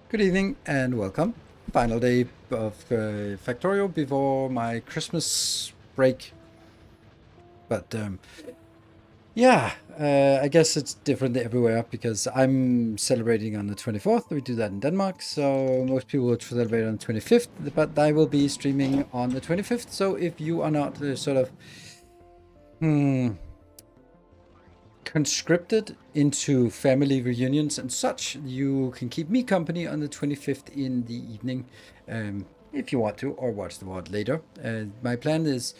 Good evening and welcome. Final day of Factorio before my Christmas break. But yeah, I guess it's different everywhere because I'm celebrating on the 24th. We do that in Denmark. So most people will celebrate on the 25th, but I will be streaming on the 25th. So if you are not sort of conscripted into family reunions and such, you can keep me company on the 25th in the evening, if you want to, or watch the VOD later. My plan is,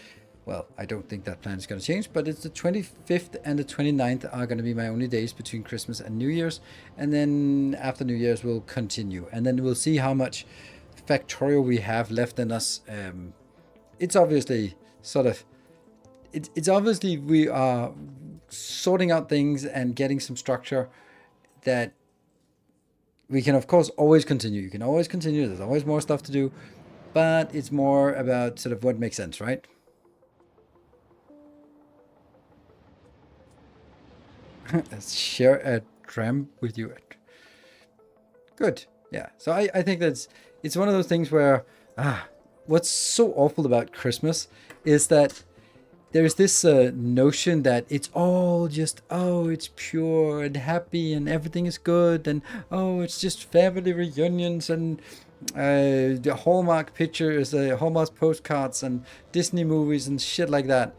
well, I don't think that plan is going to change, but it's the 25th and the 29th are going to be my only days between Christmas and New Year's, and then after New Year's we'll continue, and then we'll see how much Factorio we have left in us. It's obviously sort of, it's obviously we are sorting out things and getting some structure that we can of course always continue. You can always continue. There's always more stuff to do, but it's more about sort of what makes sense, right? Share a dram with you. Good. Yeah. So I think it's one of those things where what's so awful about Christmas is that there's this notion that it's all just, oh, it's pure and happy and everything is good, and oh, it's just family reunions and the Hallmark pictures, Hallmark postcards and Disney movies and shit like that.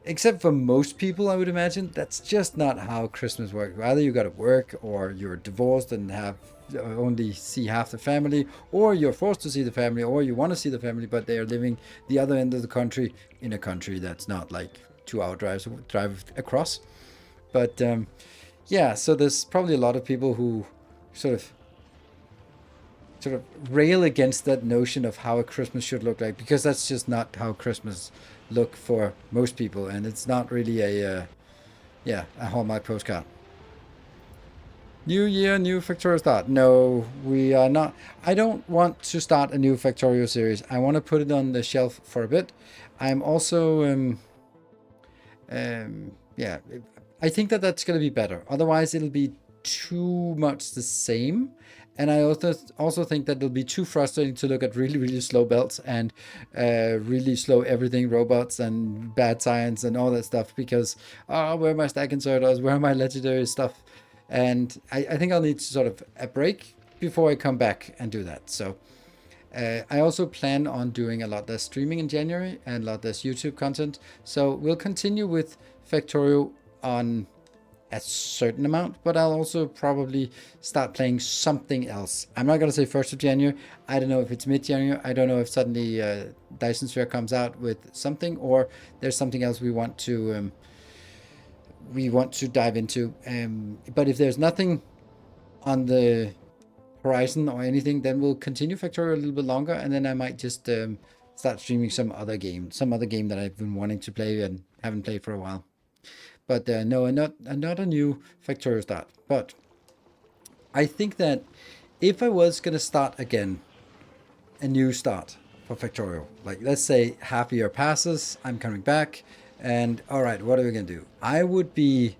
Except for most people, I would imagine, that's just not how Christmas works. Either you got to work, or you're divorced and have only see half the family, or you're forced to see the family, or you want to see the family, but they are living the other end of the country in a country that's not like 2 hour drive across. But yeah, so there's probably a lot of people who sort of rail against that notion of how a Christmas should look like, because that's just not how Christmas look for most people, and it's not really a Hallmark postcard. New year, new Factorio start. No, we are not. I don't want to start a new Factorio series. I want to put it on the shelf for a bit. I'm also yeah, I think that that's going to be better. Otherwise, it'll be too much the same. And I also think that it'll be too frustrating to look at really, really slow belts and really slow everything, robots and bad science and all that stuff, because, where are my stack inserters? Where are my legendary stuff? And I think I'll need sort of a break before I come back and do that. So I also plan on doing a lot less streaming in January and a lot less YouTube content. So we'll continue with Factorio on a certain amount, but I'll also probably start playing something else. I'm not going to say 1st of January. I don't know if it's mid-January. I don't know if suddenly Dyson Sphere comes out with something, or there's something else we want to dive into. But if there's nothing on the horizon or anything, then we'll continue Factorio a little bit longer, and then I might just start streaming some other game that I've been wanting to play and haven't played for a while. But no, not a new Factorio start. But I think that if I was going to start again, a new start for Factorio, like let's say half a year passes, I'm coming back, and all right, what are we going to do? I would be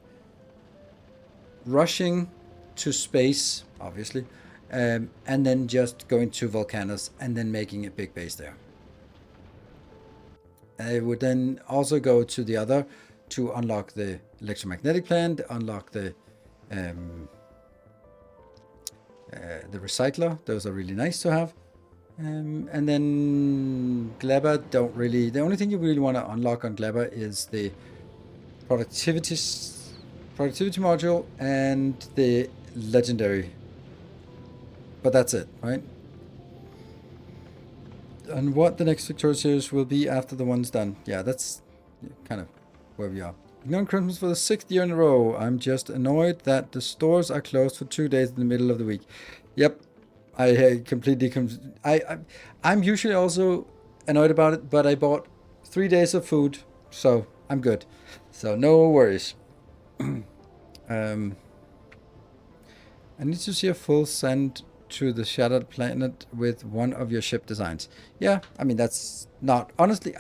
rushing to space, obviously, and then just going to Volcanus and then making a big base there. I would then also go to the other to unlock the electromagnetic plant, unlock the recycler. Those are really nice to have. And then Gleba don't really... The only thing you really want to unlock on Gleba is the productivity module and the legendary. But that's it, right? And what the next Factorio series will be after the one's done. Yeah, that's kind of where we are. On Christmas for the 6th year in a row. I'm just annoyed that the stores are closed for 2 days in the middle of the week. Yep, I completely... I'm usually also annoyed about it, but I bought 3 days of food, so I'm good. So no worries. I need to see a full send to the Shattered Planet with one of your ship designs. Yeah, I mean, that's not... Honestly,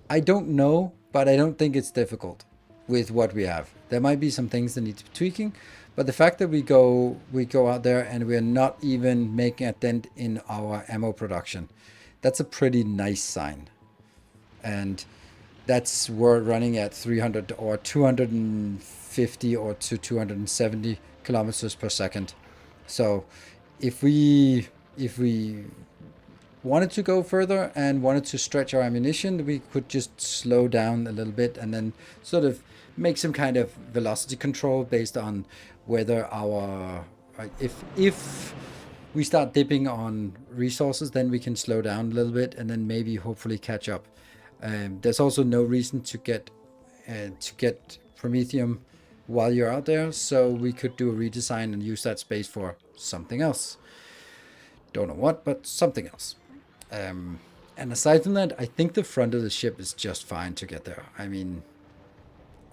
I don't know, but I don't think it's difficult with what we have. There might be some things that need tweaking, but the fact that we go out there and we're not even making a dent in our ammo production, that's a pretty nice sign. And that's we're running at 300 or 250 or to 270 kilometers per second. So if we wanted to go further and wanted to stretch our ammunition, we could just slow down a little bit and then sort of make some kind of velocity control based on whether our... If we start dipping on resources, then we can slow down a little bit and then maybe hopefully catch up. There's also no reason to get Promethium while you're out there, so we could do a redesign and use that space for something else. Don't know what, but something else. And aside from that, I think the front of the ship is just fine to get there. I mean,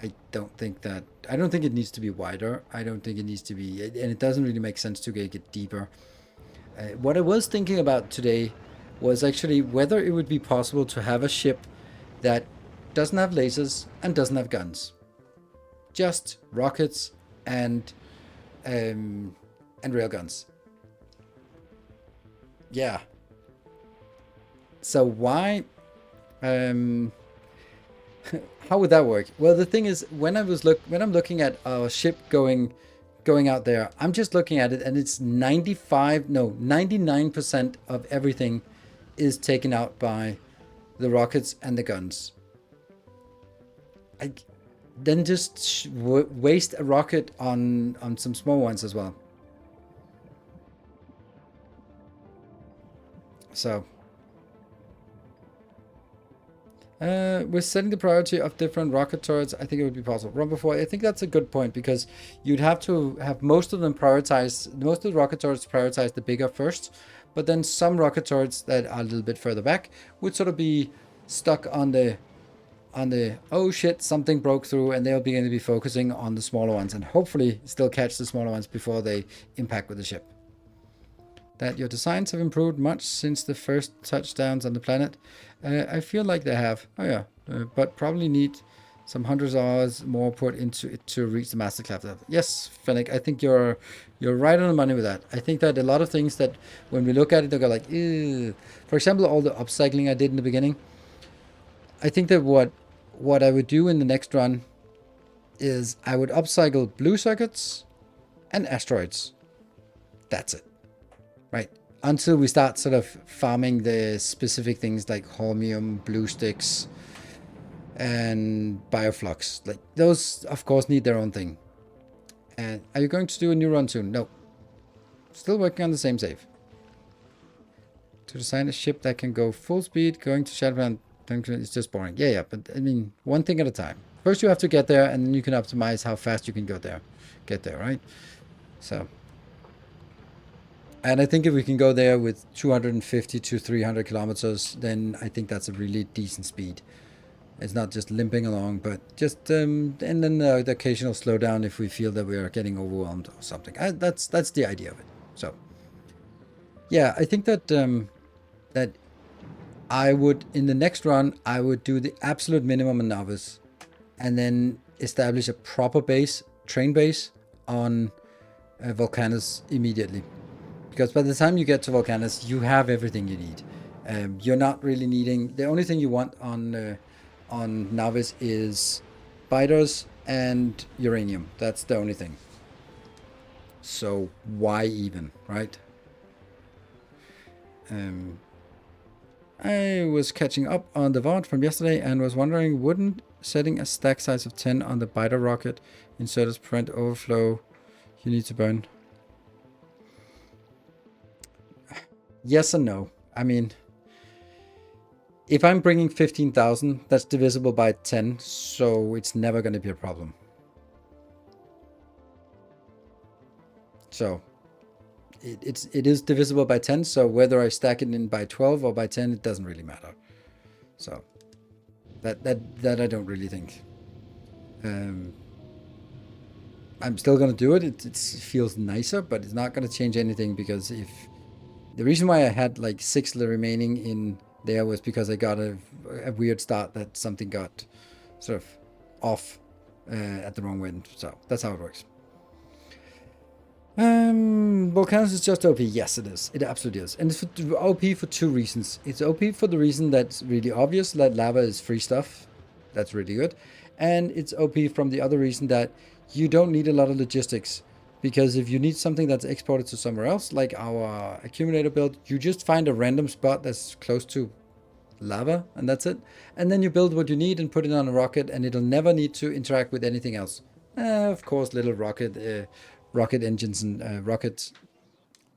I don't think it needs to be wider. I don't think it needs to be, and it doesn't really make sense to get deeper. What I was thinking about today was actually whether it would be possible to have a ship that doesn't have lasers and doesn't have guns. Just rockets and railguns. Yeah. So why... how would that work? Well, the thing is, when I'm looking at our ship going out there, I'm just looking at it and it's 99% of everything is taken out by the rockets and the guns. Then just waste a rocket on some small ones as well. So with setting the priority of different rocket turrets, I think it would be possible. Run before, I think that's a good point, because you'd have to have most of the rocket turrets prioritize the bigger first, but then some rocket turrets that are a little bit further back would sort of be stuck on the oh shit, something broke through, and they'll begin to be focusing on the smaller ones and hopefully still catch the smaller ones before they impact with the ship. That your designs have improved much since the first touchdowns on the planet. I feel like they have. Oh yeah, but probably need some hundreds of hours more put into it to reach the masterclass level. Yes, Fennec, I think you're right on the money with that. I think that a lot of things that when we look at it, they go like, ew. For example, all the upcycling I did in the beginning. I think that what I would do in the next run is I would upcycle blue circuits and asteroids. That's it. Right, until we start sort of farming the specific things like holmium, blue sticks, and bioflux. Like those, of course, need their own thing. And are you going to do a new run soon? No. Still working on the same save. To design a ship that can go full speed, going to Shadowland, it's just boring. Yeah, but I mean, one thing at a time. First you have to get there, and then you can optimize how fast you can get there, right? So... And I think if we can go there with 250 to 300 kilometers, then I think that's a really decent speed. It's not just limping along, but just and then the occasional slowdown if we feel that we are getting overwhelmed or something. That's the idea of it. So, yeah, I think that that I would, in the next run, I would do the absolute minimum in novice, and then establish a proper base, train base on Volcanus immediately. Because by the time you get to Volcanus, you have everything you need. You're not really needing... The only thing you want on Navis is biters and uranium. That's the only thing. So why even, right? I was catching up on the VOD from yesterday and was wondering, wouldn't setting a stack size of 10 on the biter rocket inserters prevent overflow you need to burn? Yes and no. I mean, if I'm bringing 15,000, that's divisible by 10, so it's never going to be a problem. So it is divisible by 10, so whether I stack it in by 12 or by 10, it doesn't really matter. So that I don't really think. I'm still gonna do it. It feels nicer, but it's not gonna change anything, because if the reason why I had like 6 remaining in there was because I got a weird start that something got sort of off at the wrong wind. So that's how it works. Volcanus is just OP. Yes, it is. It absolutely is. And it's OP for 2 reasons. It's OP for the reason that's really obvious, that lava is free stuff. That's really good. And it's OP from the other reason that you don't need a lot of logistics. Because if you need something that's exported to somewhere else, like our accumulator build, you just find a random spot that's close to lava, and that's it. And then you build what you need and put it on a rocket, and it'll never need to interact with anything else. Of course, little rocket engines and rocket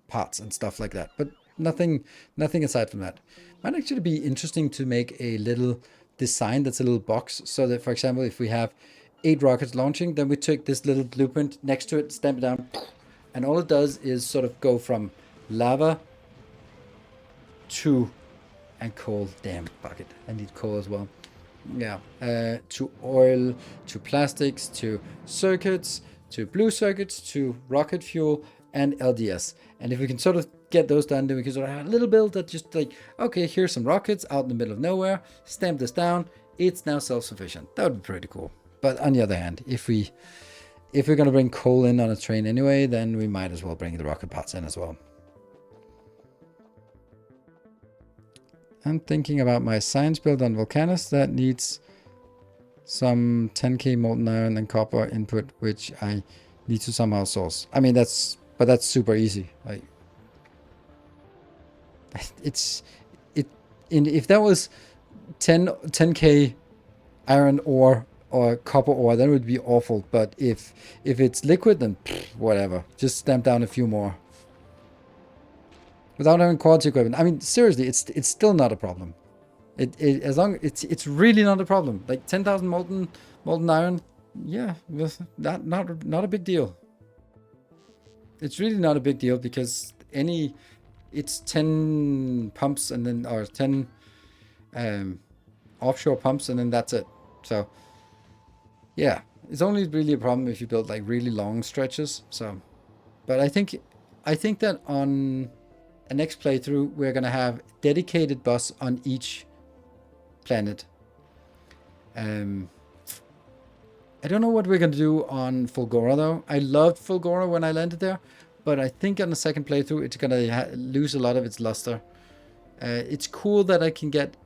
parts and stuff like that, but nothing aside from that. Might actually be interesting to make a little design that's a little box, so that, for example, if we have 8 rockets launching, then we take this little blueprint next to it, stamp it down, and all it does is sort of go from lava to, and coal, damn bucket, I need coal as well, yeah, to oil, to plastics, to circuits, to blue circuits, to rocket fuel, and LDS. And if we can sort of get those done, then we can sort of have a little build that just like, okay, here's some rockets out in the middle of nowhere, stamp this down, it's now self-sufficient. That would be pretty cool. But on the other hand, if we're going to bring coal in on a train anyway, then we might as well bring the rocket parts in as well. I'm thinking about my science build on Volcanus that needs some 10k molten iron and copper input, which I need to somehow source. I mean, that's super easy. Like, if that was 10k iron ore or copper ore, then it would be awful. But if it's liquid, then whatever. Just stamp down a few more. Without having quality equipment. I mean, seriously, it's still not a problem. As long it's really not a problem. Like 10,000 molten iron, yeah, not a big deal. It's really not a big deal, because it's 10 pumps and then, or 10 offshore pumps, and then that's it. So yeah, it's only really a problem if you build like really long stretches. So, but I think that on a next playthrough we're gonna have dedicated bus on each planet. I don't know what we're gonna do on Fulgora though. I loved Fulgora when I landed there, but I think on the second playthrough it's gonna lose a lot of its luster. It's cool that I can get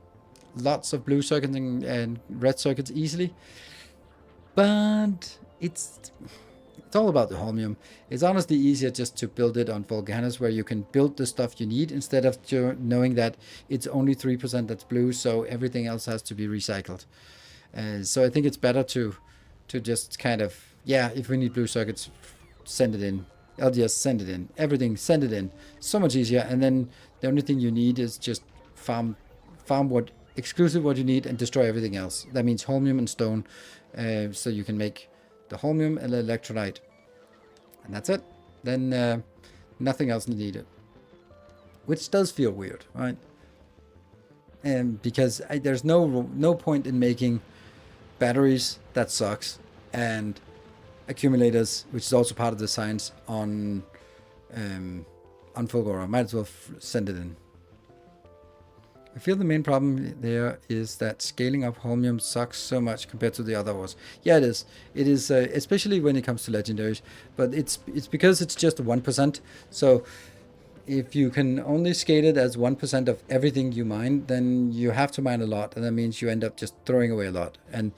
lots of blue circuits and red circuits easily, but it's all about the holmium. It's honestly easier just to build it on Volcanus, where you can build the stuff you need instead of knowing that it's only 3% that's blue, so everything else has to be recycled. So I think it's better to just kind of, yeah, if we need blue circuits, send it in. LDS, send it in. Everything, send it in. So much easier. And then the only thing you need is just farm exclusive what you need and destroy everything else. That means holmium and stone, so you can make the holmium and the electrolyte, and that's it. Then nothing else needed, which does feel weird, right? Because there's no point in making batteries, that sucks, and accumulators, which is also part of the science, on Fulgora. Might as well send it in. I feel the main problem there is that scaling up Holmium sucks so much compared to the other ores. Yeah, it is. It is, especially when it comes to legendaries. But it's because it's just 1%. So if you can only scale it as 1% of everything you mine, then you have to mine a lot, and that means you end up just throwing away a lot. And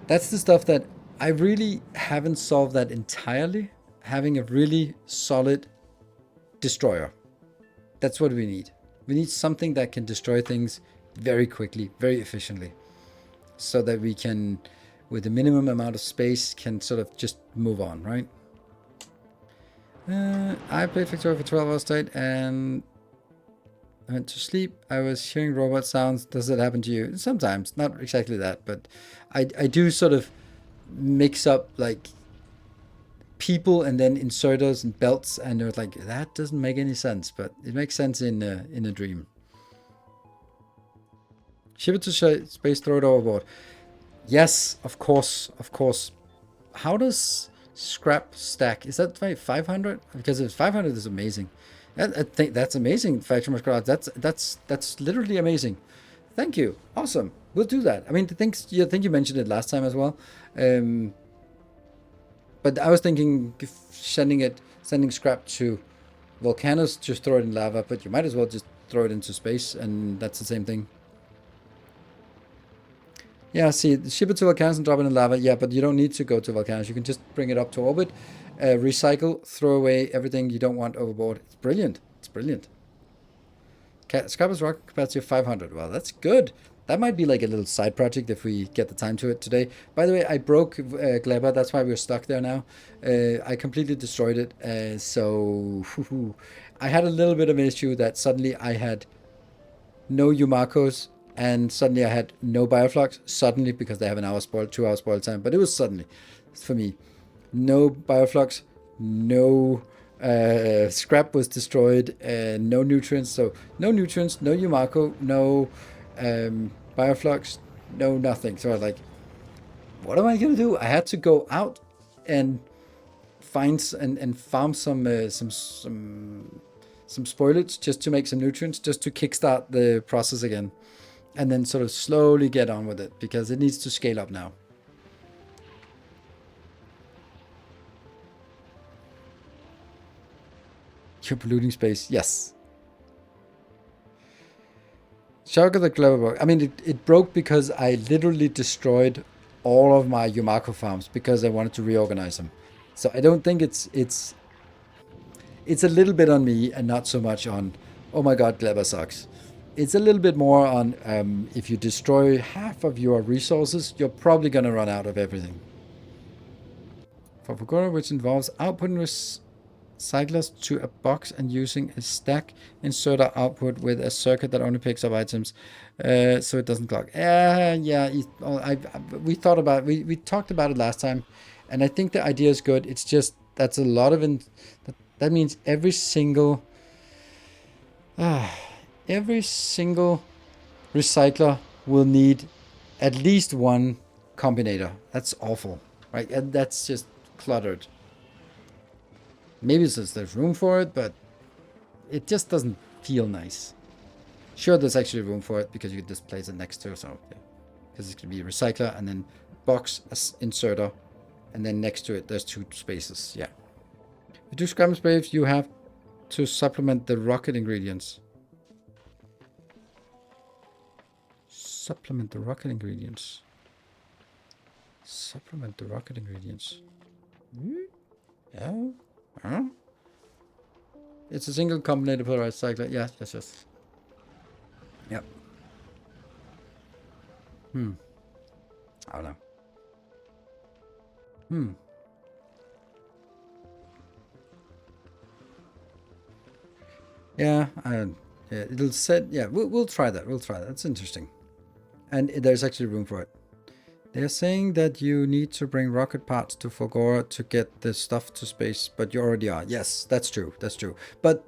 that's the stuff that I really haven't solved that entirely. Having a really solid destroyer. That's what we need. We need something that can destroy things very quickly, very efficiently, so that we can, with a minimum amount of space, can sort of just move on, right? I played Factorio for 12 hours straight and I went to sleep. I was hearing robot sounds. Does it happen to you? Sometimes, not exactly that, but I do sort of mix up like people and then inserters and belts, and it was like, that doesn't make any sense, but it makes sense in a dream. Ship it to space, throw it overboard. Yes, of course, of course. How does scrap stack? Is that 500? Because if 500 is amazing. I think that's amazing, Factorio Scrap. That's literally amazing. Thank you. Awesome. We'll do that. I mean, I think you mentioned it last time as well. But I was thinking sending scrap to volcanoes, just throw it in lava, but you might as well just throw it into space, and that's the same thing. Yeah, see, ship it to volcanoes and drop it in lava. Yeah, but you don't need to go to volcanoes. You can just bring it up to orbit, recycle, throw away everything you don't want overboard. It's brilliant. It's brilliant. Scrapper's rocket capacity of 500. Well, that's good. That might be like a little side project if we get the time to it today. By the way, I broke Gleba. That's why we're stuck there now. I completely destroyed it. So I had a little bit of an issue that suddenly I had no Yumakos and suddenly I had no Bioflux. Suddenly, because they have an hour spoil, 2 hour spoil time. But it was suddenly for me. No Bioflux, no scrap was destroyed, no nutrients. So no nutrients, no Yumako, no Bioflux, no nothing. So I was like, what am I gonna do? I had to go out and find and farm some spoilage just to make some nutrients, just to kickstart the process again, and then sort of slowly get on with it because it needs to scale up now. You're polluting space, yes. Shock of the Gleba broke. I mean, it broke because I literally destroyed all of my Yumako farms because I wanted to reorganize them. So I don't think it's a little bit on me and not so much on, oh my god, Gleba sucks. It's a little bit more on if you destroy half of your resources, you're probably going to run out of everything. For Factorio, which involves outputting recyclers to a box and using a stack inserter output with a circuit that only picks up items so it doesn't clog. Yeah, we talked about it last time, and I think the idea is good. It's just that's a lot of that means every single recycler will need at least one combinator. That's awful, right? And that's just cluttered. Maybe there's room for it, but it just doesn't feel nice. Sure, there's actually room for it because you can just place it next to it. So, yeah. Because it's going to be a recycler and then box inserter, and then next to it there's 2 spaces. Yeah. If you do scrap sprays, you have to supplement the rocket ingredients. Supplement the rocket ingredients. Supplement the rocket ingredients. Yeah. Huh? It's a single combinator polarized cycler. Yes. Yep. I don't know. Yeah, it'll set. Yeah, we'll try that. We'll try that. That's interesting. And there's actually room for it. They're saying that you need to bring rocket parts to Fulgora to get the stuff to space, but you already are. Yes, that's true. That's true. But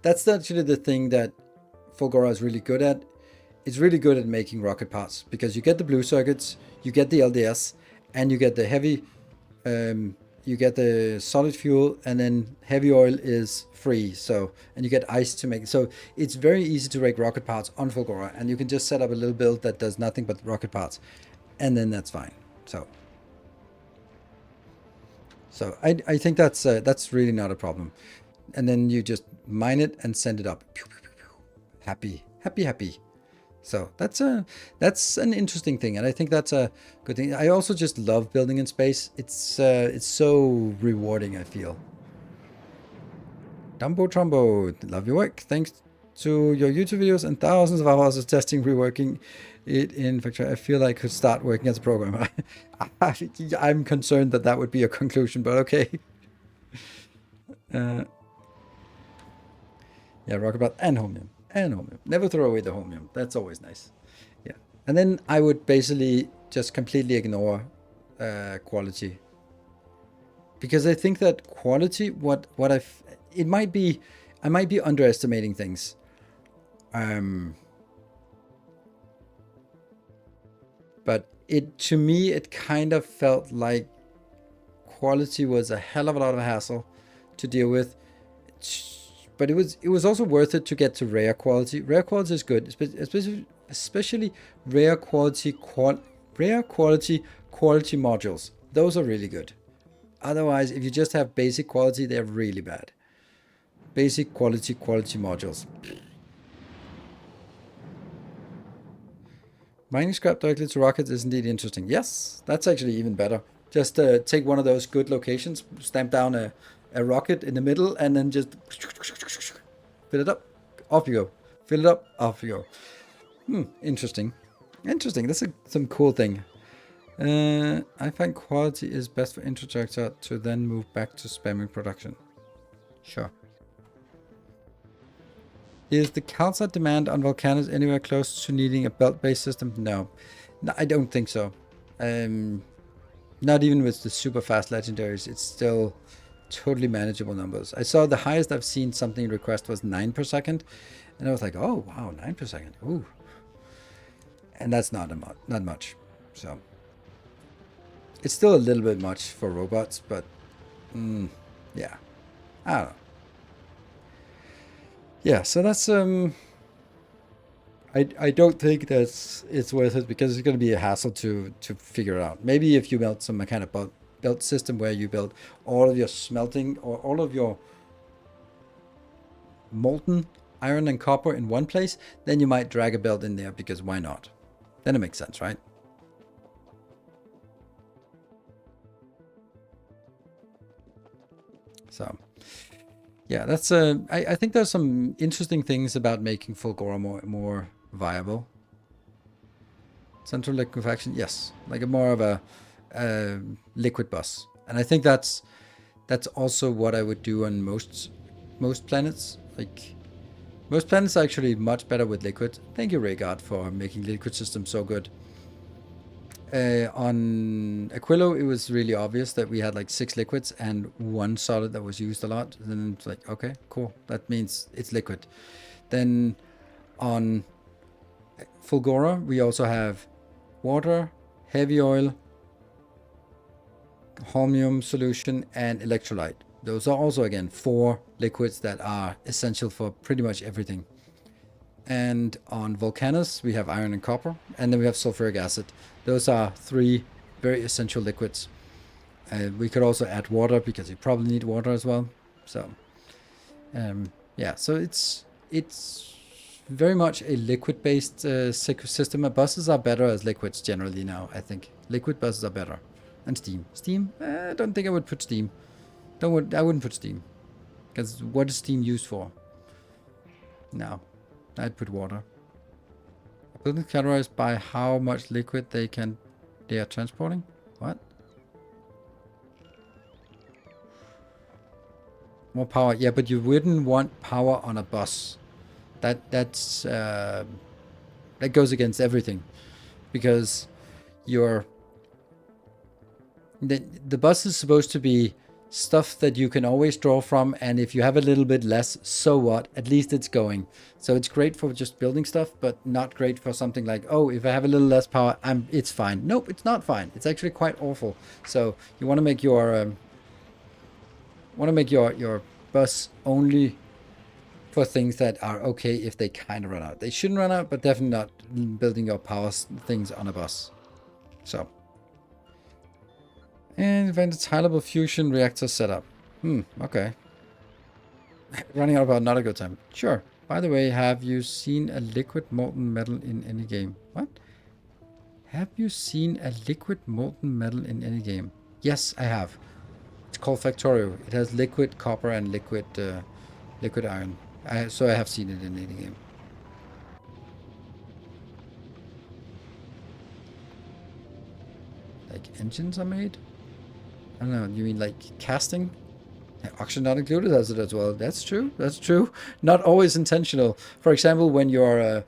that's actually the thing that Fulgora is really good at. It's really good at making rocket parts because you get the blue circuits, you get the LDS, and you get the heavy you get the solid fuel, and then heavy oil is free. So, and you get ice to make. So it's very easy to make rocket parts on Fulgora, and you can just set up a little build that does nothing but rocket parts, and then that's fine. So I think that's really not a problem. And then you just mine it and send it up. Pew, pew, pew, pew. Happy, happy, happy. So that's an interesting thing, and I think that's a good thing. I also just love building in space. It's so rewarding, I feel. Dumbo Trumbo, love your work. Thanks to your YouTube videos and thousands of hours of testing, reworking it in Factorio, I feel like I could start working as a programmer. I'm concerned that would be a conclusion, but okay. Yeah, Rockabot and Homium. And Homium. Never throw away the Homium. That's always nice. Yeah. And then I would basically just completely ignore quality. Because I think that quality, it might be, I might be underestimating things. But to me, it kind of felt like quality was a hell of a lot of hassle to deal with. But it was also worth it to get to rare quality. Rare quality is good, especially rare quality modules. Those are really good. Otherwise, if you just have basic quality, they're really bad. Basic quality modules. Mining scrap directly to rockets is indeed interesting. Yes, that's actually even better. Just take one of those good locations, stamp down a rocket in the middle, and then just fill it up. Off you go. Fill it up. Off you go. Interesting. That's some cool thing. I find quality is best for infrastructure to then move back to spamming production. Sure. Is the calcite demand on volcanoes anywhere close to needing a belt-based system? No, I don't think so. Not even with the super fast legendaries, it's still totally manageable numbers. I saw the highest I've seen something request was 9 per second, and I was like, oh wow, 9 per second. Ooh, and that's not much. So it's still a little bit much for robots, but yeah, I don't know. Yeah, so that's I don't think it's worth it because it's going to be a hassle to figure it out. Maybe if you build some kind of belt system where you build all of your smelting or all of your molten iron and copper in one place, then you might drag a belt in there because why not? Then it makes sense, right? So yeah, that's I think there's some interesting things about making Fulgora more viable. Central liquefaction, yes, like more of a liquid bus, and I think that's also what I would do on most planets. Like most planets are actually much better with liquid. Thank you, Rhaegar, for making liquid systems so good. On Aquilo, it was really obvious that we had like 6 liquids and 1 solid that was used a lot. And then it's like, okay, cool. That means it's liquid. Then on Fulgora, we also have water, heavy oil, holmium solution, and electrolyte. Those are also, again, 4 liquids that are essential for pretty much everything. And on Volcanus, we have iron and copper, and then we have sulfuric acid. Those are 3 very essential liquids. We could also add water because you probably need water as well. So, yeah, so it's very much a liquid-based system. Buses are better as liquids generally now, I think. Liquid buses are better. And steam. Steam? I don't think I would put steam. I wouldn't put steam. Because what is steam used for? No. I'd put water. Buildings categorized by how much liquid they are transporting? What? More power. Yeah, but you wouldn't want power on a bus. That goes against everything. Because the bus is supposed to be stuff that you can always draw from, and if you have a little bit less, so what? At least it's going. So it's great for just building stuff, but not great for something like, oh, if I have a little less power, it's fine. Nope, it's not fine. It's actually quite awful. So you want to make your want to make your bus only for things that are okay if they kind of run out. They shouldn't run out, but definitely not building your power things on a bus. So. And invent a tileable fusion reactor setup. Okay. Running out of power, not a good time. Sure. By the way, have you seen a liquid molten metal in any game? What? Have you seen a liquid molten metal in any game? Yes, I have. It's called Factorio. It has liquid copper and liquid iron. So I have seen it in any game. Like engines are made? I don't know. You mean like casting? Oxygen not included as it as well. That's true. That's true. Not always intentional. For example, when your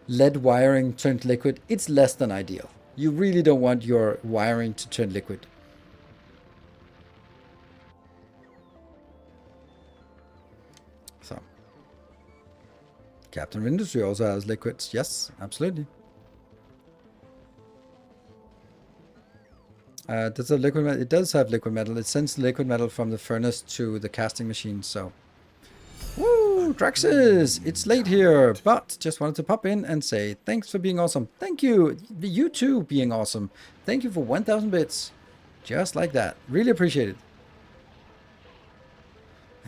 lead wiring turned liquid, it's less than ideal. You really don't want your wiring to turn liquid. So, Captain of Industry also has liquids. Yes, absolutely. Does have liquid metal? It does have liquid metal. It sends liquid metal from the furnace to the casting machine. So, woo, Draxus! It's late here, but just wanted to pop in and say thanks for being awesome. Thank you. You too being awesome. Thank you for 1,000 bits. Just like that. Really appreciate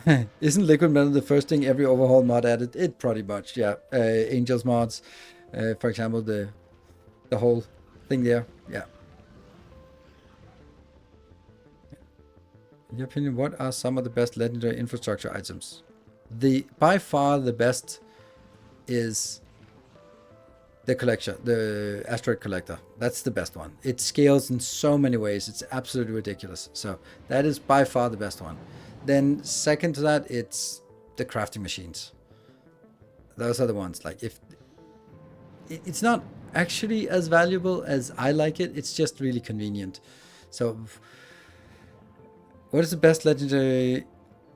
it. Isn't liquid metal the first thing every overhaul mod added? It pretty much, yeah. Angels mods, for example, the whole thing there. Yeah. In your opinion, what are some of the best legendary infrastructure items? By far the best is the collector, the asteroid collector. That's the best one. It scales in so many ways. It's absolutely ridiculous. So that is by far the best one. Then second to that, it's the crafting machines. Those are the ones. Like if it's not actually as valuable as I like it, it's just really convenient. So what is the best legendary?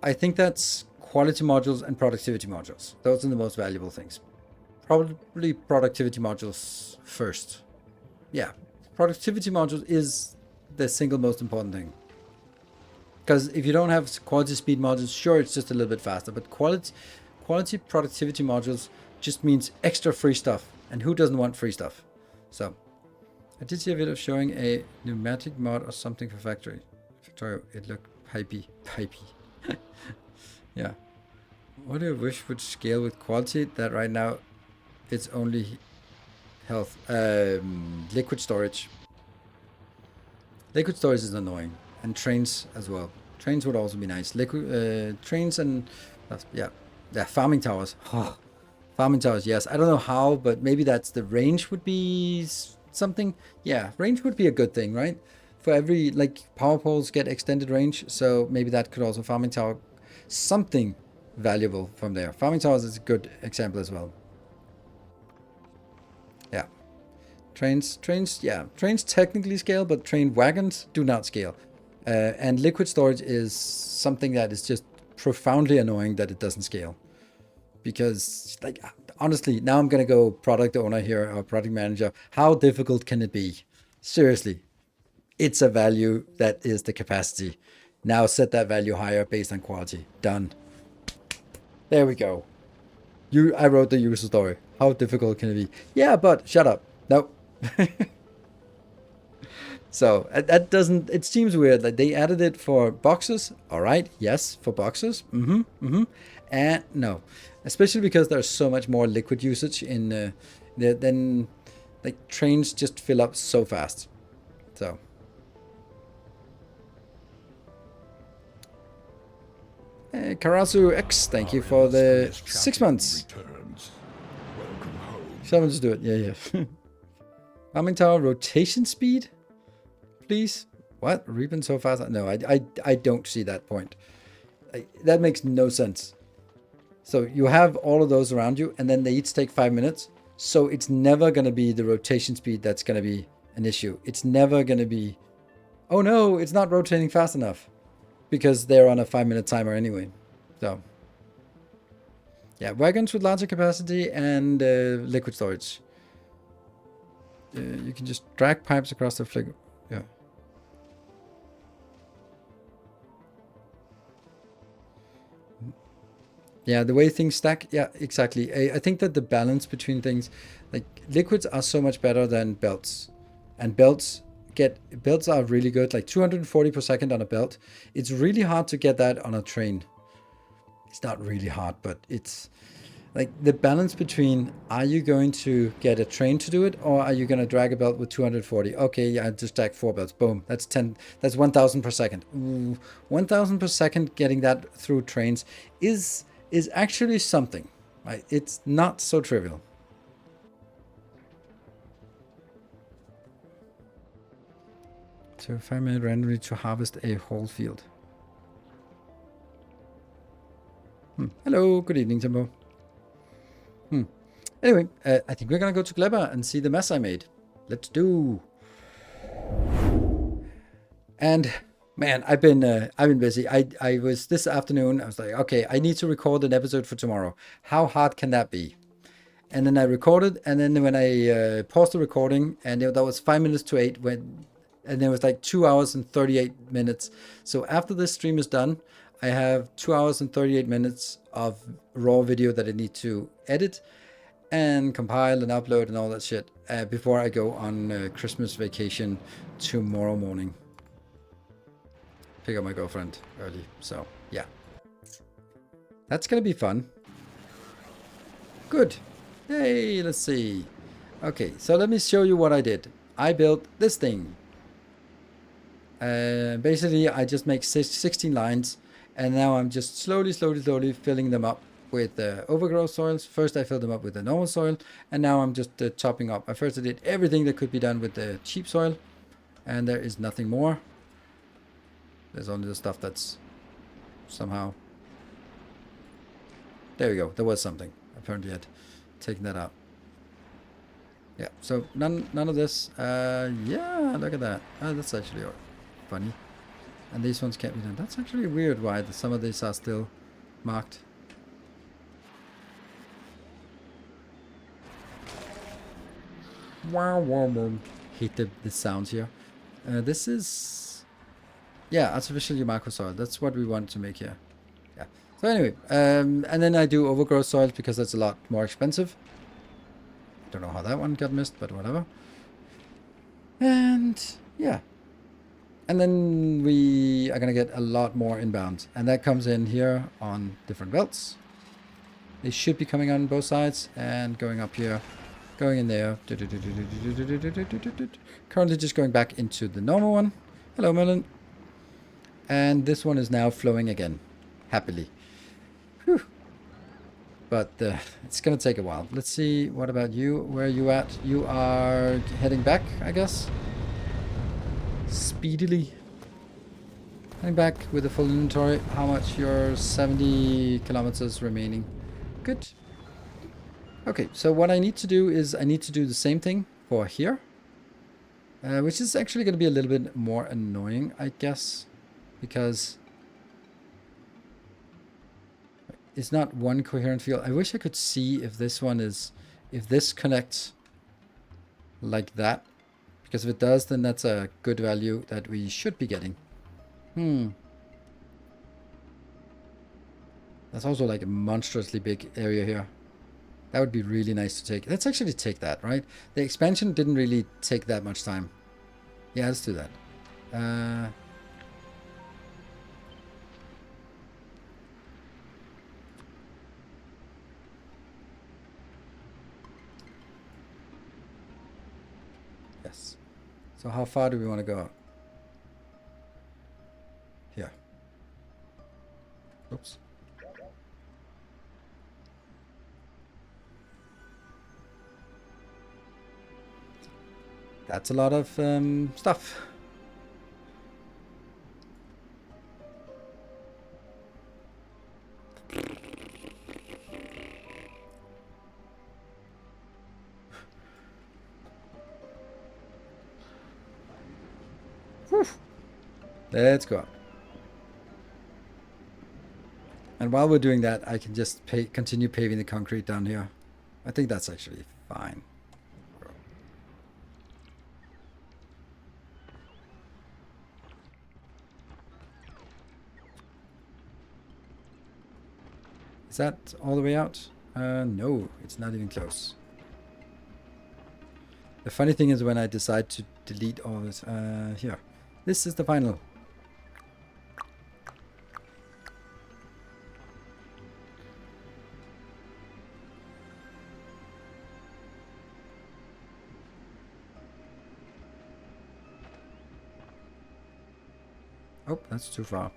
I think that's quality modules and productivity modules. Those are the most valuable things. Probably productivity modules first. Yeah, productivity modules is the single most important thing. Because if you don't have quality speed modules, sure, it's just a little bit faster. But quality productivity modules just means extra free stuff. And who doesn't want free stuff? So, I did see a video showing a pneumatic mod or something for Factorio. It looked pipey. Yeah. What do you wish would scale with quality? That right now it's only health. Liquid storage. Liquid storage is annoying. And trains as well. Trains would also be nice. Liquid trains and yeah, farming towers. Oh, farming towers. Yes, I don't know how, but maybe that's the range would be something. Yeah, range would be a good thing, right? For every like power poles get extended range, so maybe that could also farming tower something valuable from there. Farming towers is a good example as well. Yeah, trains. Yeah, trains technically scale, but train wagons do not scale. And liquid storage is something that is just profoundly annoying that it doesn't scale. Because, like, honestly, now I'm going to go product owner here or product manager. How difficult can it be? Seriously, it's a value that is the capacity. Now set that value higher based on quality. Done. There we go. I wrote the user story. How difficult can it be? Yeah, but shut up. Nope. So that doesn't, it seems weird. Like they added it for boxes. All right. Yes, for boxes. And no, especially because there's so much more liquid usage in then like trains just fill up so fast. So. Karasu X, thank you for the 6 months. Someone just do it. Yeah. Farming tower rotation speed? Please? What? Reaping so fast? No, I don't see that point. That makes no sense. So you have all of those around you, and then they each take 5 minutes. So it's never going to be the rotation speed that's going to be an issue. It's never going to be, oh no, it's not rotating fast enough. Because they're on a 5-minute timer anyway. So, yeah, wagons with larger capacity and liquid storage. You can just drag pipes across the flick. Yeah. Yeah, the way things stack. Yeah, exactly. I think that the balance between things, like liquids are so much better than belts. And belts are really good, like 240 per second on a belt. It's really hard to get that on a train. It's not really hard, but it's like the balance between, are you going to get a train to do it, or are you going to drag a belt with 240? Okay, yeah, I just drag 4 belts. Boom. That's 10. That's 1,000 per second. Ooh, 1,000 per second getting that through trains is actually something. Right? It's not so trivial. So 5 minutes randomly to harvest a whole field. Hello, good evening, Timbo. Anyway, I think we're gonna go to Gleba and see the mess I made. Let's do. And man, I've been busy. I was this afternoon. I was like, okay, I need to record an episode for tomorrow. How hard can that be? And then I recorded, and then when I paused the recording, and that was 5 minutes to 8 and it was like 2 hours and 38 minutes. So after this stream is done, I have 2 hours and 38 minutes of raw video that I need to edit and compile and upload and all that shit before I go on Christmas vacation tomorrow morning. Pick up my girlfriend early, so yeah. That's gonna be fun. Good. Hey, let's see. Okay, so let me show you what I did. I built this thing. Basically, I just make 16 lines, and now I'm just slowly filling them up with the overgrowth soils. First, I filled them up with the normal soil, and now I'm just chopping up. At first, I did everything that could be done with the cheap soil, and there is nothing more. There's only the stuff that's somehow... There we go. There was something. Apparently, I had taken that out. Yeah, so none of this. Yeah, look at that. That's actually funny. And these ones can't be done. That's actually weird why some of these are still marked. Wow, wow, wow. Hate the sounds here. This is... Yeah, artificially macro soil. That's what we want to make here. Yeah. So anyway, and then I do overgrowth soils because that's a lot more expensive. Don't know how that one got missed, but whatever. And yeah. And then we are going to get a lot more inbound. And that comes in here on different belts. They should be coming on both sides and going up here, going in there. Currently just going back into the normal one. Hello, Merlin. And this one is now flowing again, happily. Whew. But it's going to take a while. Let's see, what about you? Where are you at? You are heading back, I guess? Speedily. Heading back with a full inventory. How much? You're 70 kilometers remaining. Good. Okay, so what I need to do is I need to do the same thing for here. Which is actually going to be a little bit more annoying, I guess. Because it's not one coherent field. I wish I could see if this one is... If this connects like that. Because if it does, then that's a good value that we should be getting. That's also like a monstrously big area here. That would be really nice to take. Let's actually take that, right? The expansion didn't really take that much time. Yeah, let's do that. Yes. So how far do we want to go? Here. Oops. That's a lot of stuff. Whew. Let's go. And while we're doing that, I can just continue paving the concrete down here. I think that's actually fine. Is that all the way out? No, it's not even close. The funny thing is when I decide to delete all this, here. This is the final. Oh, that's too far.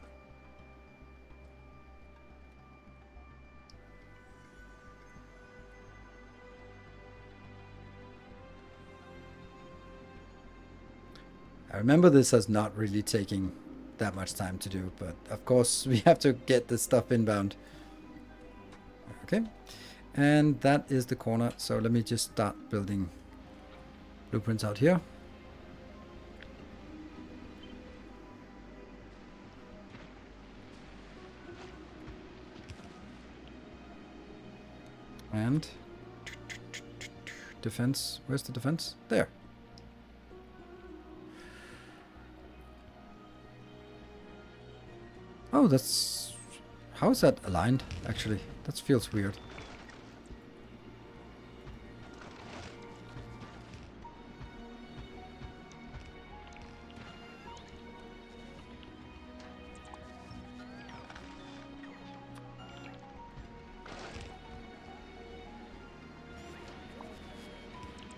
I remember this as not really taking that much time to do, but of course we have to get the stuff inbound. Okay, and that is the corner. So let me just start building blueprints out here. And defense, where's the defense? There. Oh, that's... How is that aligned, actually? That feels weird.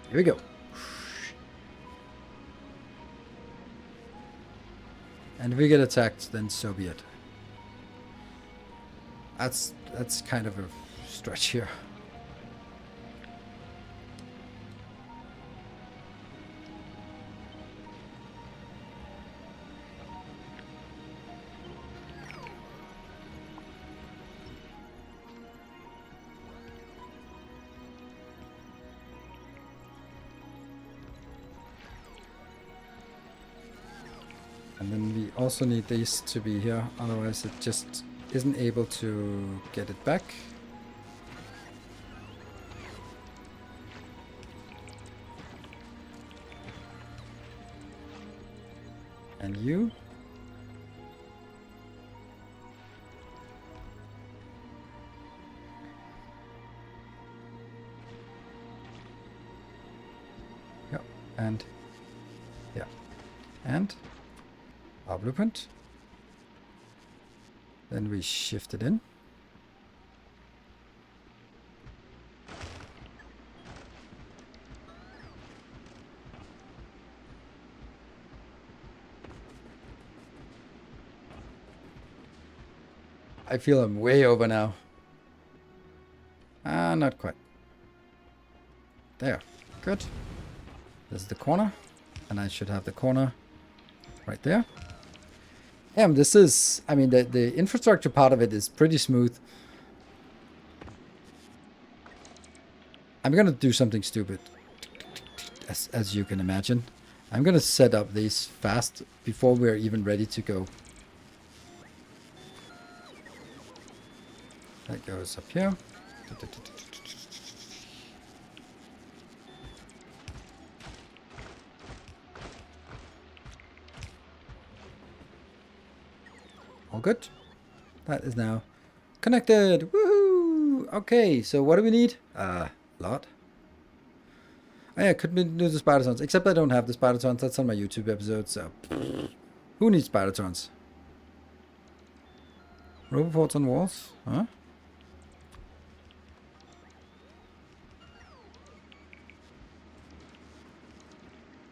Here we go. And if we get attacked, then so be it. That's kind of a stretch here. And then we also need these to be here, otherwise it just isn't able to get it back. And you. Yeah, and yeah, and our blueprint. Then we shift it in. I feel I'm way over now. Not quite. There. Good. This is the corner. And I should have the corner right there. This is, I mean, the infrastructure part of it is pretty smooth. I'm gonna do something stupid, as you can imagine. I'm gonna set up these fast before we're even ready to go. That goes up here. All good. That is now connected. Woohoo! Okay, so what do we need? A lot. Oh yeah, could we do the spider-trons? Except I don't have the spider-trons. That's on my YouTube episode, so... Who needs spider-trons? Roboports on walls? Huh?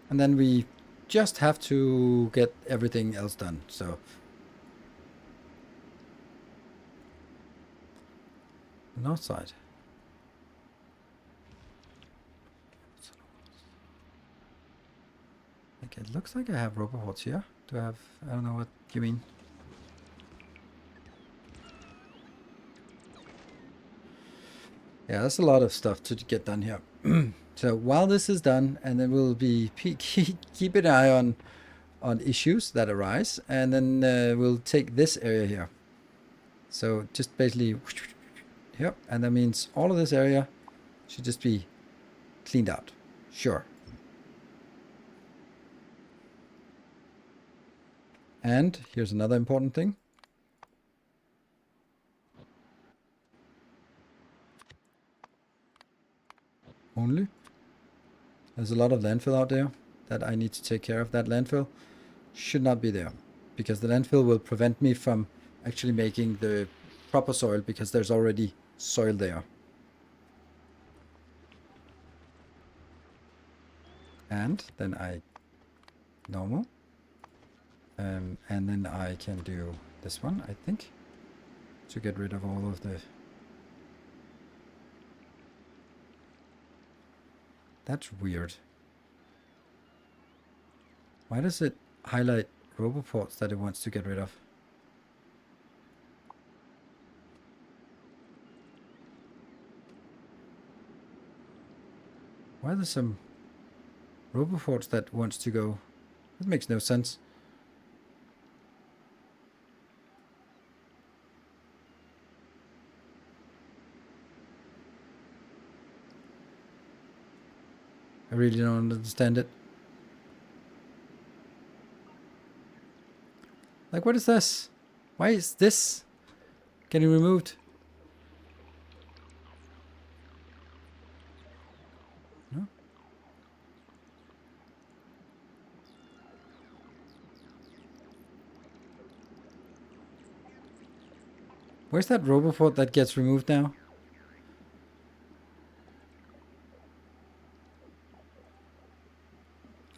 And then we just have to get everything else done, so... North side. Okay, it looks like I have roboports here. Do I have... I don't know what you mean. Yeah, that's a lot of stuff to get done here. So while this is done, and then we'll be keep an eye on issues that arise, and then we'll take this area here. So just basically here, and that means all of this area should just be cleaned out. Sure. And here's another important thing. only. There's a lot of landfill out there that I need to take care of. That landfill should not be there, because the landfill will prevent me from actually making the proper soil, because there's already soil there. And then I normal. And then I can do this one, I think, to get rid of all of the... That's weird. Why does it highlight roboports that it wants to get rid of? Why are there some roboports that wants to go? That makes no sense. I really don't understand it. Like, what is this? Why is this getting removed? No? Where's that roboport that gets removed now?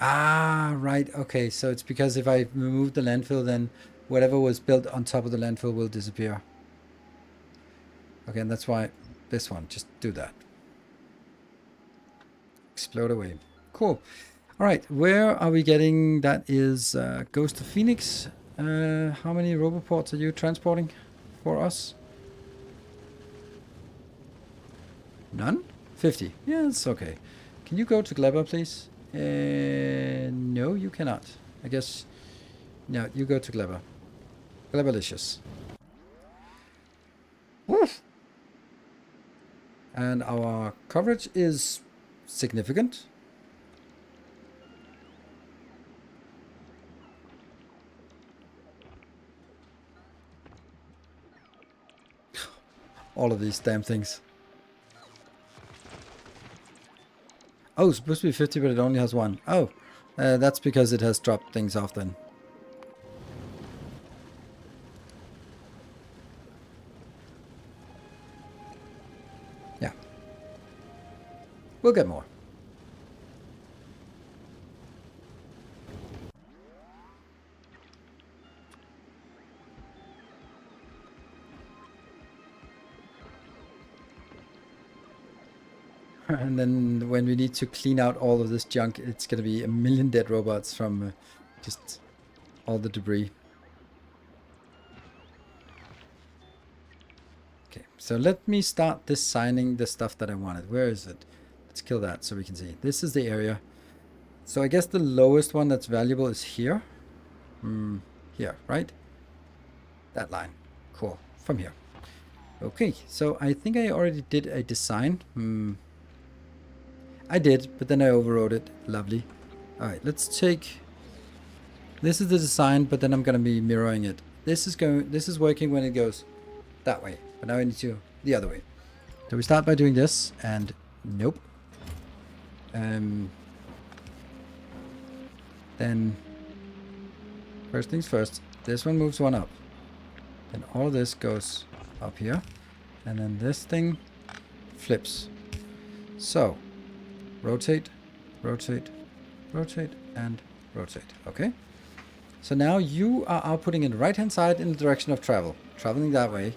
Ah, right. Okay, so it's because if I remove the landfill, then whatever was built on top of the landfill will disappear. Okay, and that's why this one, just do that. Explode away. Cool. All right, where are we getting? That is Ghost of Phoenix. How many roboports are you transporting for us? None? 50. Yeah, it's okay. Can you go to Gleba, please? No, you cannot. I guess... No, you go to Gleba. Glebalicious. Woof! And our coverage is significant. All of these damn things. Oh, it's supposed to be 50, but it only has one. Oh, that's because it has dropped things off then. Yeah. We'll get more. And then when we need to clean out all of this junk, it's going to be a million dead robots from just all the debris. Okay, so let me start designing the stuff that I wanted. Where is it? Let's kill that so we can see. This is the area. So I guess the lowest one that's valuable is here. Here, right? That line. Cool. From here. Okay, so I think I already did a design. I did, but then I overrode it. Lovely. Alright, let's take... This is the design, but then I'm going to be mirroring it. This is working when it goes that way. But now I need to the other way. So we start by doing this, and nope. Then first things first, this one moves one up. Then all this goes up here. And then this thing flips. So, rotate, rotate, rotate, and rotate. Okay? So now you are outputting in the right-hand side in the direction of travel. Traveling that way.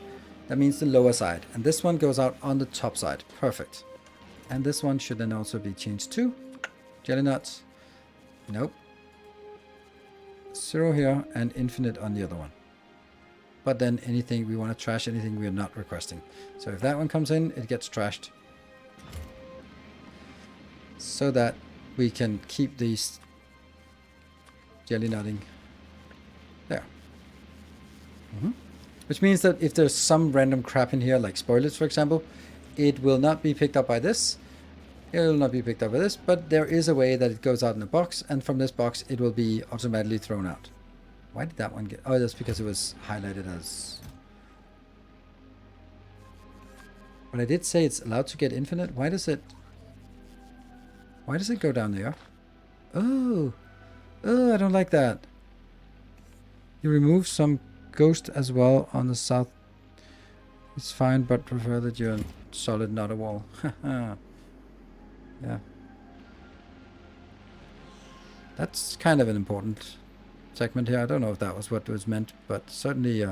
That means the lower side. And this one goes out on the top side. Perfect. And this one should then also be changed to jelly nuts. Nope. 0 here and infinite on the other one. But then anything we want to trash, anything we are not requesting. So if that one comes in, it gets trashed. So that we can keep these jelly nutting there. Which means that if there's some random crap in here, like spoilers for example, it will not be picked up by this. It will not be picked up by this, but there is a way that it goes out in a box, and from this box it will be automatically thrown out. Why did that one get... Oh, that's because it was highlighted as... But I did say it's allowed to get infinite. Why does it... Why does it go down there? Oh. Oh, I don't like that. You remove some ghost as well on the south. It's fine, but prefer that you're solid, not a wall. Yeah. That's kind of an important segment here. I don't know if that was what was meant, but certainly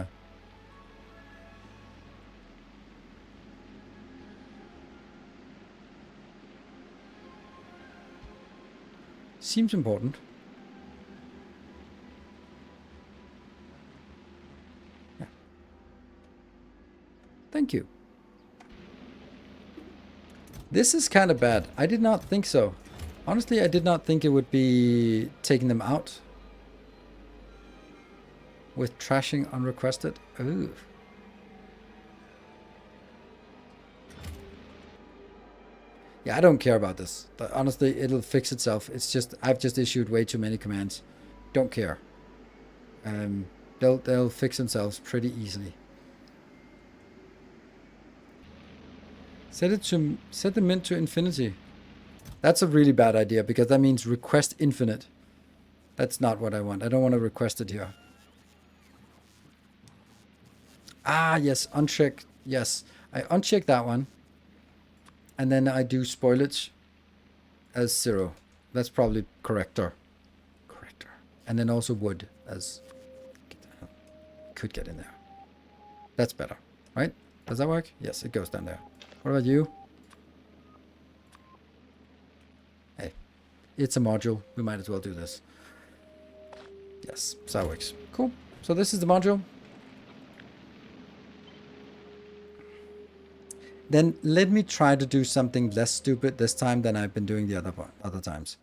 seems important. Yeah. Thank you. This is kind of bad. I did not think so. Honestly, I did not think it would be taking them out with trashing unrequested. Ooh. Yeah, I don't care about this. But honestly, it'll fix itself. It's just I've just issued way too many commands. Don't care. They'll fix themselves pretty easily. Set the mint to infinity. That's a really bad idea because that means request infinite. That's not what I want. I don't want to request it here. Ah, yes, uncheck. Yes, I uncheck that one. And then I do spoilage as 0. That's probably corrector. And then also wood as could get in there. That's better, right? Does that work? Yes, it goes down there. What about you? Hey, it's a module. We might as well do this. Yes, so that works. Cool. So this is the module. Then let me try to do something less stupid this time than I've been doing the other times.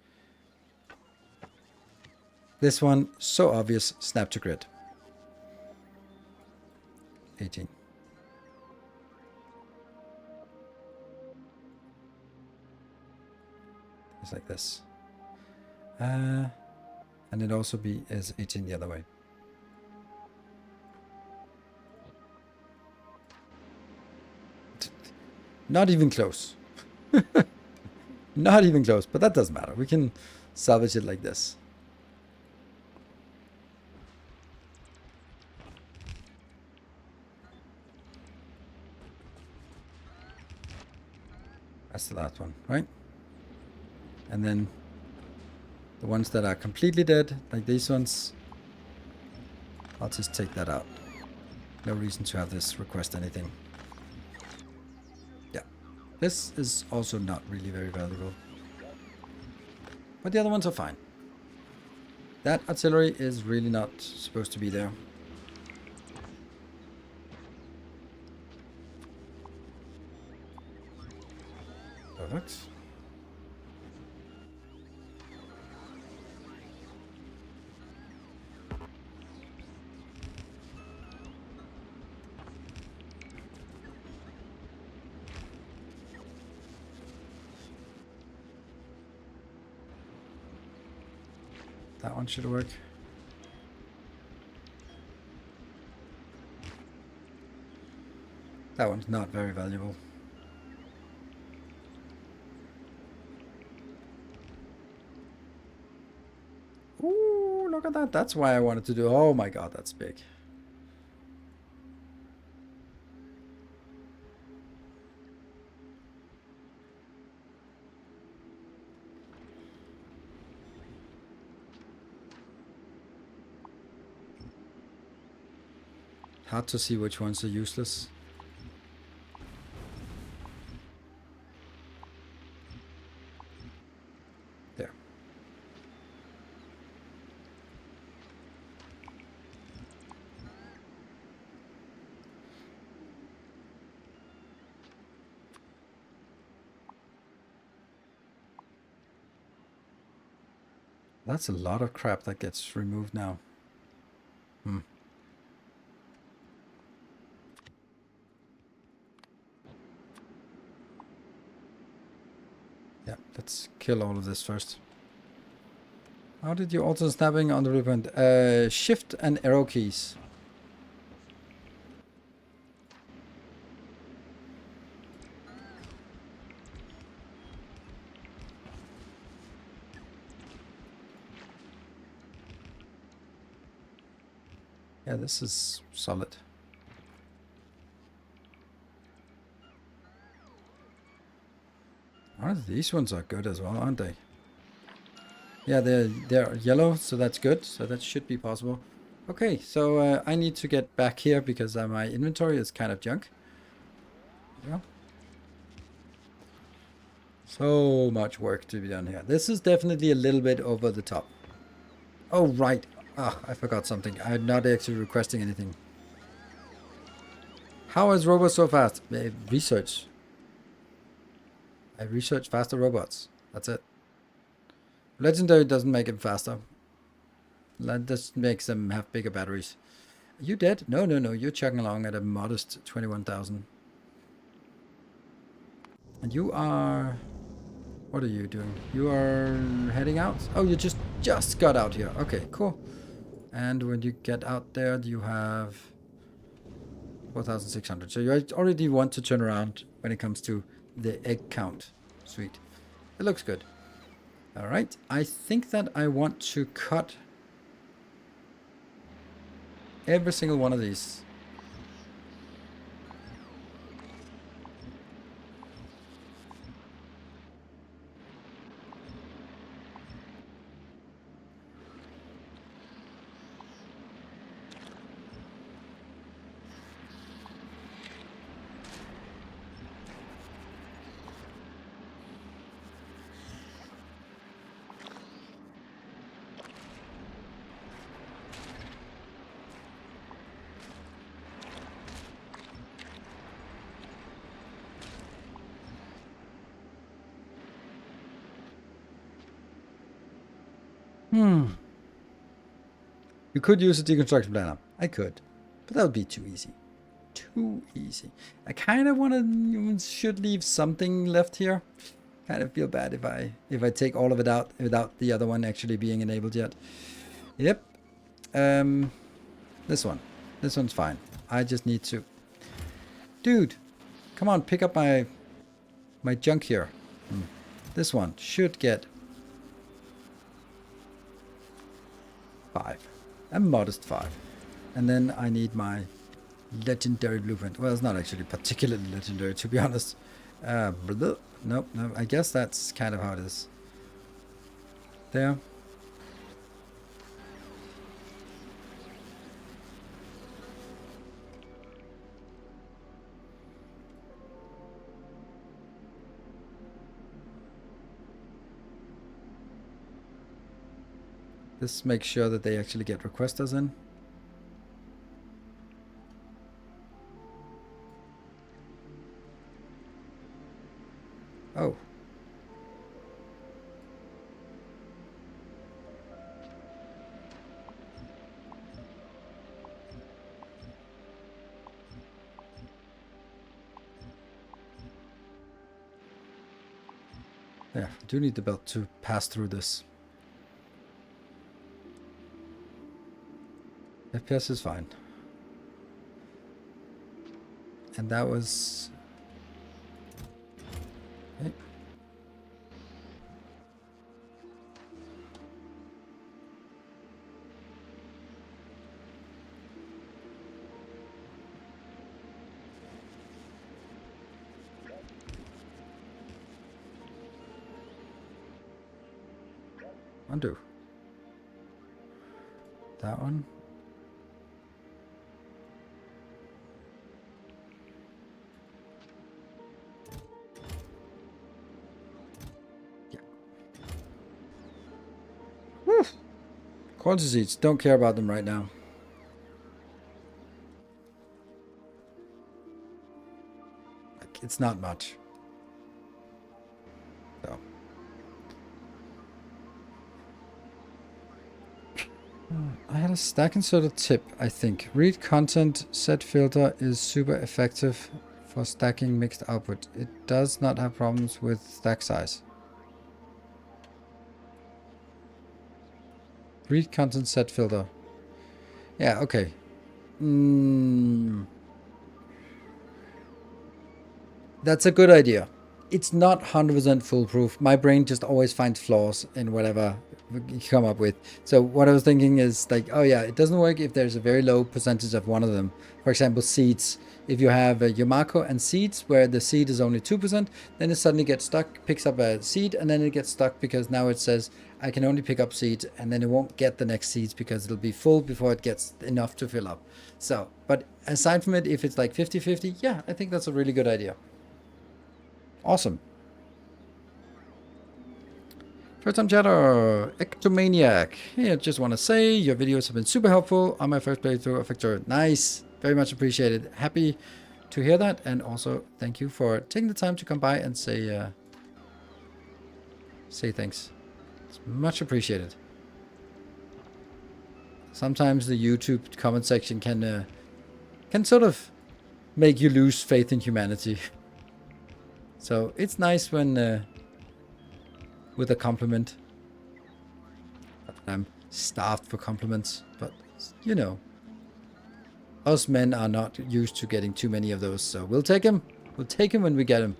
This one, so obvious, snap to grid. 18. It's like this. And it also be as 18 the other way. Not even close. Not even close, but that doesn't matter. We can salvage it like this. That's the last one, right? And then the ones that are completely dead, like these ones, I'll just take that out. No reason to have this request anything. Yeah. This is also not really very valuable. But the other ones are fine. That artillery is really not supposed to be there. Perfect. That one should work. That one's not very valuable. Ooh, look at that. That's why I wanted to do. Oh my god, that's big. Hard to see which ones are useless. There. That's a lot of crap that gets removed now. Yeah, let's kill all of this first. How did you auto snapping on the blueprint? Shift and arrow keys. Yeah, this is solid. Oh, these ones are good as well, aren't they? Yeah, they're yellow, so that's good. So that should be possible. Okay, so I need to get back here because my inventory is kind of junk. Yeah. So much work to be done here. This is definitely a little bit over the top. Oh, right. Ah, I forgot something. I'm not actually requesting anything. How is robots so fast? Research. I research faster robots. That's it. Legendary doesn't make them faster. That just makes them have bigger batteries. Are you dead? No, no, no. You're chugging along at a modest 21,000. And you are... What are you doing? You are heading out? Oh, you just got out here. Okay, cool. And when you get out there, you have 4,600. So you already want to turn around when it comes to the egg count. Sweet. It looks good. All right. I think that I want to cut every single one of these. You could use a deconstruction planner. I could. But that would be too easy. Too easy. I kind of want to... should leave something left here. Kind of feel bad if I take all of it out without the other one actually being enabled yet. Yep. This one. This one's fine. I just need to... Dude! Come on, pick up my junk here. This one should get 5. A modest 5. And then I need my legendary blueprint. Well, it's not actually particularly legendary, to be honest. Nope, no. I guess that's kind of how it is. There. This makes sure that they actually get requesters in. Oh. Yeah, I do need the belt to pass through this. FPS is fine. And that was... Okay. Undo. That one. Quality seats, don't care about them right now. It's not much. So. I had a stack inserter tip, I think. Read content set filter is super effective for stacking mixed output. It does not have problems with stack size. Read content set filter. Yeah, okay. That's a good idea. It's not 100% foolproof. My brain just always finds flaws in whatever come up with. So what I was thinking is like, oh yeah, it doesn't work if there's a very low percentage of one of them. For example, seeds. If you have a Yomako and seeds where the seed is only 2%, then it suddenly gets stuck, picks up a seed, and then it gets stuck because now it says I can only pick up seeds, and then it won't get the next seeds because it'll be full before it gets enough to fill up. So, but aside from it, if it's like 50-50, yeah, I think that's a really good idea. Awesome. First time chatter, Ectomaniac. Hey, I just want to say your videos have been super helpful on my first playthrough of Factorio. Nice. Very much appreciated. Happy to hear that. And also thank you for taking the time to come by and say thanks. It's much appreciated. Sometimes the YouTube comment section can sort of make you lose faith in humanity. So it's nice when with a compliment. I'm starved for compliments, but you know, us men are not used to getting too many of those, so we'll take them. We'll take them when we get them.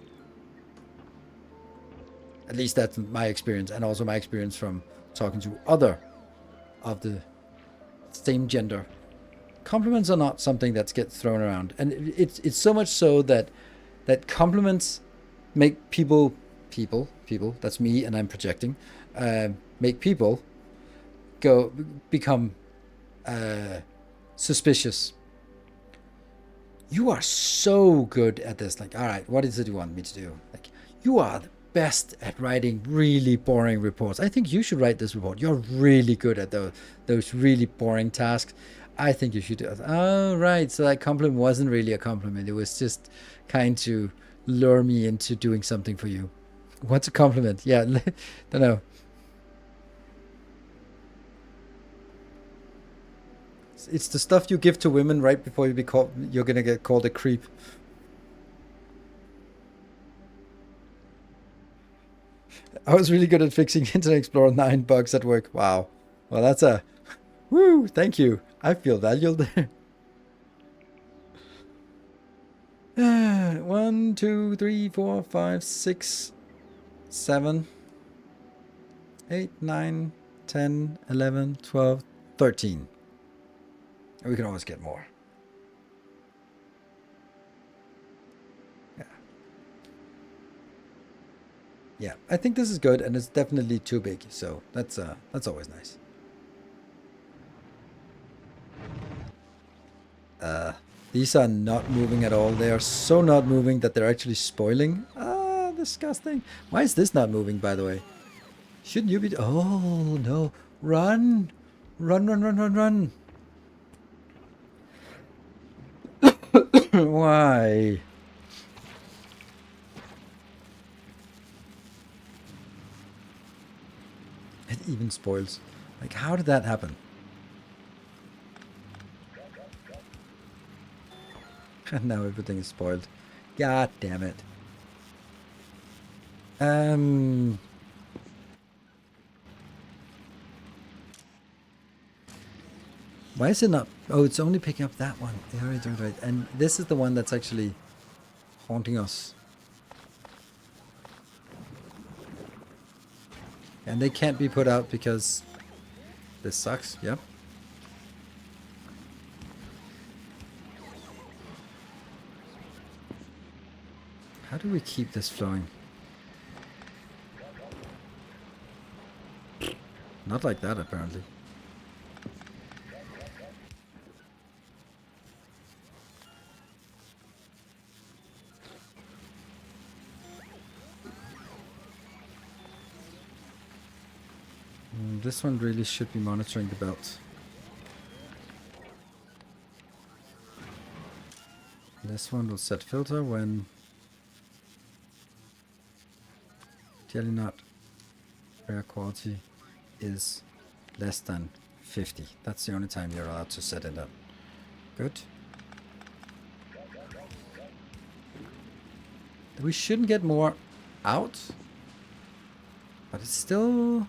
At least that's my experience, and also my experience from talking to other of the same gender. Compliments are not something that gets thrown around, and it's so much so that compliments make people, that's me and I'm projecting, make people become suspicious. You are so good at this. Like, all right, what is it you want me to do? Like, you are the best at writing really boring reports. I think you should write this report. You're really good at those really boring tasks. I think you should do it. Oh, right. So that compliment wasn't really a compliment. It was just kind to lure me into doing something for you. What's a compliment? Yeah, don't know. It's the stuff you give to women right before you're gonna get called a creep. I was really good at fixing Internet Explorer 9 bugs at work. Wow. Well, that's a woo. Thank you. I feel valued there. 1, 2, 3, 4, 5, 6, 7, 8, 9, 10, 11, 12, 13. We can always get more. Yeah. Yeah, I think this is good, and it's definitely too big, so that's always nice. These are not moving at all. They are so not moving that they're actually spoiling. Ah, disgusting. Why is this not moving, by the way? Shouldn't you be... Oh, no. Run! Run, run, run, run, run! Why? It even spoils. Like, how did that happen? And now everything is spoiled. God damn it. Why is it not... Oh, it's only picking up that one. Right. And this is the one that's actually haunting us. And they can't be put out because this sucks. Yep. How do we keep this flowing? Not like that, apparently. This one really should be monitoring the belt. This one will set filter when clearly not rare quality is less than 50. That's the only time you're allowed to set it up. Good. We shouldn't get more out, but it's still...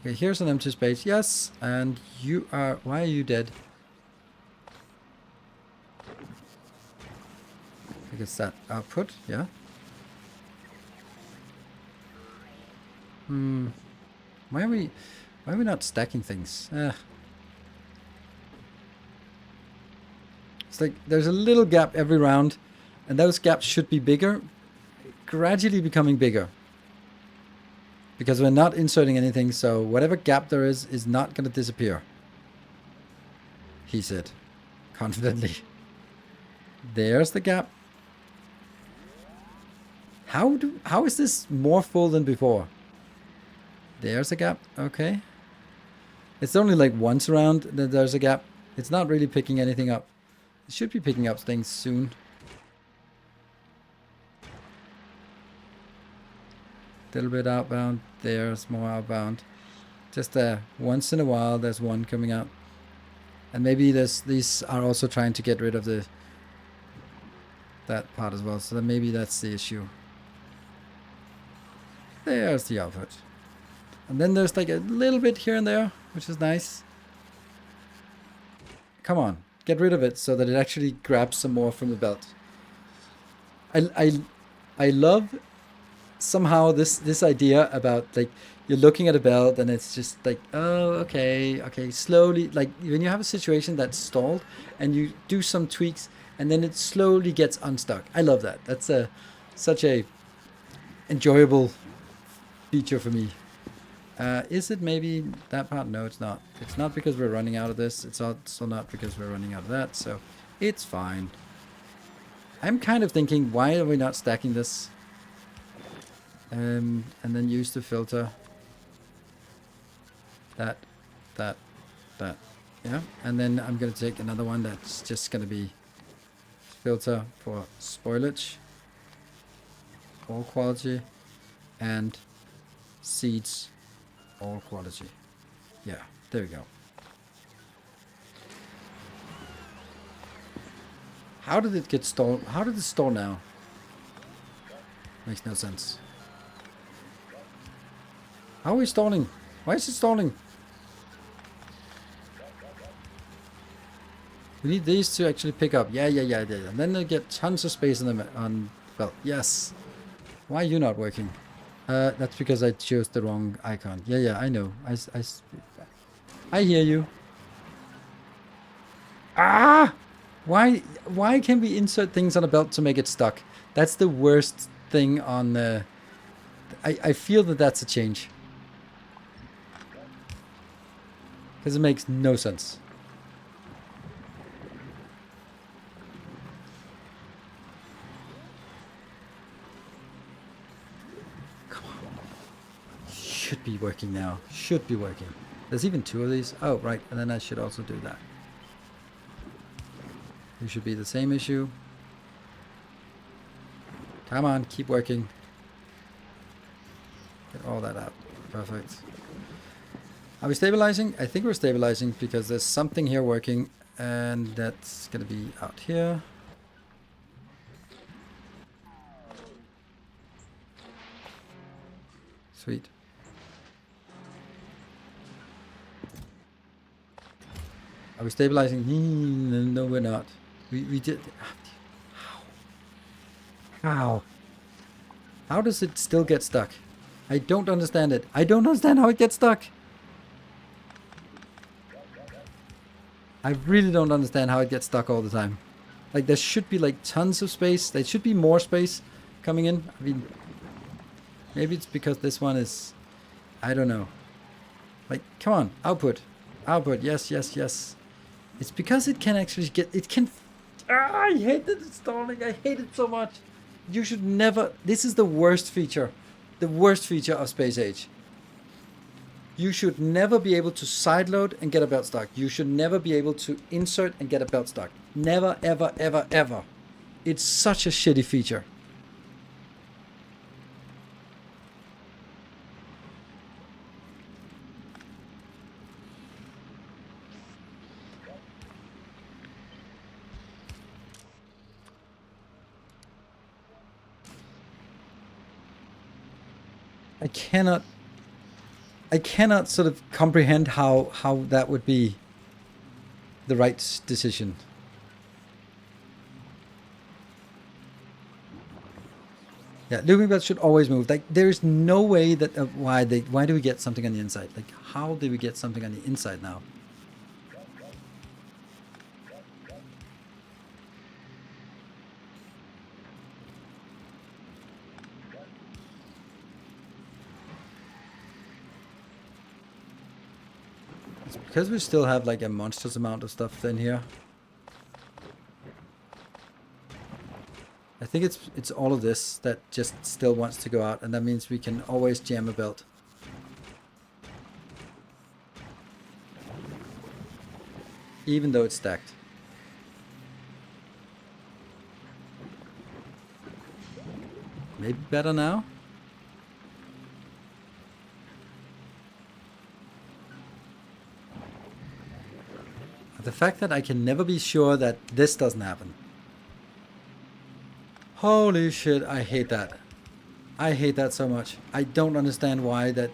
Okay, here's an empty space. Yes, and you are... Why are you dead? I guess that output, yeah. Why are we not stacking things? It's like there's a little gap every round, and those gaps should be bigger, gradually becoming bigger. Because we're not inserting anything, so whatever gap there is not going to disappear. He said, confidently. There's the gap. How is this more full than before? There's a gap, okay. It's only like once around that there's a gap. It's not really picking anything up. It should be picking up things soon. A little bit outbound. There's more outbound. Just once in a while there's one coming out. And maybe these are also trying to get rid of that part as well. So then maybe that's the issue. There's the output. And then there's like a little bit here and there, which is nice. Come on, get rid of it so that it actually grabs some more from the belt. I love somehow this idea about like you're looking at a belt and it's just like, oh, okay, slowly, like when you have a situation that's stalled and you do some tweaks and then it slowly gets unstuck. I love that. That's such a enjoyable feature for me. Is it maybe that part? No, it's not. It's not because we're running out of this. It's also not because we're running out of that. So it's fine. I'm kind of thinking, why are we not stacking this? And then use the filter. That. Yeah. And then I'm going to take another one that's just going to be filter for spoilage. All quality. And seeds. All quality. Yeah, there we go. How did it get stalled? How did it stall now? Makes no sense. How are we stalling? Why is it stalling? We need these to actually pick up. Yeah. And then they get tons of space on well, yes. Why are you not working? That's because I chose the wrong icon. Yeah, I know. I hear you. Ah! Why can we insert things on a belt to make it stuck? That's the worst thing on the... I feel that that's a change. Because it makes no sense. Should be working now. Should be working. There's even two of these. Oh, right. And then I should also do that. It should be the same issue. Come on, keep working. Get all that out. Perfect. Are we stabilizing? I think we're stabilizing because there's something here working, and that's going to be out here. Sweet. Are we stabilizing? No, we're not. We did... How? How does it still get stuck? I don't understand it. I don't understand how it gets stuck. I really don't understand how it gets stuck all the time. Like, there should be, like, tons of space. There should be more space coming in. I mean, maybe it's because this one is... I don't know. Like, come on. Output. Output. Yes. It's because it can actually get... It can... I hate that it's stalling. I hate it so much. You should never... This is the worst feature. The worst feature of Space Age. You should never be able to sideload and get a belt stock. You should never be able to insert and get a belt stock. Never, ever, ever, ever. It's such a shitty feature. I cannot sort of comprehend how that would be the right decision. Yeah, looping belts should always move. Like, there is no way that why do we get something on the inside? Like, how did we get something on the inside now? It's because we still have like a monstrous amount of stuff in here. I think it's all of this that just still wants to go out, and that means we can always jam a belt. Even though it's stacked. Maybe better now? The fact that I can never be sure that this doesn't happen. Holy shit, I hate that. I hate that so much. I don't understand why that...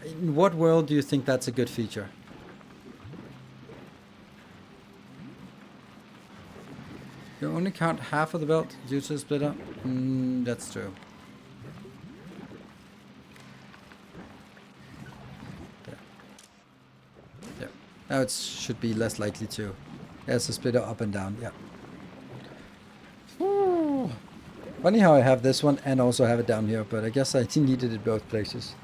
In what world do you think that's a good feature? You only count half of the belt due to the splitter? That's true. Yeah. Now it should be less likely to. There's a splitter up and down, yeah. Ooh. Funny how I have this one and also have it down here, but I guess I needed it both places.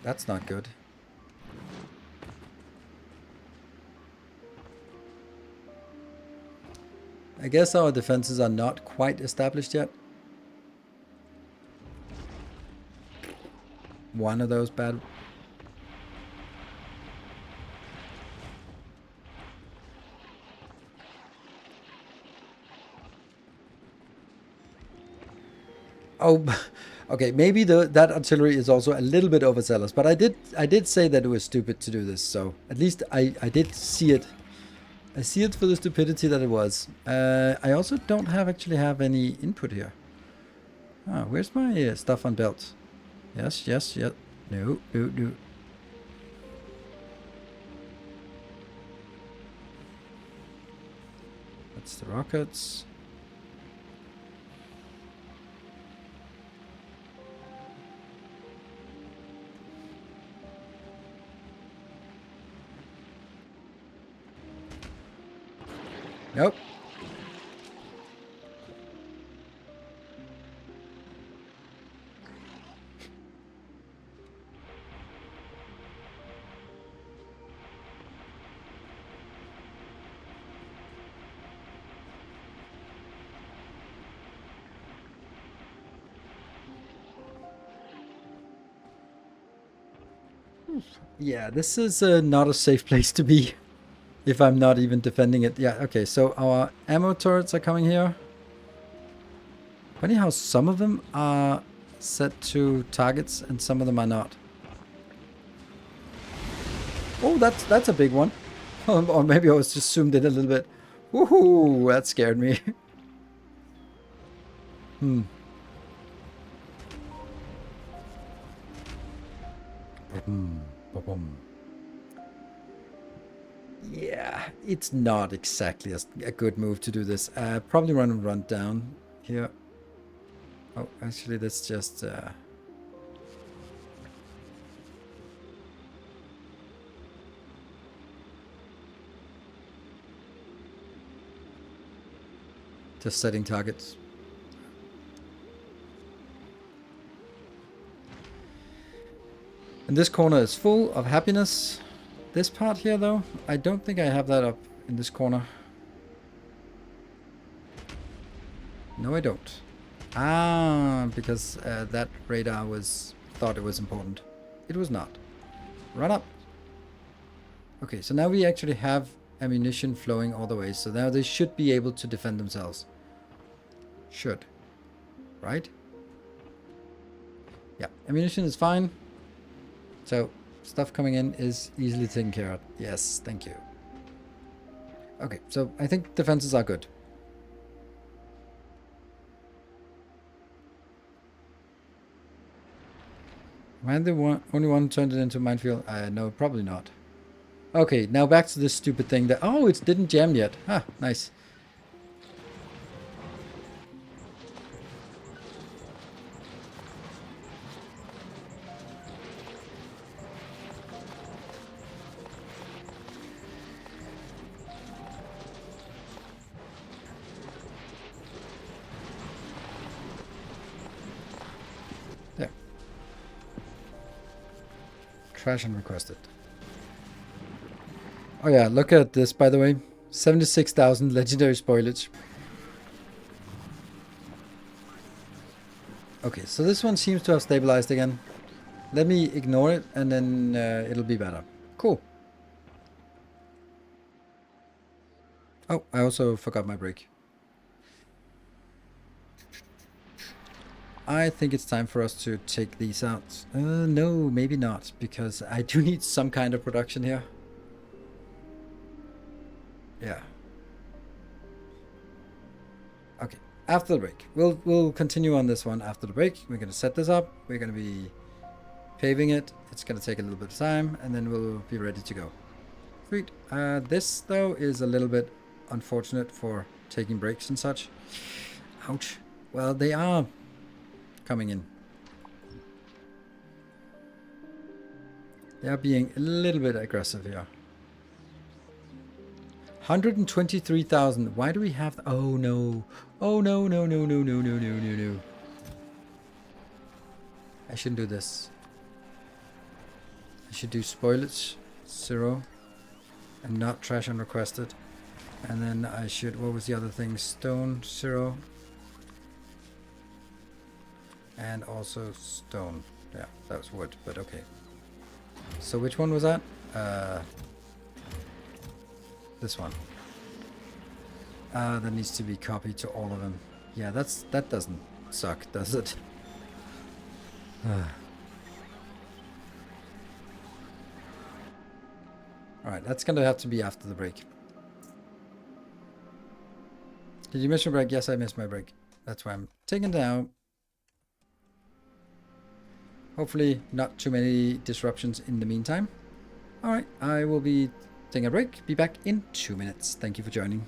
That's not good. I guess our defenses are not quite established yet. One of those bad... Oh, okay. Maybe that artillery is also a little bit overzealous, but I did say that it was stupid to do this. So at least I did see it. I see it for the stupidity that it was. I also don't actually have any input here. Ah, where's my stuff on belt? Yes. No. That's the rockets. Nope. Yeah, this is not a safe place to be. If I'm not even defending it. Yeah, okay, so our ammo turrets are coming here. Funny how some of them are set to targets and some of them are not. Oh, that's a big one. Or maybe I was just zoomed in a little bit. Woohoo, that scared me. Yeah, it's not exactly a good move to do this. Probably run down here. Oh, actually, that's just... just setting targets. And this corner is full of happiness. This part here, though, I don't think I have that up in this corner. No, I don't. Ah, because that radar thought it was important. It was not. Run up. Okay, so now we actually have ammunition flowing all the way. So now they should be able to defend themselves. Should. Right? Yeah, ammunition is fine. So, stuff coming in is easily taken care of. Yes, thank you. Okay, so I think defenses are good. Am I the only one turned it into a minefield? No, probably not. Okay, now back to this stupid thing that... Oh, it didn't jam yet. Ah, nice. There. Trash and requested. Oh yeah, look at this, by the way. 76,000 legendary spoilage. Okay, so this one seems to have stabilized again. Let me ignore it, and then it'll be better. Cool. Oh, I also forgot my brake. I think it's time for us to take these out. No, maybe not, because I do need some kind of production here. Yeah. Okay, after the break. We'll continue on this one after the break. We're going to set this up. We're going to be paving it. It's going to take a little bit of time, and then we'll be ready to go. Sweet. This, though, is a little bit unfortunate for taking breaks and such. Ouch. Well, they are coming in. They are being a little bit aggressive here. 123,000. Why do we have... Oh, no. Oh, no, no, no, no, no, no, no, no, no. I shouldn't do this. I should do spoilage 0 and not trash unrequested. And then I should... What was the other thing? Stone 0. And also stone. Yeah, that was wood, but okay. So which one was that? This one. That needs to be copied to all of them. Yeah, that doesn't suck, does it? Alright, that's gonna have to be after the break. Did you miss your break? Yes, I missed my break. That's why I'm taking down. Hopefully not too many disruptions in the meantime. Alright, I will be taking a break. Be back in 2 minutes. Thank you for joining.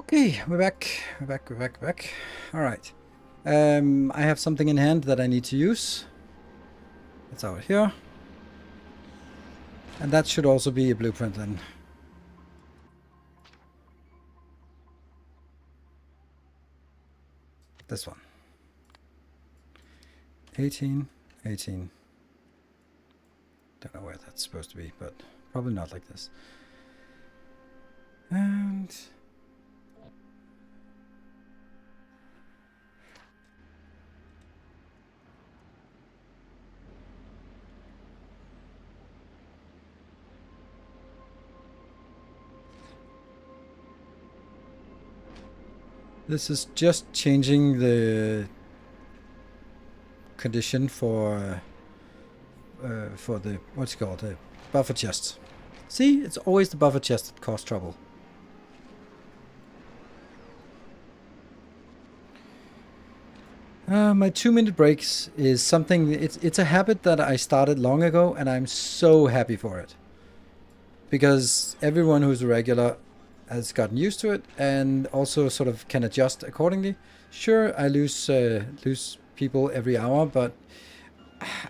Okay, we're back. We're back. All right. I have something in hand that I need to use. It's out here. And that should also be a blueprint then. This one. 18, 18. Don't know where that's supposed to be, but probably not like this. And this is just changing the condition for the, what's it called, the buffer chest. See, it's always the buffer chest that causes trouble. My 2-minute breaks is something, it's a habit that I started long ago, and I'm so happy for it. Because everyone who's a regular has gotten used to it, and also sort of can adjust accordingly. Sure, I lose people every hour, but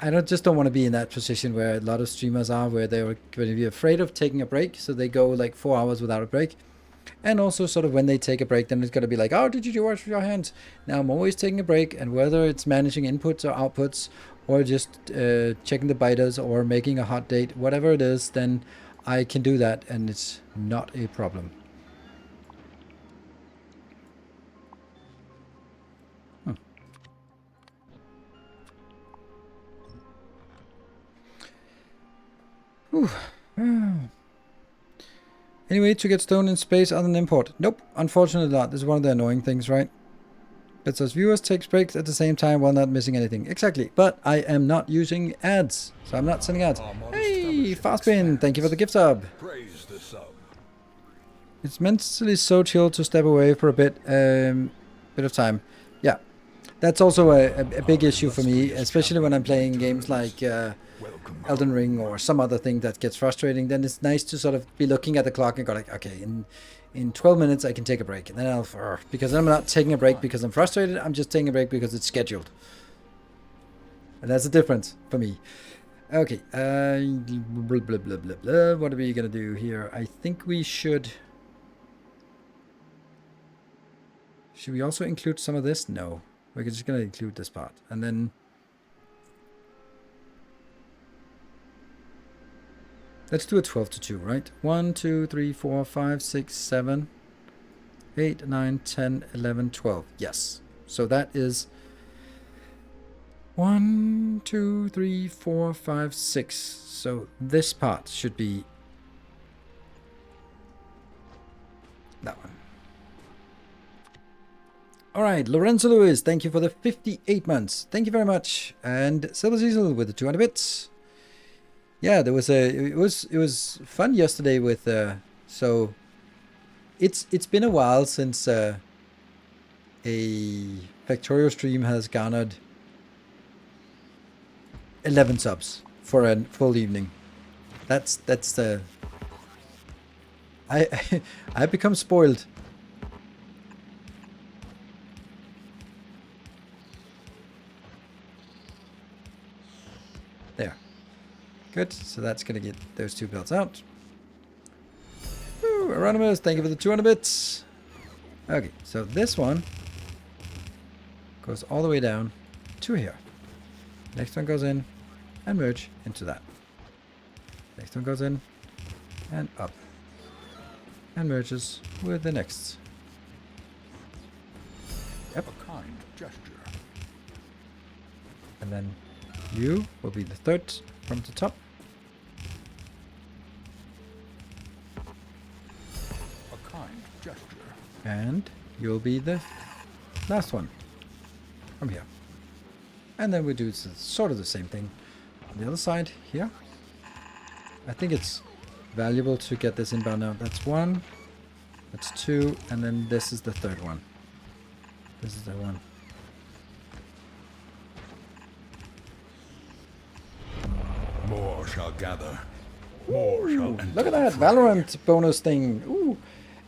I just don't want to be in that position where a lot of streamers are, where they're going to be afraid of taking a break, so they go like 4 hours without a break. And also sort of when they take a break, then it's going to be like, oh, did you wash your hands? Now I'm always taking a break, and whether it's managing inputs or outputs, or just checking the biters, or making a hot date, whatever it is, then I can do that, and it's not a problem. Anyway, to get stone in space other than import. Nope, unfortunately not. This is one of the annoying things, right? It says viewers takes breaks at the same time while not missing anything. Exactly, but I am not using ads, so I'm not sending ads. Hey, Fastbin, thank you for the gift sub. It's mentally so chill to step away for a bit of time. Yeah, that's also a big issue for me, especially when I'm playing games like Elden Ring or some other thing that gets frustrating. Then it's nice to sort of be looking at the clock and go like, okay, in 12 minutes I can take a break, and then because I'm not taking a break because I'm frustrated, I'm just taking a break because it's scheduled. And that's the difference for me. Okay, blah, blah, blah, blah, blah. What are we gonna do here? I think we should we also include some of this? No, we're just gonna include this part, and then let's do a 12 to 2, right? 1, 2, 3, 4, 5, 6, 7, 8, 9, 10, 11, 12. Yes. So that is 1, 2, 3, 4, 5, 6. So this part should be that one. All right, Lorenzo Lewis, thank you for the 58 months. Thank you very much. And Silver Cecil with the 200 bits. Yeah, there was it was fun yesterday with so it's been a while since a Factorio stream has garnered 11 subs for a full evening. That's the I've become spoiled. There. Good, so that's going to get those 2 builds out. Woo, Anonymous, thank you for the 200 bits. Okay, so this one goes all the way down to here. Next one goes in and merge into that. Next one goes in and up and merges with the next. Yep. A kind gesture. And then you will be the third from the top. A kind gesture. And you'll be the last one from here. And then we do sort of the same thing on the other side here. I think it's valuable to get this inbound now. That's 1, that's 2, and then this is the third one. This is the one. More shall gather. More shall enter. Look at that Valorant bonus thing. Ooh.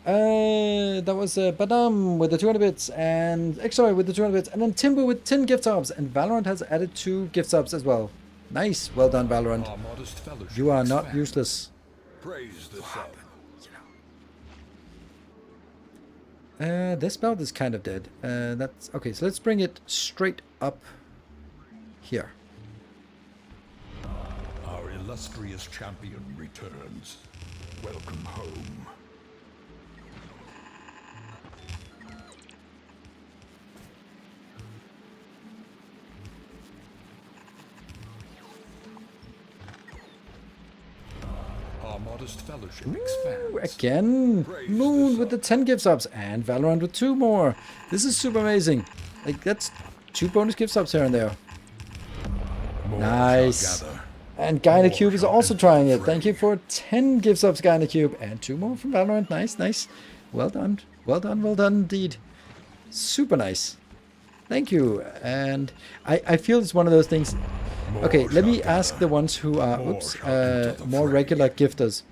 That was Badam with the 200 bits and Exoy with the 200 bits, and then Timber with 10 gift subs, and Valorant has added 2 gift subs as well. Nice, well done, Valorant. You are not useless. Praise the sub. This belt is kind of dead. That's okay. So let's bring it straight up here. Our illustrious champion returns. Welcome home. Our modest fellowship expands. Again, Praise Moon the with the 10 gift subs and Valorant with 2 more. This is super amazing. Like, that's 2 bonus gift subs here and there. More Nice. shall gather. And Gynacube is shall also enter trying the it. Thank you fray. for 10 gift subs, Gynacube, and 2 more from Valorant. Nice, nice. Well done. Well done, well done indeed. Super nice. Thank you. And I feel it's one of those things. Okay, let me ask the ones who are more regular gifters.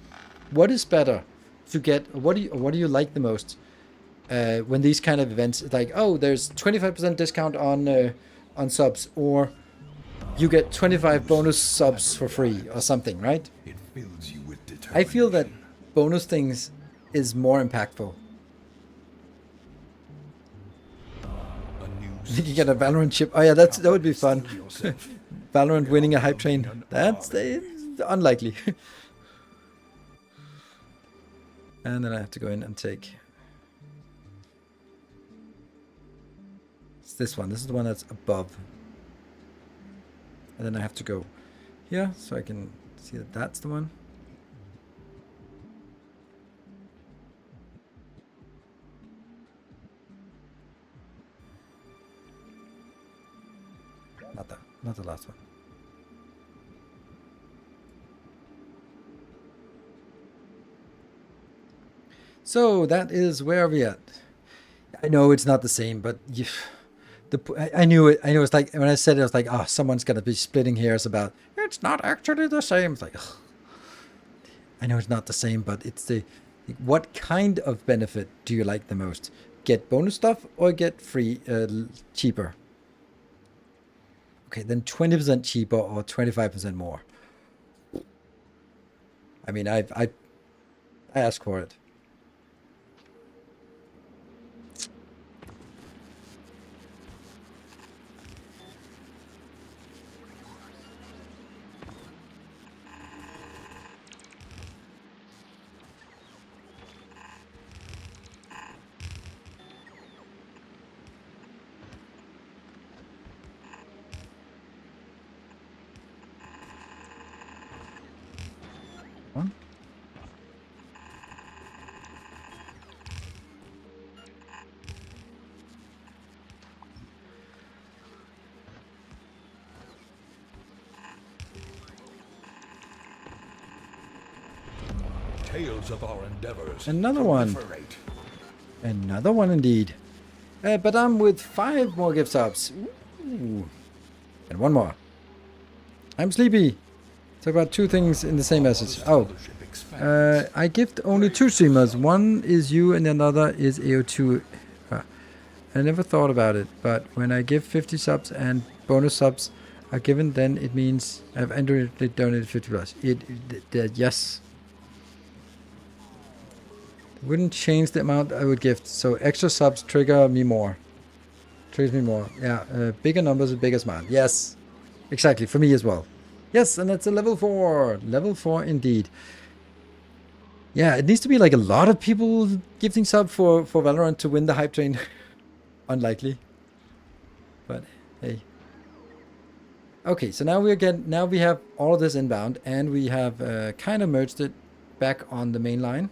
What is better to get? What do you like the most when these kind of events? Like, oh, there's 25% discount on subs, or you get 25 bonus subs for free, or something, right? It fills you with I feel that determination. bonus things is more impactful. A new You can get a Valorant chip. Oh yeah, that would be fun. Still yourself. Valorant winning a hype train. That's unlikely. And then I have to go in and take. It's this one. This is the one that's above. And then I have to go here so I can see that that's the one. Not the last one. So that is where we at. I know it's not the same, but I knew it. I know it's like when I said it, I was like, oh, someone's gonna be splitting hairs about it's not actually the same. It's like, ugh. I know it's not the same, but it's the what kind of benefit do you like the most? Get bonus stuff or get free cheaper? Okay, then 20% cheaper or 25% more. I mean, I asked for it. One. Tales of our endeavors. Another one. proliferate. Another one indeed. But I'm with 5 more gift subs. Ooh. And 1 more. I'm sleepy. Talk about 2 things in the same message. Oh. Fellowship expands. I gift only 2 streamers. One is you and another is AO2. I never thought about it, but when I give 50 subs and bonus subs are given, then it means I've indirectly donated 50 plus. Yes. Wouldn't change the amount I would gift. So extra subs trigger me more. Triggers me more. Yeah, bigger numbers and bigger smile. Yes, exactly. For me as well. Yes, and that's a level 4. Level 4 indeed. Yeah, it needs to be like a lot of people gifting sub for Valorant to win the hype train. Unlikely. But hey. Okay, so now now we have all of this inbound, and we have kind of merged it back on the main line.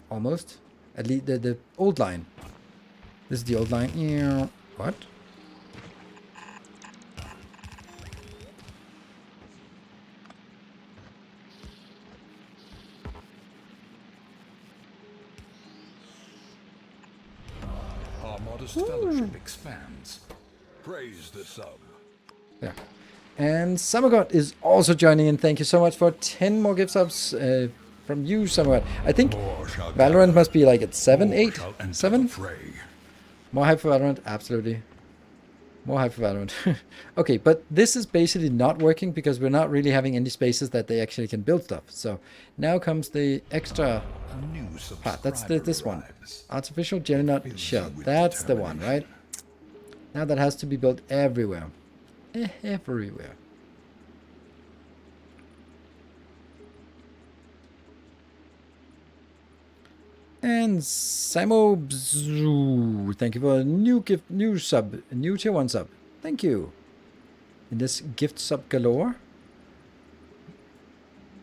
Almost. At least the old line. This is the old line. Yeah. What? Our modest fellowship expands. Praise the sub. Yeah. And Summergod is also joining in. Thank you so much for 10 more gift subs from you, Summergod. I think More shall Valorant gather. must be like at 7, More 8, shall enter 7. the fray. More hype for Valorant, absolutely. More hype for Valorant. Okay, but this is basically not working because we're not really having any spaces that they actually can build stuff. So now comes the extra A new part. That's subscriber this one. arrives. Artificial Jelly Fills Shell. you with That's the one, right? determination. Now that has to be built everywhere. everywhere. And Samo Bzoo, thank you for a new gift, new sub, new tier 1 sub. Thank you. In this gift sub galore.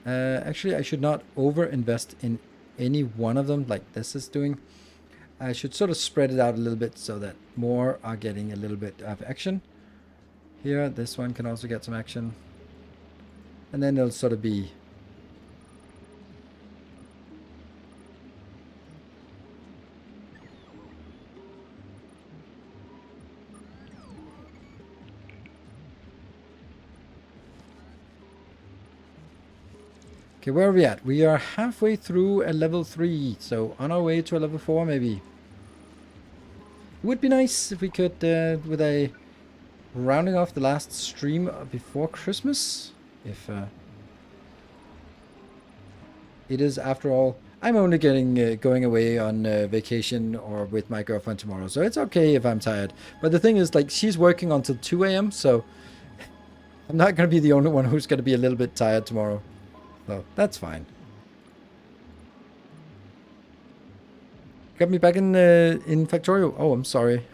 Actually, I should not over-invest in any one of them like this is doing. I should sort of spread it out a little bit so that more are getting a little bit of action. Here, this one can also get some action. And then it'll sort of be... Okay, where are we at? We are halfway through a level 3, so on our way to a level 4 maybe. It would be nice if we could, with a rounding off the last stream before Christmas. If it is, after all, I'm only going away on vacation or with my girlfriend tomorrow, so it's okay if I'm tired. But the thing is, like, she's working until 2 a.m., so I'm not going to be the only one who's going to be a little bit tired tomorrow. So that's fine. Got me back in Factorio. Oh, I'm sorry.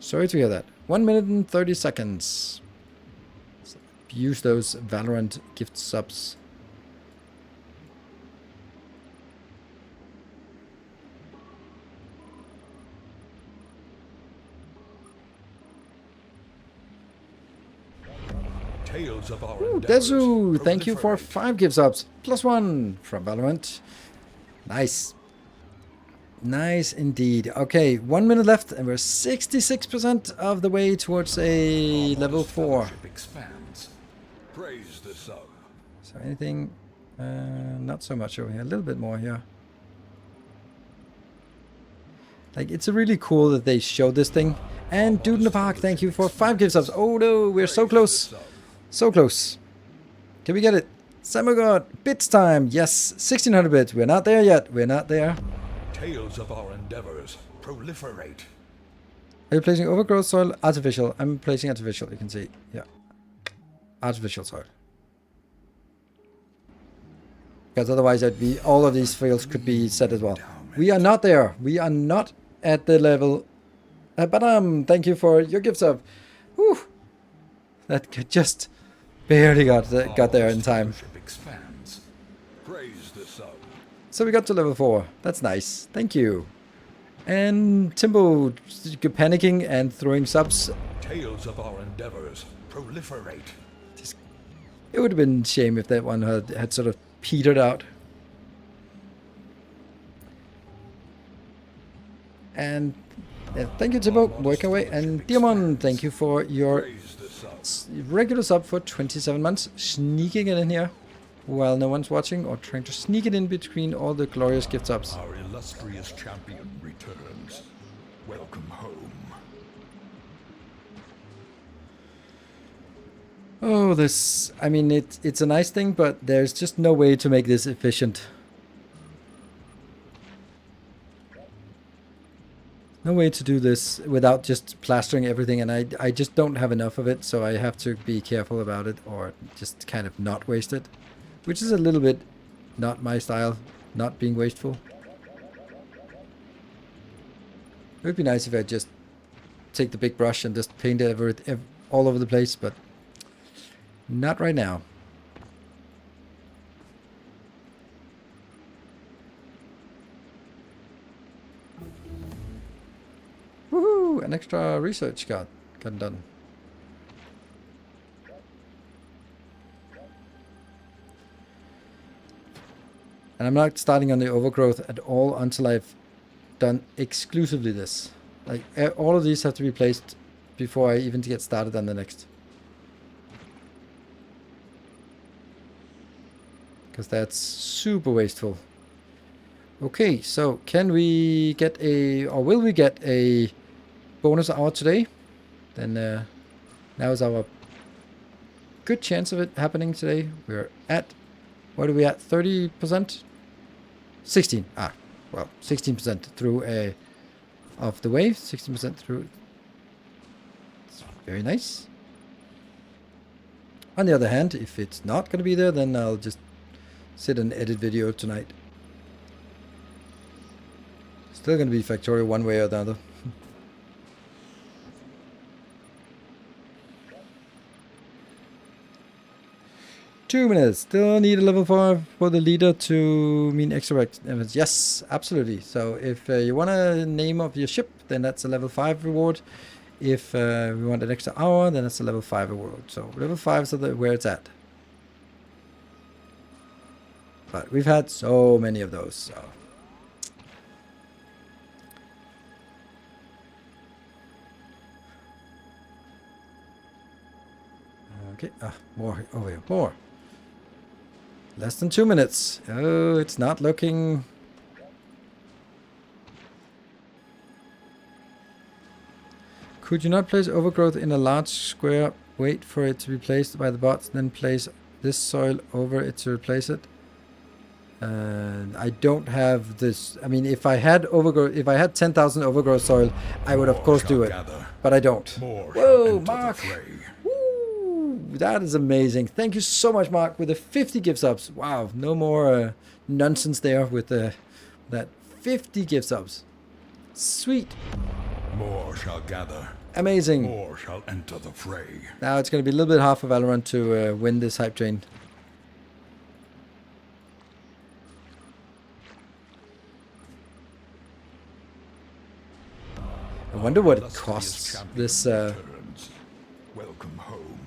Sorry to hear that. 1 minute and 30 seconds. Use those Valorant gift subs. Tales of our Ooh, endeavors Dezu, thank you for proliferate. 5 gift subs. +1 from Valorant. Nice. Nice indeed. Okay, 1 minute left and we're 66% of the way towards a level 4. Expands. Praise the sun. So anything, not so much over here, a little bit more here. Like, it's really cool that they showed this thing. And Dude in the Park, thank you for 5 gift subs. Oh no, we're so close. So close. Can we get it? Samugod, bits time. Yes, 1600 bits. We're not there yet. We're not there. Tales of our endeavors proliferate. Are you placing overgrowth soil? Artificial. I'm placing artificial, you can see. Yeah. Artificial soil. Because otherwise I'd be, all of these fields could be set as well. We are not there. We are not at the level. Badam, thank you for your gift sub. Whew. That just barely got there in time. Expands. Praise the sun. So we got to level 4. That's nice. Thank you. And Timbo panicking and throwing subs. Tales of our endeavors proliferate. It would have been a shame if that one had sort of petered out. And thank you, Timbo. Work away. And Diamond, thank you for your Praise the sun. regular sub for 27 months. Sneaking it in here while no one's watching, or trying to sneak it in between all the glorious gift subs. Our illustrious champion returns. Welcome home. Oh, this... I mean, it's a nice thing, but there's just no way to make this efficient. No way to do this without just plastering everything, and I just don't have enough of it, so I have to be careful about it, or just kind of not waste it. Which is a little bit not my style, not being wasteful. It would be nice if I just take the big brush and just paint it all over the place, but not right now. Woohoo! An extra research got done. And I'm not starting on the overgrowth at all until I've done exclusively this. Like, all of these have to be placed before I even get started on the next. Because that's super wasteful. Okay, so can we get a, or will we get a bonus hour today? Then now is our good chance of it happening today. We're at, what are we at, 30%? 16, well, 16% through of the wave, 16% through. It's very nice. On the other hand, if it's not going to be there, then I'll just sit and edit video tonight. Still going to be Factorio one way or the other. 2 minutes. Still need a level 5 for the leader to mean extra events. Yes, absolutely. So if you want a name of your ship, then that's a level 5 reward. If we want an extra hour, then that's a level 5 reward. So level 5 is where it's at. But we've had so many of those. So. Okay, more over here, more. Less than 2 minutes. Oh, it's not looking... Could you not place overgrowth in a large square, wait for it to be placed by the bots, then place this soil over it to replace it? I don't have this. I mean, if I had overgrowth, if I had 10,000 overgrowth soil, I would of course do it. But I don't. Whoa, Mark! That is amazing. Thank you so much, Mark, with the 50 gift subs. Wow, no more nonsense there with that 50 gift subs. Sweet. More shall gather. Amazing. More shall enter the fray. Now it's going to be a little bit hard for Valorant to win this hype train. I wonder what it costs, this Welcome home.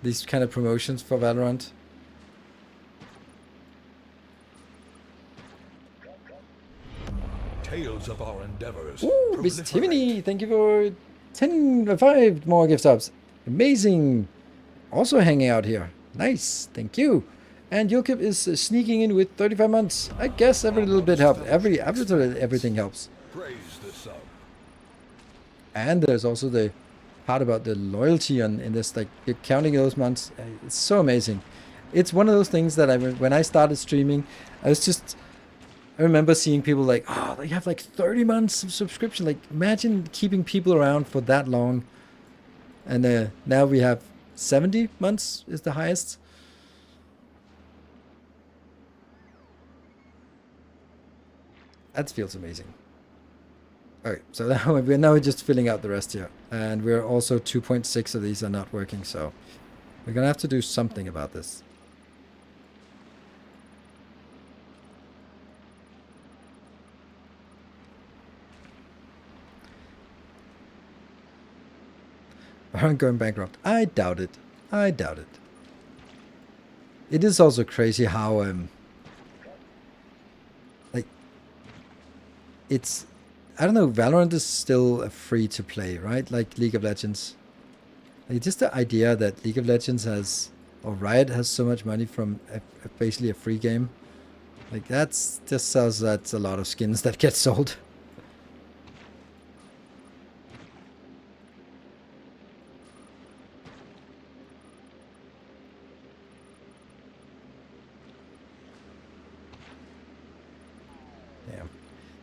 These kind of promotions for Valorant. Tales of our endeavors. Ooh, Miss Tiffany, thank you for 5 more gift subs. Amazing. Also hanging out here. Nice, thank you. And Yokip is sneaking in with 35 months. I guess every little bit helps. Everything helps. Praise the sub. And there's also the part about the loyalty in this, like you're counting those months. It's so amazing. It's one of those things that when I started streaming, I remember seeing people like, oh, they have like 30 months of subscription. Like imagine keeping people around for that long. And now we have 70 months is the highest. That feels amazing. Okay, so now we're just filling out the rest here. And we're also 2.6 of these are not working, so we're gonna have to do something about this. Aren't going bankrupt. I doubt it. I doubt it. It is also crazy how like it's, I don't know, Valorant is still free to play, right? Like League of Legends. Like just the idea that League of Legends has, or Riot has so much money from basically a free game. Like that's just says that's a lot of skins that get sold.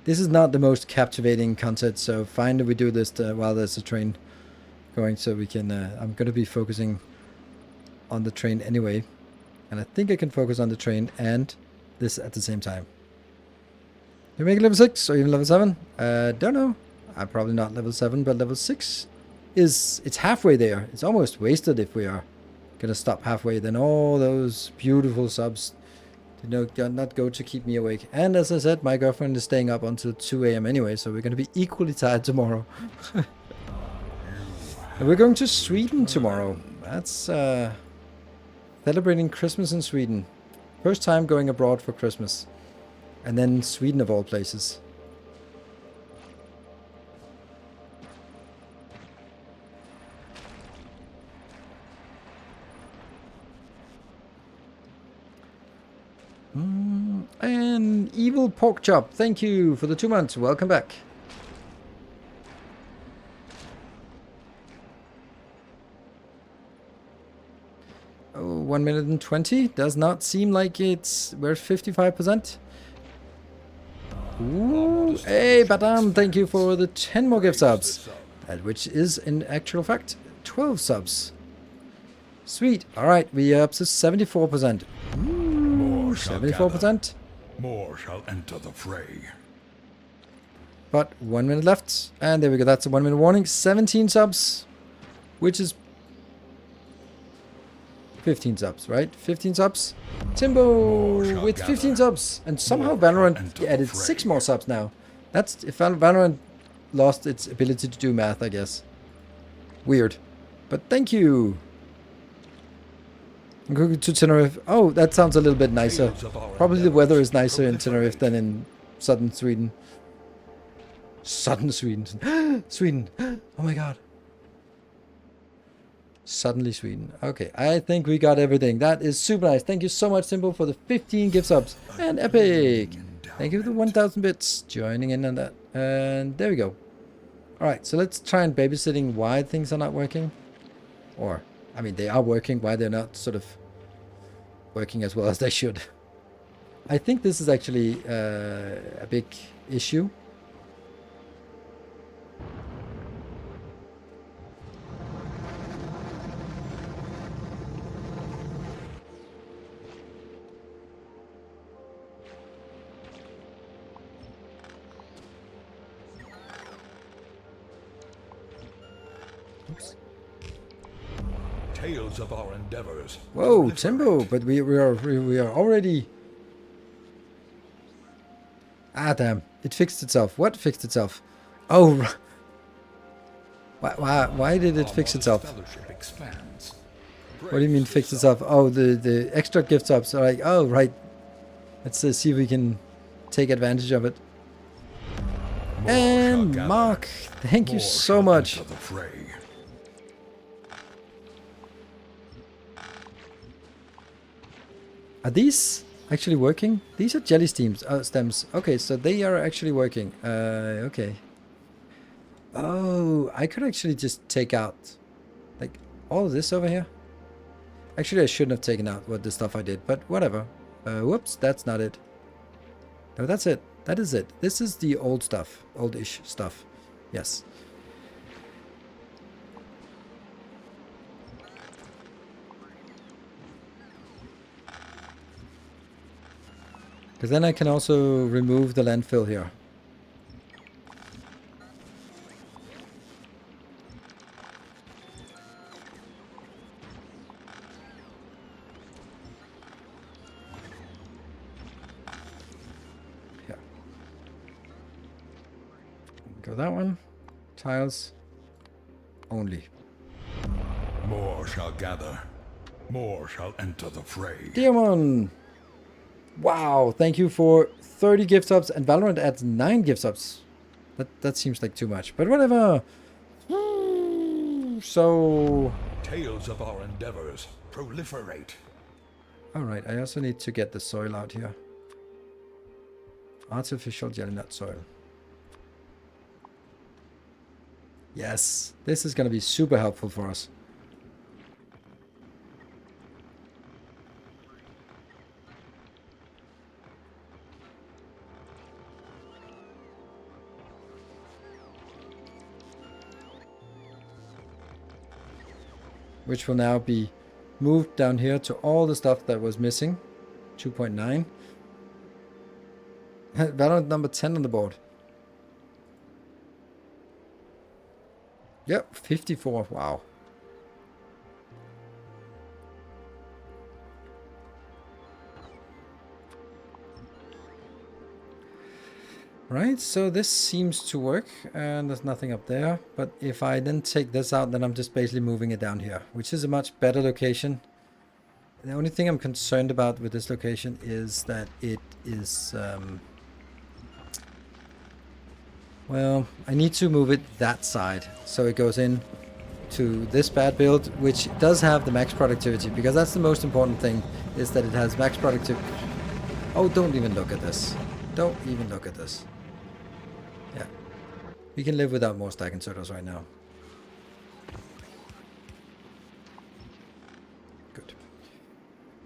This is not the most captivating concept, so fine that we do this while there's a train going, so we can... I'm going to be focusing on the train anyway. And I think I can focus on the train and this at the same time. You make it level 6 or even level 7? Don't know. I'm probably not level 7, but level 6 is... It's halfway there. It's almost wasted if we are going to stop halfway. Then all those beautiful subs... not go to keep me awake. And as I said, my girlfriend is staying up until 2 a.m. anyway, so we're going to be equally tired tomorrow. And we're going to Sweden tomorrow. That's celebrating Christmas in Sweden. First time going abroad for Christmas. And then Sweden of all places. And Evil Pork Chop, thank you for the 2 months. Welcome back. Oh, 1 minute and 20. Does not seem like it's... We're 55%. Ooh, hey, Badam, thank you for the 10 more gift subs. Which is, in actual fact, 12 subs. Sweet. All right, we are up to 74%. More shall gather. 74%. More shall enter the fray. But 1 minute left. And there we go. That's a 1 minute warning. 17 subs. Which is 15 subs, right? 15 subs. Timbo with 15 subs. And somehow Valorant added 6 more subs now. That's if Valorant lost its ability to do math, I guess. Weird. But thank you. I'm going to Tenerife. Oh, that sounds a little bit nicer. Probably the weather is nicer in Tenerife than in southern Sweden. Southern Sweden. Sweden. Oh my god. Suddenly Sweden. Okay, I think we got everything. That is super nice. Thank you so much, Simple, for the 15 gift subs. And Epic. Thank you for the 1,000 bits. Joining in on that. And there we go. Alright, so let's try and babysitting why things are not working. Or, I mean, they are working, why they're not sort of working as well as they should. I think this is actually a big issue. Oops. Tales of our endeavors. Whoa, Timbo, but we are already. Ah, damn! It fixed itself. What fixed itself? Oh, why did it fix itself? What do you mean fix itself? Oh, the extra gift subs are like, oh right. Let's see if we can take advantage of it. And Mark, thank you so much. Are these actually working? These are jelly stems. Okay, so they are actually working. Okay. Oh, I could actually just take out like all of this over here. Actually, I shouldn't have taken out what the stuff I did, but whatever. Whoops, that's not it. No, that's it. That is it. This is the old stuff. Oldish stuff. Yes. Because then I can also remove the landfill here. Yeah. Go that one. Tiles. Only. More shall gather. More shall enter the fray. Demon! Wow, thank you for 30 gift subs, and Valorant adds 9 gift subs. That seems like too much, but whatever. So... Tales of our endeavors proliferate. Alright, I also need to get the soil out here. Artificial jelly nut soil. Yes, this is going to be super helpful for us. Which will now be moved down here to all the stuff that was missing. 2.9. Valorant number 10 on the board. Yep, 54. Wow. Right, so this seems to work, and there's nothing up there. But if I then take this out, then I'm just basically moving it down here, which is a much better location. The only thing I'm concerned about with this location is that it is... well, I need to move it that side, so it goes in to this bad build, which does have the max productivity, because that's the most important thing, is that it has max productivity. Oh, don't even look at this. Don't even look at this. Yeah. We can live without more stack inserters right now. Good.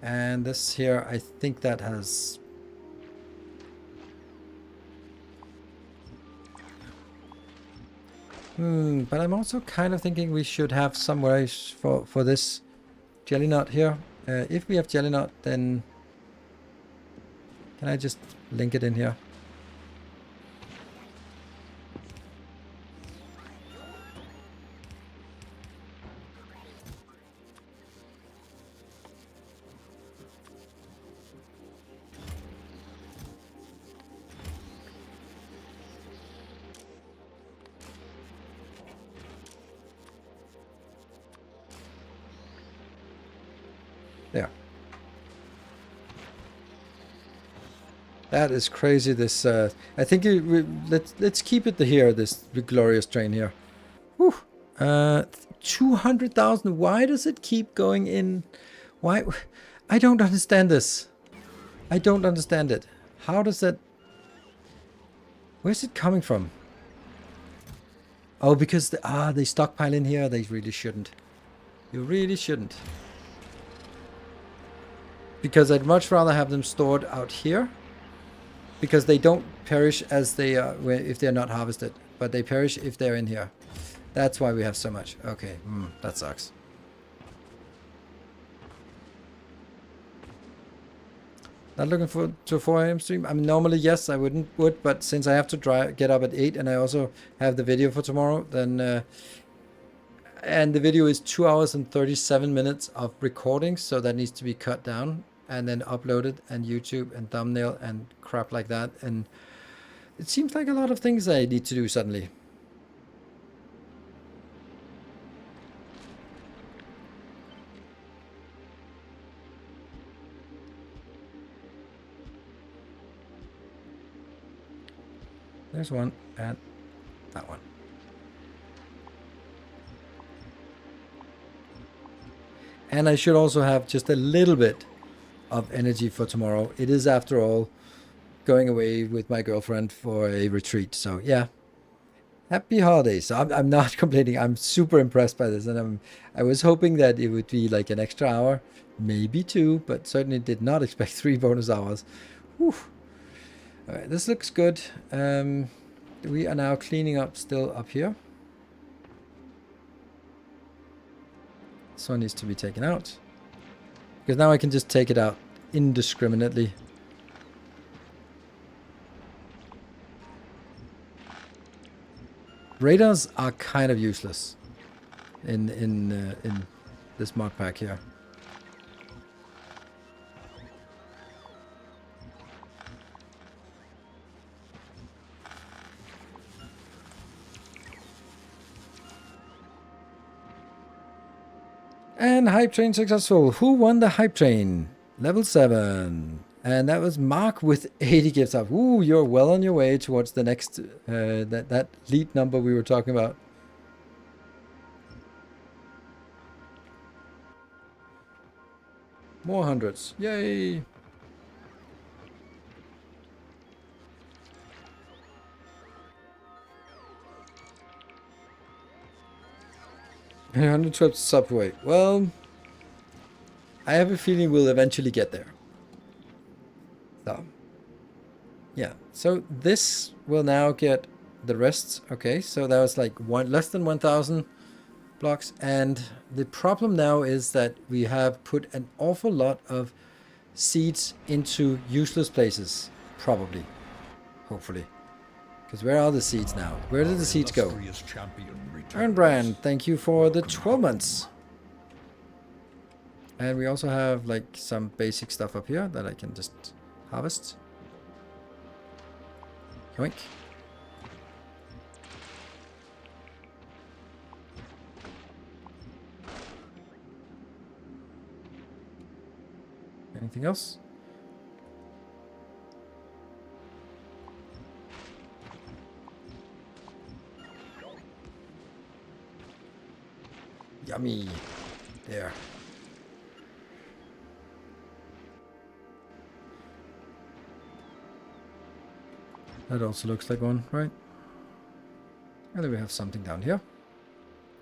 And this here, I think that has... but I'm also kind of thinking we should have somewhere for this jelly nut here. If we have jelly nut, then can I just link it in here? There. That is crazy. This I think let's keep it here. This glorious train here. Whew. 200,000. Why does it keep going in? Why? I don't understand this. I don't understand it. How does that? Where's it coming from? Oh, because they stockpile in here. They really shouldn't. You really shouldn't. Because I'd much rather have them stored out here. Because they don't perish as they are if they're not harvested, but they perish if they're in here. That's why we have so much. Okay, that sucks. Not looking forward to a 4 a.m. stream. I mean, normally yes, I would, but since I have to get up at 8, and I also have the video for tomorrow, then and the video is 2 hours and 37 minutes of recording, so that needs to be cut down and then uploaded, and YouTube and thumbnail and crap like that, and it seems like a lot of things I need to do suddenly. There's one, and that one. And I should also have just a little bit of energy for tomorrow. It is, after all, going away with my girlfriend for a retreat. So yeah, happy holidays. I'm not complaining. I'm super impressed by this, and I was hoping that it would be like an extra hour, maybe 2, but certainly did not expect 3 bonus hours. Whew. All right, this looks good. We are now cleaning up still up here. This one needs to be taken out. Because now I can just take it out indiscriminately. Radars are kind of useless in this mod pack here. And hype train successful. Who won the hype train? Level 7. And that was Mark with 80 gifts up. Ooh, you're well on your way towards the next, that lead number we were talking about. More hundreds. Yay. And 112 subway. Well, I have a feeling we'll eventually get there. So, yeah. So this will now get the rest. Okay, so that was like less than 1,000 blocks. And the problem now is that we have put an awful lot of seeds into useless places. Probably. Hopefully. Because where are the seeds now? Where did the seeds go? Ernbrand, thank you for the 12 months. And we also have like some basic stuff up here that I can just harvest. Yoink. Anything else? Yummy. There. That also looks like one, right? And then we have something down here.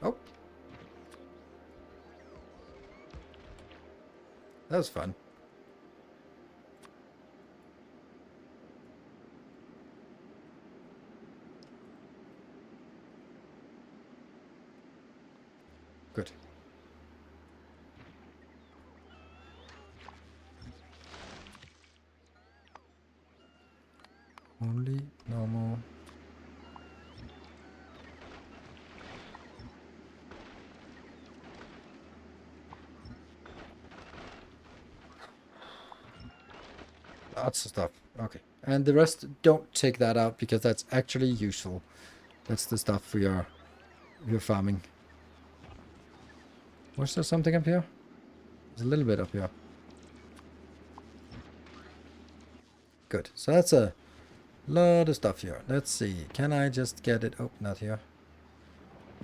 Oh. That was fun. Good. Only normal. Lots of stuff. Okay. And the rest, don't take that out because that's actually useful. That's the stuff we're farming. Was there something up here? There's a little bit up here. Good. So that's a lot of stuff here. Let's see. Can I just get it? Oh, not here.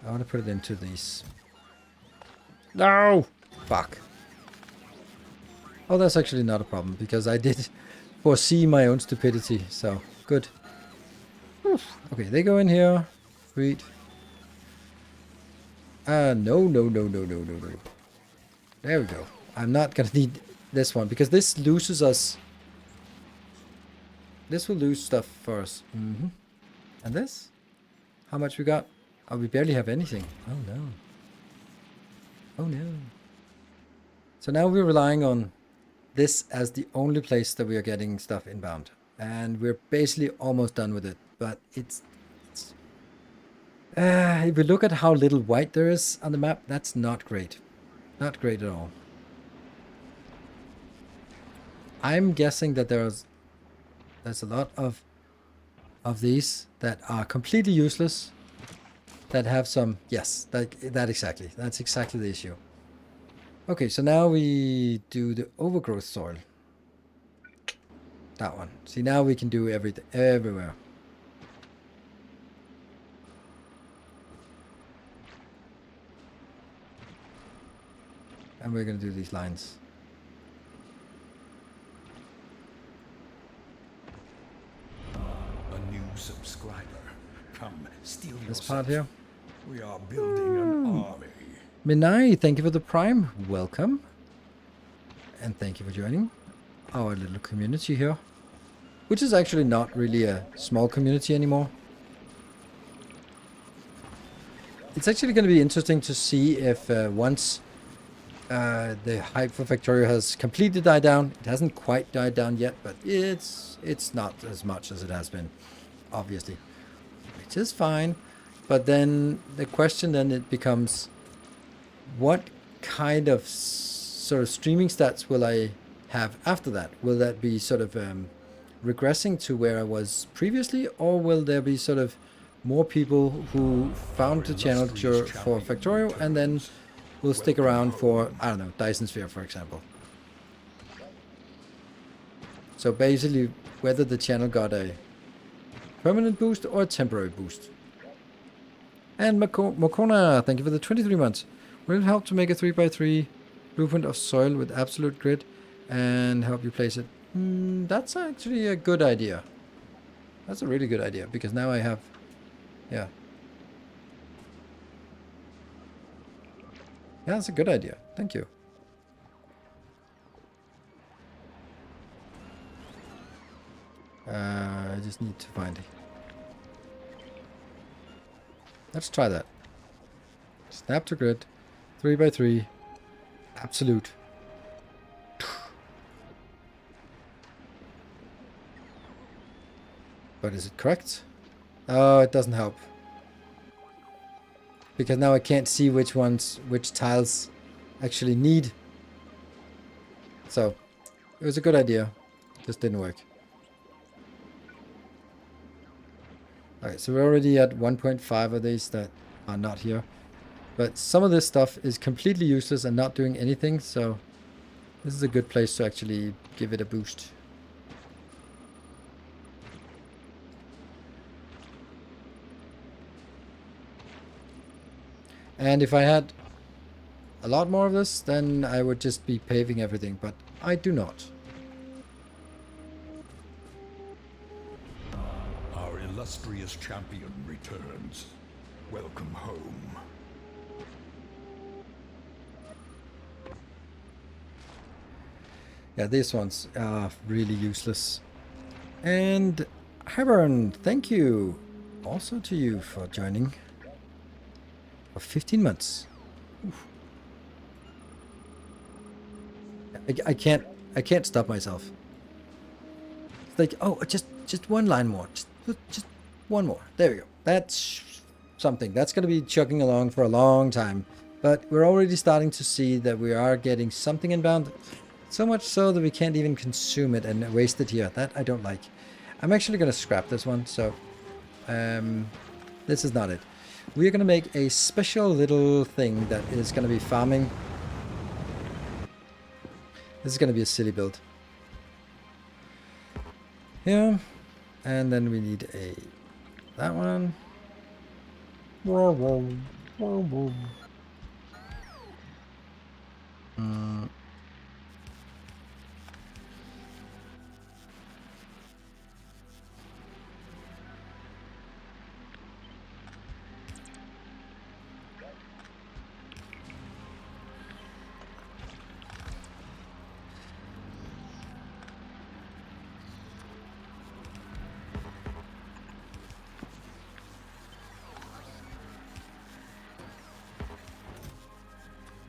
I want to put it into these. No! Fuck. Oh, that's actually not a problem because I did foresee my own stupidity. So, good. Oof. Okay, they go in here. Sweet. No. There we go. I'm not gonna need this one because this loses us. This will lose stuff for us. And this? How much we got? Oh, we barely have anything. Oh no. Oh no. So now we're relying on this as the only place that we are getting stuff inbound. And we're basically almost done with it. But it's if we look at how little white there is on the map, that's not great. Not great at all. I'm guessing that there's a lot of these that are completely useless. That have some, yes, that exactly. That's exactly the issue. Okay, so now we do the overgrowth soil. That one. See, now we can do everything, everywhere. And we're going to do these lines. A new subscriber. Come, steal This yourself. part here. We are building an army. Minai, thank you for the prime. Welcome. And thank you for joining our little community here. Which is actually not really a small community anymore. It's actually going to be interesting to see if once the hype for Factorio has completely died down. It hasn't quite died down yet, but it's not as much as it has been, obviously. Which is fine. But then the question then it becomes, what kind of sort of streaming stats will I have after that? Will that be sort of regressing to where I was previously, or will there be sort of more people who found the channel for Factorio and then will stick around for, I don't know, Dyson Sphere, for example? So basically, whether the channel got a permanent boost or a temporary boost. And Mokona, thank you for the 23 months. Will it help to make a 3x3 blueprint of soil with absolute grid and help you place it? That's actually a good idea. That's a really good idea because now I have, yeah. Yeah, that's a good idea. Thank you. I just need to find it. Let's try that. Snap to grid. 3x3. Absolute. But is it correct? Oh, it doesn't help. Because now I can't see which tiles actually need. So, it was a good idea. Just didn't work. Alright, so we're already at 1.5 of these that are not here. But some of this stuff is completely useless and not doing anything, so this is a good place to actually give it a boost. And if I had a lot more of this, then I would just be paving everything, but I do not. Our illustrious champion returns. Welcome home. Yeah, these ones are really useless. And Hybern, thank you also to you for joining. For 15 months. Oof. I can't stop myself. It's like, oh, just Just one line more. Just one more. There we go. That's something. That's going to be chugging along for a long time. But we're already starting to see that we are getting something inbound. So much so that we can't even consume it and waste it here. That I don't like. I'm actually going to scrap this one. So this is not it. We are going to make a special little thing that is going to be farming. This is going to be a silly build. Here. And then we need that one.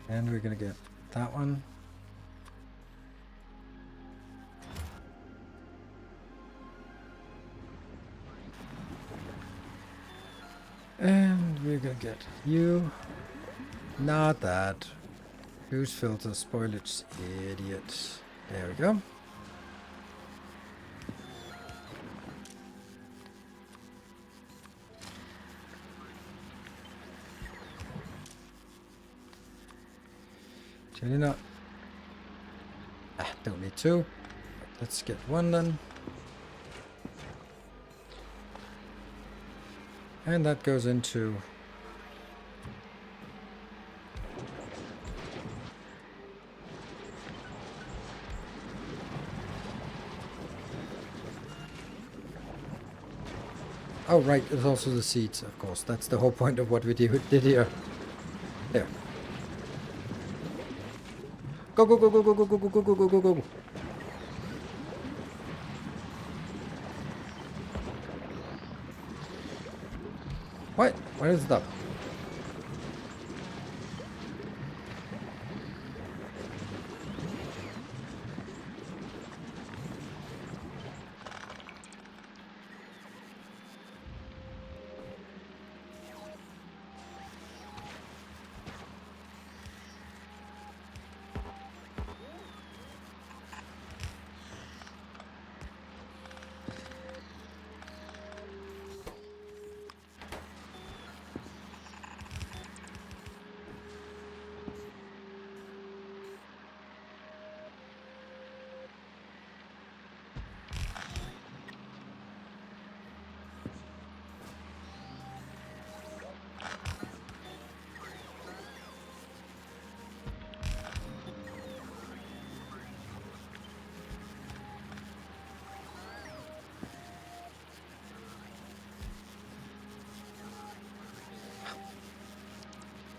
And we're gonna get that one. And we're gonna get you. Not that. Use filter spoilage, idiot. There we go. Actually not. Don't need two. Let's get one then. And that goes into oh right, it's also the seeds, of course. That's the whole point of what we did here. There. Go, go, go, go, go, go, go, go, go, go, go, go, go. What? Why does it stop?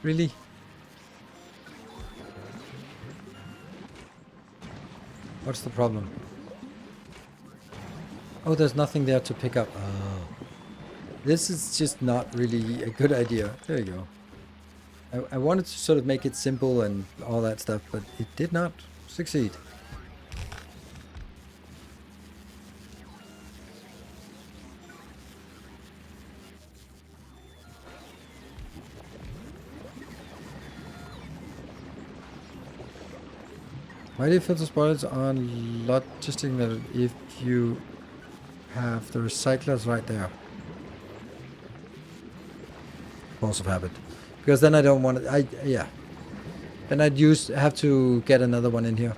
Really? What's the problem? Oh, there's nothing there to pick up. Oh. This is just not really a good idea. There you go. I wanted to sort of make it simple and all that stuff, but it did not succeed. Why do you filter spoilers on logistic that if you have the recyclers right there? Force of habit. Because then I don't want it. Yeah. Then I'd have to get another one in here.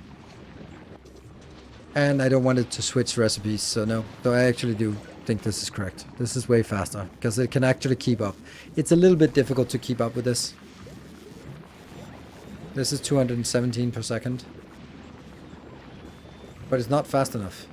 And I don't want it to switch recipes, so no. Though I actually do think this is correct. This is way faster because it can actually keep up. It's a little bit difficult to keep up with this. This is 217 per second. But it's not fast enough.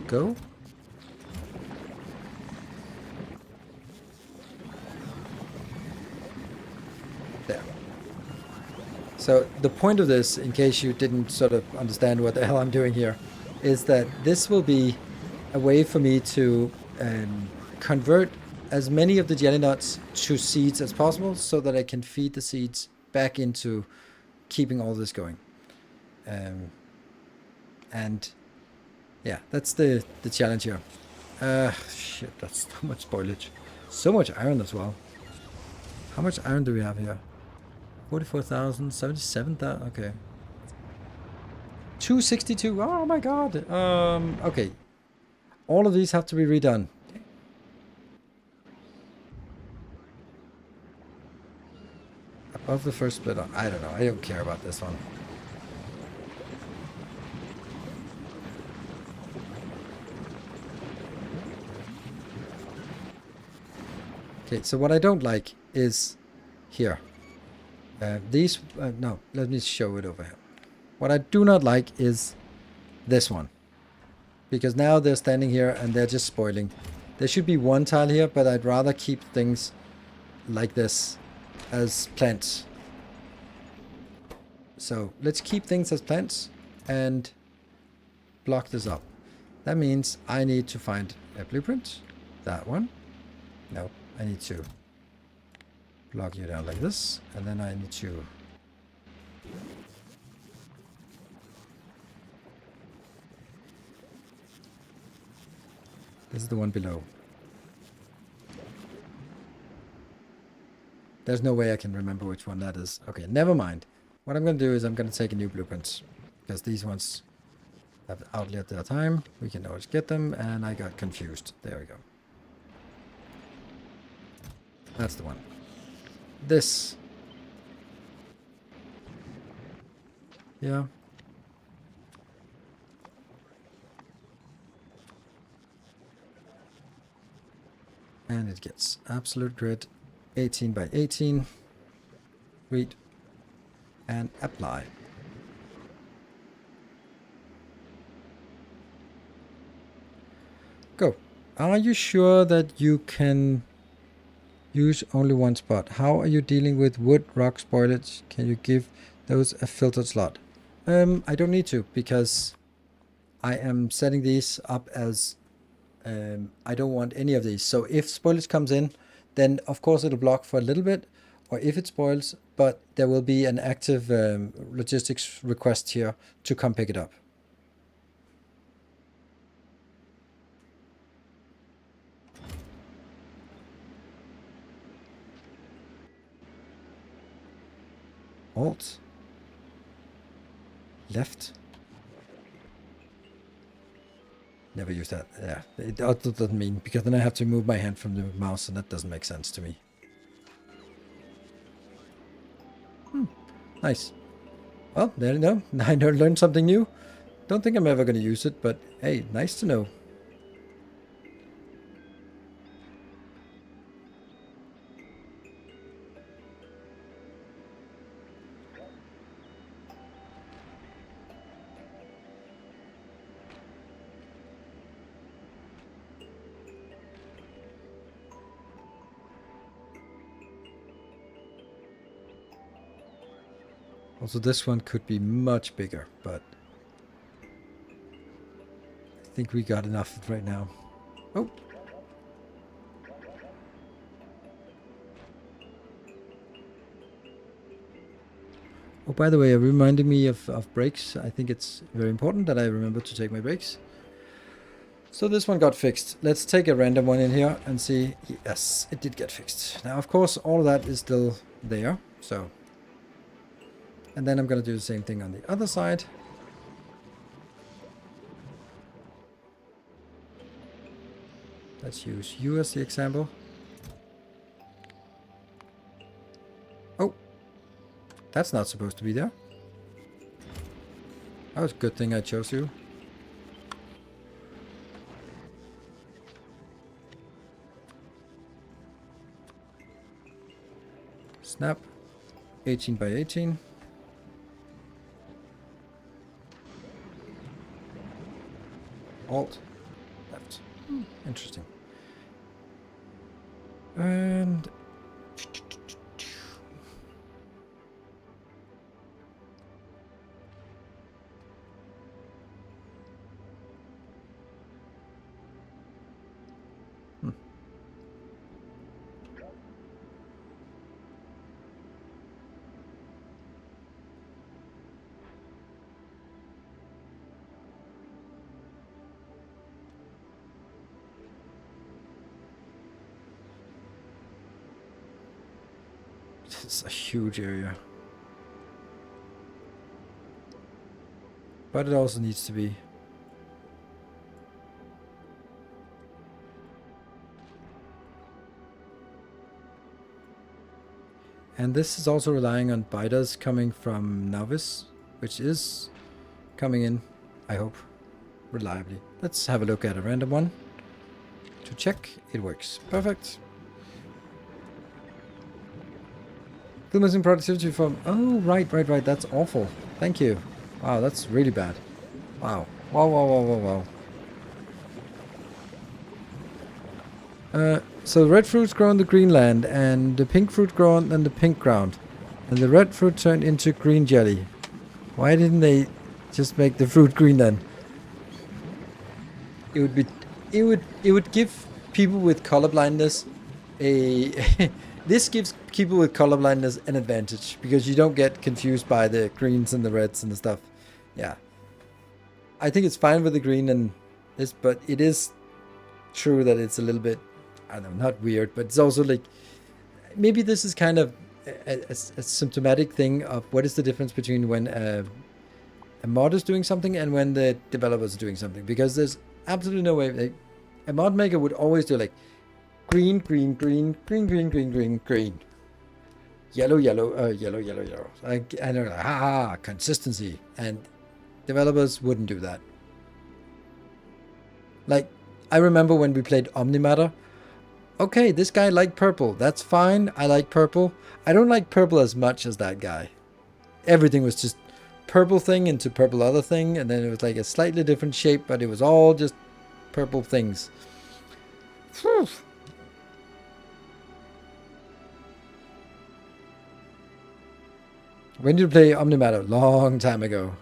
Go. So the point of this, in case you didn't sort of understand what the hell I'm doing here, is that this will be a way for me to convert as many of the jelly nuts to seeds as possible so that I can feed the seeds back into keeping all this going. And yeah, that's the challenge here. Shit, that's so much spoilage. So much iron as well. How much iron do we have here? 44,000, 77,000, okay. 262, oh my god. Okay. All of these have to be redone. Above the first split, I don't know. I don't care about this one. Okay, so what I don't like is here. No, let me show it over here. What I do not like is this one. Because now they're standing here and they're just spoiling. There should be one tile here, but I'd rather keep things like this as plants. So let's keep things as plants and block this up. That means I need to find a blueprint. That one. No, I need to block you down like this, and then I need to this is the one below. There's no way I can remember which one that is. Okay, never mind. What I'm going to do is I'm going to take a new blueprint, because these ones have outlived their time. We can always get them, and I got confused. There we go. That's the one. This. Yeah. And it gets absolute grid. 18 by 18. Read. And apply. Go. Are you sure that you can use only one spot? How are you dealing with wood, rock, spoilage? Can you give those a filtered slot? I don't need to, because I am setting these up as I don't want any of these. So if spoilage comes in, then of course it'll block for a little bit, or if it spoils, but there will be an active logistics request here to come pick it up. Alt. Left. Never use that. Yeah, it doesn't mean, because then I have to move my hand from the mouse, and that doesn't make sense to me. Nice. Well, there you go. I learned something new. Don't think I'm ever going to use it, but hey, nice to know. Also, this one could be much bigger, but I think we got enough right now. Oh. Oh, by the way, it reminded me of breaks. I think it's very important that I remember to take my breaks. So this one got fixed. Let's take a random one in here and see. Yes, it did get fixed. Now, of course, all of that is still there. So, and then I'm going to do the same thing on the other side. Let's use you as the example. Oh, that's not supposed to be there. That was a good thing I chose you. Snap. 18 by 18. Alt. Left. Interesting. And It's a huge area. But it also needs to be. And this is also relying on biters coming from Novice, which is coming in, I hope, reliably. Let's have a look at a random one to check it works. Perfect. Still missing productivity from... Oh, right. That's awful. Thank you. Wow, that's really bad. Wow. Wow. So the red fruits grow on the green land, and the pink fruit grow on the pink ground. And the red fruit turned into green jelly. Why didn't they just make the fruit green then? It would be... It would give people with color blindness a... This gives people with color blindness an advantage, because you don't get confused by the greens and the reds and the stuff. Yeah. I think it's fine with the green and this, but it is true that it's a little bit, I don't know, not weird, but it's also like, maybe this is kind of a symptomatic thing of what is the difference between when a mod is doing something and when the developers are doing something, because there's absolutely no way, like, a mod maker would always do like green, yellow, yellow. Like, I don't know, consistency. And developers wouldn't do that. Like, I remember when we played Omnimatter. Okay, this guy liked purple. That's fine. I like purple. I don't like purple as much as that guy. Everything was just purple thing into purple other thing, and then it was like a slightly different shape, but it was all just purple things. Whew. When did you play Omnimatter? Long time ago.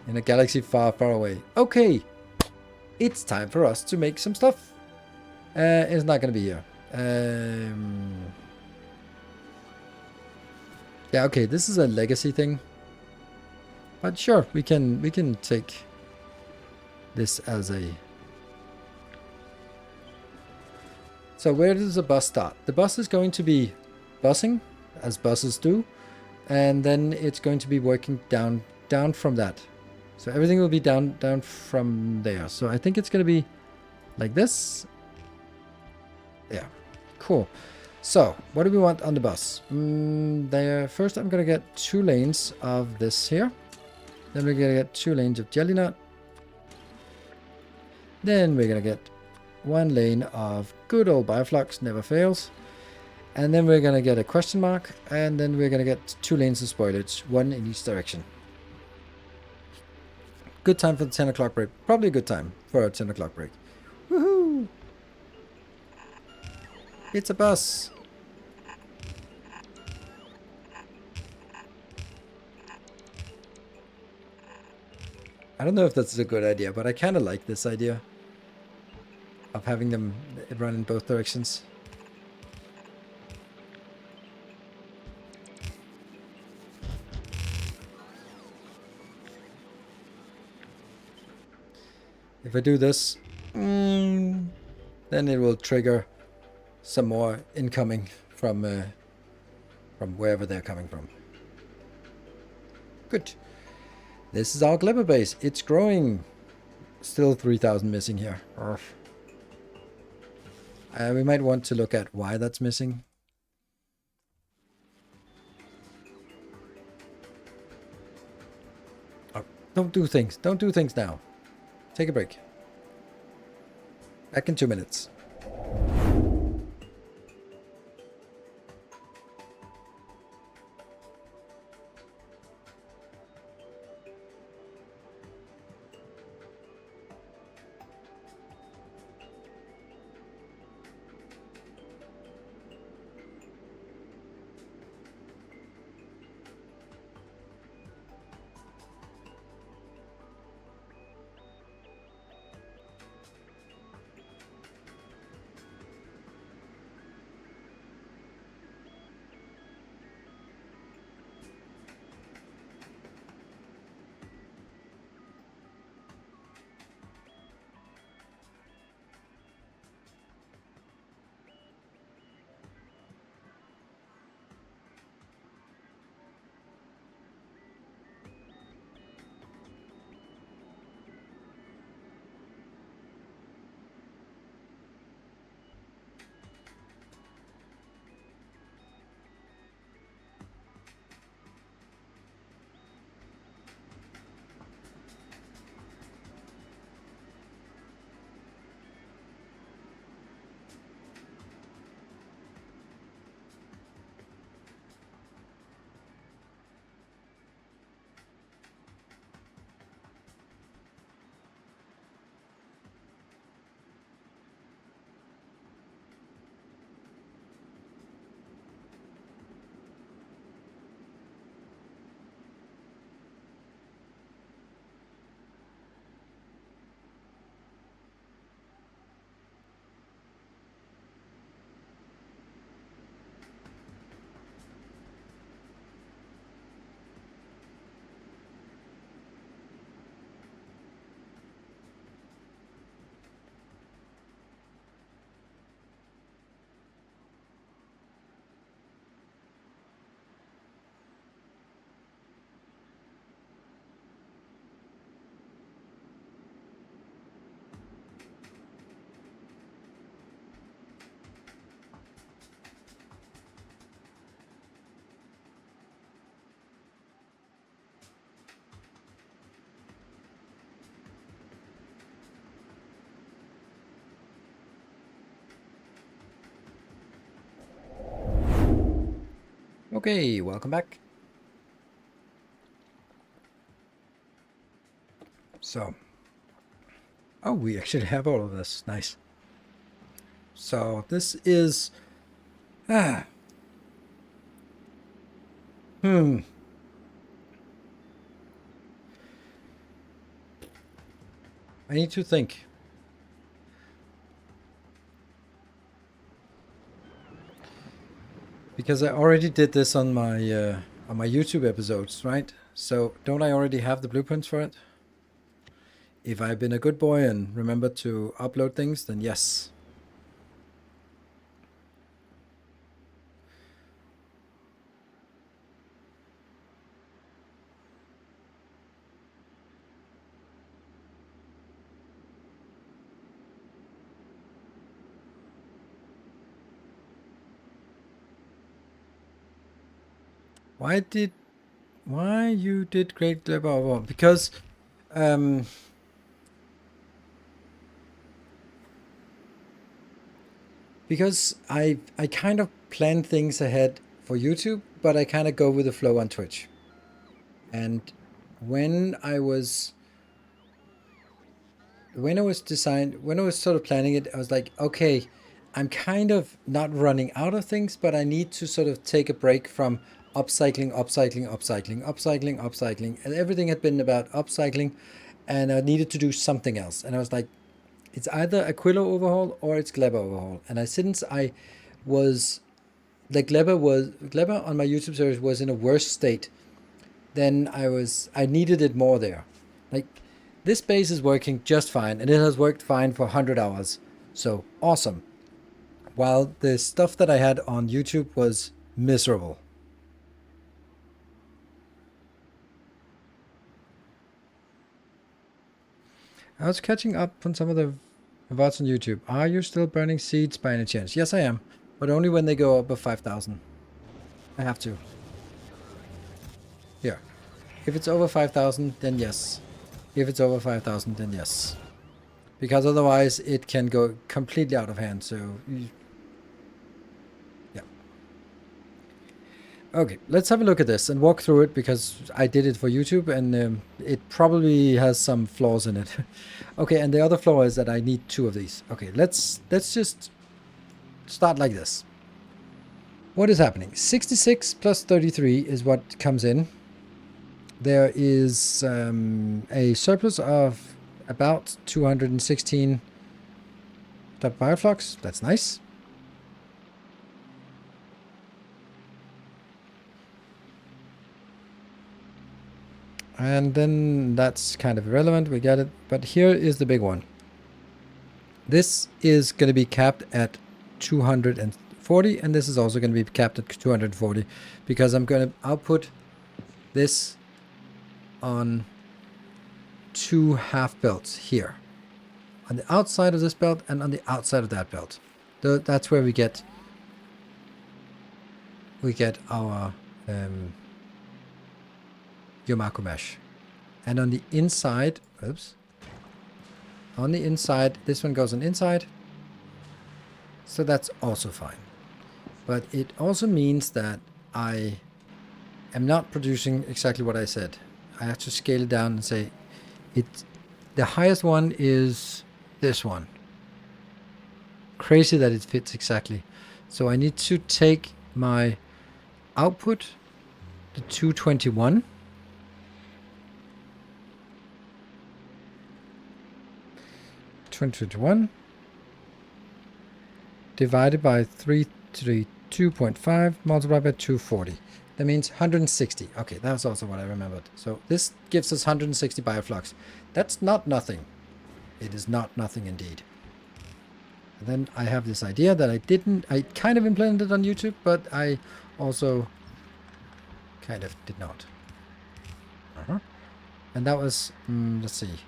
In a galaxy far, far away. Okay. It's time for us to make some stuff. It's not going to be here. Yeah, okay. This is a legacy thing. But sure, we can take this as a... So where does the bus start? The bus is going to be busing, as buses do, and then it's going to be working down from that. So everything will be down from there. So I think it's going to be like this. Yeah, cool. So what do we want on the bus? There. First, I'm going to get 2 lanes of this here. Then we're going to get 2 lanes of jelly nut. Then we're going to get 1 lane of good old Bioflux, never fails. And then we're going to get a question mark. And then we're going to get 2 lanes of spoilage, 1 in each direction. Good time for the 10 o'clock break. Probably a good time for a 10 o'clock break. Woohoo! It's a bus. I don't know if that's a good idea, but I kind of like this idea of having them run in both directions. If I do this, then it will trigger some more incoming from wherever they're coming from. Good. This is our Gleba base. It's growing. Still 3,000 missing here. We might want to look at why that's missing. Oh, don't do things. Don't do things now. Take a break. Back in 2 minutes. Okay, welcome back. So, oh, we actually have all of this. Nice. So this is, I need to think. Because I already did this on my YouTube episodes, right? So don't I already have the blueprints for it? If I've been a good boy and remembered to upload things, then yes. Why you did great, Gleba? Because I kind of plan things ahead for YouTube, but I kind of go with the flow on Twitch. And when I was sort of planning it, I was like, okay, I'm kind of not running out of things, but I need to sort of take a break from upcycling, and everything had been about upcycling, and I needed to do something else. And I was like, it's either a Quillo overhaul or it's Gleba overhaul. And since I was like Gleba on my YouTube series was in a worse state, then I needed it more there. Like, this base is working just fine, and it has worked fine for 100 hours. So awesome. While the stuff that I had on YouTube was miserable. I was catching up on some of the VODs on YouTube. Are you still burning seeds by any chance? Yes, I am. But only when they go above 5,000. I have to. Here. If it's over 5,000, then yes. If it's over 5,000, then yes. Because otherwise it can go completely out of hand. So, yeah. Okay, let's have a look at this and walk through it, because I did it for YouTube, and it probably has some flaws in it. Okay, and the other flaw is that I need 2 of these. Okay, let's just start like this. What is happening? 66 plus 33 is what comes in. There is a surplus of about 216 type bioflux. That's nice. And then that's kind of irrelevant. We get it. But here is the big one. This is going to be capped at 240. And this is also going to be capped at 240. Because I'm going to output this on 2 half belts here. On the outside of this belt and on the outside of that belt. That's where we get our Yomako mesh. And on the inside, on the inside, this one goes on inside. So that's also fine. But it also means that I am not producing exactly what I said. I have to scale it down and say the highest one is this one. Crazy that it fits exactly. So I need to take my output, the 221. Divided by 332.5 multiplied by 240. That means 160. Okay, that's also what I remembered. So this gives us 160 bioflux. That's not nothing. It is not nothing indeed. And then I have this idea that I kind of implemented on YouTube, but I also kind of did not. And that was, let's see.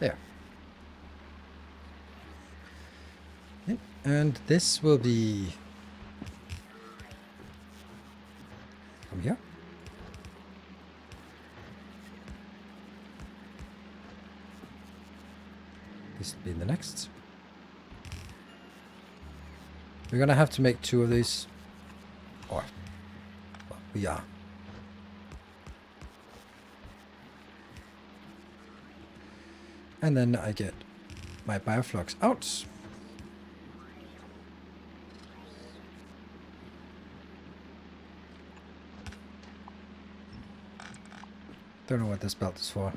There. And this will be from here. This will be the next. We're gonna have to make 2 of these. Or, well, we are. And then I get my bioflux out. Don't know what this belt is for.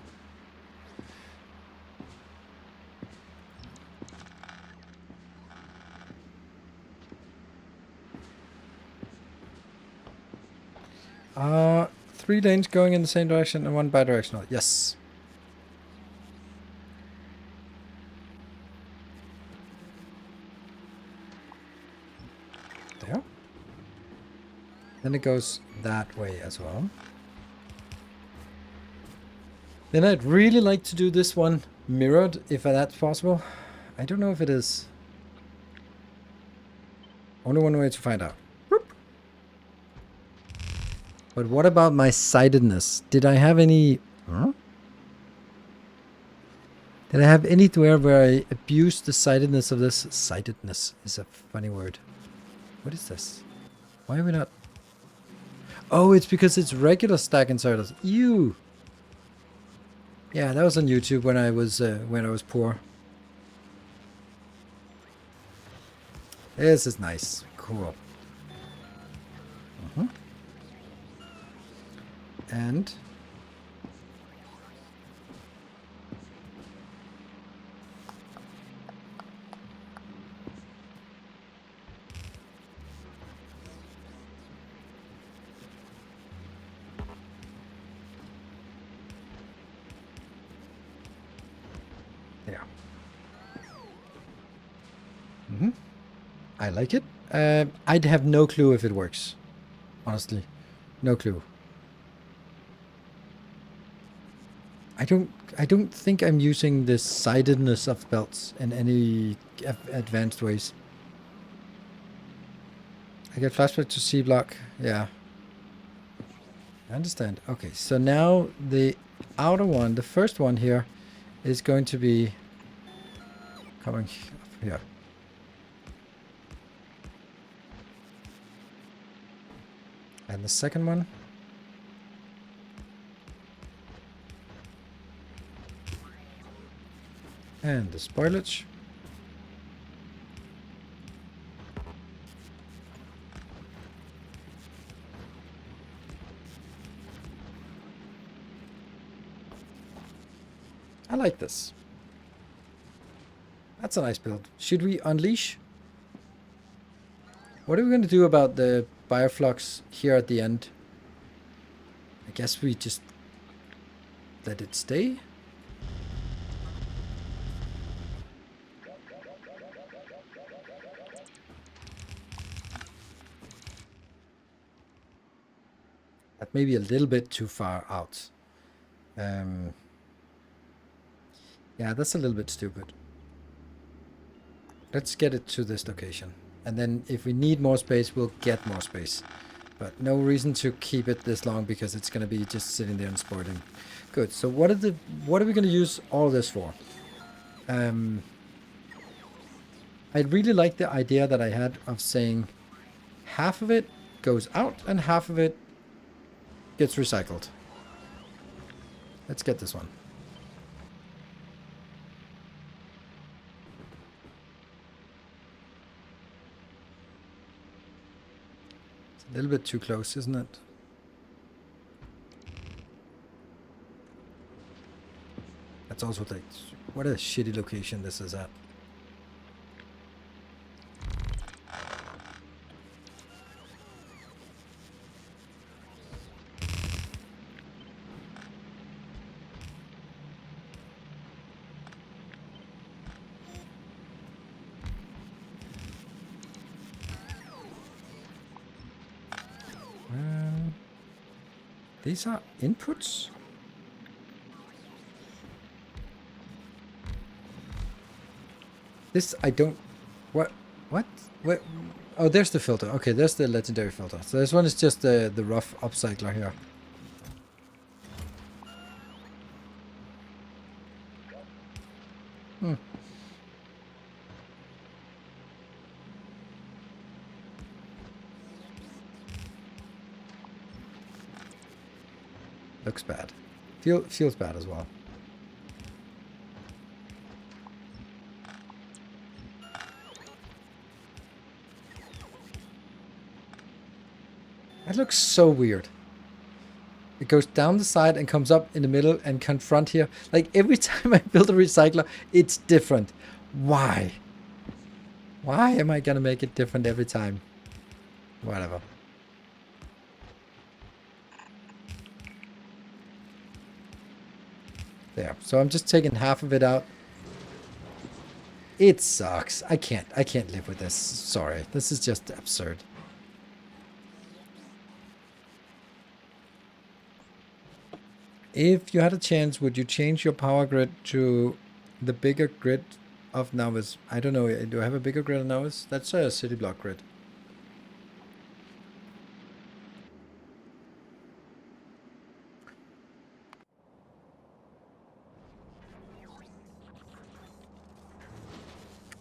Three lanes going in the same direction and 1 bidirectional. Yes. There. Then it goes that way as well. Then I'd really like to do this one mirrored, if that's possible. I don't know if it is. Only one way to find out. Whoop. But what about my sightedness? Did I have any... Huh? Did I have anywhere where I abused the sightedness of this? Sightedness is a funny word. What is this? Why are we not... Oh, it's because it's regular stack inserters. Ew! Yeah, that was on YouTube when I was poor. This is nice. Cool. And there. I like it. I'd have no clue if it works. Honestly. No clue. I don't think I'm using the sidedness of belts in any advanced ways. I get flashback to C block. Yeah. I understand. Okay, so now the outer one, the first one here, is going to be coming up here. And the second one. And the spoilage. I like this. That's a nice build. Should we unleash? What are we going to do about the bioflux here at the end? I guess we just let it stay. That may be a little bit too far out. Yeah, that's a little bit stupid. Let's get it to this location. And then if we need more space, we'll get more space. But no reason to keep it this long because it's going to be just sitting there and spoiling. Good. So what are we going to use all this for? I really like the idea that I had of saying half of it goes out and half of it gets recycled. Let's get this one. It's a little bit too close, isn't it? That's also like, what a shitty location this is at. These are inputs? This, I don't... What? Oh, there's the filter. Okay, there's the legendary filter. So this one is just the rough upcycler here. Looks bad. Feels bad as well. That looks so weird. It goes down the side and comes up in the middle and confront here. Like every time I build a recycler, it's different. Why? Why am I gonna make it different every time? Whatever. There. So I'm just taking half of it out. It sucks. I can't live with this. Sorry. This is just absurd. If you had a chance, would you change your power grid to the bigger grid of Nilaus? I don't know. Do I have a bigger grid of Nilaus? That's a city block grid.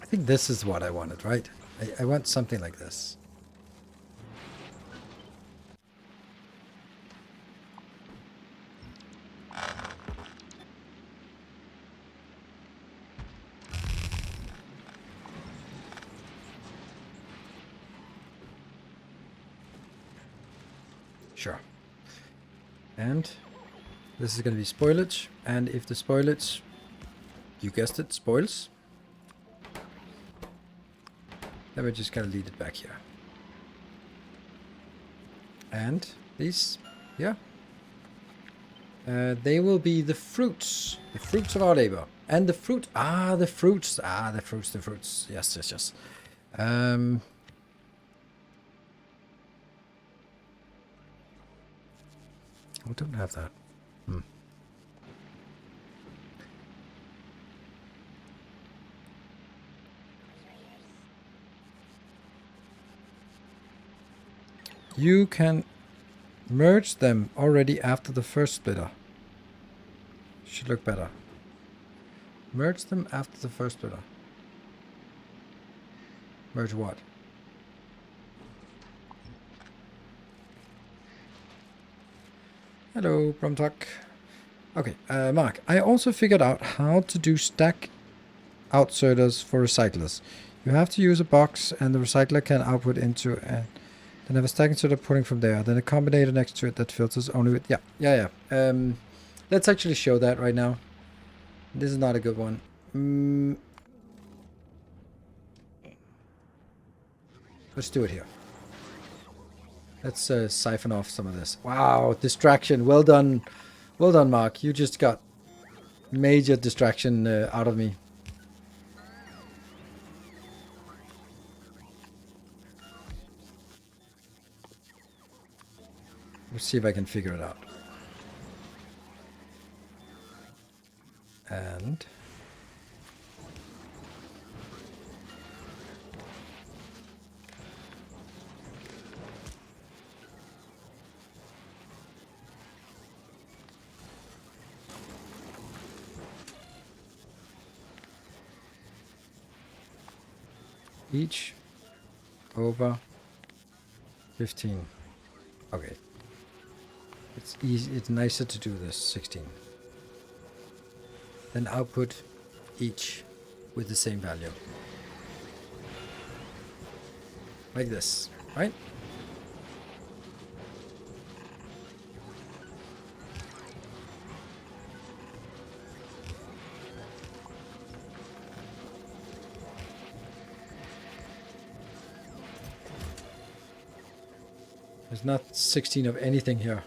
I think this is what I wanted, right? I want something like this. Sure. And this is going to be spoilage. And if the spoilage, you guessed it, spoils, then we're just going to lead it back here. And these, yeah. They will be the fruits of our labor. And the fruits. Yes. We don't have that. You can merge them already after the first splitter. Should look better. Merge them after the first splitter. Merge what? Hello, Brumtuck. Okay, Mark, I also figured out how to do stack outserters for recyclers. You have to use a box and the recycler can output into and then have a stack inserter pulling from there. Then a combinator next to it that filters only with... Yeah. Let's actually show that right now. This is not a good one. Let's do it here. Let's siphon off some of this. Wow, distraction. Well done. Well done, Mark. You just got major distraction out of me. Let's see if I can figure it out. And... each over 15. Okay. It's easy. It's nicer to do this 16. Then output each with the same value. Like this, right? There's not 16 of anything here.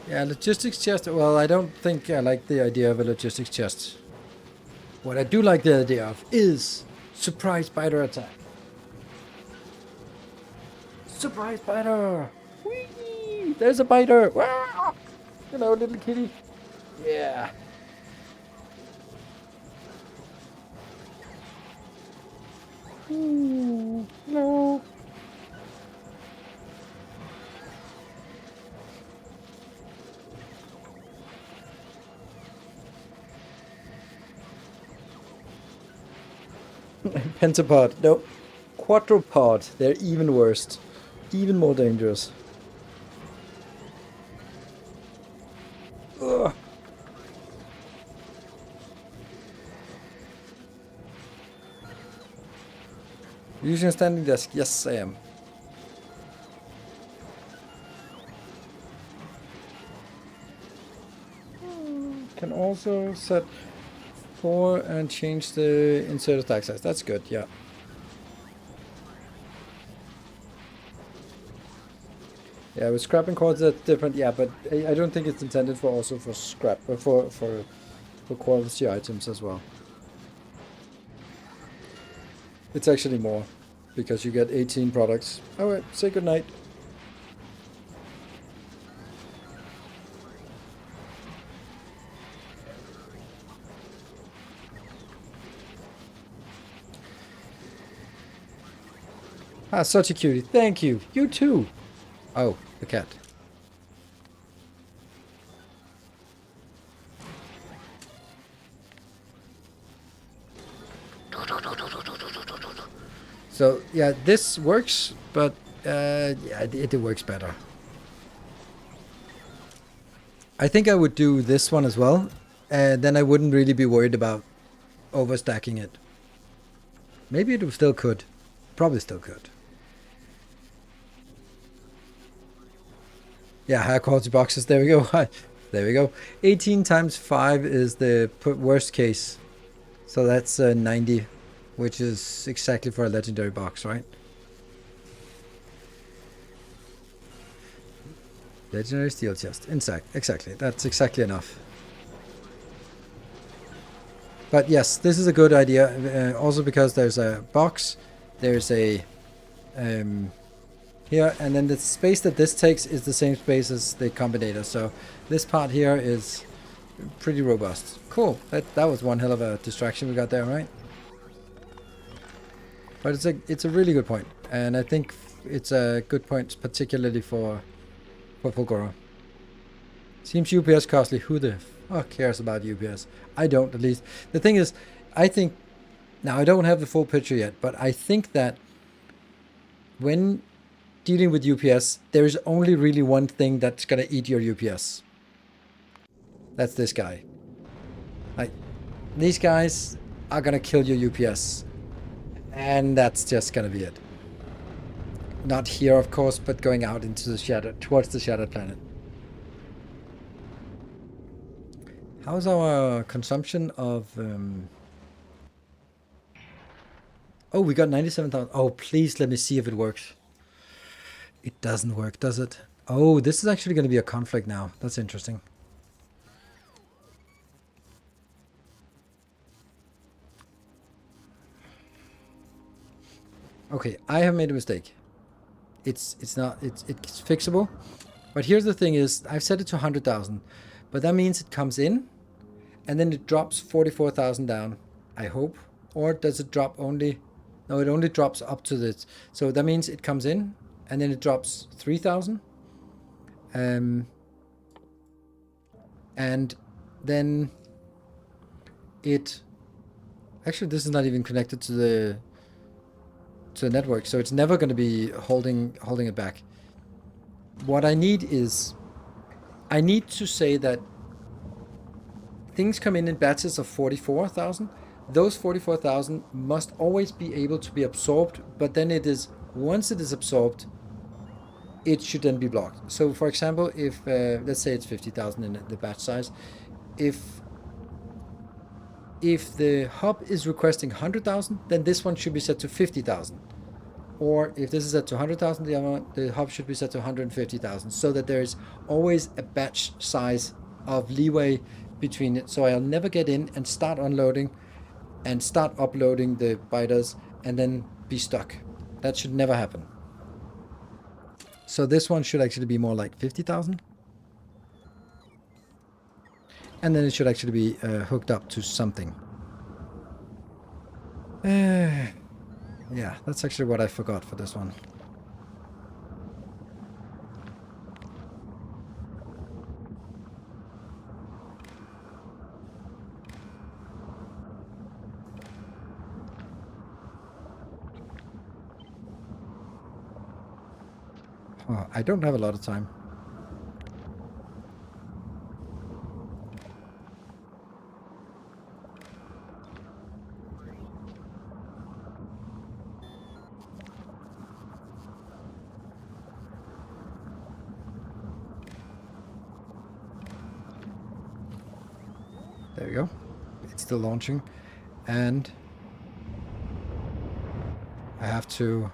Yeah, logistics chest. Well, I don't think I like the idea of a logistics chest. What I do like the idea of is surprise spider attack. Surprise spider! Whee! There's a biter! Wah! Hello, little kitty. Yeah. Ooh, no. Pentapod. No. Quadrupod. They're even worse. Even more dangerous. Ugh. Using a standing desk. Yes, I am. Can also set 4 and change the insert attack size. That's good, yeah. Yeah, with scrapping cords that's different, yeah, but I don't think it's intended for also for scrap, but for quality items as well. It's actually more, because you get 18 products. Alright, say goodnight. Ah, such a cutie. Thank you. You too. Oh, the cat. So, yeah, this works, but yeah, it works better. I think I would do this one as well, and then I wouldn't really be worried about overstacking it. Maybe it still could. Probably still could. Yeah, high quality boxes. There we go. There we go. 18 times 5 is the worst case. So that's 90, which is exactly for a legendary box, right? Legendary steel chest. Exactly. That's exactly enough. But yes, this is a good idea. Also because there's a box. There's a... here, and then the space that this takes is the same space as the combinator. So this part here is pretty robust. Cool. That was one hell of a distraction we got there, right? But it's a really good point, and I think it's a good point, particularly for Fulgora. Seems UPS costly. Who the fuck cares about UPS? I don't, at least. The thing is, I think now I don't have the full picture yet, but I think that when dealing with UPS, there's only really one thing that's gonna eat your UPS. That's this guy. Like, these guys are gonna kill your UPS. And that's just gonna be it. Not here, of course, but going out into the shadow, towards the Shattered Planet. How's our consumption of... Oh, we got 97,000. Oh, please let me see if it works. It doesn't work, does it? Oh, this is actually going to be a conflict now. That's interesting. Okay, I have made a mistake. It's fixable. But here's the thing is, I've set it to 100,000. But that means it comes in, and then it drops 44,000 down, I hope. Or does it drop only... No, it only drops up to this. So that means it comes in, and then it drops 3,000. And then it... Actually, this is not even connected to the network, so it's never going to be holding it back. What I need is... I need to say that things come in batches of 44,000. Those 44,000 must always be able to be absorbed, but then it is, once it is absorbed, it should then be blocked. So for example, if, let's say it's 50,000 in the batch size, if the hub is requesting 100,000, then this one should be set to 50,000. Or if this is set to 100,000, the hub should be set to 150,000, so that there is always a batch size of leeway between it. So I'll never get in and start unloading and start uploading the biters and then be stuck. That should never happen. So this one should actually be more like 50,000. And then it should actually be hooked up to something. Yeah, that's actually what I forgot for this one. Oh, I don't have a lot of time. There we go. It's still launching. And I have to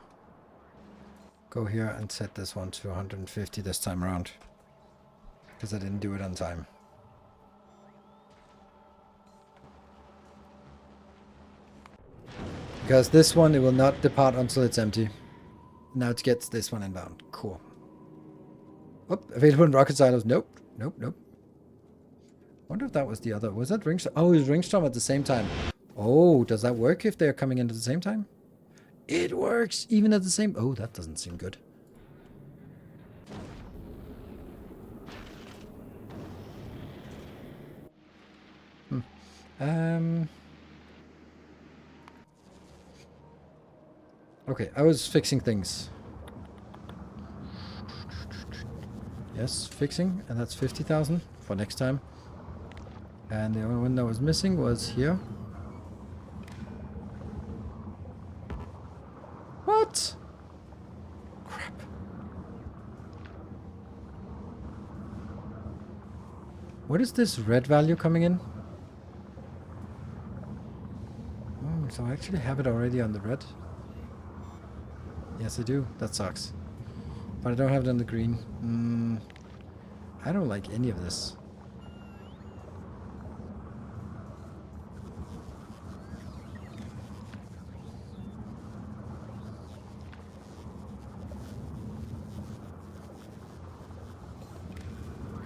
go here and set this one to 150 this time around. Because I didn't do it on time. Because this one, it will not depart until it's empty. Now it gets this one inbound. Cool. Oh, available in rocket silos. Nope. Nope, nope. Wonder if that was the other. Was that Ringstorm? Oh, it was Ringstorm at the same time. Oh, does that work if they're coming in at the same time? It works even at the same... Oh, that doesn't seem good. Okay, I was fixing things. Yes, fixing, and that's 50,000 for next time. And the only one that was missing was here. What? Crap. What is this red value coming in? Oh, so I actually have it already on the red. Yes, I do. That sucks. But I don't have it on the green. I don't like any of this.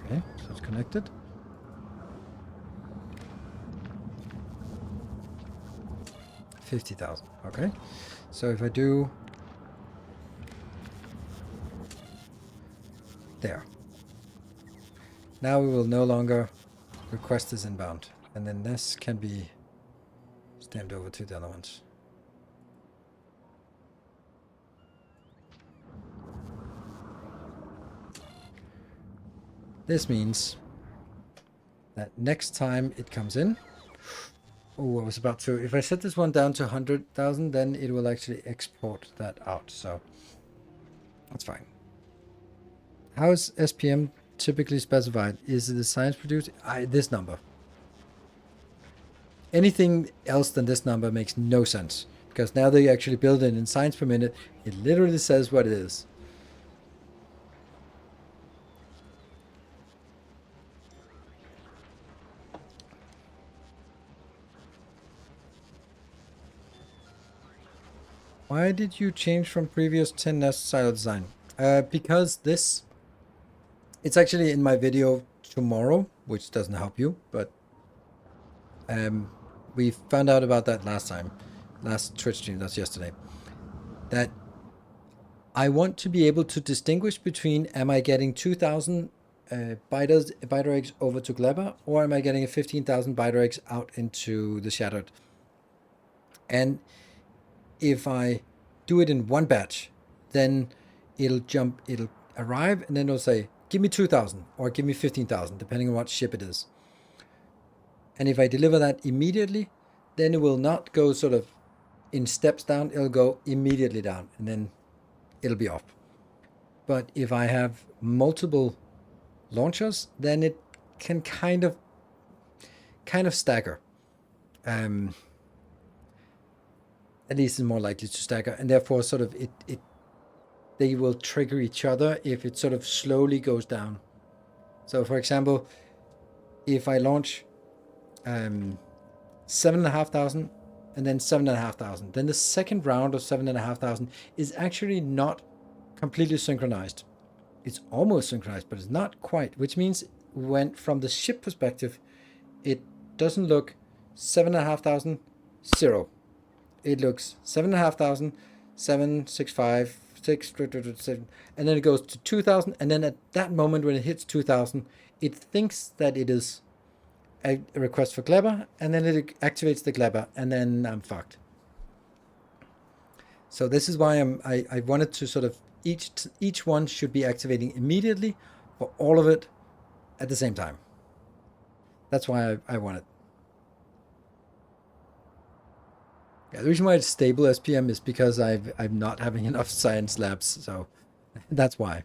Okay, so it's connected. $50,000. Okay, so if I do there, now we will no longer request this inbound, and then this can be stamped over to the other ones. This means that next time it comes in, oh, I was about to, if I set this one down to 100,000, then it will actually export that out, so that's fine. How is SPM typically specified? Is it a science produced? This number. Anything else than this number makes no sense, because now they actually build it in science per minute. It literally says what it is. Why did you change from previous 10 nest silo design? Because this, it's actually in my video tomorrow, which doesn't help you, but we found out about that last Twitch stream, that's yesterday, that I want to be able to distinguish between, am I getting 2,000 biter eggs over to Gleba, or am I getting a 15,000 biter eggs out into the Shattered? And if I do it in one batch, then it'll arrive, and then it'll say, give me 2,000 or give me 15,000, depending on what ship it is. And if I deliver that immediately, then it will not go sort of in steps down, it'll go immediately down, and then it'll be off. But if I have multiple launchers, then it can kind of stagger. At least it's more likely to stagger, and therefore sort of they will trigger each other if it sort of slowly goes down. So for example, if I launch 7,500 and then 7,500, then the second round of 7,500 is actually not completely synchronized. It's almost synchronized, but it's not quite, which means when from the ship perspective, it doesn't look 7,500, 0. It looks 7,500, 765, 6, 7, and then it goes to 2,000, and then at that moment when it hits 2,000, it thinks that it is a request for Gleba, and then it activates the Gleba, and then I'm fucked. So this is why I wanted to sort of each one should be activating immediately for all of it at the same time. That's why I want it. Yeah, the reason why it's stable SPM is because I'm not having enough science labs, so that's why.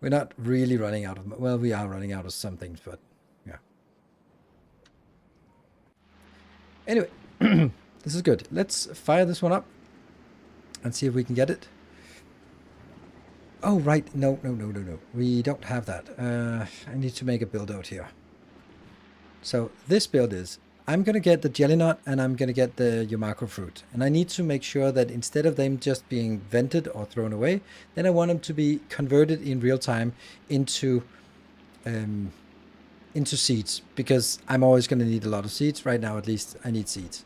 We're not really running out of, well, we are running out of some things, but yeah. Anyway, this is good. Let's fire this one up and see if we can get it. Oh, right. No. We don't have that. I need to make a build out here. So this build is, I'm going to get the jelly nut and I'm going to get the Yumako fruit. And I need to make sure that instead of them just being vented or thrown away, then I want them to be converted in real time into seeds, because I'm always going to need a lot of seeds. Right now, at least, I need seeds.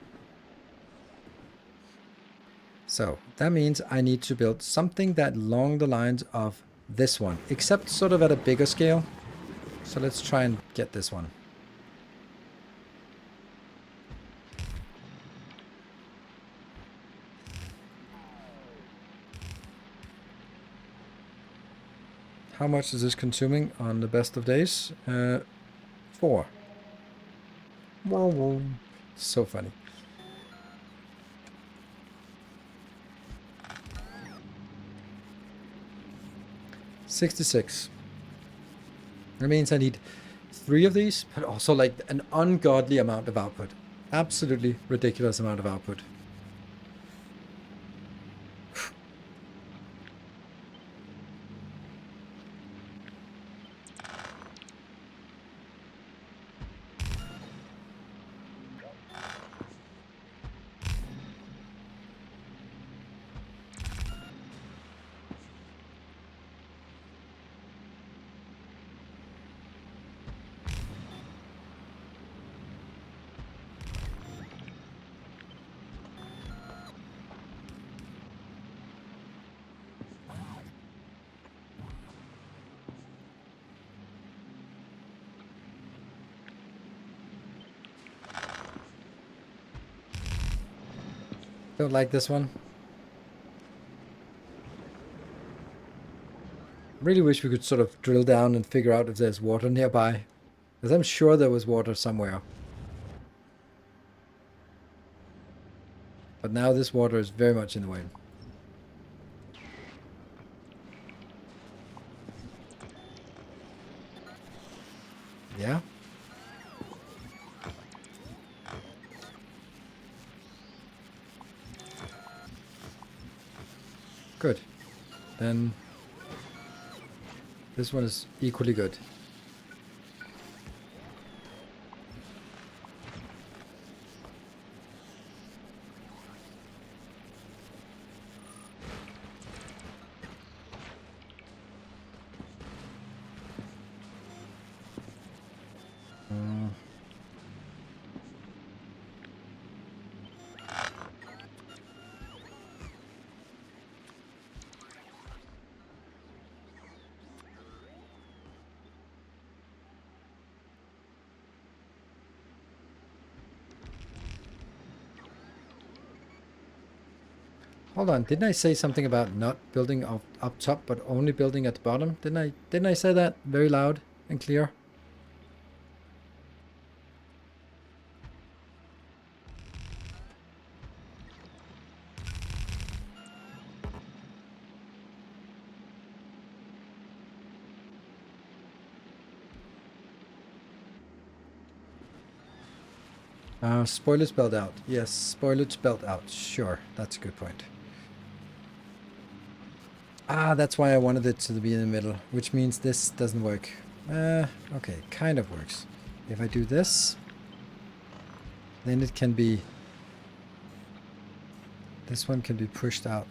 So that means I need to build something that along the lines of this one, except sort of at a bigger scale. So let's try and get this one. How much is this consuming on the best of days? 4. Whoa. So funny. $66. That means I need 3 of these, but also like an ungodly amount of output. Absolutely ridiculous amount of output. Don't like this one. Really wish we could sort of drill down and figure out if there's water nearby, because I'm sure there was water somewhere. But now this water is very much in the way. Yeah? Good. Then this one is equally good. Hold on, didn't I say something about not building up top, but only building at the bottom? Didn't I say that very loud and clear? Spoilers spelled out. Yes, spoilers spelled out. Sure, that's a good point. Ah, that's why I wanted it to be in the middle, which means this doesn't work. Okay, kind of works. If I do this, then it can be... This one can be pushed out.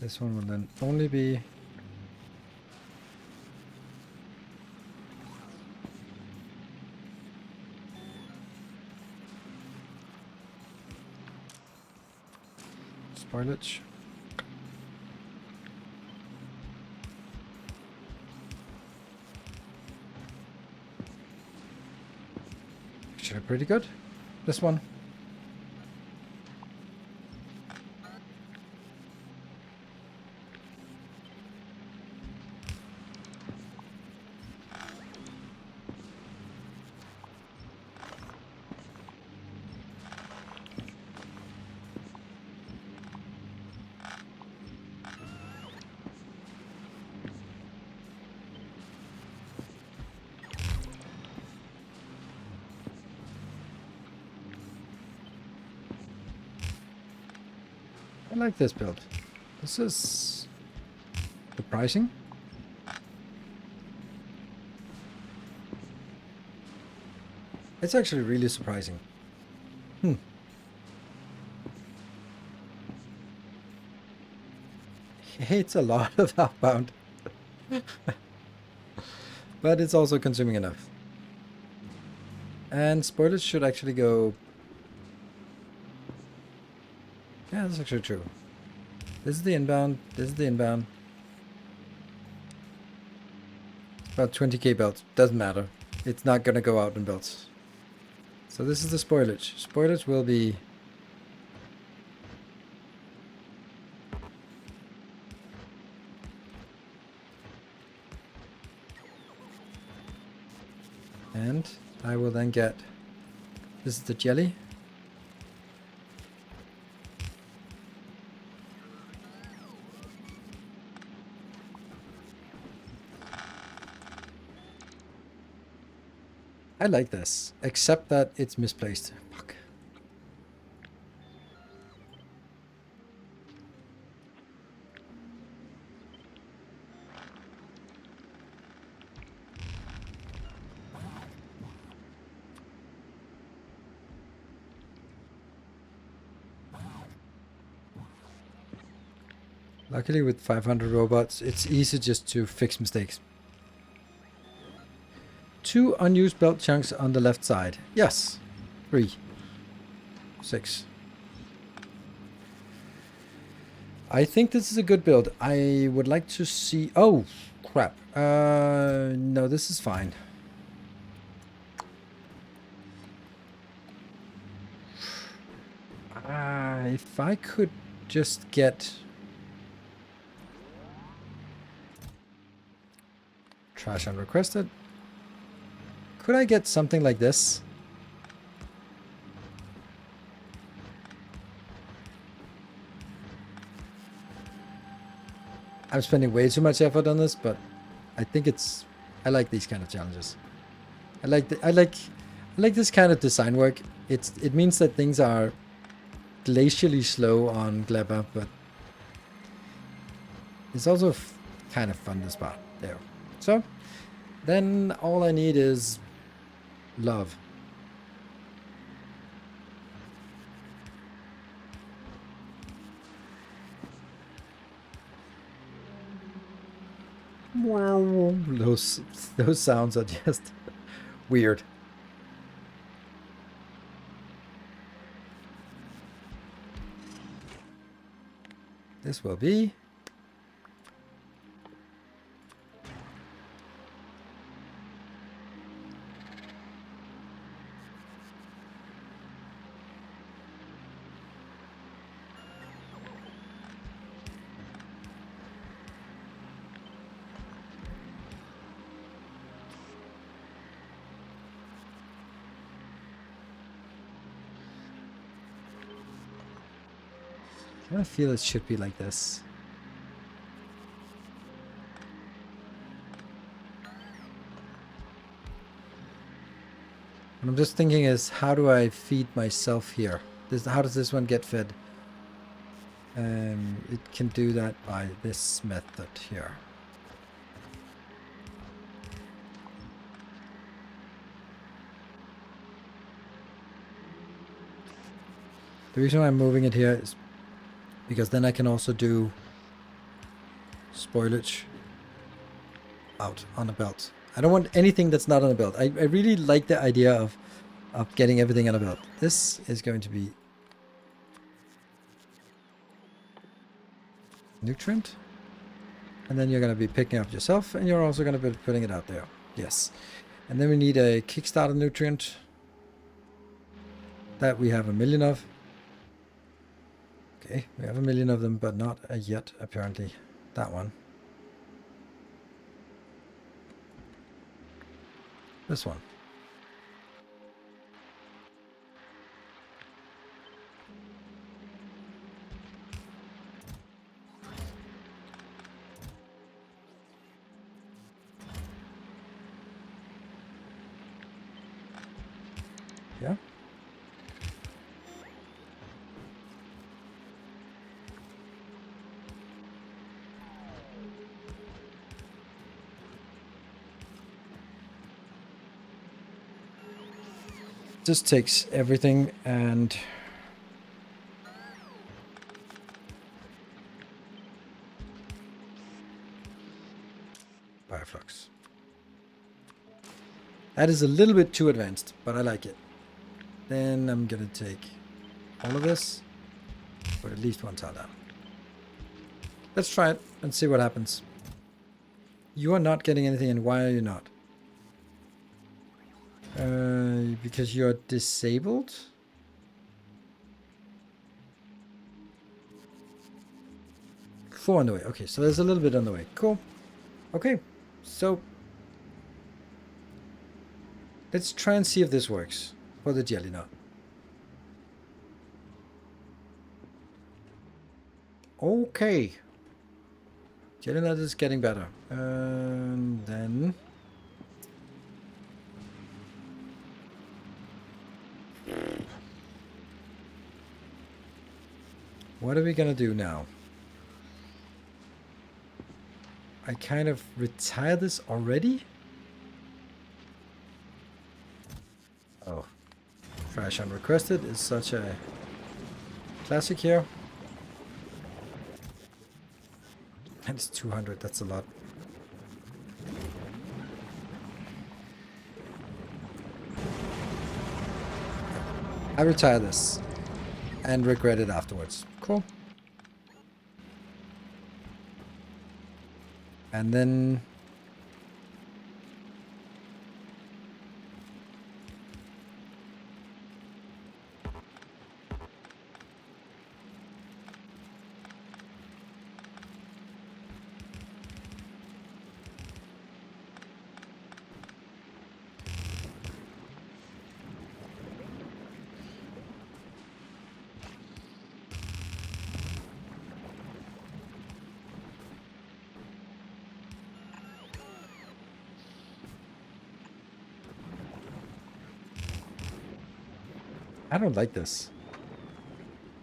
This one will then only be... spoilage. Actually pretty good, this one. I like this build. This is surprising. It's actually really surprising. It's a lot of outbound. But it's also consuming enough. And spoilage should actually go... Yeah, that's actually true. This is the inbound, this is the inbound. About 20k belts, doesn't matter. It's not gonna go out in belts. So this is the spoilage. Spoilage will be... And I will then get... This is the jelly. I like this, except that it's misplaced. Fuck. Luckily with 500 robots, it's easy just to fix mistakes. 2 unused belt chunks on the left side. Yes. 3. 6. I think this is a good build. I would like to see... Oh, crap. No, this is fine. If I could just get... Trash unrequested. Could I get something like this? I'm spending way too much effort on this, but I think it's... I like these kind of challenges. I like this kind of design work. It means that things are glacially slow on Gleba, but it's also kind of fun to spot there. So then all I need is love. Wow, those sounds are just weird. This will be I feel it should be like this. What I'm just thinking is, how do I feed myself here? How does this one get fed? It can do that by this method here. The reason why I'm moving it here is because then I can also do spoilage out on a belt. I don't want anything that's not on a belt. I really like the idea of getting everything on a belt. This is going to be nutrient. And then you're going to be picking up yourself, and you're also going to be putting it out there. Yes. And then we need a Kickstarter nutrient. That we have 1 million of. Okay, we have 1 million of them, but not yet, apparently. That one. This one. Yeah. Just takes everything and Fireflux. That is a little bit too advanced, but I like it. Then I'm gonna take all of this, put at least one tile down. Let's try it and see what happens. You are not getting anything, and why are you not? Because you're disabled? Four on the way. Okay, so there's a little bit on the way. Cool. Okay, so let's try and see if this works for the jelly nut. Okay. Jelly nut is getting better. And then what are we gonna do now? I kind of retire this already? Oh. Trash unrequested is such a classic here. And it's 200, that's a lot. I retire this and regret it afterwards. Cool. And then I don't like this.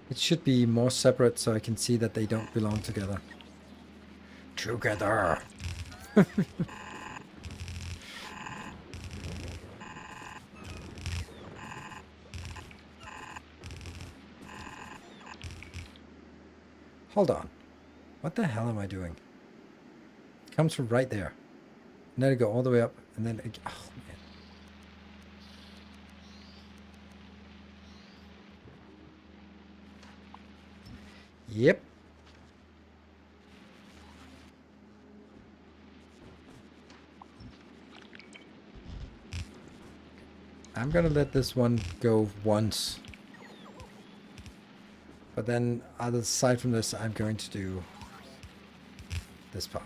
It should be more separate so I can see that they don't belong together. Together. Hold on. What the hell am I doing? It comes from right there. And then I go all the way up and then it, oh man. Yep. I'm gonna let this one go once. But then, aside from this, I'm going to do this part.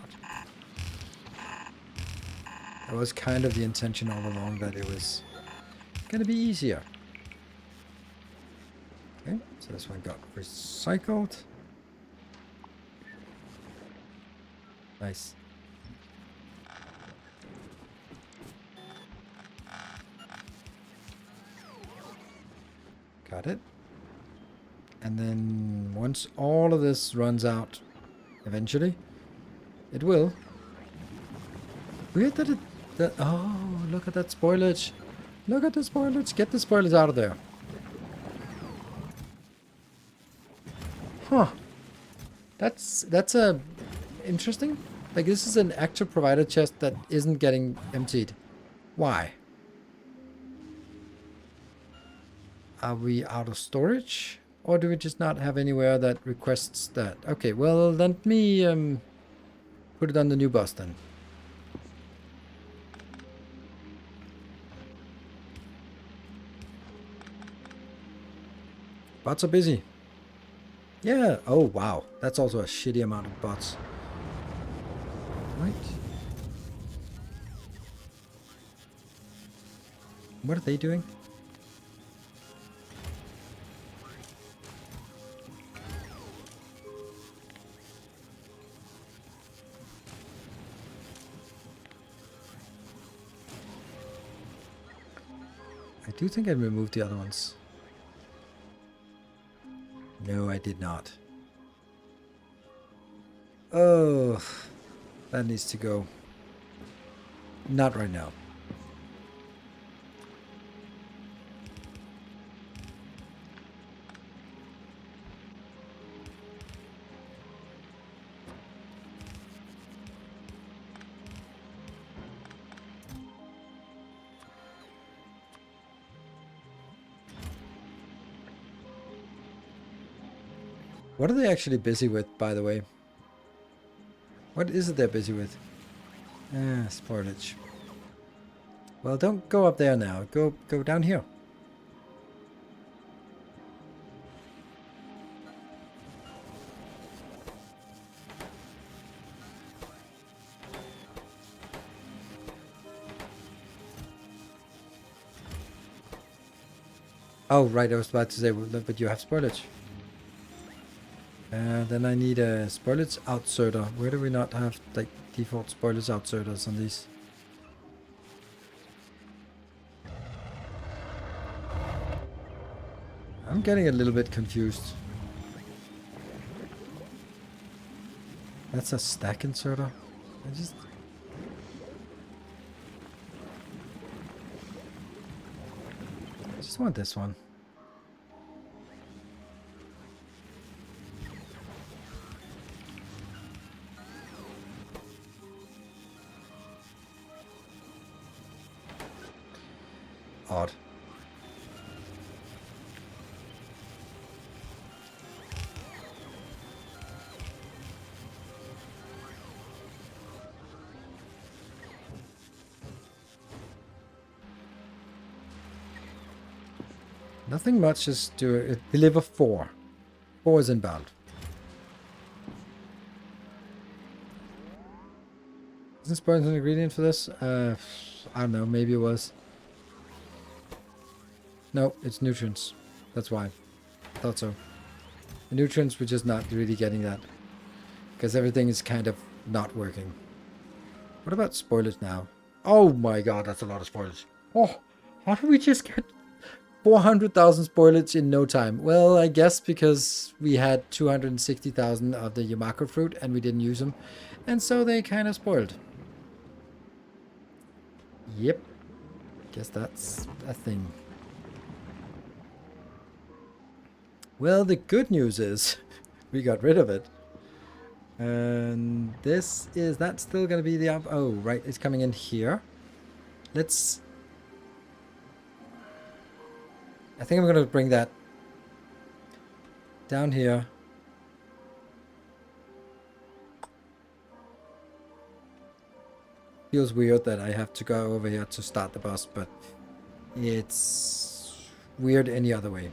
That was kind of the intention all along, that it was gonna be easier. Okay, so this one got recycled. Nice. Got it. And then once all of this runs out, eventually, it will. Weird that it... oh, look at that spoilage. Look at the spoilage. Get the spoilage out of there. Huh. That's a interesting? Like, this is an active provider chest that isn't getting emptied. Why? Are we out of storage? Or do we just not have anywhere that requests that? Okay, well, let me put it on the new bus then. Bots are busy. Yeah. Oh, wow. That's also a shitty amount of bots. Right. What are they doing? I do think I removed the other ones. No, I did not. Oh, that needs to go. Not right now. What are they actually busy with, by the way? What is it they're busy with? Ah, spoilage. Well, don't go up there now. Go down here. Oh, right. I was about to say, but you have spoilage. Then I need a spoilage outserter. Where do we not have like default spoilage outserters on these? I'm getting a little bit confused. That's a stack inserter. I just want this one. Odd. Nothing much is to deliver 4. 4 is inbound. Isn't spoilage an ingredient for this? I don't know, maybe it was. No, it's nutrients. That's why. Thought so. The nutrients, we're just not really getting that. Because everything is kind of not working. What about spoilage now? Oh my god, that's a lot of spoilage. Oh, how did we just get 400,000 spoilage in no time? Well, I guess because we had 260,000 of the Yamako fruit and we didn't use them. And so they kind of spoiled. Yep. Guess that's a thing. Well, the good news is we got rid of it. And this is, that's still going to be the, oh, right, it's coming in here. Let's, I think I'm going to bring that down here. Feels weird that I have to go over here to start the bus, but it's weird any other way.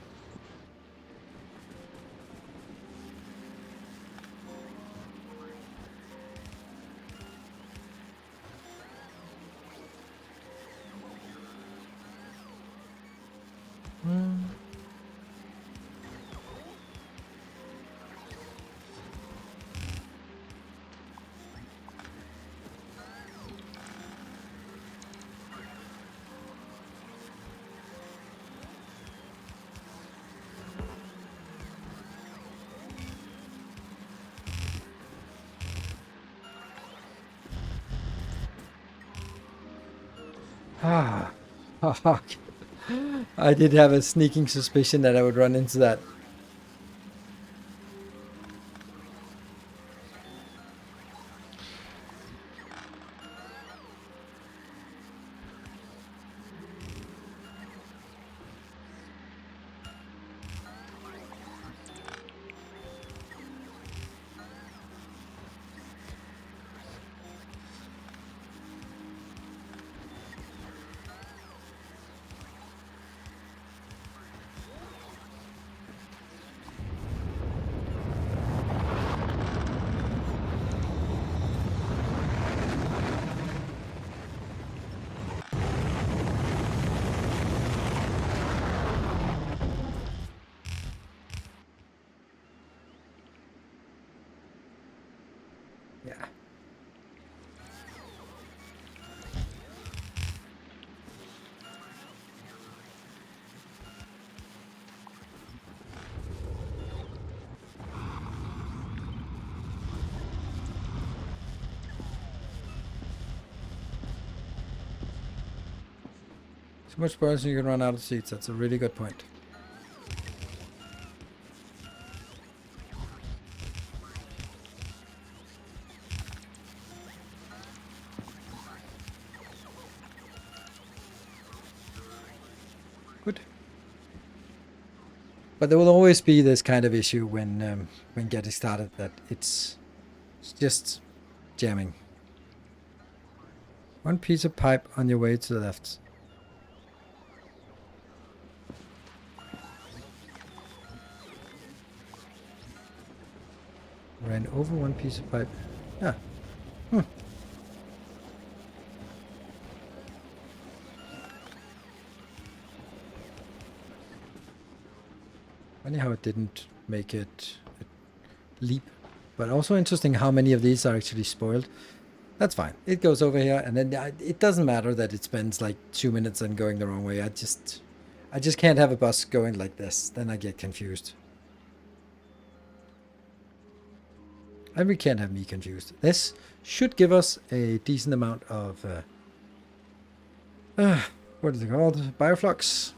Ah, fuck. I did have a sneaking suspicion that I would run into that. Yeah. Too much spoils and you can run out of seats. That's a really good point. Good. But there will always be this kind of issue when getting started that it's just jamming. One piece of pipe on your way to the left. Ran over one piece of pipe. Yeah. Funny how it didn't make it leap. But also interesting how many of these are actually spoiled. That's fine. It goes over here, and then it doesn't matter that it spends like 2 minutes and going the wrong way. I just can't have a bus going like this. Then I get confused. And we can't have me confused. This should give us a decent amount of what is it called? Bioflux.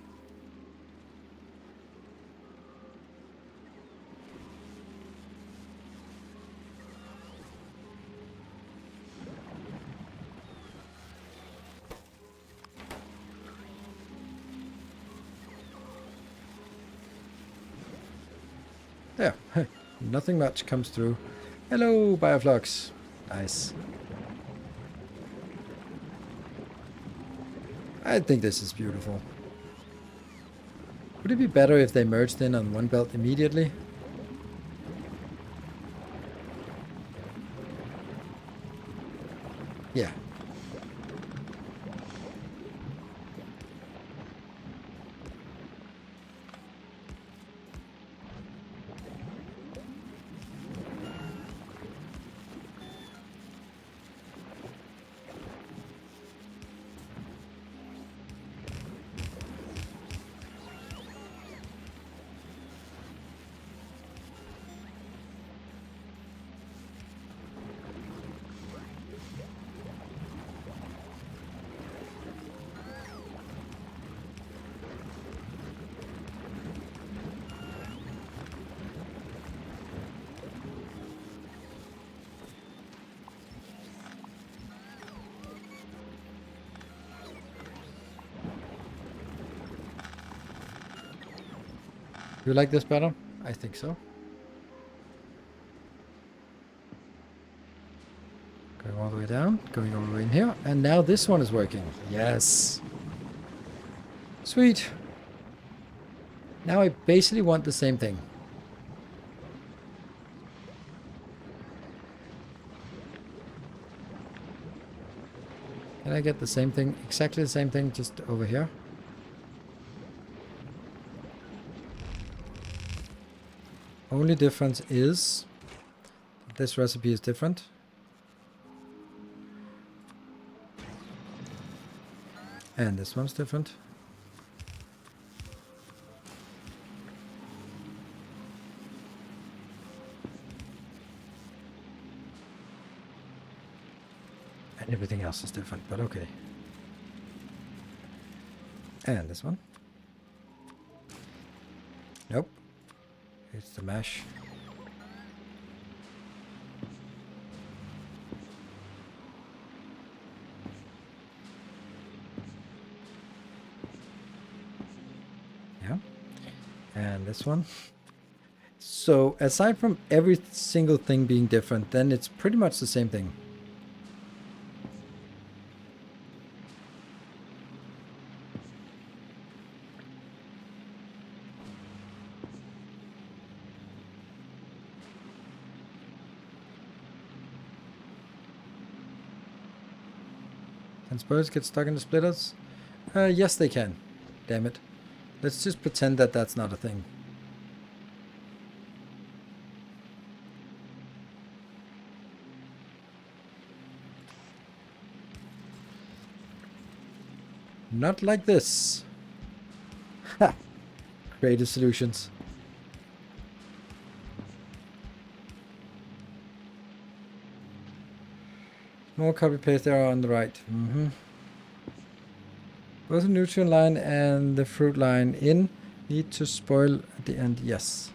There. Nothing much comes through. Hello, Bioflux. Nice. I think this is beautiful. Would it be better if they merged in on one belt immediately? Yeah. You like this better? I think so. Going all the way down, going all the way in here, and now this one is working. Yes. Sweet. Now I basically want the same thing. Can I get the same thing, exactly the same thing, just over here? Only difference is this recipe is different. And this one's different. And everything else is different, but okay. And this one. Nope. It's the mesh. Yeah. And this one. So aside from every single thing being different, then it's pretty much the same thing. Can spurs get stuck in the splitters? Yes, they can. Damn it. Let's just pretend that that's not a thing. Not like this. Ha! Creative solutions. More copy paste there on the right. Both the nutrient line and the fruit line in need to spoil at the end. Yes.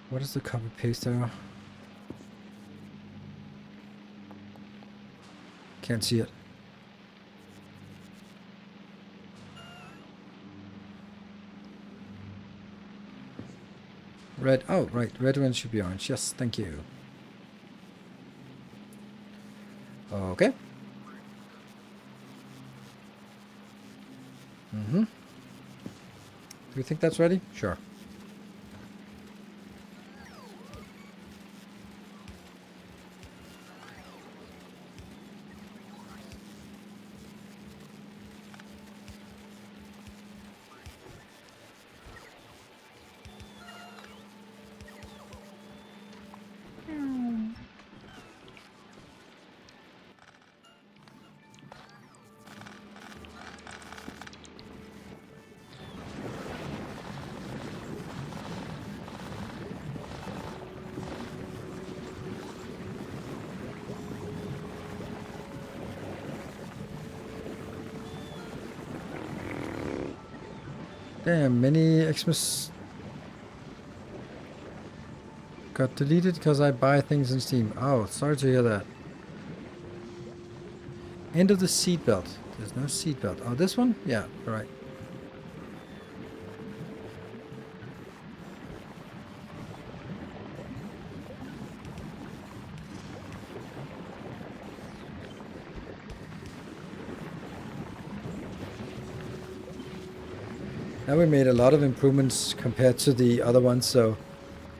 What is the copy paste there? Can't see it. Red. Oh, right. Red one should be orange. Yes, thank you. Okay. Do you think that's ready? Sure. Damn, many Xmas got deleted because I buy things in Steam. Oh, sorry to hear that. End of the seatbelt. There's no seatbelt. Oh, this one? Yeah, right. Now we made a lot of improvements compared to the other ones, so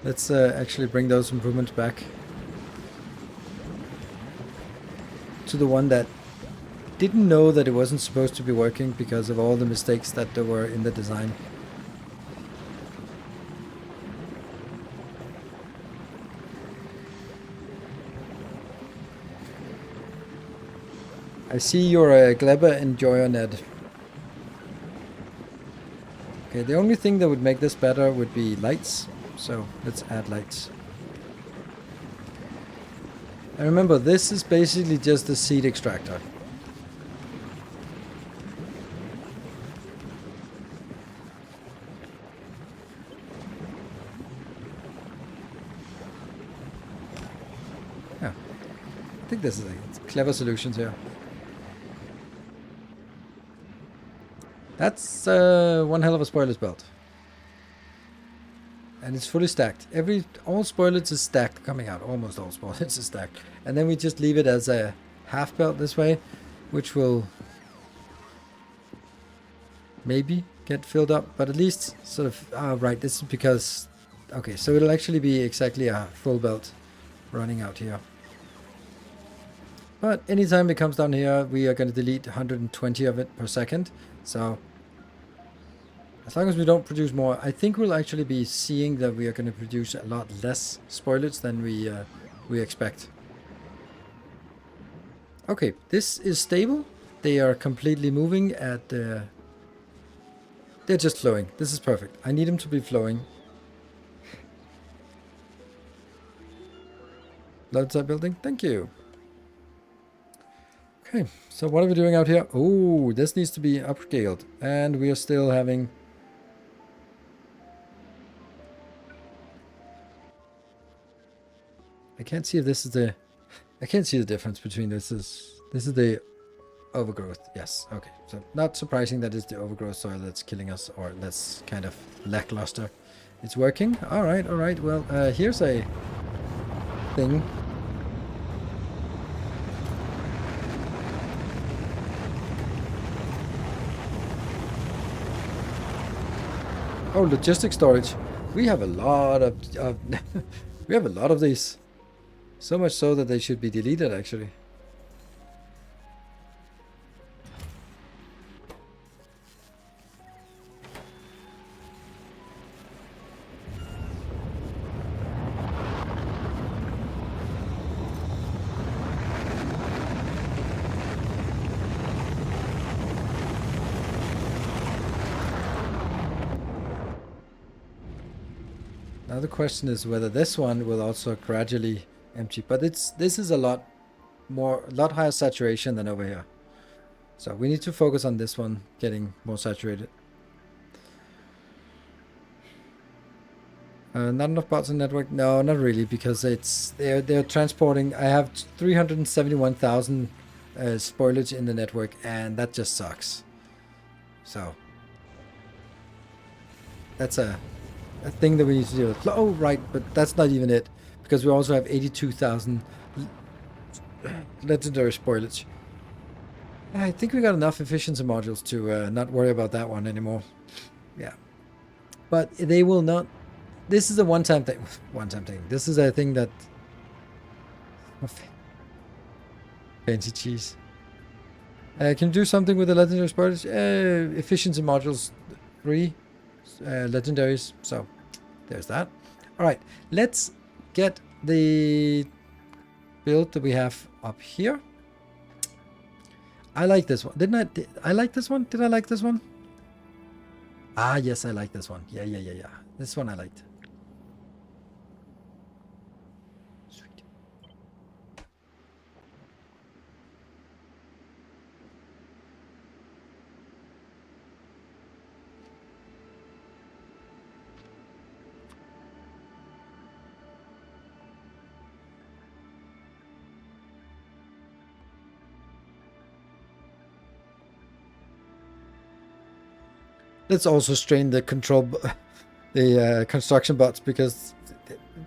let's actually bring those improvements back to the one that didn't know that it wasn't supposed to be working because of all the mistakes that there were in the design. I see you're a Gleba enjoyer, Ned. Okay, the only thing that would make this better would be lights, so let's add lights. And remember, this is basically just a seed extractor. Yeah, I think this is clever solutions here. That's one hell of a spoilers belt. And it's fully stacked. All spoilers is stacked coming out. Almost all spoilers is stacked. And then we just leave it as a half belt this way, which will maybe get filled up. But at least sort of, right, this is because, okay, so it'll actually be exactly a full belt running out here. But anytime it comes down here, we are going to delete 120 of it per second. So as long as we don't produce more, I think we'll actually be seeing that we are going to produce a lot less spoilers than we expect. Okay, this is stable. They are completely moving at... they're just flowing. This is perfect. I need them to be flowing. Loads that building. Thank you. Okay, so what are we doing out here? Oh, this needs to be upscaled. And we are still having... I can't see if this is the... I can't see the difference between this is the overgrowth. Yes, okay. So not surprising that it's the overgrowth soil that's killing us, or that's kind of lackluster. It's working. All right, all right. Well, here's a thing. Oh, logistic storage. We have a lot of we have a lot of these. So much so that they should be deleted, actually. Now the question is whether this one will also gradually empty, but this is a lot higher saturation than over here. So we need to focus on this one getting more saturated. Not enough bots in network? No, not really, because they're transporting. I have 371,000 spoilage in the network, and that just sucks. So that's a thing that we need to deal with. Oh, right, but that's not even it, because we also have 82,000 legendary spoilage. I think we got enough efficiency modules to not worry about that one anymore. Yeah, but they will not. This is a one-time thing. One-time thing. This is a thing that. Fancy cheese. Can you do something with the legendary spoilage? Efficiency modules 3. Legendaries, so there's that. All right, let's get the build that we have up here. I like this one. I like this one? Did I like this one? Ah, yes, I like this one. Yeah. This one I liked. Sweet. Let's also strain the the construction bots, because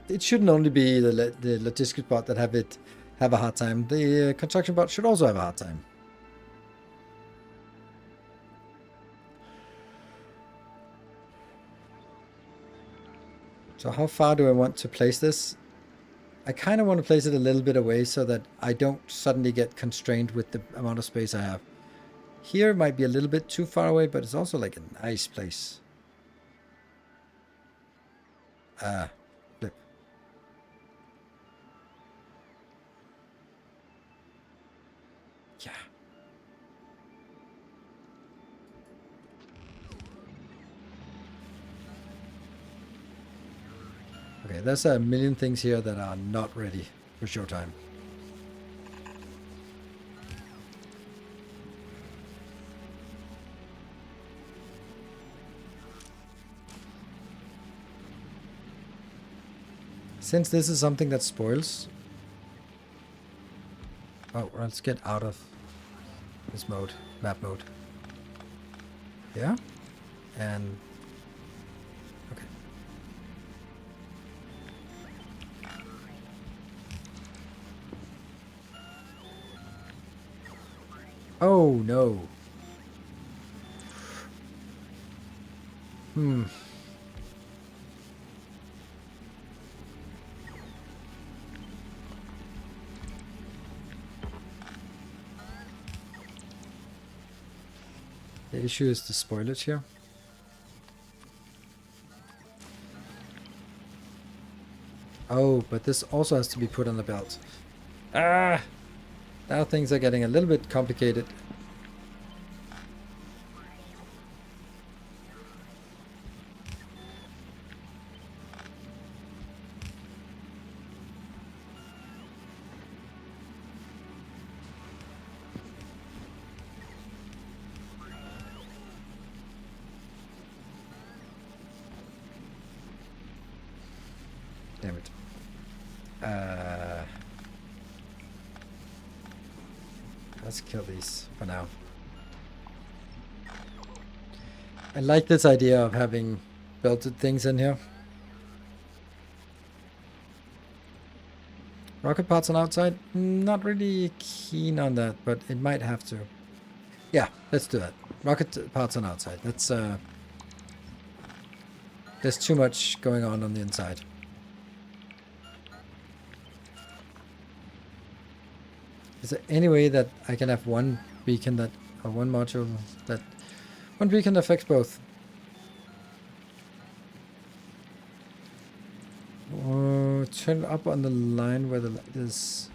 it shouldn't only be the logistics bot that have a hard time. The construction bot should also have a hard time. So how far do I want to place this? I kind of want to place it a little bit away so that I don't suddenly get constrained with the amount of space I have. Here might be a little bit too far away, but it's also like a nice place. Flip. Yeah. Okay, there's a million things here that are not ready for showtime. Since this is something that spoils... Oh, let's get out of this mode, map mode. Yeah? And... Okay. Oh, no. The issue is the spoilage here. Oh, but this also has to be put on the belt. Ah! Now things are getting a little bit complicated. Damn it. Let's kill these for now. I like this idea of having belted things in here. Rocket parts on outside? Not really keen on that, but it might have to. Yeah, let's do that. Rocket parts on outside. Let's There's too much going on the inside. Is there any way that I can have one beacon that, or one module that, one beacon affects both? Or turn it up on the line where the light is.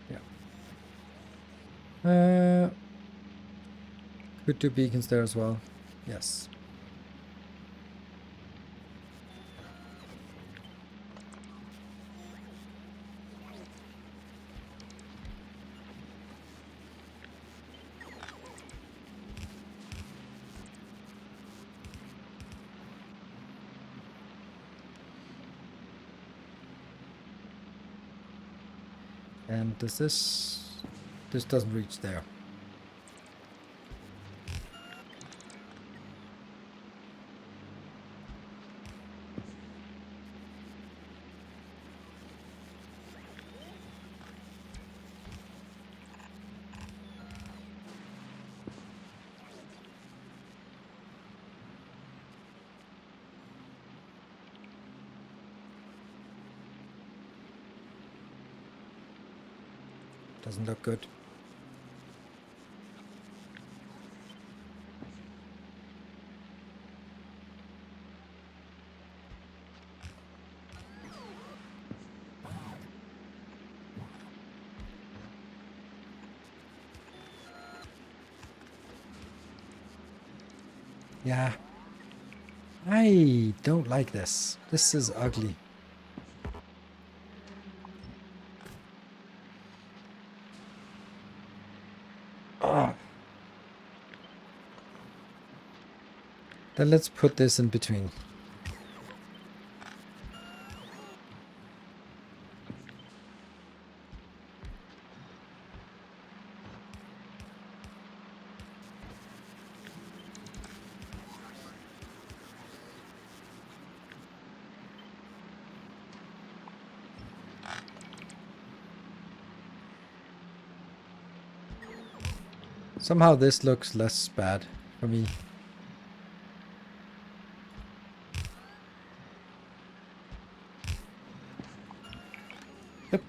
Yeah. Could do beacons there as well. Yes. And does this doesn't reach there. Doesn't look good. Yeah. I don't like this. This is ugly. Oh. Then let's put this in between. Somehow this looks less bad for me. Yep.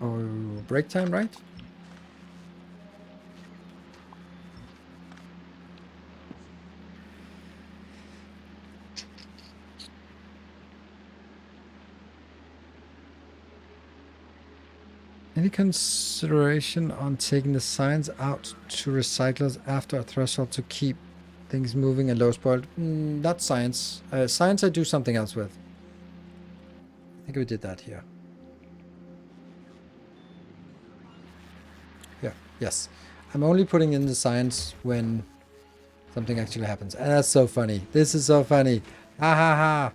Oh, break time, right? Any consideration on taking the signs out to recyclers after a threshold to keep things moving and low spoiled? Not science. Science I do something else with. I think we did that here. Yeah, yes. I'm only putting in the science when something actually happens. And that's so funny. This is so funny. Ha ha ha.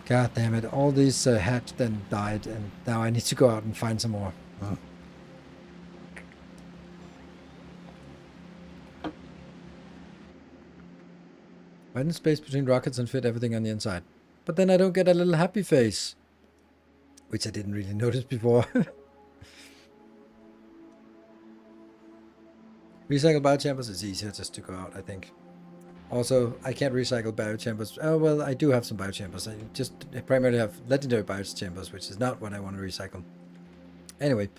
God damn it. All these hatched and died, and now I need to go out and find some more. Oh. Widen space between rockets and fit everything on the inside. But then I don't get a little happy face. Which I didn't really notice before. Recycle biochambers is easier just to go out, I think. Also, I can't recycle biochambers. Oh, well, I do have some biochambers. I just primarily have legendary biochambers, which is not what I want to recycle. Anyway,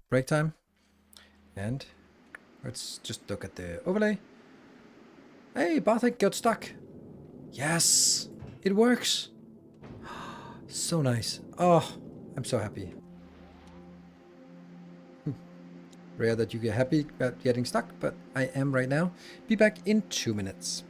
break time. And let's just look at the overlay. Hey, Bartek got stuck. Yes, it works. So nice. Oh, I'm so happy. Rare that you get happy about getting stuck, but I am right now. Be back in 2 minutes.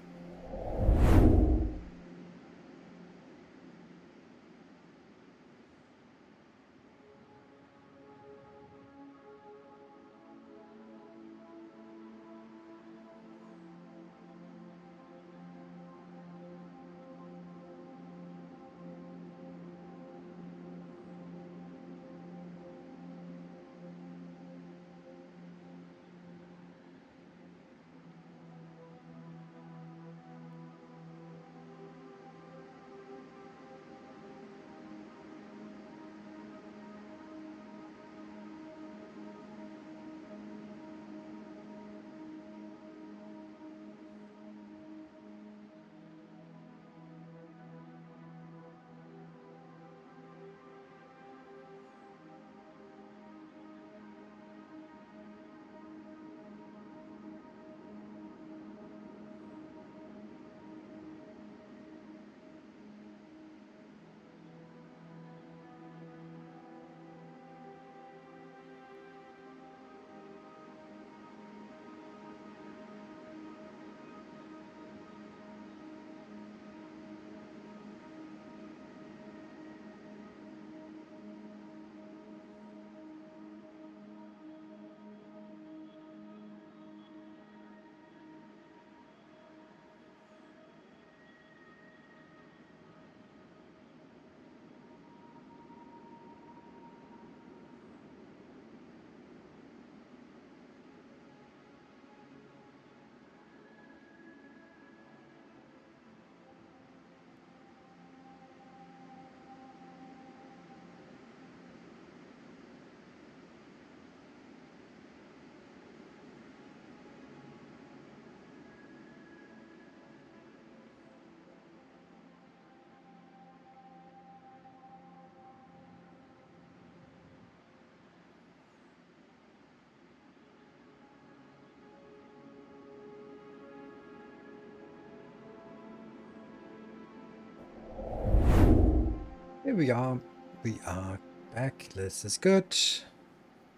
Here we are. We are back. This is good.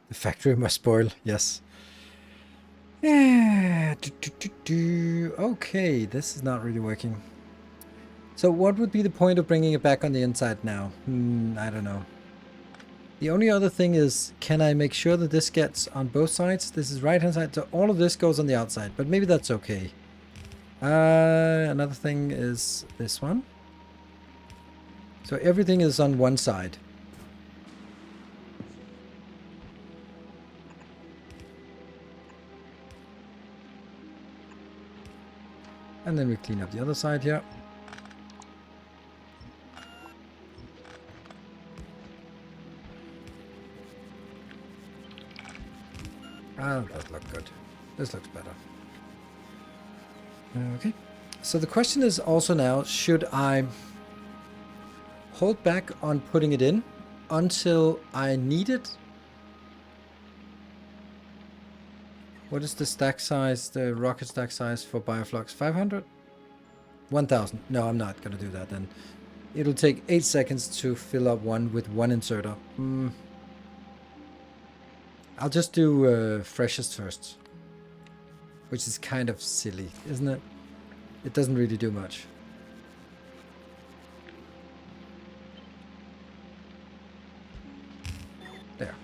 The factory must spoil. Yes. Yeah. Okay, this is not really working. So what would be the point of bringing it back on the inside now? I don't know. The only other thing is, can I make sure that this gets on both sides? This is right hand side, so all of this goes on the outside, but maybe that's okay. Another thing is this one. So everything is on one side. And then we clean up the other side here. Ah, that looks good. This looks better. Okay. So the question is also now, should I hold back on putting it in until I need it? What is the stack size, the rocket stack size for Bioflux? 500? 1000. No, I'm not going to do that then. It'll take 8 seconds to fill up one with one inserter. I'll just do freshest first. Which is kind of silly, isn't it? It doesn't really do much. There.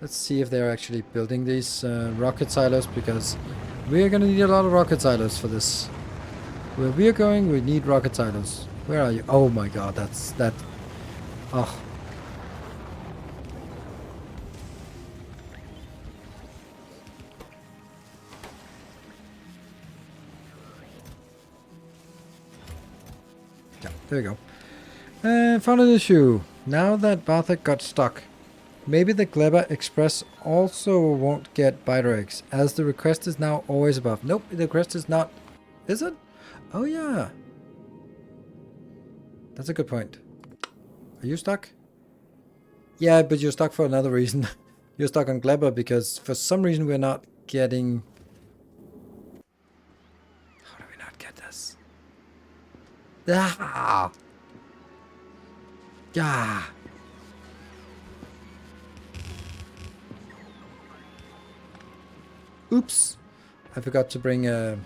Let's see if they're actually building these rocket silos, because we're going to need a lot of rocket silos for this. Where we're going, we need rocket silos. Where are you? Oh my god, that's that. Oh. Yeah, there we go. Found an issue. Now that Bartek got stuck. Maybe the Gleba Express also won't get biter eggs, as the request is now always above. Nope, the request is not. Is it? Oh yeah. That's a good point. Are you stuck? Yeah, but you're stuck for another reason. You're stuck on Gleba because for some reason we're not getting... How do we not get this? Ah! Yeah! Oops! I forgot to bring a...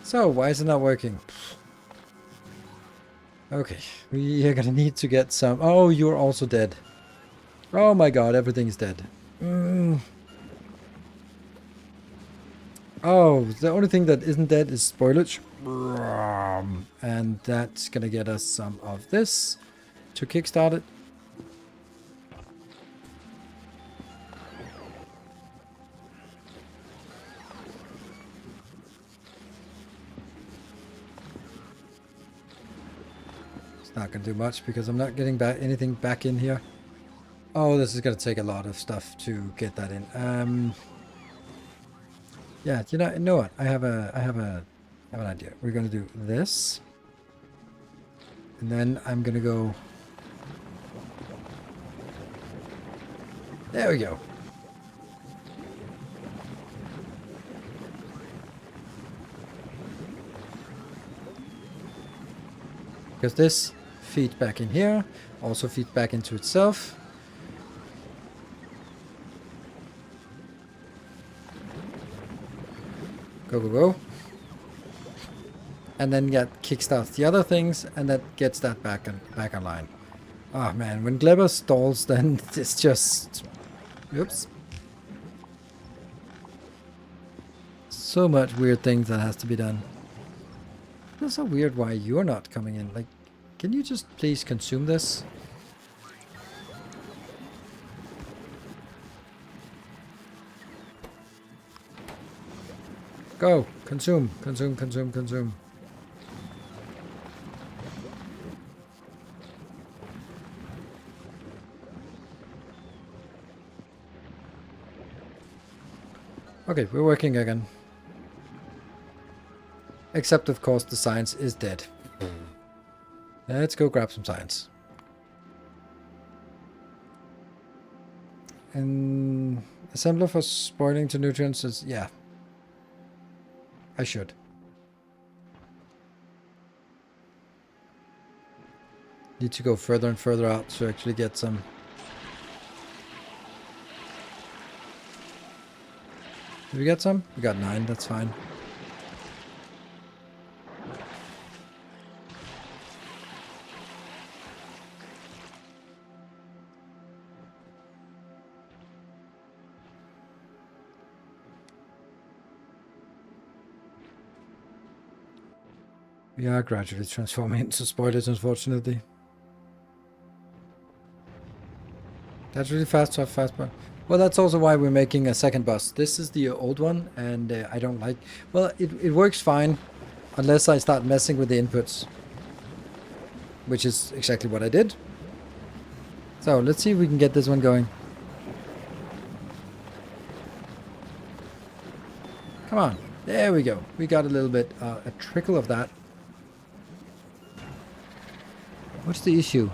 So, why is it not working? Okay, we are gonna need to get some... Oh, you're also dead. Oh my god, everything's dead. Oh, the only thing that isn't dead is spoilage. And that's gonna get us some of this to kickstart it. Not gonna do much because I'm not getting back anything back in here. Oh, this is gonna take a lot of stuff to get that in. Yeah, you know what? I have an idea. We're gonna do this, and then I'm gonna go. There we go. Because this feed back in here. Also feed back into itself. Go, go, go. And then kickstarts the other things, and that gets that back online. Oh man, when Gleba stalls, then it's just... Oops. So much weird things that has to be done. It's so weird why you're not coming in. Like, can you just please consume this? Go! Consume! Consume, consume, consume. Okay, we're working again. Except, of course, the science is dead. Let's go grab some science. And assembler for spoiling to nutrients is... yeah. I should. Need to go further and further out to actually get some... Did we get some? We got 9, that's fine. We are gradually transforming into spoilers, unfortunately. That's really fast, but... Well, that's also why we're making a second bus. This is the old one, and I don't like... Well, it works fine, unless I start messing with the inputs. Which is exactly what I did. So, let's see if we can get this one going. Come on. There we go. We got a little bit, a trickle of that. What's the issue?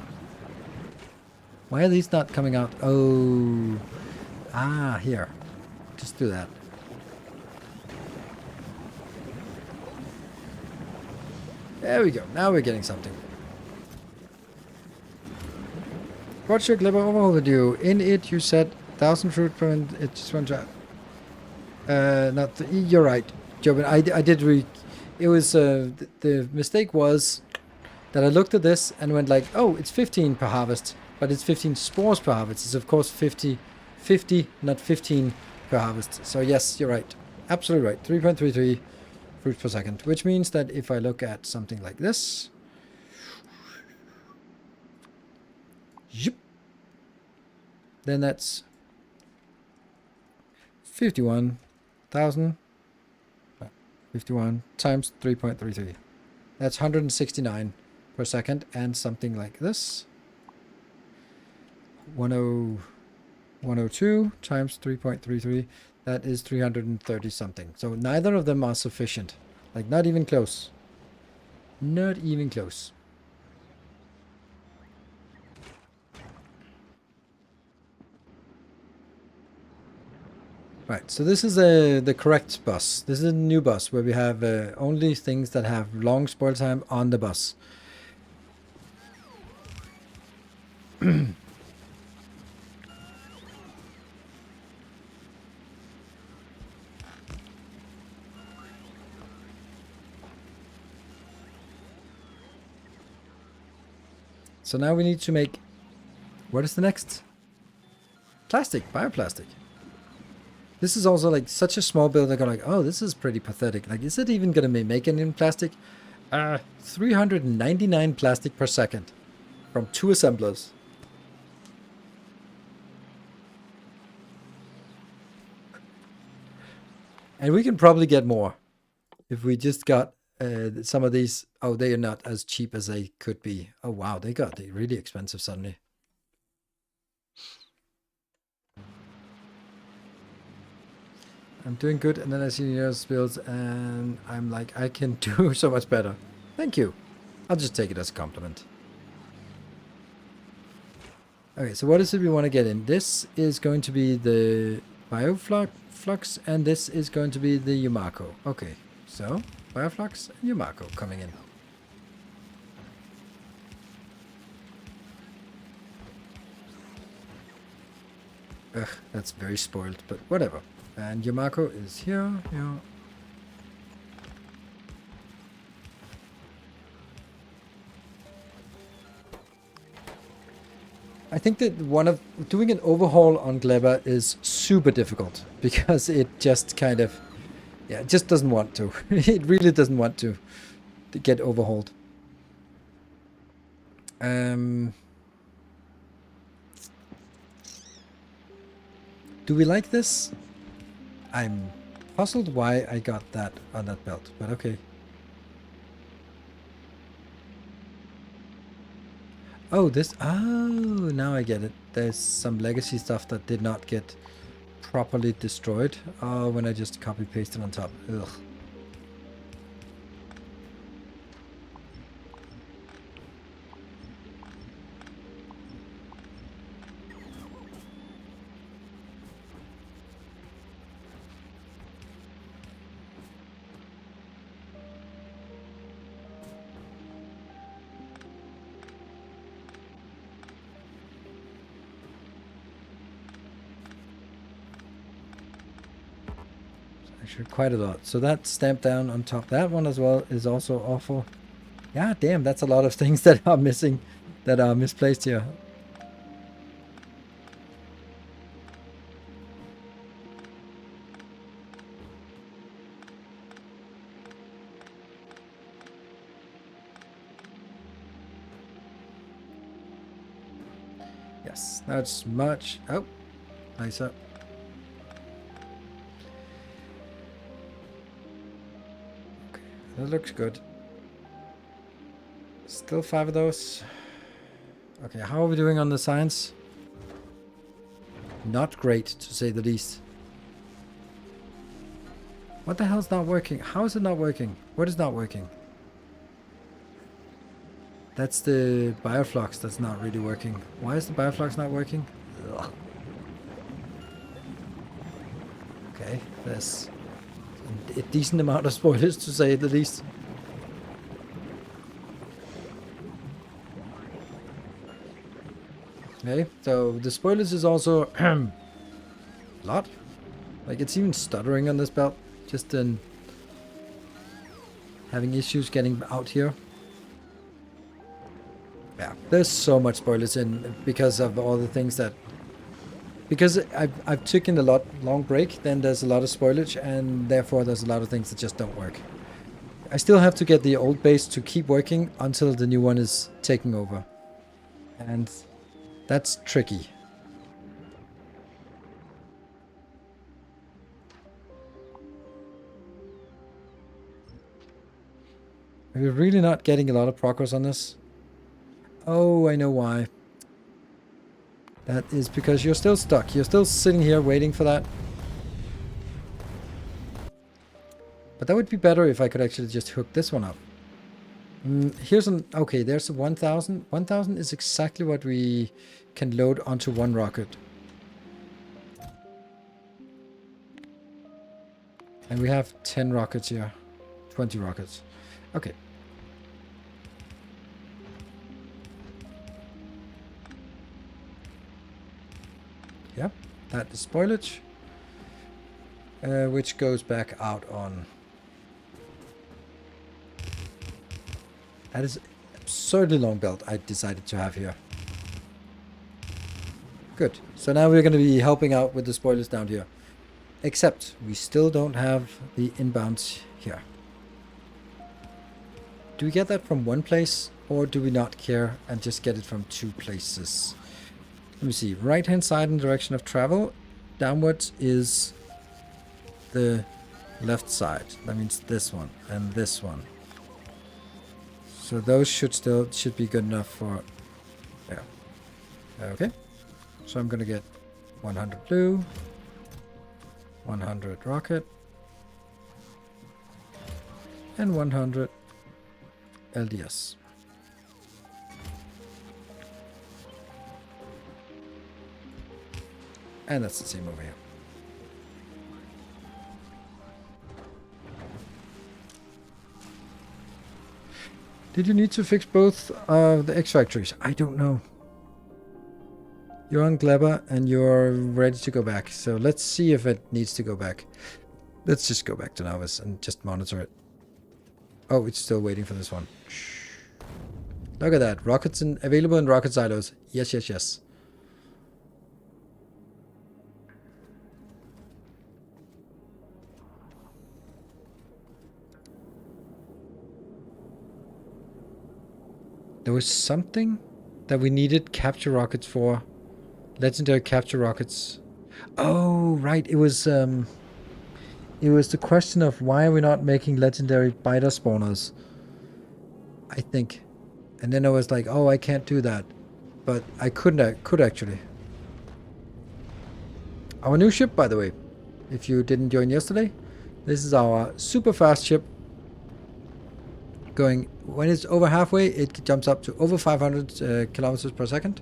Why are these not coming out? Oh... Ah, here. Just do that. There we go. Now we're getting something. What's your Gleba overhaul video? In it, you said 1,000 fruit per minute. It just went out. You're right, Jobin. I did read. It was the mistake was that I looked at this and went like, oh, it's 15 per harvest, but it's 15 spores per harvest. It's of course 50, not 15 per harvest. So yes, you're right. Absolutely right. 3.33 fruits per second, which means that if I look at something like this, then that's 51,000. 51 times 3.33. That's 169 per second, and something like this. 102 times 3.33. That is 330 something. So neither of them are sufficient. Like, not even close. Not even close. Right, so this is the correct bus. This is a new bus where we have only things that have long spoil time on the bus. So now we need to make... What is the next? Plastic, bioplastic. This is also like such a small build. I go like, oh, this is pretty pathetic. Like, is it even going to be making in plastic? 399 plastic per second from 2 assemblers. And we can probably get more if we just got some of these. Oh, they are not as cheap as they could be. Oh, wow, they got really expensive suddenly. I'm doing good, and then I see yours builds, and I'm like, I can do so much better. Thank you. I'll just take it as a compliment. Okay, so what is it we want to get in? This is going to be the Bioflux, and this is going to be the Yumako. Okay, so Bioflux and Yumako coming in. Ugh, that's very spoiled, but whatever. And Yamako is here. Yeah. I think that doing an overhaul on Gleba is super difficult because it just kind of, yeah, it just doesn't want to. It really doesn't want to get overhauled. Do we like this? I'm puzzled why I got that on that belt, but okay. Oh, now I get it. There's some legacy stuff that did not get properly destroyed when I just copy pasted on top. Ugh. Actually, quite a lot. So that stamped down on top. That one as well is also awful. Yeah, damn, that's a lot of things that are missing, that are misplaced here. Yes, that's much. Oh, nicer. Okay, that looks good. Still 5 of those. Okay, how are we doing on the science? Not great, to say the least. What the hell's not working? How is it not working? What is not working? That's the bioflux that's not really working. Why is the bioflux not working? Ugh. Okay, there's a decent amount of spoilers, to say the least. Okay, so the spoilers is also a lot. Like, it's even stuttering on this belt, just in having issues getting out here. Yeah, there's so much spoilers in because of all the things that... Because I've taken a long break, then there's a lot of spoilage, and therefore there's a lot of things that just don't work. I still have to get the old base to keep working until the new one is taking over. And that's tricky. We're really not getting a lot of progress on this. Oh, I know why. That is because you're still stuck. You're still sitting here waiting for that. But that would be better if I could actually just hook this one up. Here's an... Okay, there's a 1000. 1000 is exactly what we can load onto one rocket. And we have 10 rockets here. 20 rockets. Okay. Yep, that is spoilage. Which goes back out on... That is absurdly long belt I decided to have here. Good. So now we're going to be helping out with the spoilers down here. Except we still don't have the inbounds here. Do we get that from one place, or do we not care and just get it from 2 places? Let me see. Right hand side in direction of travel. Downwards is the left side. That means this one and this one. So those should be good enough for... Yeah. Okay. So I'm gonna get 100 blue, 100 rocket, and 100 LDS. And that's the same over here. Did you need to fix both the X factories? I don't know. You're on Gleba and you're ready to go back. So let's see if it needs to go back. Let's just go back to Novice and just monitor it. Oh, it's still waiting for this one. Look at that. Rockets available in rocket silos. Yes, yes, yes. There was something that we needed capture rockets for. Legendary capture rockets. Oh, right. It was the question of why are we not making legendary biter spawners? I think. And then I was like, oh, I can't do that. But I could actually. Our new ship, by the way, if you didn't join yesterday, this is our super fast ship. Going, when it's over halfway, it jumps up to over 500 kilometers per second.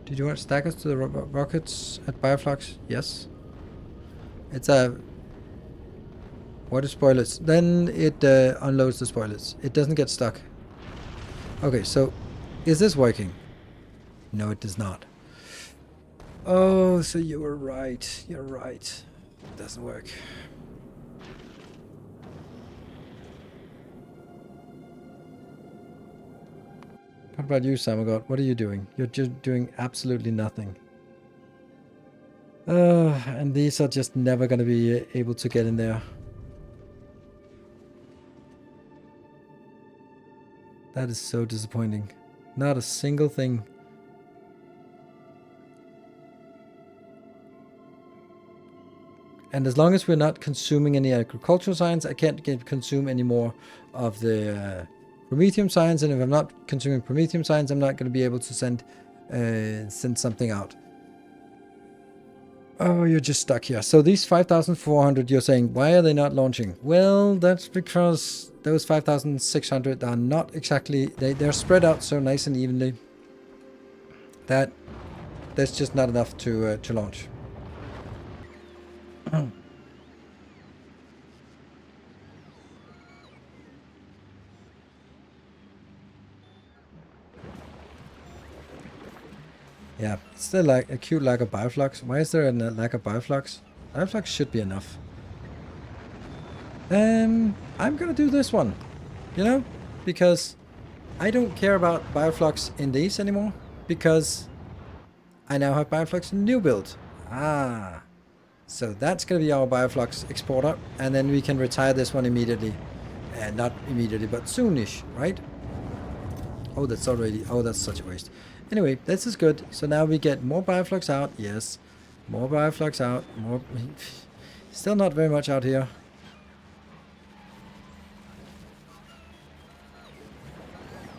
Did you want stackers to the rockets at Bioflux? Yes. It's a... What is spoilers? Then it unloads the spoilers. It doesn't get stuck. Okay, so is this working? No, it does not. Oh, so you were right. You're right. It doesn't work. What about you, Samagot? What are you doing? You're just doing absolutely nothing. And these are just never going to be able to get in there. That is so disappointing. Not a single thing. And as long as we're not consuming any agricultural science, I can't consume any more of the Prometheum science. And if I'm not consuming Prometheum science, I'm not going to be able to send something out. Oh, you're just stuck here. So these 5,400, you're saying, why are they not launching? Well, that's because those 5,600 are not exactly... They're spread out so nice and evenly that there's just not enough to launch. Yeah, it's still like a cute lack of bioflux. Why is there a lack of bioflux? Bioflux should be enough. I'm gonna do this one, you know, because I don't care about bioflux in these anymore, because I now have bioflux new build. Ah, so that's gonna be our bioflux exporter, and then we can retire this one immediately. Not immediately, but soonish, right? Oh, that's already... Oh, that's such a waste. Anyway, this is good. So now we get more bioflux out. Yes. More bioflux out. More... Still not very much out here.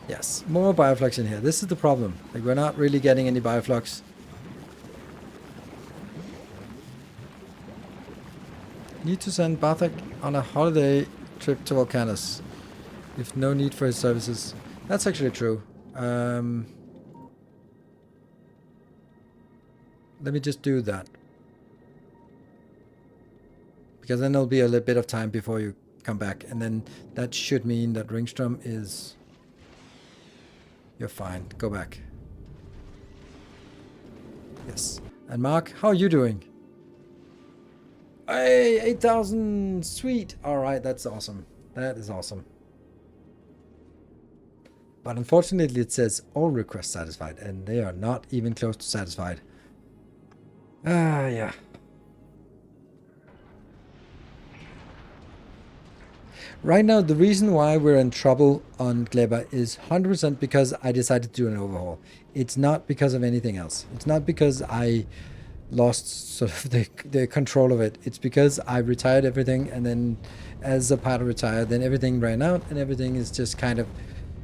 Yes. More bioflux in here. This is the problem. Like, we're not really getting any bioflux. Need to send Bartek on a holiday trip to Volcanus. If no need for his services. That's actually true. Let me just do that. Because then there'll be a little bit of time before you come back. And then that should mean that Ringstrom is... You're fine. Go back. Yes. And Mark, how are you doing? Hey, 8,000! Sweet! Alright, that's awesome. That is awesome. But unfortunately it says all requests satisfied. And they are not even close to satisfied. Ah, yeah. Right now, the reason why we're in trouble on Gleba is 100% because I decided to do an overhaul. It's not because of anything else. It's not because I lost sort of the control of it. It's because I retired everything, and then as a part of retire, then everything ran out, and everything is just kind of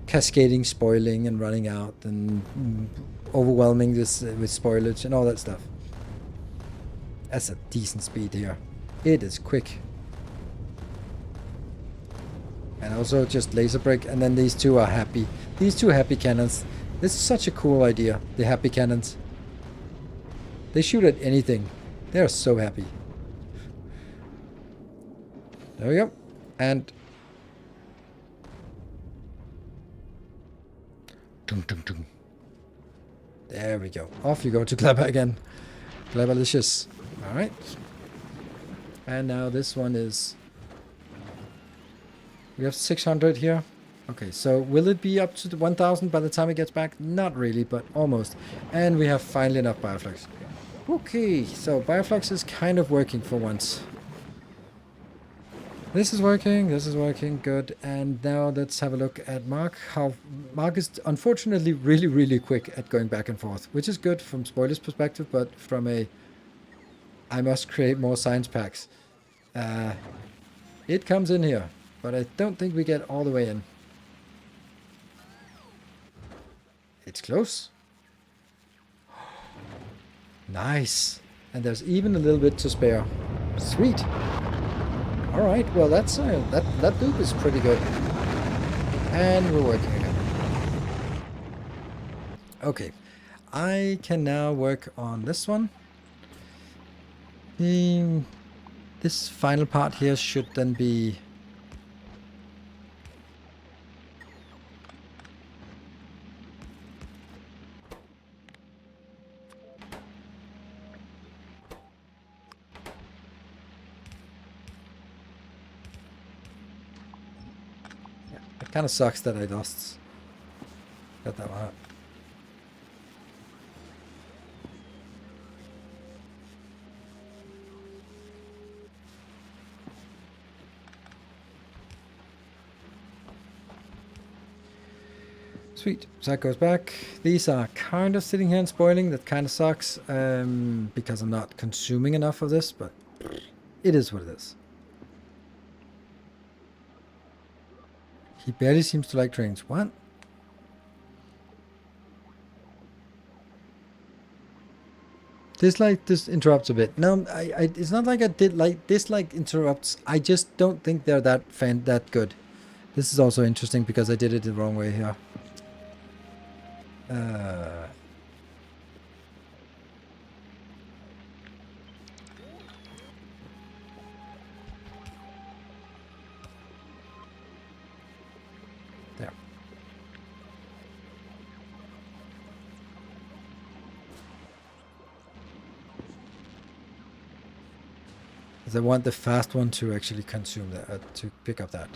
cascading, spoiling, and running out, and overwhelming this with spoilage and all that stuff. That's a decent speed here. It is quick. And also just laser break, and then these two are happy. These two happy cannons. This is such a cool idea, the happy cannons. They shoot at anything. They are so happy. There we go. And... Dun, dun, dun. There we go. Off you go to Gleba again. Glebalicious. Alright. And now this one is... We have 600 here. Okay, so will it be up to the 1000 by the time it gets back? Not really, but almost. And we have finally enough Bioflux. Okay, so Bioflux is kind of working for once. This is working, good. And now let's have a look at Mark. Mark is unfortunately really quick at going back and forth, which is good from spoilers perspective, but from a I must create more science packs. It comes in here, but I don't think we get all the way in. It's close. Nice. And there's even a little bit to spare. Sweet. Alright, well that's that dupe is pretty good. And we're working again. Okay. I can now work on this one. This final part here should then be... It kind of sucks that I lost. Got that one up. Sweet. So that goes back. These are kind of sitting here and spoiling. That kind of sucks because I'm not consuming enough of this, but it is what it is. He barely seems to like trains. What? This interrupts a bit. No, it's not like I did like dislike interrupts. I just don't think they're that good. This is also interesting because I did it the wrong way here. There. I want the fast one to actually consume that, to pick up that.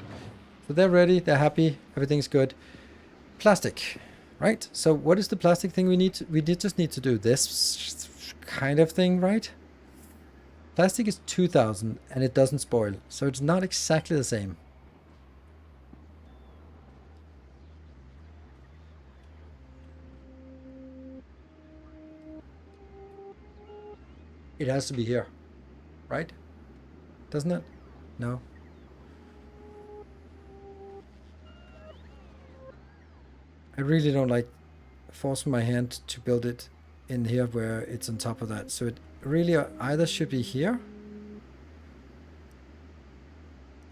So they're ready, they're happy, everything's good. Plastic, right? So what is the plastic thing we need? We just need to do this kind of thing, right? Plastic is 2000 and it doesn't spoil, so it's not exactly the same. It has to be here, right? Doesn't it? No. I really don't like forcing my hand to build it in here where it's on top of that. So it really either should be here.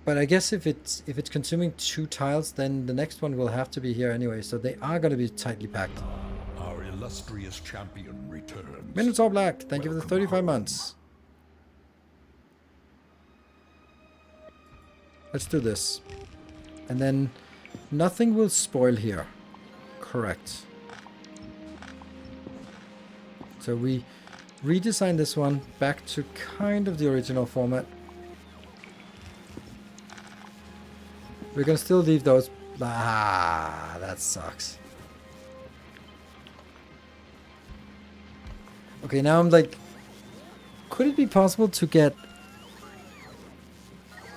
But I guess if it's consuming 2 tiles, then the next one will have to be here anyway. So they are going to be tightly packed. Our illustrious champion returns. Minotaur Black, thank you for the 35 months. Let's do this. And then nothing will spoil here. Correct. So we redesign this one back to kind of the original format. We're gonna still leave those. Ah, that sucks. Okay, now I'm like, could it be possible to get...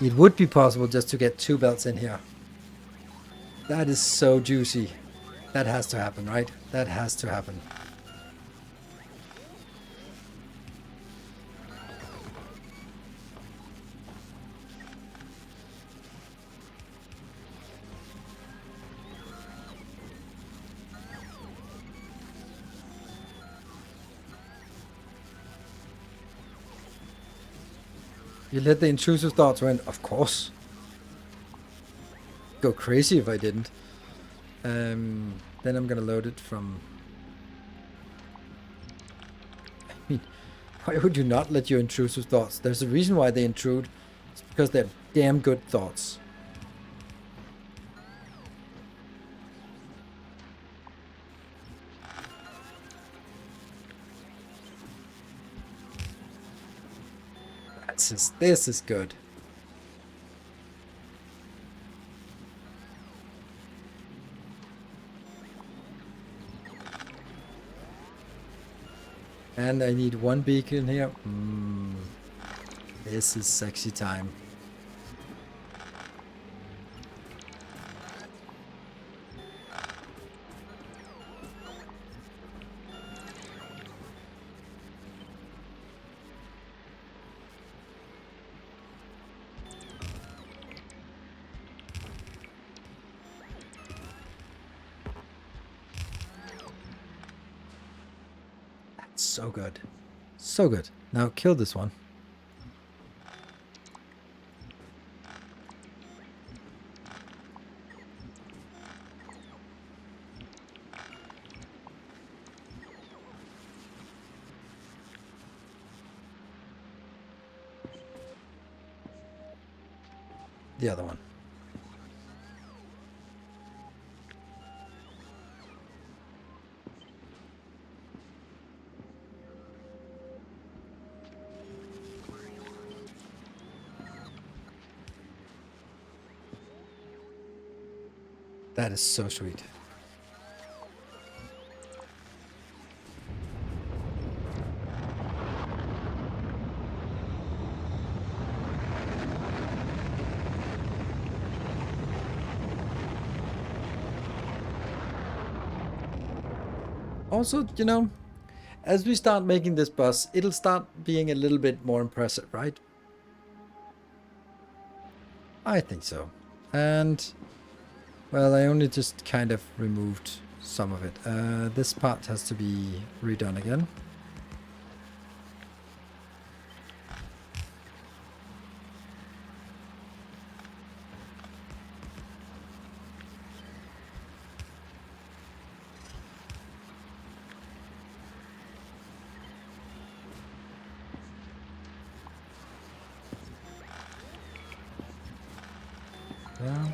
It would be possible just to get 2 belts in here. That is so juicy. That has to happen, right? That has to happen. You let the intrusive thoughts win, of course. Go crazy if I didn't. Then I'm gonna load it from... I mean, why would you not let your intrusive thoughts? There's a reason why they intrude. It's because they're damn good thoughts. This is good. And I need one beacon here. This is sexy time. So good. So good. Now kill this one. The other one. That is so sweet. Also, you know, as we start making this bus, it'll start being a little bit more impressive, right? I think so. And, well, I only just kind of removed some of it. This part has to be redone again. Yeah.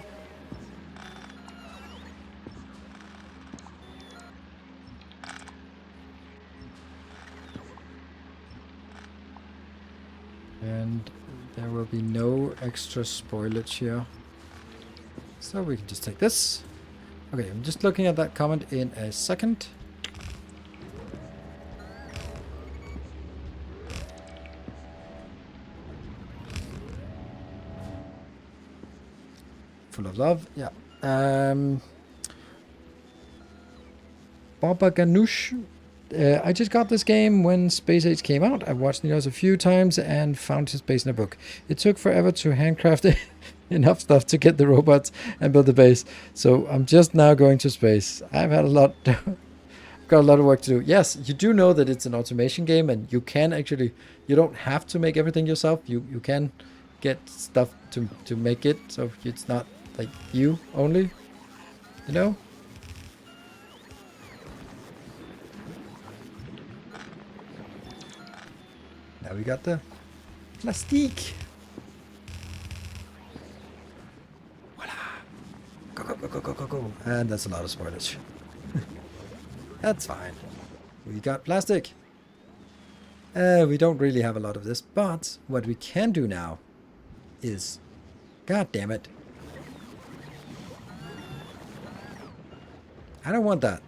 And there will be no extra spoilage here. So we can just take this. Okay, I'm just looking at that comment in a second. Full of love, yeah. Baba Ganoush. I just got this game when Space Age came out. I've watched Nilaus a few times and found his base in a book. It took forever to handcraft enough stuff to get the robots and build the base. So I'm just now going to space. I've had a lot... got a lot of work to do. Yes, you do know that it's an automation game and you can actually... You don't have to make everything yourself. You can get stuff to make it. So it's not like you only. You know? Now we got the plastique. Voila. Go, go, go, go, go, go, go. And that's a lot of spoilage. That's fine. We got plastic. We don't really have a lot of this, but what we can do now is... God damn it. I don't want that.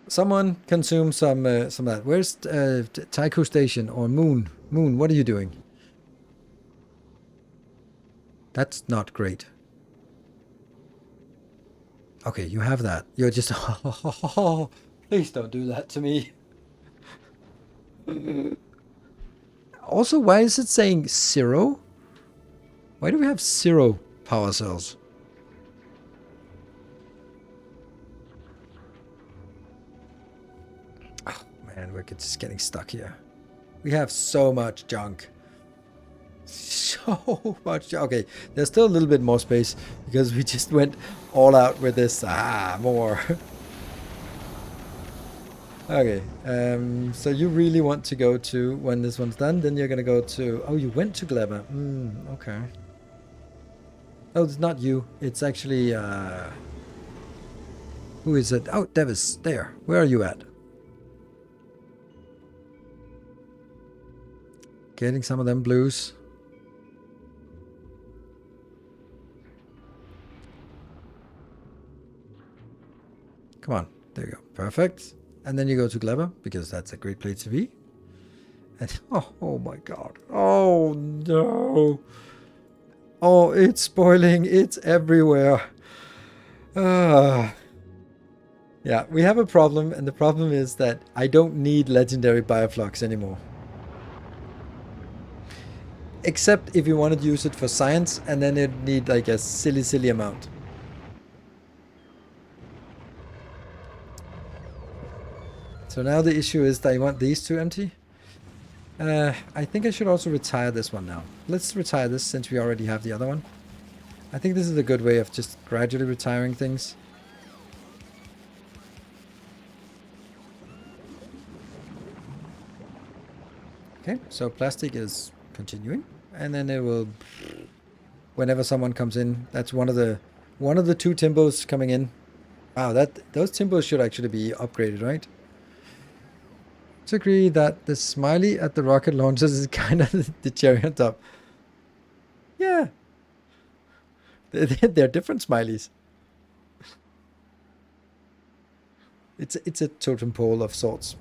Someone consume some of that. Where's Taiko Station or Moon? Moon, what are you doing? That's not great. Okay, you have that. You're just... Oh, please don't do that to me. Also, why is it saying 0? Why do we have 0 power cells? Oh, man, we're just getting stuck here. We have so much junk. So much junk. Okay, there's still a little bit more space because we just went all out with this. More. Okay, so you really want to go to, when this one's done, then you're going to go to... Oh, you went to Gleba. Okay. Oh, it's not you. It's actually... Who is it? Oh, Devis, there. Where are you at? Getting some of them blues. Come on. There you go. Perfect. And then you go to Gleba, because that's a great place to be. And oh my god. Oh no. Oh, it's spoiling. It's everywhere. Yeah, we have a problem, and the problem is that I don't need legendary bioflux anymore. Except if you wanted to use it for science, and then it'd need like a silly amount. So now the issue is that I want these two empty. I think I should also retire this one now. Let's retire this since we already have the other one. I think this is a good way of just gradually retiring things. Okay, so plastic is continuing, and then it will, whenever someone comes in, that's one of the two timbos coming in. Wow, those timbos should actually be upgraded, right? To agree that the smiley at the rocket launchers is kind of the cherry on top. Yeah. They're different smileys. It's a totem pole of sorts.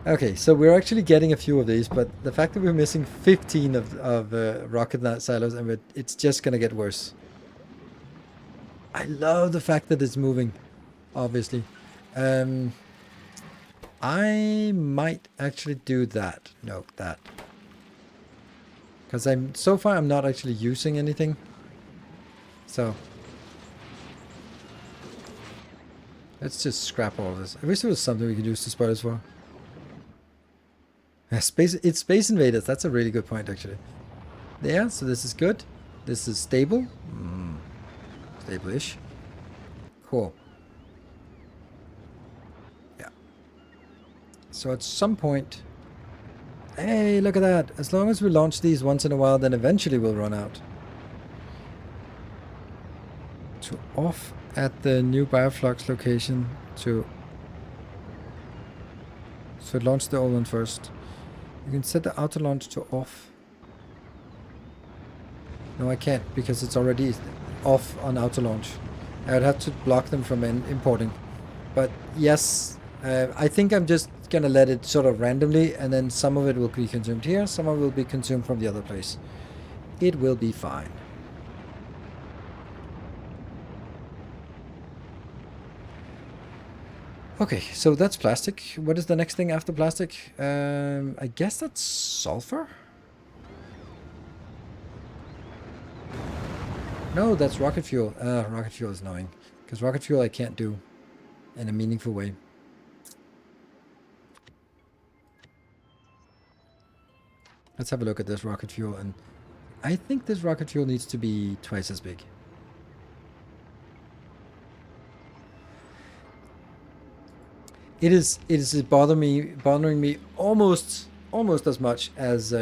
Okay, so we're actually getting a few of these, but the fact that we're missing 15 of rocket silos, and it's just gonna get worse. I love the fact that it's moving, obviously. I might actually do that. No, that. Because so far I'm not actually using anything. So let's just scrap all of this. I wish there was something we could use the spoilers for. Yeah, it's Space Invaders. That's a really good point, actually. Yeah, so this is good. This is stable. Stable-ish. Cool. Yeah. So at some point... Hey, look at that. As long as we launch these once in a while, then eventually we'll run out. To off at the new bioflux location to... So launch the old one first. You can set the auto launch to off. No, I can't, because it's already off on auto launch. I would have to block them from importing. But yes, I think I'm just gonna let it sort of randomly, and then some of it will be consumed here, some of it will be consumed from the other place. It will be fine. Okay, so that's plastic. What is the next thing after plastic? I guess that's sulfur? No, that's rocket fuel. Rocket fuel is annoying. Because rocket fuel I can't do in a meaningful way. Let's have a look at this rocket fuel, and I think this rocket fuel needs to be twice as big. It is bothering me almost as much as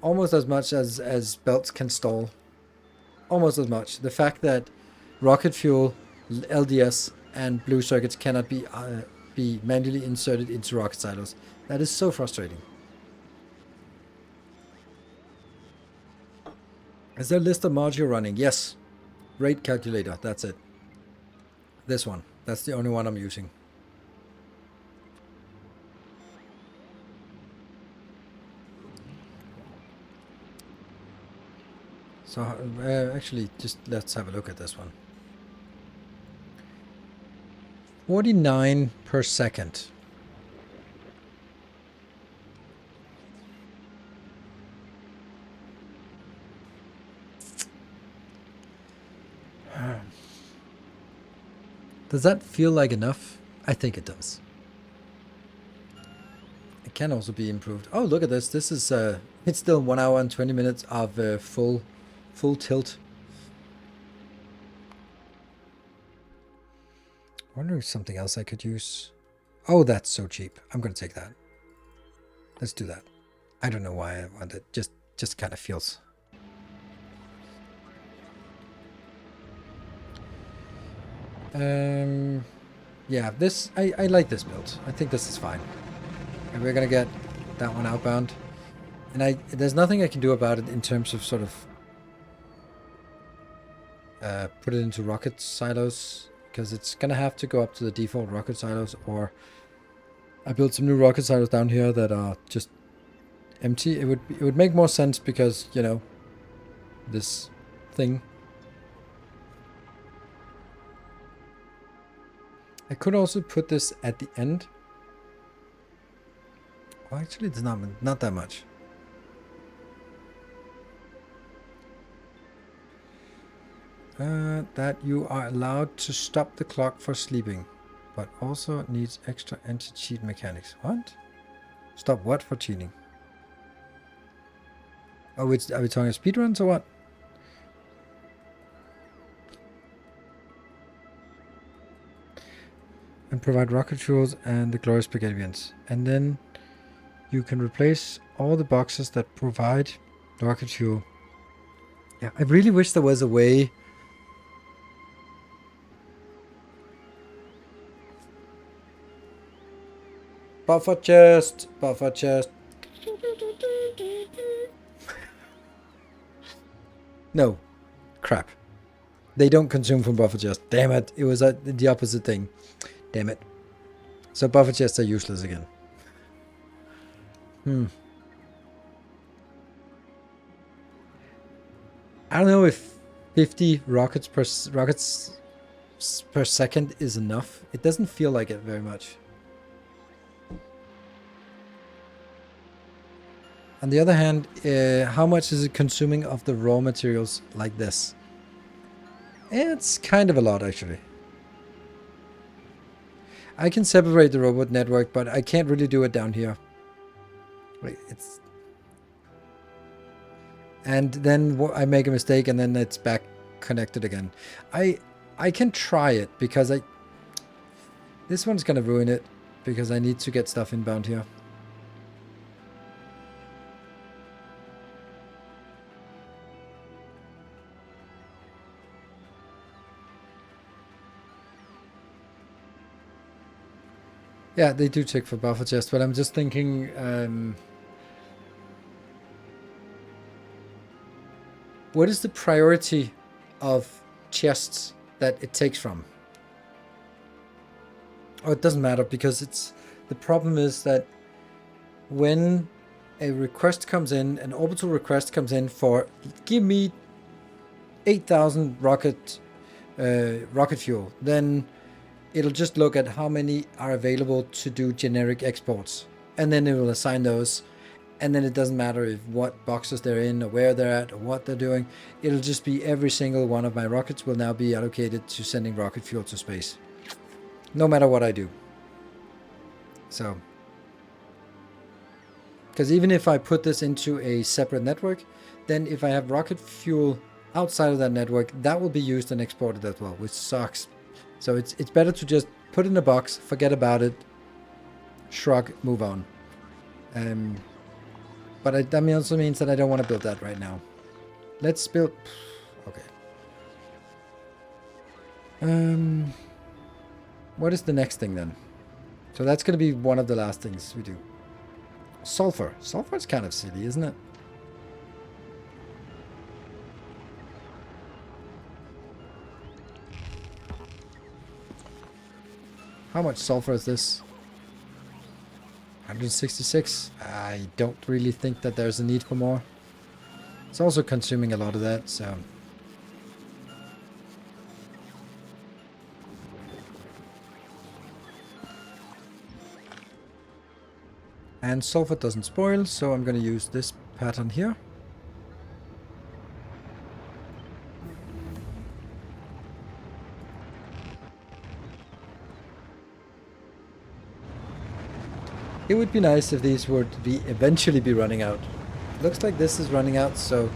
almost as much as belts can stall. Almost as much. The fact that rocket fuel, LDS, and blue circuits cannot be manually inserted into rocket silos. That is so frustrating. Is there a list of mods you're running? Yes. Rate calculator, that's it. This one. That's the only one I'm using. So, actually, just let's have a look at this one. 49 per second. Does that feel like enough? I think it does. It can also be improved. Oh, look at this. This is it's still 1 hour and 20 minutes of full tilt. Wondering if something else I could use. Oh, that's so cheap. I'm gonna take that. Let's do that. I don't know why I want it. Just kind of feels. Yeah, this I like this build. I think this is fine. And we're gonna get that one outbound. And there's nothing I can do about it in terms of sort of put it into rocket silos, because it's gonna have to go up to the default rocket silos, or I built some new rocket silos down here that are just empty. It would make more sense because, you know, this thing. I could also put this at the end. Well, actually, it's not that much. That you are allowed to stop the clock for sleeping, but also needs extra anti-cheat mechanics. What? Stop what for cheating? Oh, are we talking speedruns or what? And provide rocket fuels and the glorious spaghetti beans. And then you can replace all the boxes that provide rocket fuel. Yeah, I really wish there was a way. Buffer chest, buffer chest. No, crap. They don't consume from buffer chest. Damn it! It was the opposite thing. Damn it. So buffer chests are useless again. I don't know if 50 rockets per second is enough. It doesn't feel like it very much. On the other hand, how much is it consuming of the raw materials like this? It's kind of a lot, actually. I can separate the robot network, but I can't really do it down here. Wait, it's... And then I make a mistake, and then it's back connected again. I can try it, because this one's gonna ruin it, because I need to get stuff inbound here. Yeah, they do check for buffer chests, but I'm just thinking, what is the priority of chests that it takes from? Oh, it doesn't matter, because the problem is that when a request comes in, an orbital request comes in for, give me 8,000 rocket fuel, then it'll just look at how many are available to do generic exports, and then it will assign those, and then it doesn't matter what boxes they're in or where they're at or what they're doing. It'll just be every single one of my rockets will now be allocated to sending rocket fuel to space, no matter what I do. So, because even if I put this into a separate network, then if I have rocket fuel outside of that network, that will be used and exported as well, which sucks. So it's better to just put it in a box, forget about it, shrug, move on. But that also means that I don't want to build that right now. Let's build... Okay. What is the next thing then? So that's going to be one of the last things we do. Sulfur. Sulfur is kind of silly, isn't it? How much sulfur is this? 166. I don't really think that there's a need for more. It's also consuming a lot of that, so... And sulfur doesn't spoil, so I'm going to use this pattern here. It would be nice if these would eventually be running out. Looks like this is running out, so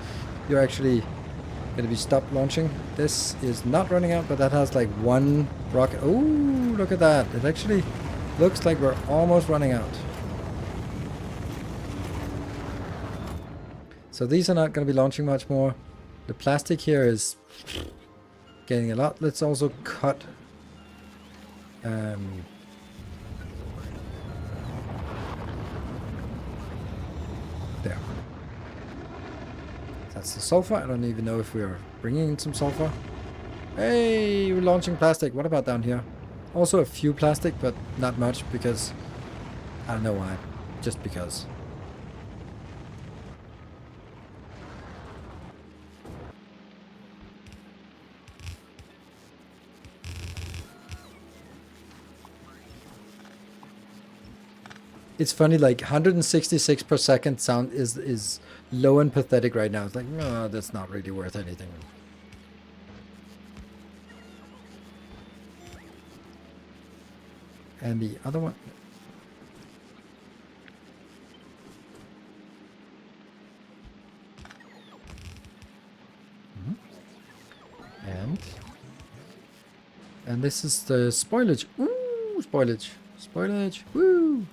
you're actually going to be stopped launching. This is not running out, but that has like one rocket. Oh, look at that. It actually looks like we're almost running out. So these are not going to be launching much more. The plastic here is getting a lot. Let's also cut There. That's the sulfur. I don't even know if we are bringing in some sulfur. Hey, we're launching plastic. What about down here? Also a few plastic, but not much because I don't know why. Just because. It's funny, like 166 per second sound is low and pathetic right now. It's like, no, that's not really worth anything. And the other one. And this is the spoilage. Ooh, spoilage. Spoilage. Woo!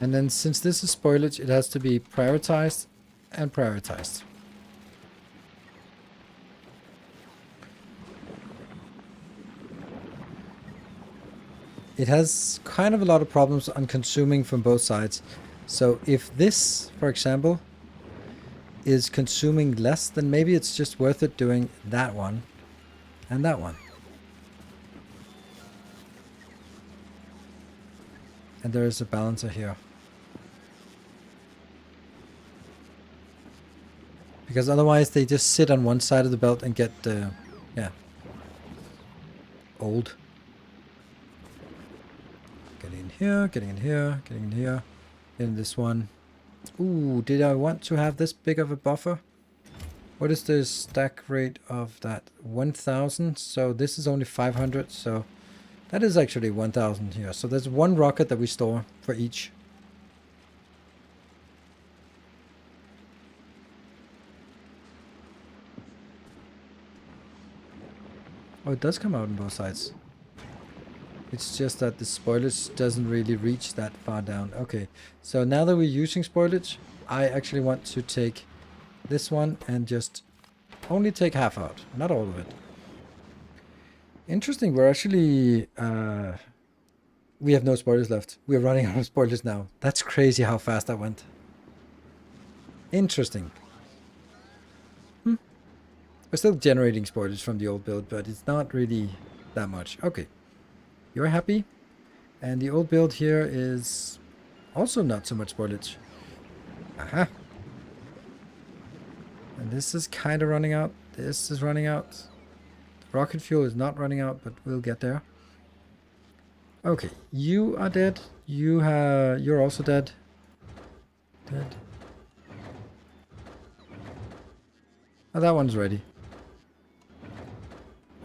And then since this is spoilage, it has to be prioritized and prioritized. It has kind of a lot of problems on consuming from both sides. So if this, for example, is consuming less, then maybe it's just worth it doing that one and that one. And there is a balancer here. Because otherwise they just sit on one side of the belt and get, yeah, old. Getting in here, getting in here, getting in here. In this one. Ooh, did I want to have this big of a buffer? What is the stack rate of that? 1000. So this is only 500. So that is actually 1000 here. So there's one rocket that we store for each. Oh, it does come out on both sides. It's just that the spoilage doesn't really reach that far down. Okay, so now that we're using spoilage, I actually want to take this one and just only take half out, not all of it. Interesting, we're actually... we have no spoilers left. We're running out of spoilers now. That's crazy how fast that went. Interesting. We're still generating spoilage from the old build, but it's not really that much. Okay. You're happy. And the old build here is also not so much spoilage. Aha. And this is kind of running out. This is running out. The rocket fuel is not running out, but we'll get there. Okay, you are dead. You're also dead. Dead. Oh, that one's ready.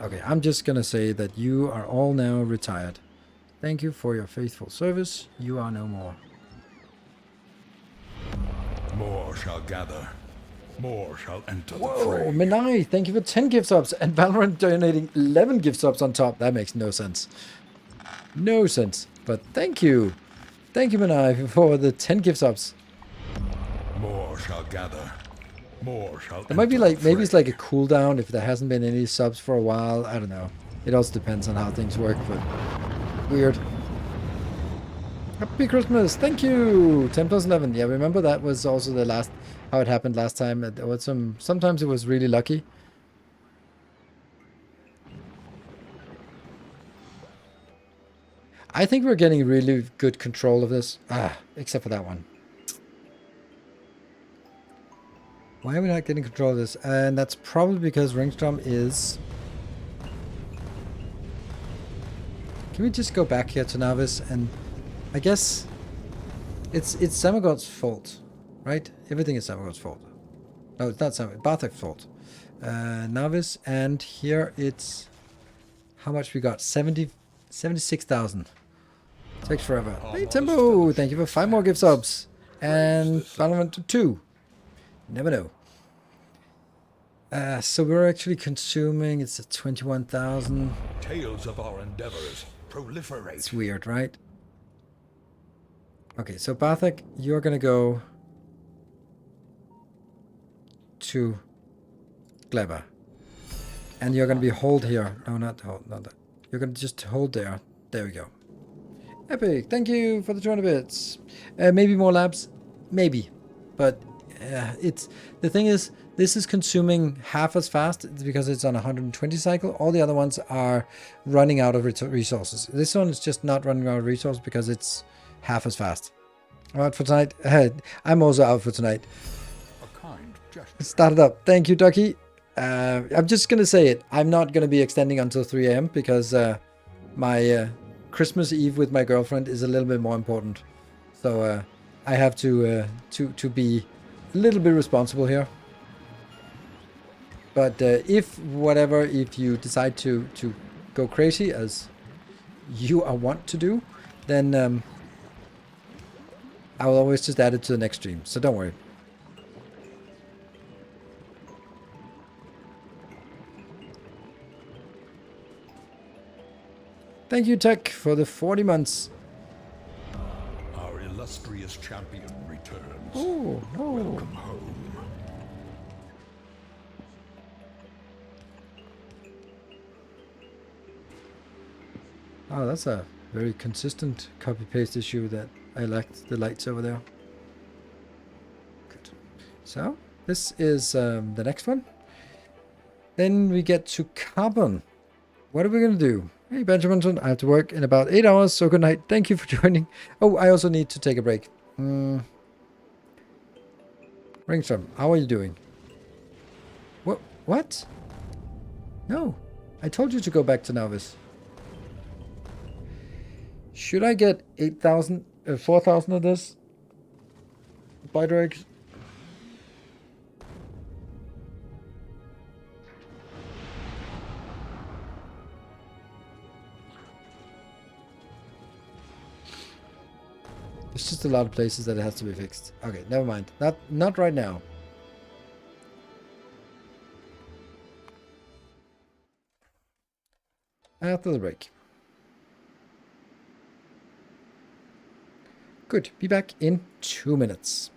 Okay, I'm just gonna say that you are all now retired. Thank you for your faithful service. You are no more. More shall gather. More shall enter the Whoa, fray. Menai, thank you for 10 gift subs and Valorant donating 11 gift subs on top. That makes no sense. No sense. But thank you. Thank you, Menai, for the 10 gift subs. More shall gather. More shall There might be enter like, the maybe it's fray. like a cooldown if there hasn't been any subs for a while. I don't know. It also depends on how things work, but weird. Happy Christmas. Thank you. 10 plus 11. Yeah, remember that was also the last, how it happened last time. There was sometimes it was really lucky. I think we're getting really good control of this. Except for that one. Why are we not getting control of this? And that's probably because Ringstrom is... Can we just go back here to Navis? And I guess it's Samagod's fault, right? Everything is Samagod's fault. No, it's not Bartek's fault. Navis, and here it's... How much we got? 70 76,000. Takes forever. Hey, Timbo! Thank you for 5 more gift subs. And Valorant to 2. Never know. So we're actually consuming, it's at 21,000. Tales of our endeavors proliferate. It's weird, right? Okay, so Barthek, you're gonna go to Gleba. And you're gonna be hold here. No, not hold, not that. You're gonna just hold there. There we go. Epic, thank you for the 200 bits. Maybe more labs? Maybe. But it's the thing is, this is consuming half as fast because it's on 120 cycle. All the other ones are running out of resources. This one is just not running out of resources because it's half as fast. I'm out for tonight. I'm also out for tonight. A kind gesture. Started up. Thank you, Ducky. I'm just going to say it. I'm not going to be extending until 3 a.m. because my Christmas Eve with my girlfriend is a little bit more important. So I have to be a little bit responsible here. But if you decide to go crazy as you are want to do, then I will always just add it to the next stream. So don't worry. Thank you, Tech, for the 40 months. Our illustrious champion returns. Oh, no. Welcome home. Oh, that's a very consistent copy-paste issue that I lacked the lights over there. Good. So, this is the next one. Then we get to carbon. What are we going to do? Hey, Benjamin, I have to work in about 8 hours, so good night. Thank you for joining. Oh, I also need to take a break. Ringstrom, how are you doing? What? What? No, I told you to go back to Novice. Should I get 8,000, 4,000 of this? Biter eggs? There's just a lot of places that it has to be fixed. Okay, never mind. Not right now. After the break. Good. Be back in 2 minutes.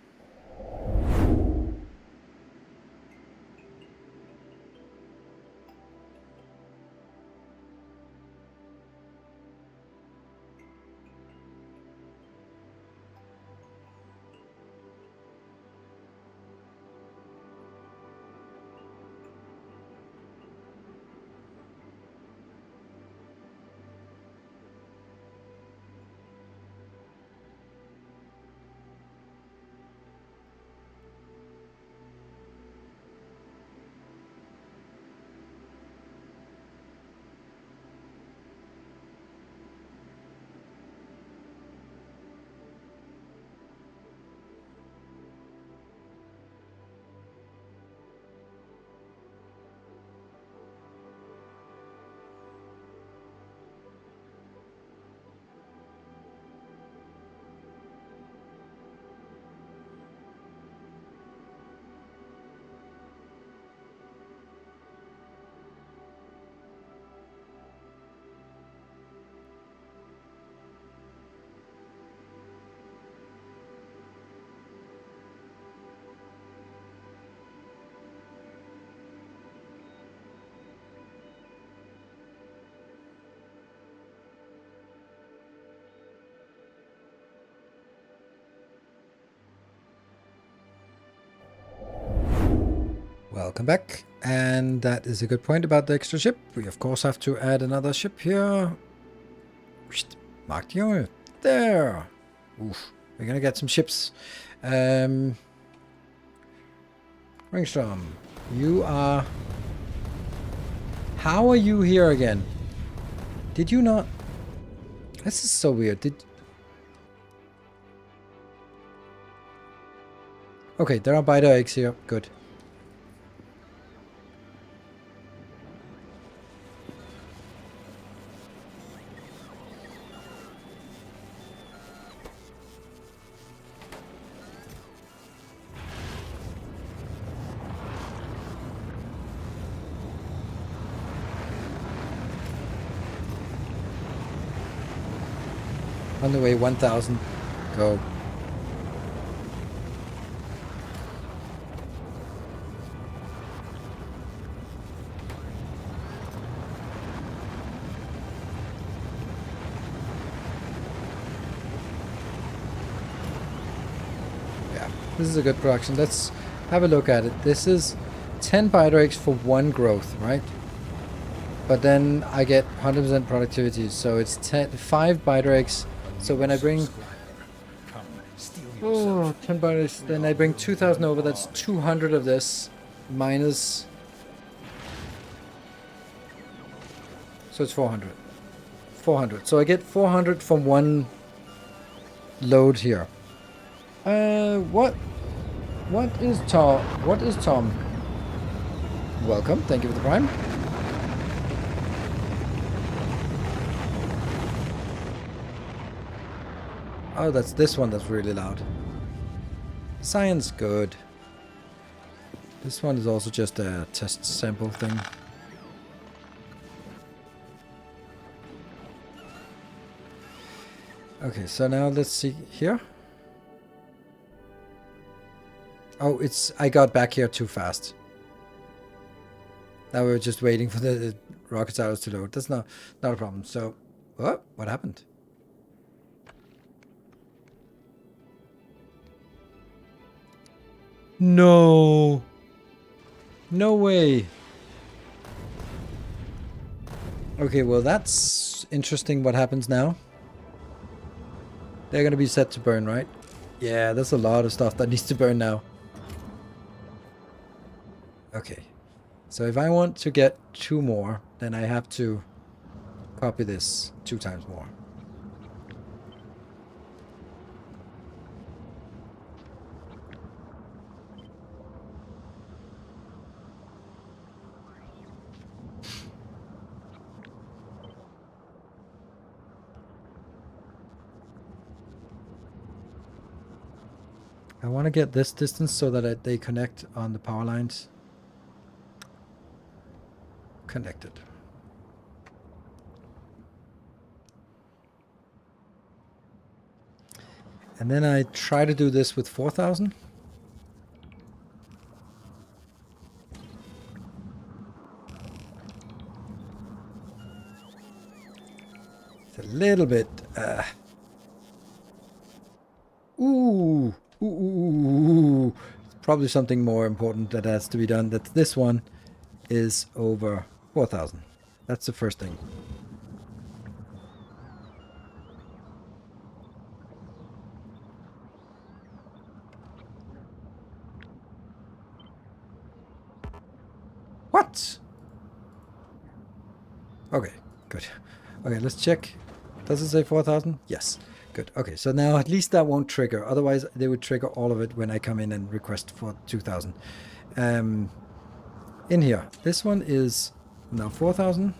Welcome back, and that is a good point about the extra ship. We of course have to add another ship here. Mark the unit. There. Oof. We're gonna get some ships. Ringstrom, you are... How are you here again? Did you not... This is so weird. Okay, there are biter eggs here. Good. On the way, 1,000. Go. Yeah, this is a good production. Let's have a look at it. This is 10 biodrags for 1 growth, right? But then I get 100% productivity, so it's 5 biodrags. So when I bring 10 biodrags, then I bring 2,000 over. That's 200 of this minus. So it's 400. 400. So I get 400 from 1 load here. What is Tom? What is Tom? Welcome. Thank you for the prime. Oh, that's this one that's really loud. Science, good. This one is also just a test sample thing. Okay, so now let's see here. Oh, I got back here too fast. Now we're just waiting for the rocket towers to load. That's not a problem. So, what happened? No. No way. Okay, well that's interesting what happens now. They're gonna be set to burn, right? Yeah, there's a lot of stuff that needs to burn now. Okay. So if I want to get 2 more, then I have to copy this 2 times more. I want to get this distance so that they connect on the power lines. Connected. And then I try to do this with 4,000. It's a little bit... Ooh. Ooh. Probably something more important that has to be done. That this one is over 4,000. That's the first thing. What? Okay, good. Okay, let's check. Does it say 4,000? Yes. Good. Okay, so now at least that won't trigger. Otherwise, they would trigger all of it when I come in and request for 2,000. In here, this one is now 4,000,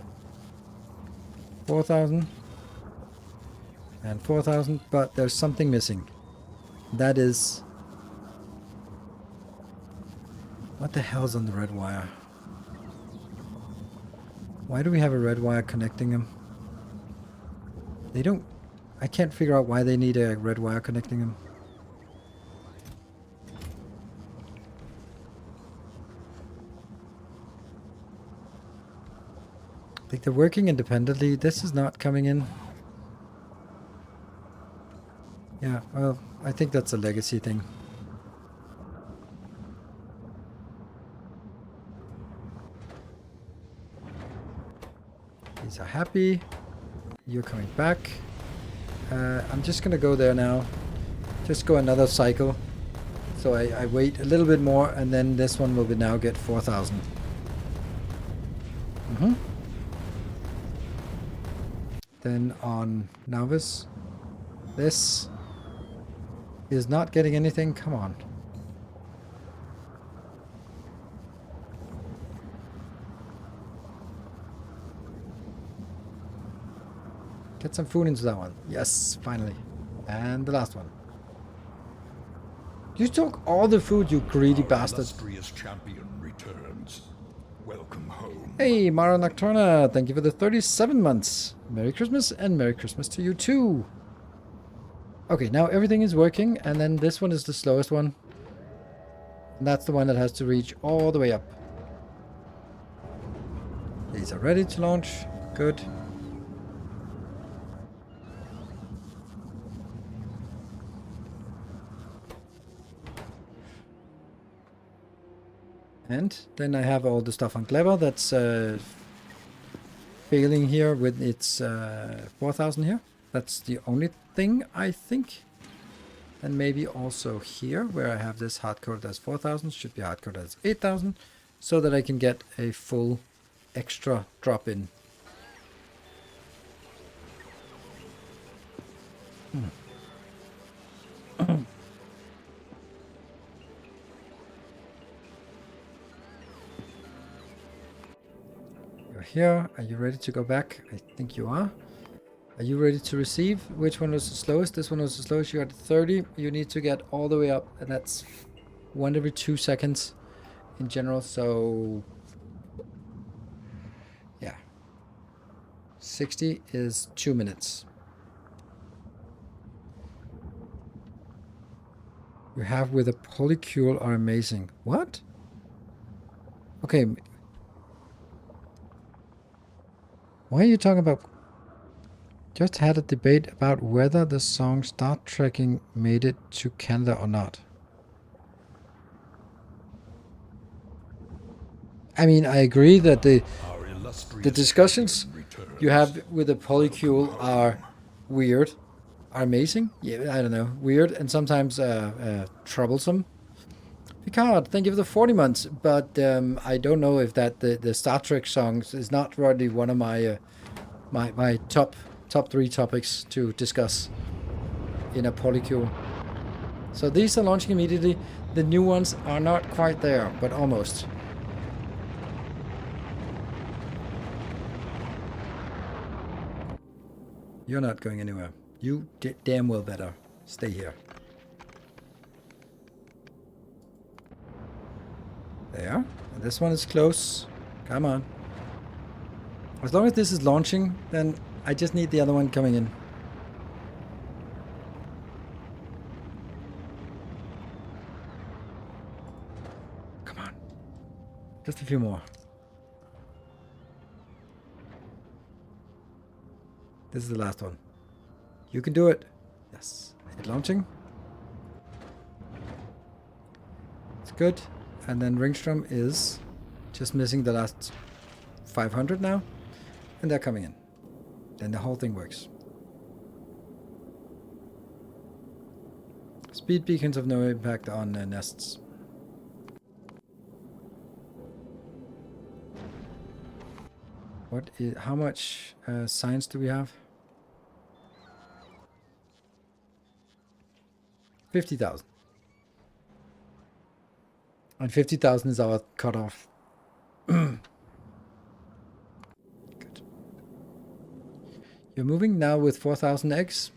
4,000, and 4,000, but there's something missing. That is... What the hell's on the red wire? Why do we have a red wire connecting them? They don't... I can't figure out why they need a red wire connecting them. I think they're working independently. This is not coming in. Yeah, well, I think that's a legacy thing. These are happy. You're coming back. I'm just gonna go there now. Just go another cycle. So I wait a little bit more, and then this one will be now get 4,000. Then on Novice, this is not getting anything. Come on. Get some food into that one. Yes, finally. And the last one. You took all the food, you greedy bastard. Illustrious champion returns. Welcome home. Hey, Mara Nocturna, thank you for the 37 months. Merry Christmas, and Merry Christmas to you too. Okay, now everything is working, and then this one is the slowest one. And that's the one that has to reach all the way up. These are ready to launch. Good. And then I have all the stuff on Gleba that's failing here with its 4,000 here. That's the only thing, I think. And maybe also here, where I have this hardcoded as 4,000, should be hardcoded as 8,000, so that I can get a full extra drop-in. You're here. Are you ready to go back? I think you are. Are you ready to receive? Which one was the slowest? This one was the slowest. You got 30. You need to get all the way up, and that's 1 every 2 seconds in general. So, yeah. 60 is 2 minutes. You have with a polycule are amazing. What? Okay. Why are you talking about... Just had a debate about whether the song Start Trekking made it to Canada or not. I mean, I agree that the discussions you have with the polycule are weird, are amazing. Yeah, I don't know, weird and sometimes troublesome. Picard, thank you for the 40 months, but I don't know if that the Star Trek songs is not really one of my my top 3 topics to discuss in a polycule. So these are launching immediately. The new ones are not quite there, but almost. You're not going anywhere. You damn well better stay here. There. And this one is close. Come on. As long as this is launching, then I just need the other one coming in. Come on. Just a few more. This is the last one. You can do it. Yes. Hit launching. It's good. And then Ringstrom is just missing the last 500 now. And they're coming in. Then the whole thing works. Speed beacons have no impact on nests. What is, how much science do we have? 50,000. And 50,000 is our cutoff. Good. You're moving now with 4,000 eggs.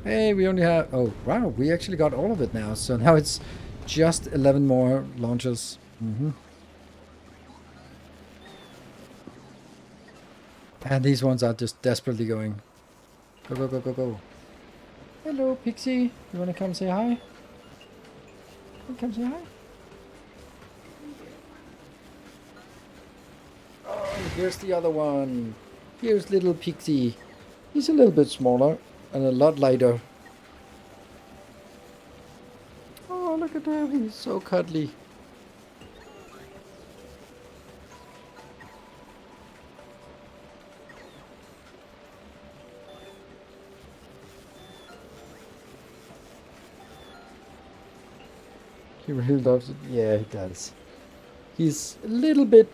Hey, we only have... Oh, wow, we actually got all of it now. So now it's just 11 more launches. And these ones are just desperately going. Go, go, go, go, go. Hello, Pixie. You want to come say hi? Come say hi. Oh, here's the other one. Here's little Pixie. He's a little bit smaller and a lot lighter. Oh, look at him. He's so cuddly. He really loves it. Yeah, he does. He's a little bit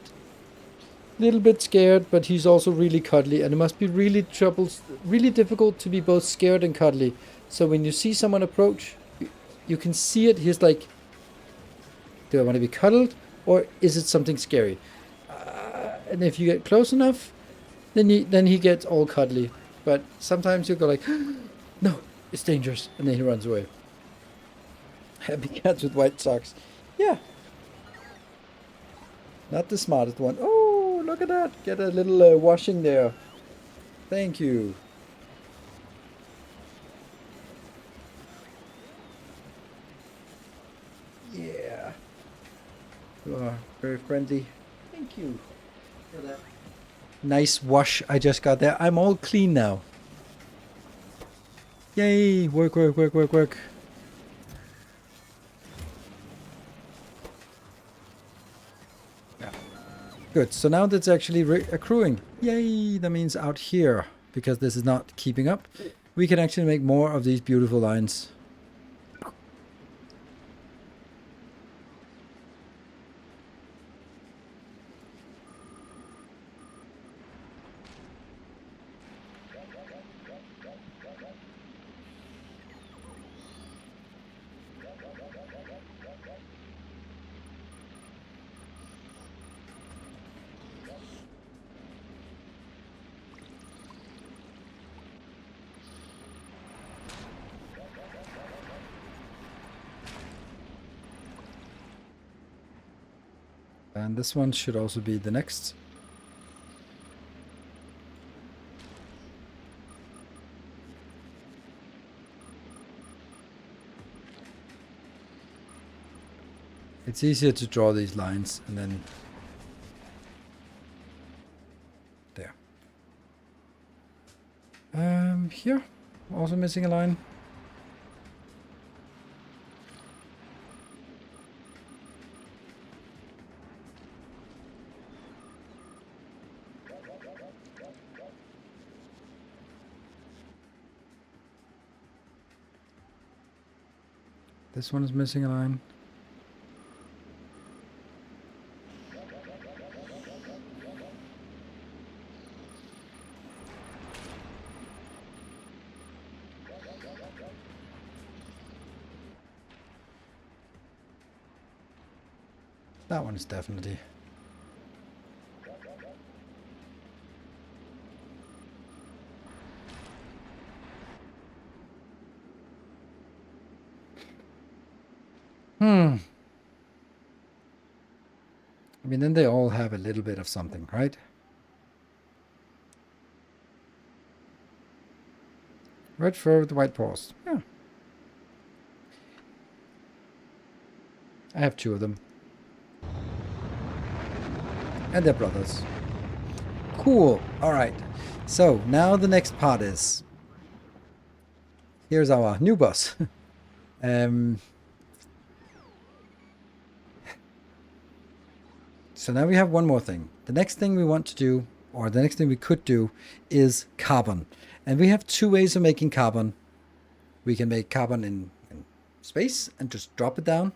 scared, but he's also really cuddly, and it must be really difficult to be both scared and cuddly. So when you see someone approach, you can see it. He's like, do I want to be cuddled, or is it something scary? And if you get close enough, then he gets all cuddly. But sometimes you go like, no, it's dangerous, and then he runs away. Happy cats with white socks. Yeah. Not the smartest one. Oh, look at that. Get a little washing there. Thank you. You are very friendly. Thank you for that nice wash I just got there. I'm all clean now. Yay! Work, work, work, work, work. Yeah. Good. So now that's actually accruing. Yay! That means out here, because this is not keeping up, we can actually make more of these beautiful lines. And this one should also be the next. It's easier to draw these lines and then there. Here, also missing a line. This one is missing a line. That one is definitely. I mean, then they all have a little bit of something, right? Red fur with white paws. Yeah. I have 2 of them. And they're brothers. Cool. Alright. So, now the next part is... Here's our new boss. So now we have one more thing. The next thing we want to do, or the next thing we could do, is carbon. And we have 2 ways of making carbon. We can make carbon in space and just drop it down,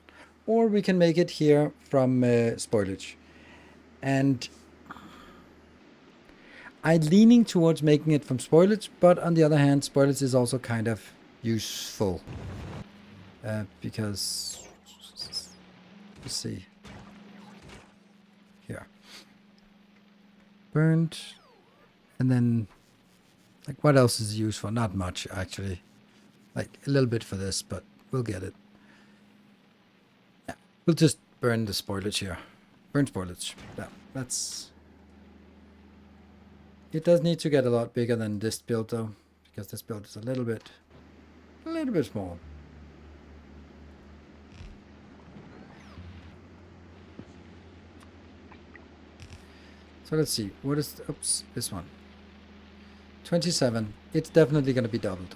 or we can make it here from spoilage. And I'm leaning towards making it from spoilage, but on the other hand, spoilage is also kind of useful. Because, let's see. Here. Burned. And then, like, what else is used for? Not much, actually. Like, a little bit for this, but we'll get it. Yeah, we'll just burn the spoilage here. Burn spoilage. Yeah, that's... It does need to get a lot bigger than this build, though, because this build is a little bit small. So let's see. What is... Oops, this one. 27. It's definitely going to be doubled.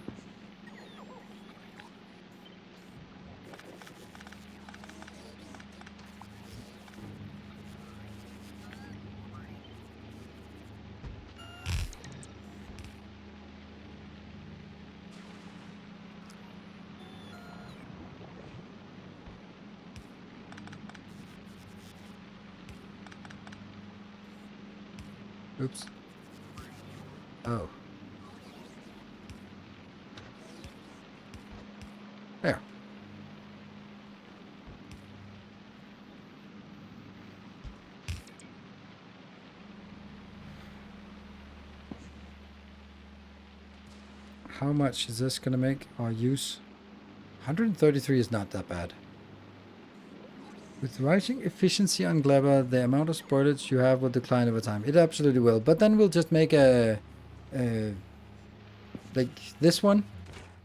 Oops. Oh. There. How much is this going to make or use? 133 is not that bad. With rising efficiency on Gleba, the amount of spoilage you have will decline over time. It absolutely will. But then we'll just make a like this one,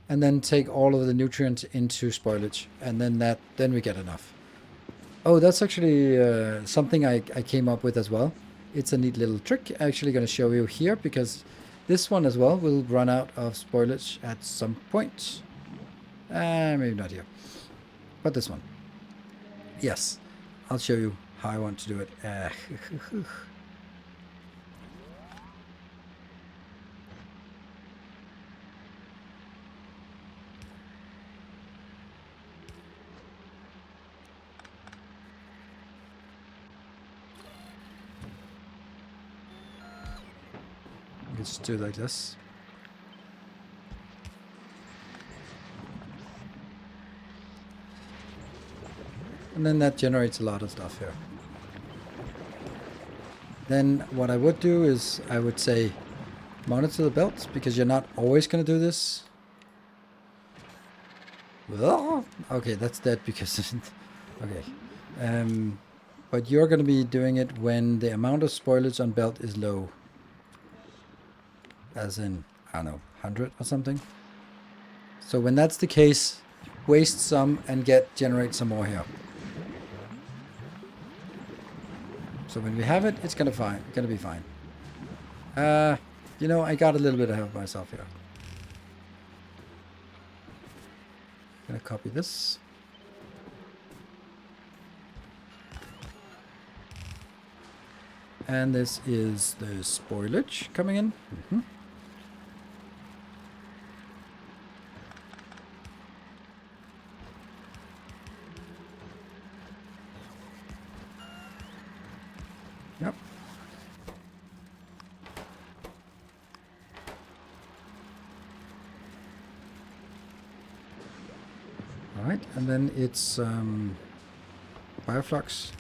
and then take all of the nutrients into spoilage, and then we get enough. Oh, that's actually something I came up with as well. It's a neat little trick. I'm actually going to show you here because this one as well will run out of spoilage at some point. Maybe not here, but this one. Yes, I'll show you how I want to do it. Let's do it like this. And then that generates a lot of stuff here. Then what I would do is I would say monitor the belt because you're not always going to do this. Oh, okay, that's dead because... okay. But you're going to be doing it when the amount of spoilage on belt is low. As in, I don't know, 100 or something. So when that's the case, waste some and generate some more here. So when we have it, it's gonna be fine. You know, I got a little bit ahead of myself here. Gonna copy this. And this is the spoilage coming in. Yep. All right, and then it's bioflux.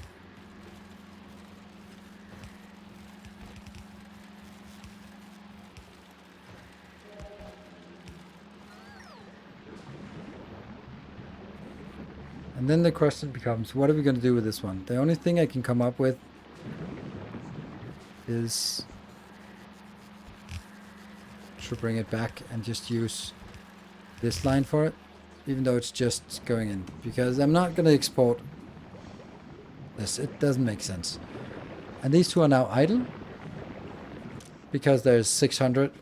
And then the question becomes, what are we going to do with this one? The only thing I can come up with is to bring it back and just use this line for it, even though it's just going in, because I'm not going to export this. It doesn't make sense. And these two are now idle because there's 600.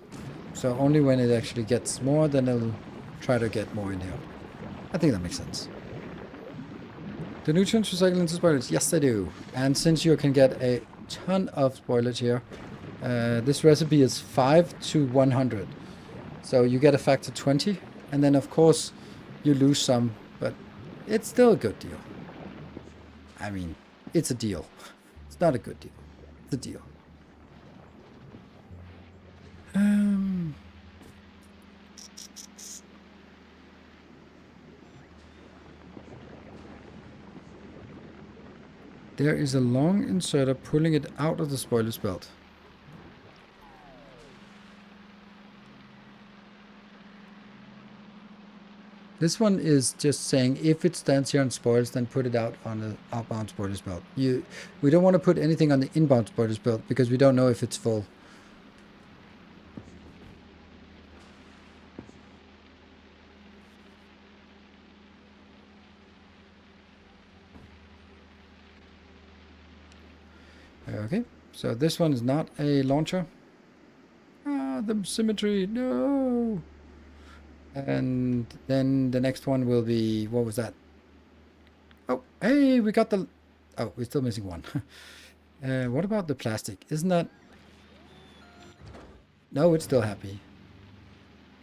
So only when it actually gets more, then it'll try to get more in here. I think that makes sense. The nutrients recycle into spoilage? Yes, they do. And since you can get a ton of spoilage here, this recipe is 5 to 100. So you get a factor 20, and then of course you lose some, but it's still a good deal. I mean, it's a deal. It's not a good deal. It's a deal. There is a long inserter pulling it out of the spoilage belt. This one is just saying if it stands here and spoils, then put it out on the outbound spoilage belt. We don't want to put anything on the inbound spoilage belt because we don't know if it's full. Okay, so this one is not a launcher. Ah, the symmetry, no! And then the next one will be, what was that? Oh, hey, we got the... Oh, we're still missing one. What about the plastic? Isn't that... No, it's still happy.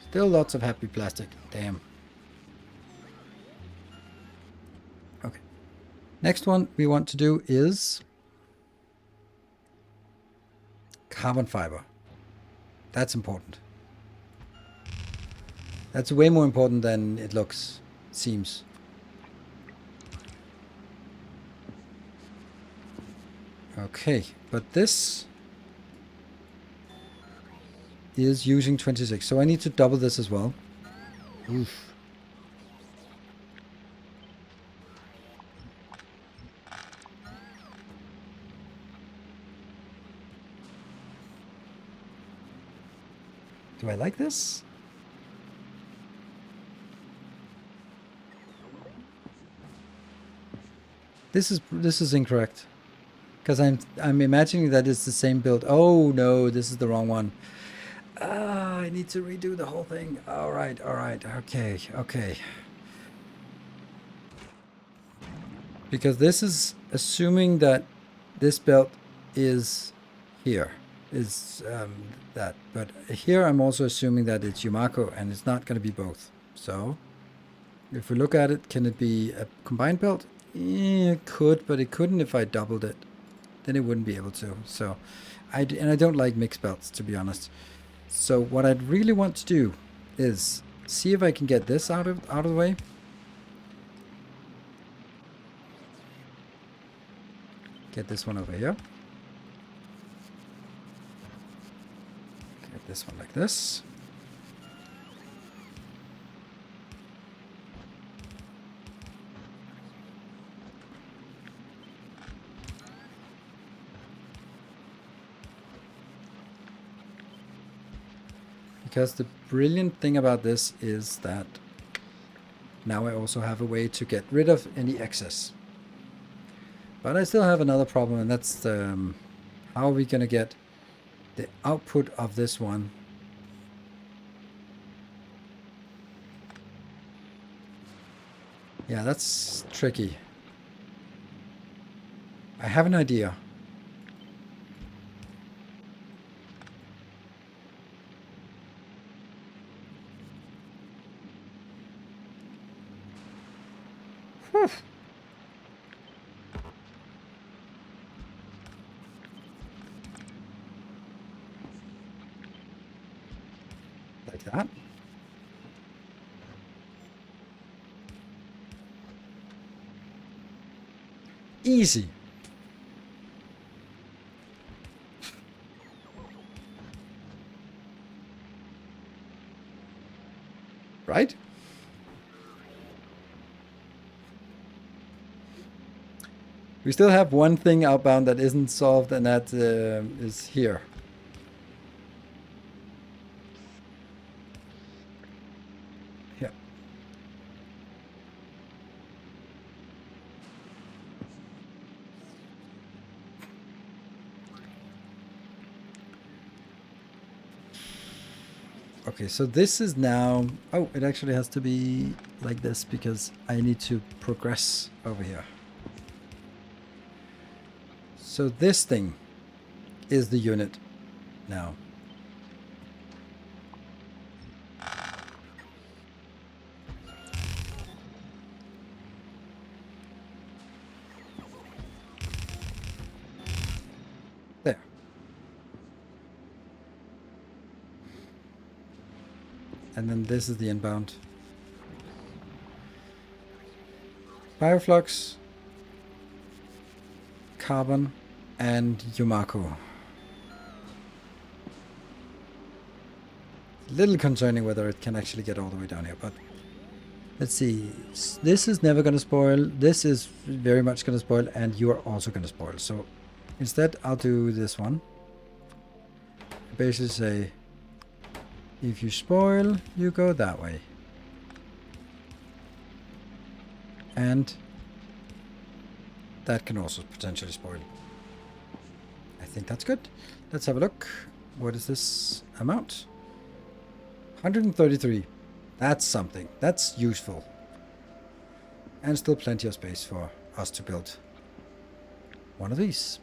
Still lots of happy plastic. Damn. Okay. Next one we want to do is... carbon fiber. That's important. That's way more important than it seems. Okay, but this is using 26, so I need to double this as well. Oof. Do I like this? This is incorrect. Because I'm imagining that it's the same build. Oh no, this is the wrong one. Ah, I need to redo the whole thing. All right, okay, okay. Because this is assuming that this belt is here, is that. But here I'm also assuming that it's Yumako, and it's not going to be both. So if we look at it, can it be a combined belt? It could, but it couldn't if I doubled it. Then it wouldn't be able to. So, and I don't like mixed belts, to be honest. So what I'd really want to do is see if I can get this out of the way. Get this one over here. Get this one like this. Because the brilliant thing about this is that now I also have a way to get rid of any excess. But I still have another problem, and that's how are we going to get the output of this one? Yeah, that's tricky. I have an idea. Whew. Like that. Easy. Right? We still have one thing outbound that isn't solved, and that is here. Yeah. Okay, so this is now... Oh, it actually has to be like this because I need to progress over here. So this thing is the unit now. There. And then this is the inbound. Bioflux, Carbon, and Yumako. A little concerning whether it can actually get all the way down here, but let's see. This is never going to spoil. This is very much going to spoil, and you are also going to spoil. So instead, I'll do this one. Basically say, if you spoil, you go that way. And that can also potentially spoil. I think that's good. Let's have a look. What is this amount? 133. That's something. That's useful. And still plenty of space for us to build one of these.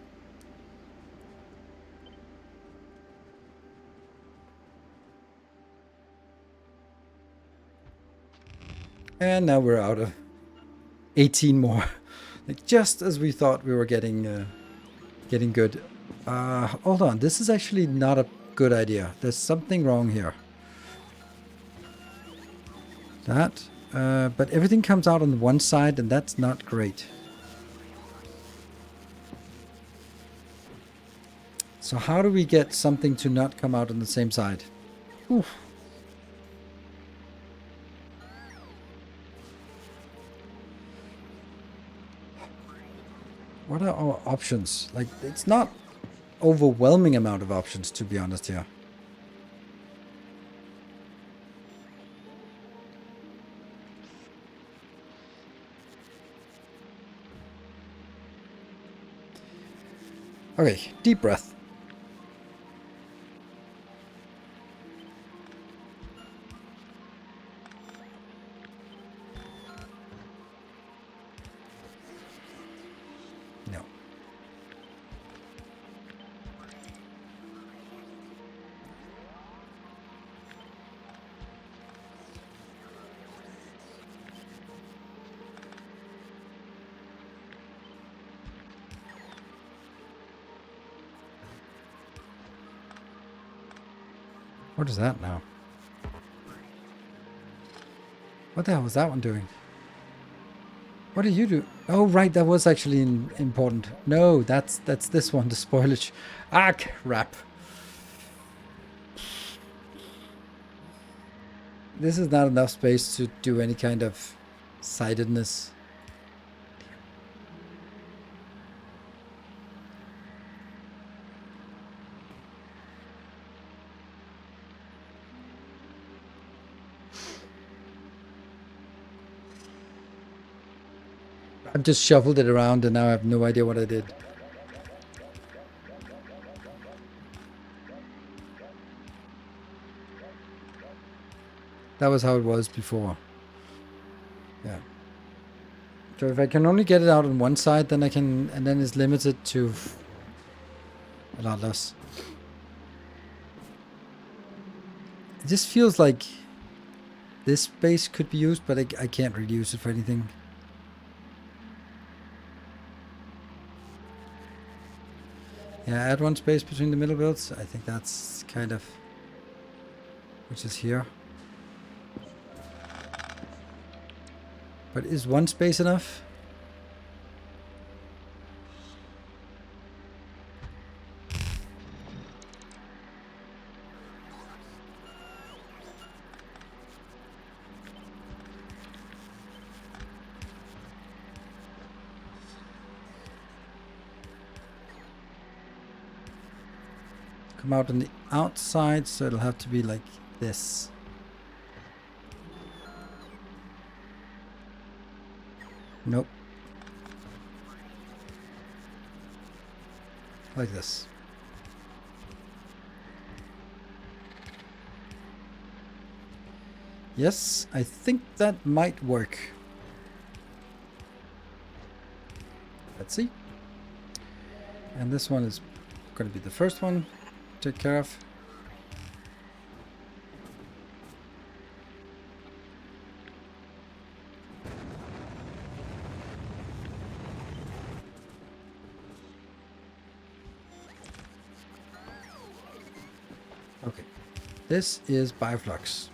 And now we're out of 18 more. Like just as we thought we were getting good. Hold on. This is actually not a good idea. There's something wrong here. That. But everything comes out on one side, and that's not great. So how do we get something to not come out on the same side? Oof. What are our options? Like, it's not overwhelming amount of options, to be honest here. Okay, deep breath. No. What is that now? What the hell was that one doing? What did you do? Oh, right, that was actually important. No, that's this one, the spoilage. Ah, crap. This is not enough space to do any kind of sightedness. I've just shuffled it around and now I have no idea what I did. That was how it was before. Yeah. So if I can only get it out on one side, then I can, and then it's limited to a lot less. It just feels like this space could be used, but I can't really use it for anything. Yeah, add one space between the middle builds. I think that's kind of, which is here. But is one space enough? Come out on the outside, so it'll have to be like this. Nope. Like this. Yes, I think that might work. Let's see. And this one is going to be the first one to take care of. Okay, this is Bioflux.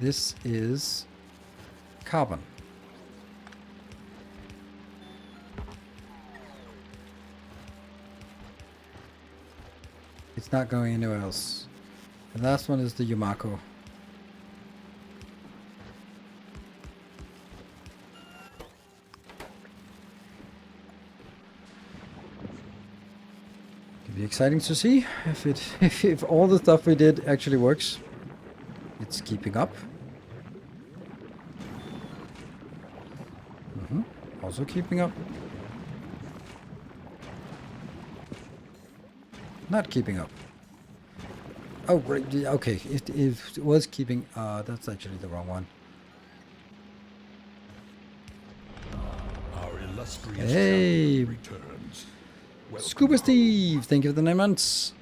This is carbon. It's not going anywhere else. The last one is the Yumako. It'll be exciting to see if it if all the stuff we did actually works. It's keeping up. Also keeping up. Not keeping up. Oh, right. Okay. If it was keeping, that's actually the wrong one. Our illustrious Hey, champion returns. Welcome Scuba Steve, thank you for the 9 months.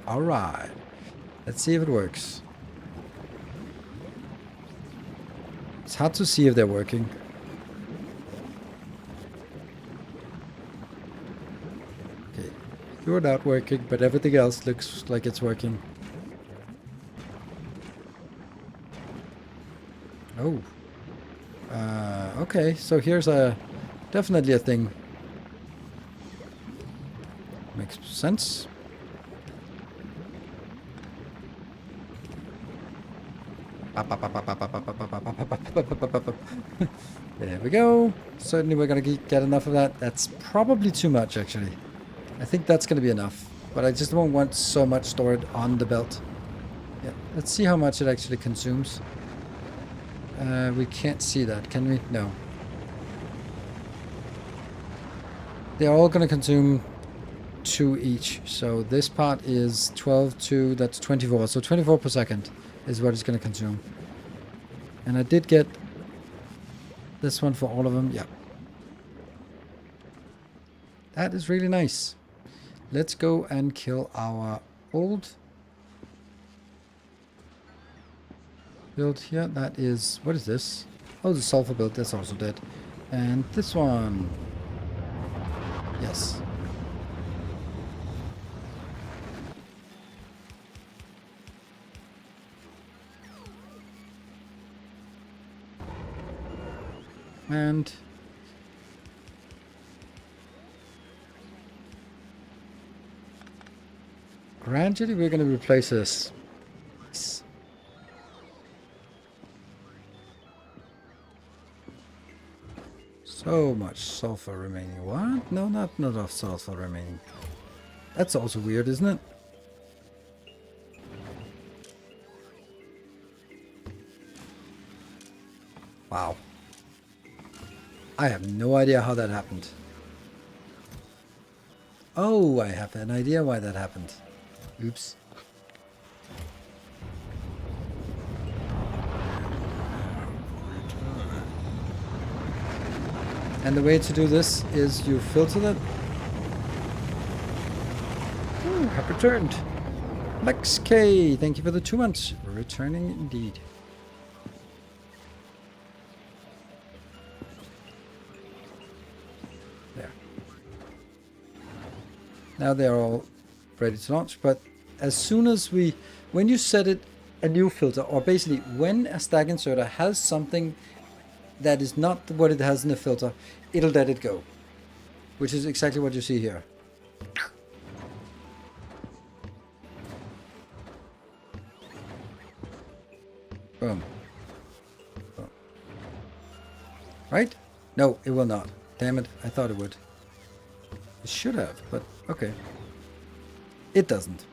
All right. Let's see if it works. It's hard to see if they're working. Okay, you're not working, but everything else looks like it's working. Oh. Okay, so here's definitely a thing. Makes sense. There we go. Certainly we're going to get enough of that. That's probably too much, actually. I think that's going to be enough. But I just don't want so much stored on the belt. Yeah, let's see how much it actually consumes. We can't see that, can we? No. They're all going to consume 2 each. So this part is 12 to, that's 24. So 24 per second is what it's going to consume. And I did get this one for all of them. Yeah. That is really nice. Let's go and kill our old build here. That is, what is this? Oh, the sulfur build. That's also dead. And this one. Yes. And gradually we're going to replace this. Nice. So much sulfur remaining. What? No, not enough sulfur remaining. That's also weird, isn't it? Wow. I have no idea how that happened. Oh, I have an idea why that happened. Oops. And the way to do this is you filter that. Ooh, have returned. Lex K, thank you for the 2 months. Returning indeed. There. Now they're all ready to launch, but as soon as when you set it a new filter, or basically when a stack inserter has something that is not what it has in the filter, it'll let it go. Which is exactly what you see here. Boom. Boom. Right? No, it will not. Damn it, I thought it would. It should have, but okay. It doesn't.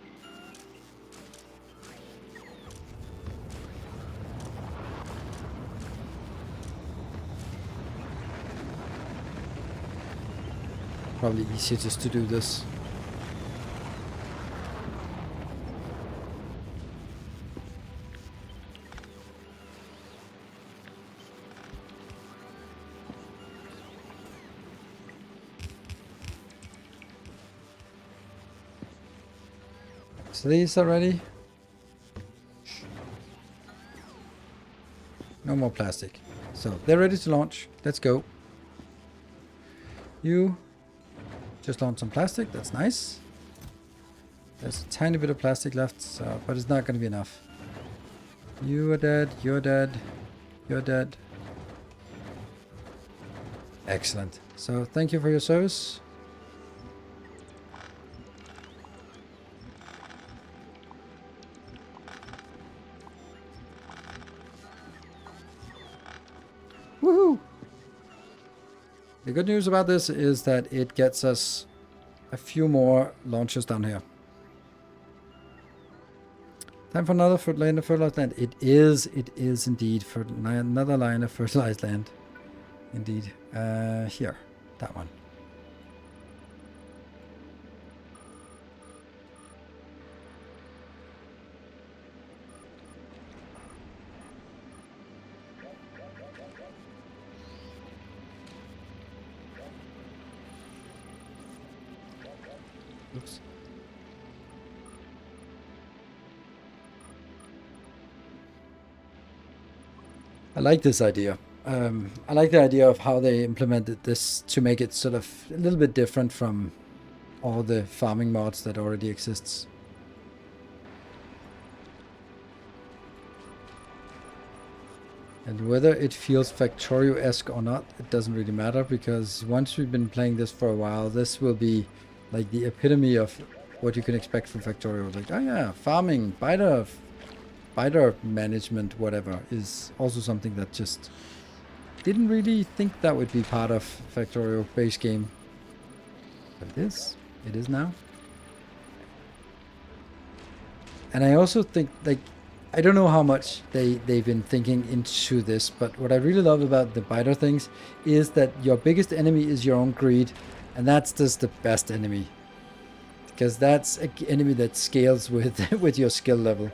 Probably easier just to do this. So these are ready. No more plastic. So they're ready to launch. Let's go. You just launch some plastic. That's nice. There's a tiny bit of plastic left, so, but it's not going to be enough. You are dead. You're dead. You're dead. Excellent. So thank you for your service. Woohoo! The good news about this is that it gets us a few more launches down here. Time for another line of fertilized land. It is indeed for another line of fertilized land. Indeed. Here, that one. Oops. I like this idea. I like the idea of how they implemented this to make it sort of a little bit different from all the farming mods that already exists. And whether it feels Factorio-esque or not, it doesn't really matter, because once we've been playing this for a while, this will be like the epitome of what you can expect from Factorio. Like, oh yeah, farming, biter management, whatever, is also something that just didn't really think that would be part of Factorio base game. But it is. It is now. And I also think, like, I don't know how much they've been thinking into this, but what I really love about the biter things is that your biggest enemy is your own greed, and that's just the best enemy. Because that's an enemy that scales with, with your skill level.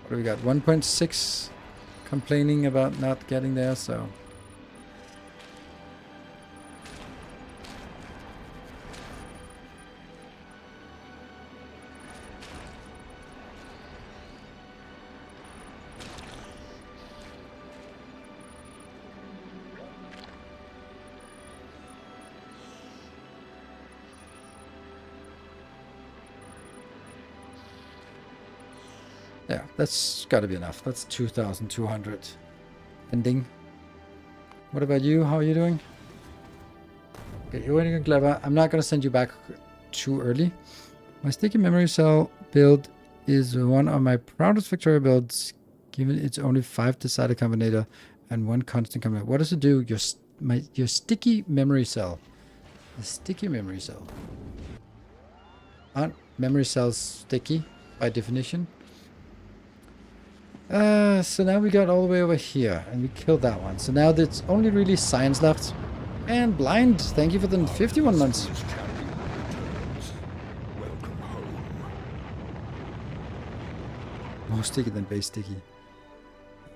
What do we got? 1.6 complaining about not getting there, so... Yeah, that's gotta be enough. That's 2,200. Ending. What about you? How are you doing? Okay, you're waiting on Gleba. I'm not gonna send you back too early. My sticky memory cell build is one of my proudest Factorio builds, given it's only 5 decided combinator and 1 constant combinator. What does it do? Your sticky memory cell. The sticky memory cell. Aren't memory cells sticky by definition? So now we got all the way over here, and we killed that one. So now there's only really science left. And blind, thank you for the 51 months. Welcome home. More sticky than base sticky.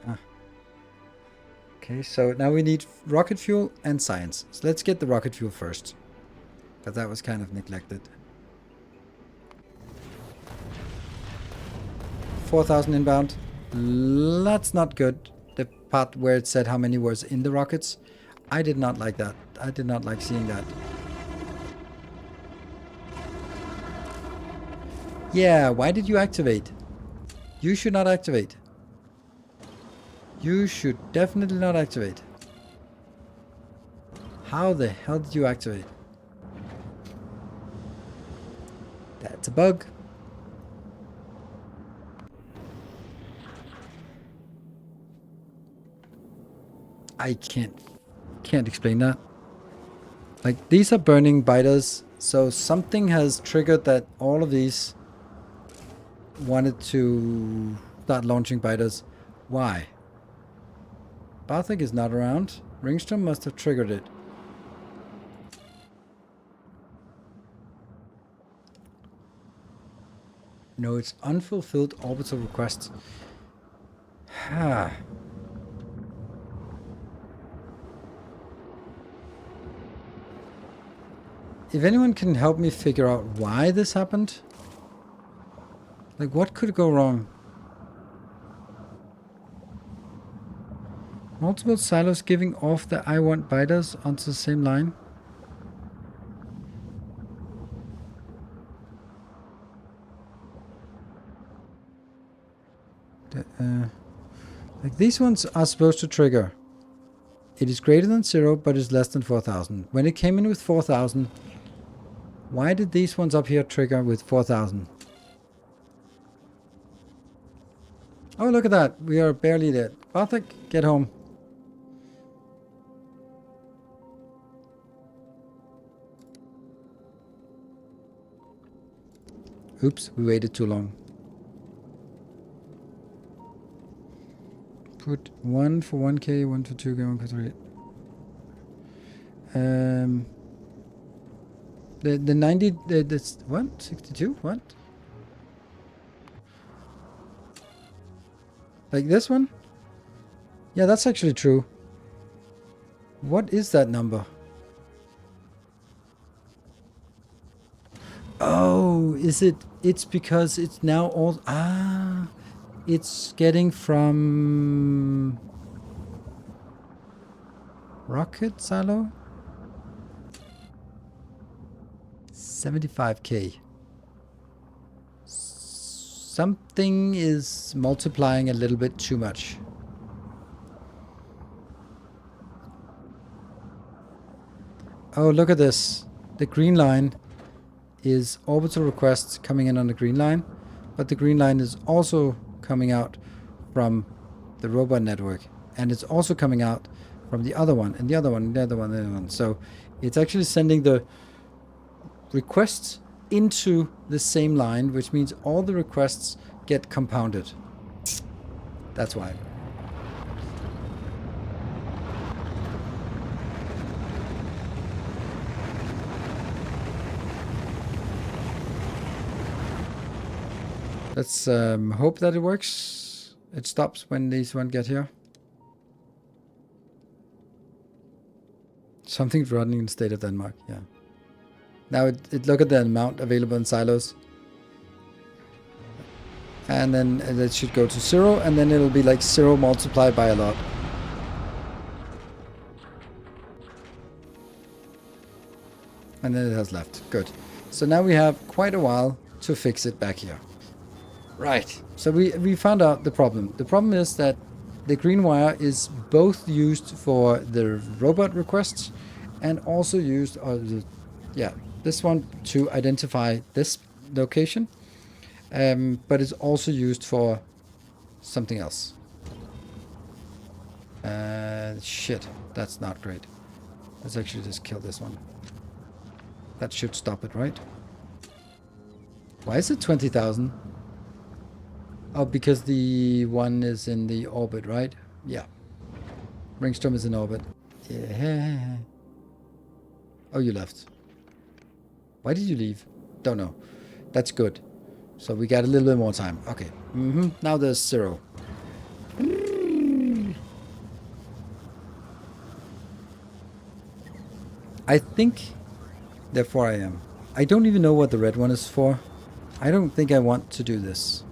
Ah. Okay, so now we need rocket fuel and science. So let's get the rocket fuel first. Because that was kind of neglected. 4,000 inbound. That's not good. The part where it said how many was in the rockets. I did not like that. I did not like seeing that. Yeah, why did you activate? You should not activate. You should definitely not activate. How the hell did you activate? That's a bug. I can't explain that. Like, these are burning biters, so something has triggered that all of these wanted to start launching biters. Why? Barthik is not around. Ringstrom must have triggered it. No, it's unfulfilled orbital request. Ha. If anyone can help me figure out why this happened, like, what could go wrong? Multiple silos giving off the I want biters onto the same line. Like, these ones are supposed to trigger. It is greater than 0, but is less than 4,000. When it came in with 4,000, why did these ones up here trigger with 4,000? Oh, look at that. We are barely dead. Barthik, get home. Oops, we waited too long. Put 1 for 1k, 1 for 2k, 1 for 3. The 90, that's what? 62? What? Like this one? Yeah, that's actually true. What is that number? Oh, is it? It's because it's now all... Ah, it's getting from... Rocket silo? 75k. Something is multiplying a little bit too much. Oh, look at this. the green line is orbital requests coming in on the green line, but the green line is also coming out from the robot network, and it's also coming out from the other one, and the other one, and the other one, and the other one. So it's actually sending the requests into the same line, which means all the requests get compounded. That's why. Let's hope that it works. It stops when these one get here. Something's running in the state of Denmark, yeah. Now it look at the amount available in silos. And then it should go to 0, and then it'll be like 0 multiplied by a lot. And then it has left. Good. So now we have quite a while to fix it back here. Right. So we found out the problem. The problem is that the green wire is both used for the robot requests and also used, this one to identify this location. But it's also used for something else. Shit. That's not great. Let's actually just kill this one. That should stop it, right? Why is it 20,000? Oh, because the one is in the orbit, right? Yeah. Ringstrom is in orbit. Yeah. Oh, you left. Why did you leave? Don't know. That's good. So we got a little bit more time. Okay. Now there's 0. I think, therefore I am. I don't even know what the red one is for. I don't think I want to do this.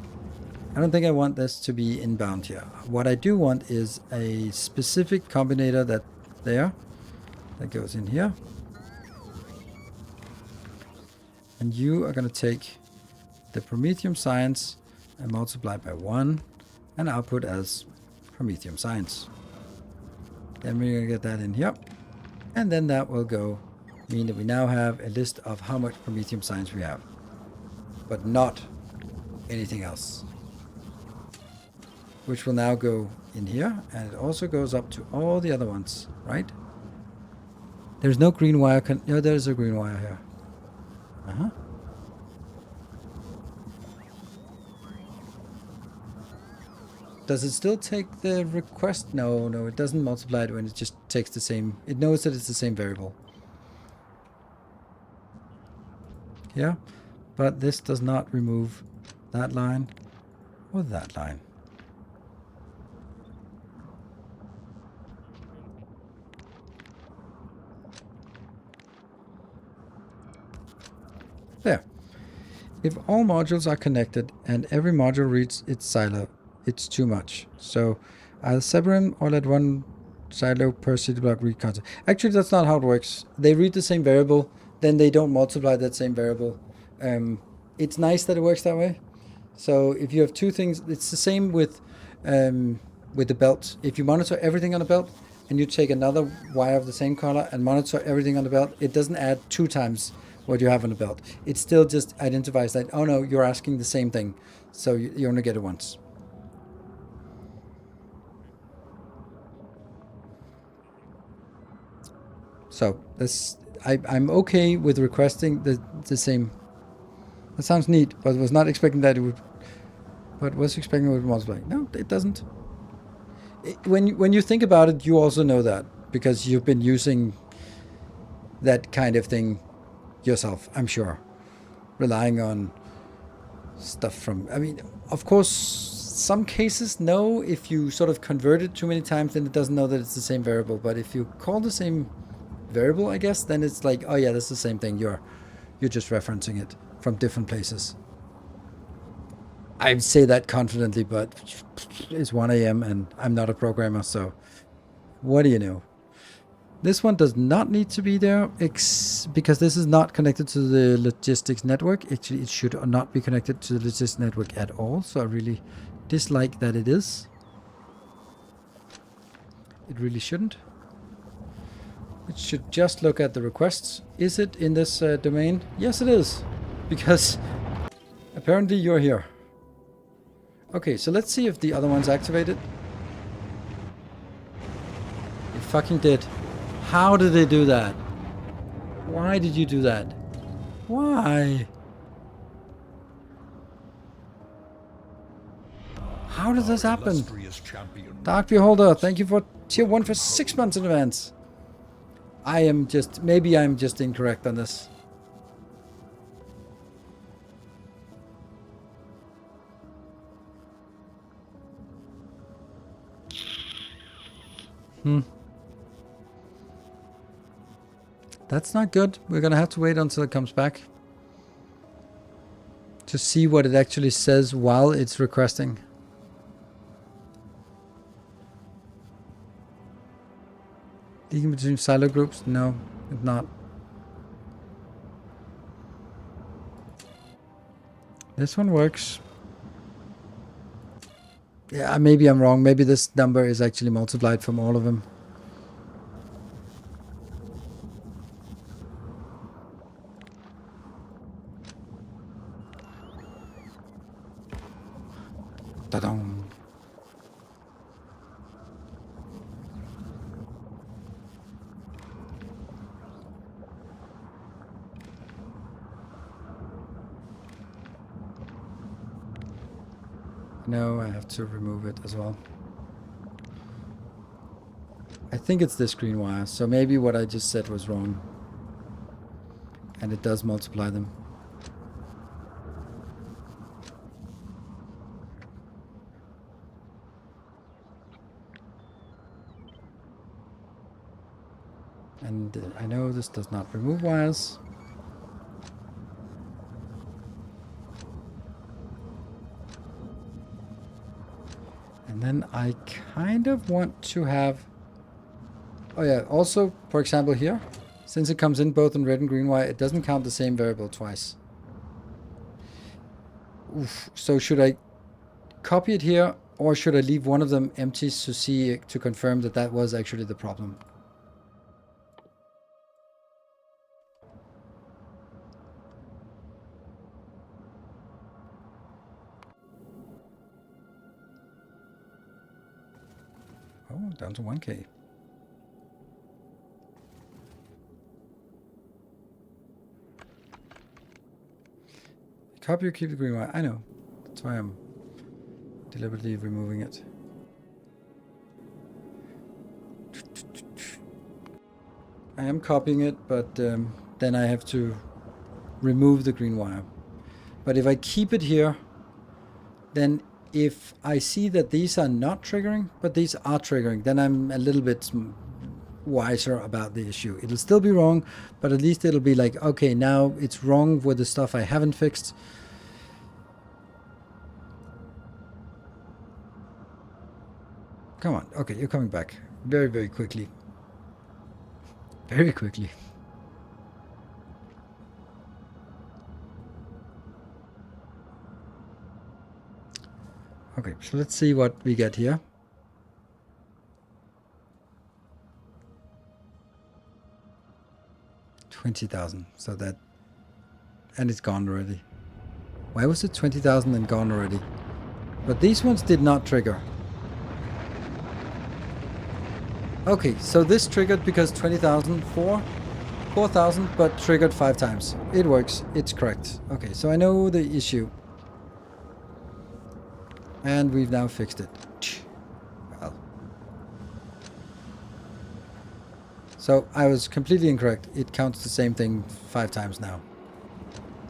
I don't think I want this to be inbound here. What I do want is a specific combinator that goes in here. And you are going to take the Prometheum science and multiply by 1 and output as Prometheum science. Then we're going to get that in here. And then that will go, mean that we now have a list of how much Prometheum science we have. But not anything else. Which will now go in here, and it also goes up to all the other ones, right? There's no green wire. No, there's a green wire here. Does it still take the request? No, it doesn't multiply it when it just takes the same. It knows that it's the same variable. Yeah, but this does not remove that line or that line. There. If all modules are connected and every module reads its silo, it's too much. So I'll separate them or let one silo per city block read content. Actually, that's not how it works. They read the same variable, then they don't multiply that same variable. It's nice that it works that way. So if you have two things, it's the same with the belt. If you monitor everything on a belt and you take another wire of the same color and monitor everything on the belt, it doesn't add 2 times what you have on the belt. It still just identifies that, oh no, you're asking the same thing. So you only get it once. So this, I'm okay with requesting the same. That sounds neat, but was not expecting that it would. But was expecting it would multiply. No, it doesn't. When you think about it, you also know that because you've been using that kind of thing yourself, I'm sure, relying on stuff from. I mean, of course, some cases know if you sort of convert it too many times, then it doesn't know that it's the same variable. But if you call the same variable, I guess, then it's like, oh yeah, that's the same thing. You're just referencing it from different places. I say that confidently, but it's 1 a.m. and I'm not a programmer, so what do you know? This one does not need to be there because this is not connected to the logistics network. Actually, it should not be connected to the logistics network at all, so I really dislike that it is. It really shouldn't. It should just look at the requests. Is it in this domain? Yes, it is. Because apparently you're here. Okay, so let's see if the other one's activated. It fucking did. How did they do that? Why did you do that? Why? How did this happen? Dark Beholder, thank you for tier 1 for 6 months in advance. Maybe I'm just incorrect on this. That's not good. We're gonna have to wait until it comes back to see what it actually says while it's requesting. Leaking between silo groups? No, it's not. This one works. Yeah, maybe I'm wrong. Maybe this number is actually multiplied from all of them. Ta-dum. No, I have to remove it as well. I think it's this green wire, so maybe what I just said was wrong. And it does multiply them. And I know this does not remove wires. And then I kind of want to have... Oh yeah, also, for example here, since it comes in both in red and green wire, it doesn't count the same variable twice. Oof. So should I copy it here, or should I leave one of them empty to confirm that that was actually the problem? Oh, down to 1K. Copy or keep the green wire. I know. That's why I'm deliberately removing it. I am copying it, but then I have to remove the green wire. But if I keep it here, then if I see that these are not triggering, but these are triggering, then I'm a little bit wiser about the issue. It'll still be wrong, but at least it'll be like, okay, now it's wrong with the stuff I haven't fixed. Come on. Okay, you're coming back. Very, very quickly. Very quickly. Okay, so let's see what we get here. $20,000. So that... And it's gone already. Why was it 20,000 and gone already? But these ones did not trigger. Okay, so this triggered because 20,000 for 4,000, but triggered 5 times. It works. It's correct. Okay, so I know the issue. And we've now fixed it. Well. So I was completely incorrect. It counts the same thing 5 times now.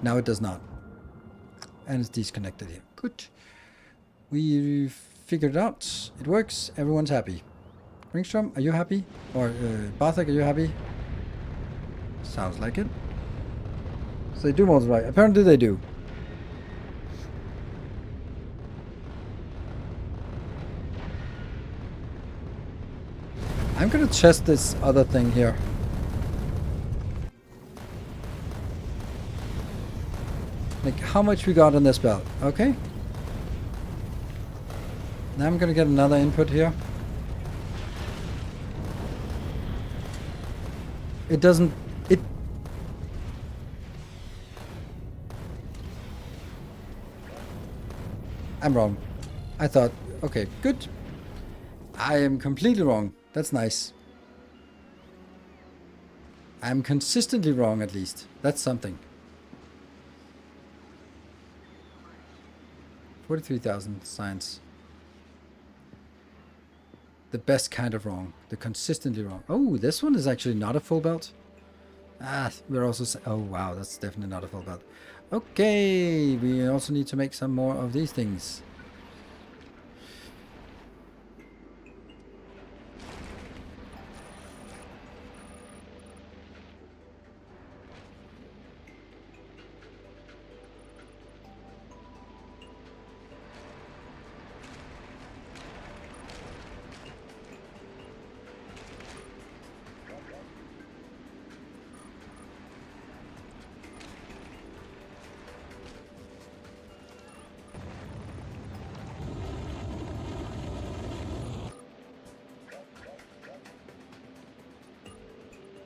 Now it does not. And it's disconnected here. Good. We figured it out. It works. Everyone's happy. Ringstrom, are you happy? Or Barthak, are you happy? Sounds like it. So they do multiply. Apparently they do. I'm gonna test this other thing here. Like how much we got on this belt, okay? Now I'm gonna get another input here. It doesn't... It... I'm wrong. I thought... Okay, good. I am completely wrong. That's nice. I'm consistently wrong, at least. That's something. 43,000 science. The best kind of wrong. The consistently wrong. Oh, this one is actually not a full belt. Ah, we're also... Oh, wow, that's definitely not a full belt. Okay, we also need to make some more of these things.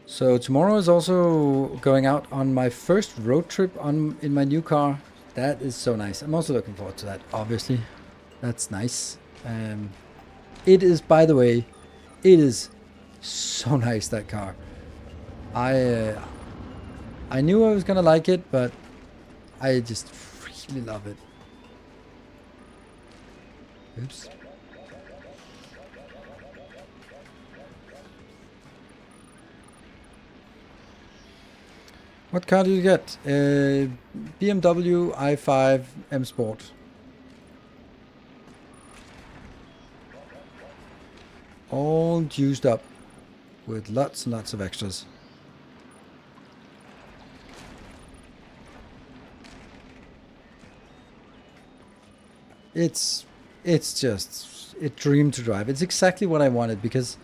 So tomorrow is also going out on my first road trip in my new car. That is so nice. I'm also looking forward to that, obviously. That's nice. It is, by the way, it is so nice, that car. I knew I was gonna like it, but I just really love it. Oops. What car do you get? BMW i5 M Sport. All juiced up with lots and lots of extras. It's just a dream to drive. It's exactly what I wanted, because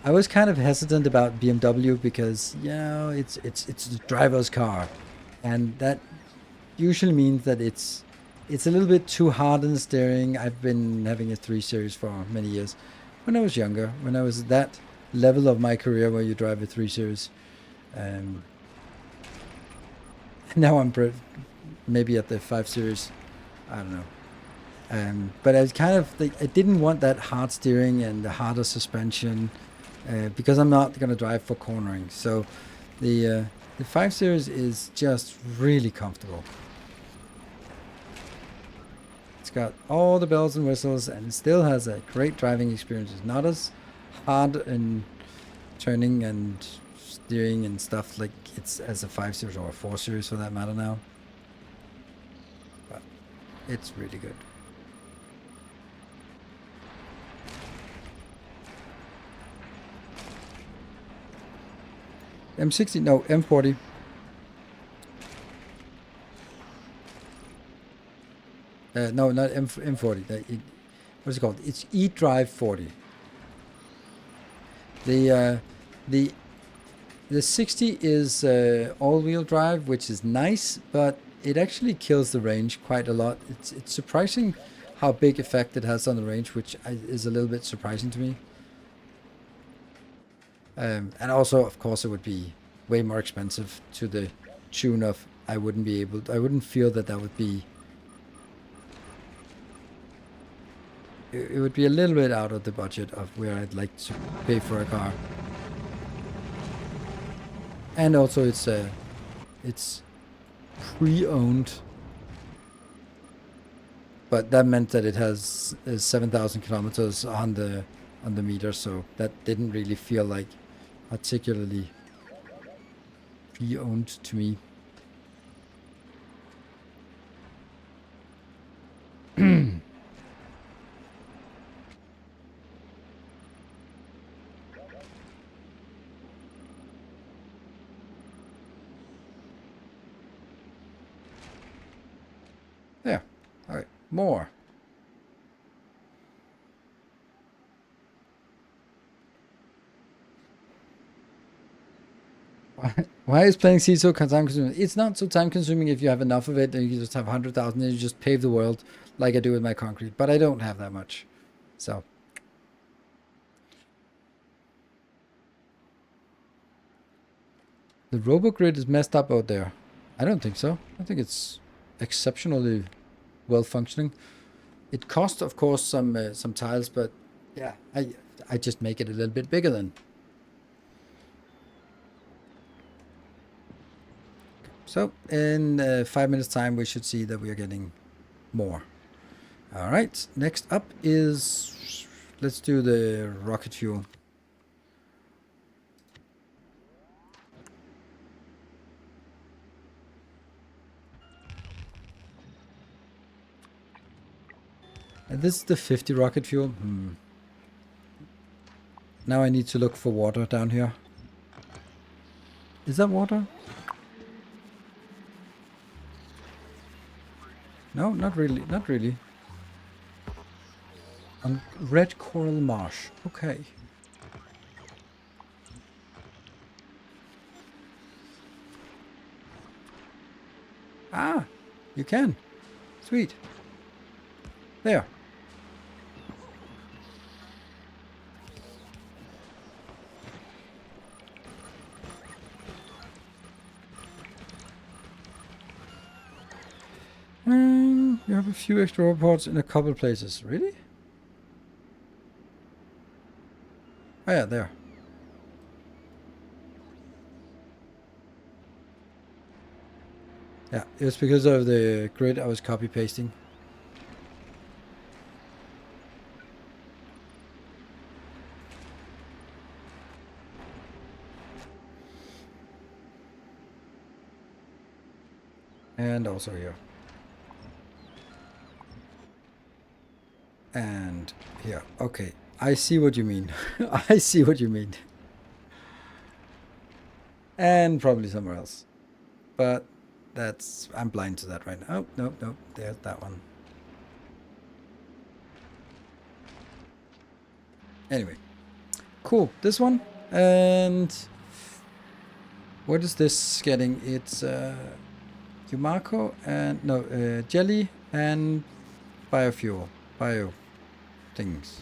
I was kind of hesitant about BMW because, you know, it's the driver's car, and that usually means that it's a little bit too hard on the steering. I've been having a 3 Series for many years. When I was younger, when I was at that level of my career where you drive a 3 Series, now I'm maybe at the 5 Series. I don't know. But I kind of I didn't want that hard steering and the harder suspension, because I'm not going to drive for cornering. So the 5 Series is just really comfortable. It's got all the bells and whistles, and it still has a great driving experience. It's not as hard in turning and steering and stuff like it's as a 5 Series or a 4 Series for that matter now. But it's really good. M60, no, M40. No, not M40. What's it called? It's eDrive 40. The 60 is all-wheel drive, which is nice, but it actually kills the range quite a lot. It's surprising how big effect it has on the range, which is a little bit surprising to me. And also, of course, it would be way more expensive, to the tune of I wouldn't feel that would be. It would be a little bit out of the budget of where I'd like to pay for a car. And also, it's pre-owned, but that meant that it has 7,000 kilometers on the meter, so that didn't really feel like particularly pre-owned to me. There. All right. More. Why is playing seed so time consuming? It's not so time consuming if you have enough of it and you just have 100,000 and you just pave the world like I do with my concrete. But I don't have that much. So. The RoboGrid is messed up out there. I don't think so. I think it's exceptionally well functioning. It costs, of course, some tiles, but yeah, I just make it a little bit bigger then. So in 5 minutes time, we should see that we are getting more. All right, next up is, let's do the rocket fuel. And this is the 50 rocket fuel. Now I need to look for water down here. Is that water? No, not really, not really. On red coral marsh, okay. Ah, you can. Sweet. There. You have a few extra reports in a couple places. Really? Oh yeah, there. Yeah, it was because of the grid I was copy pasting. And also here. And here. Okay. I see what you mean. I see what you mean. And probably somewhere else. But that's... I'm blind to that right now. Oh, no, no. There's that one. Anyway. Cool. This one. And... what is this getting? It's... Yumako and... no, jelly and... biofuel. Bio... things.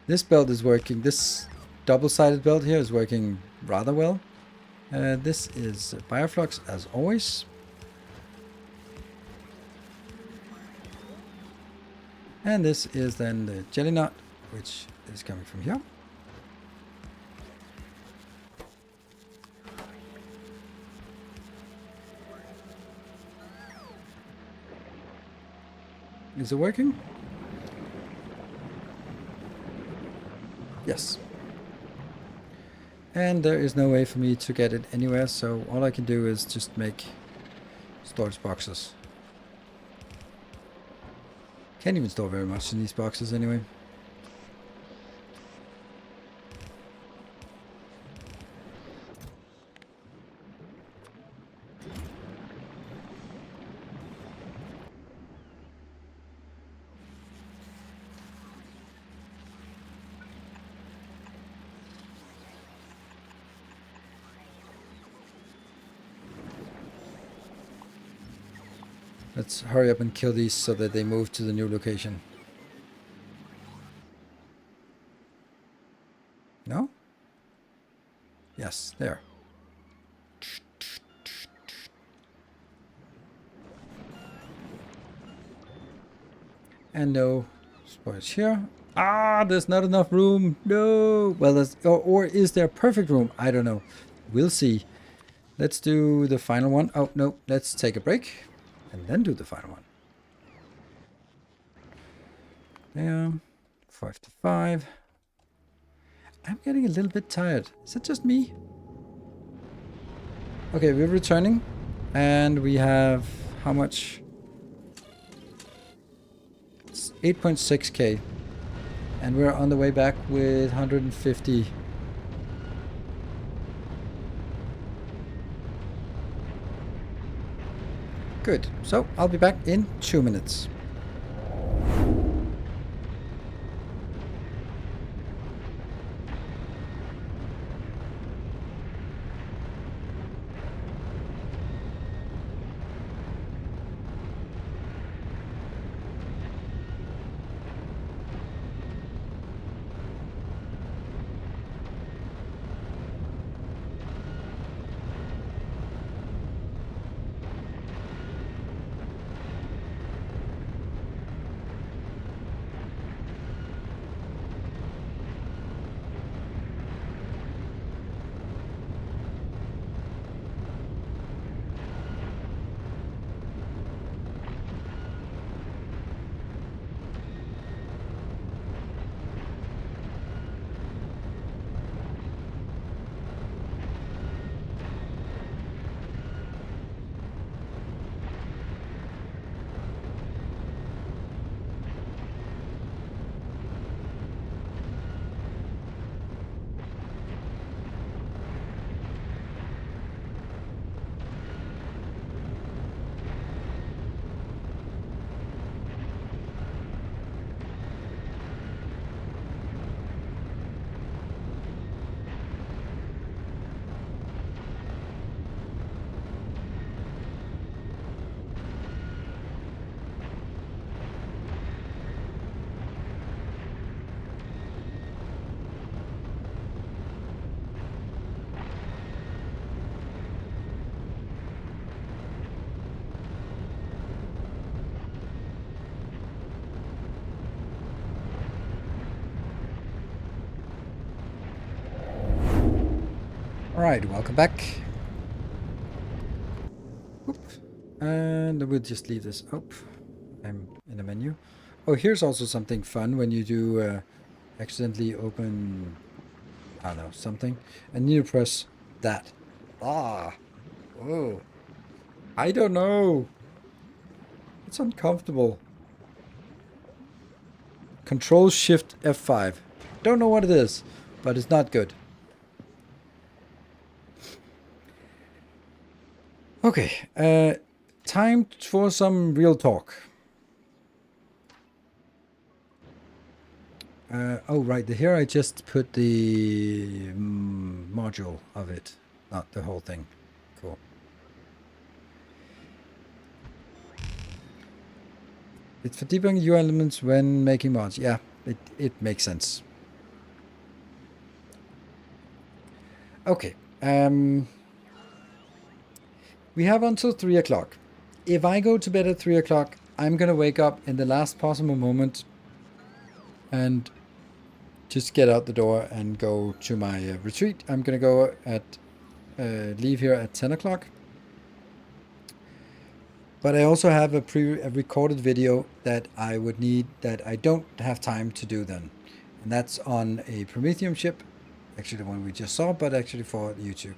This belt is working. This double-sided belt here is working rather well. This is Bioflux as always. And this is then the jelly nut, which is coming from here. Is it working? Yes. And there is no way for me to get it anywhere, so all I can do is just make storage boxes. Can't even store very much in these boxes anyway. Let's hurry up and kill these so that they move to the new location. No? Yes, there. And no spoilage here. Ah, there's not enough room. No. Well, that's, or is there perfect room? I don't know. We'll see. Let's do the final one. Oh, no. Let's take a break. And then do the final one. There. 5 to 5. I'm getting a little bit tired. Is it just me? Okay, we're returning. And we have... how much? It's 8.6k. And we're on the way back with 150. Good. So I'll be back in 2 minutes. Alright, welcome back. Oop. And we'll just leave this up. I'm in the menu. Oh, here's also something fun when you do accidentally open, I don't know, something. And you press that. Ah. Whoa. I don't know. It's uncomfortable. Control Shift F5. Don't know what it is, but it's not good. Okay, time for some real talk. Oh, right, here I just put the module of it, not the whole thing. Cool. It's for debugging UI elements when making mods. Yeah, it makes sense. Okay, we have until 3 o'clock. If I go to bed at 3 o'clock, I'm going to wake up in the last possible moment and just get out the door and go to my retreat. I'm going to go at leave here at 10 o'clock. But I also have a recorded video that I would need that I don't have time to do then. And that's on a Prometheum ship. Actually, the one we just saw, but actually for YouTube.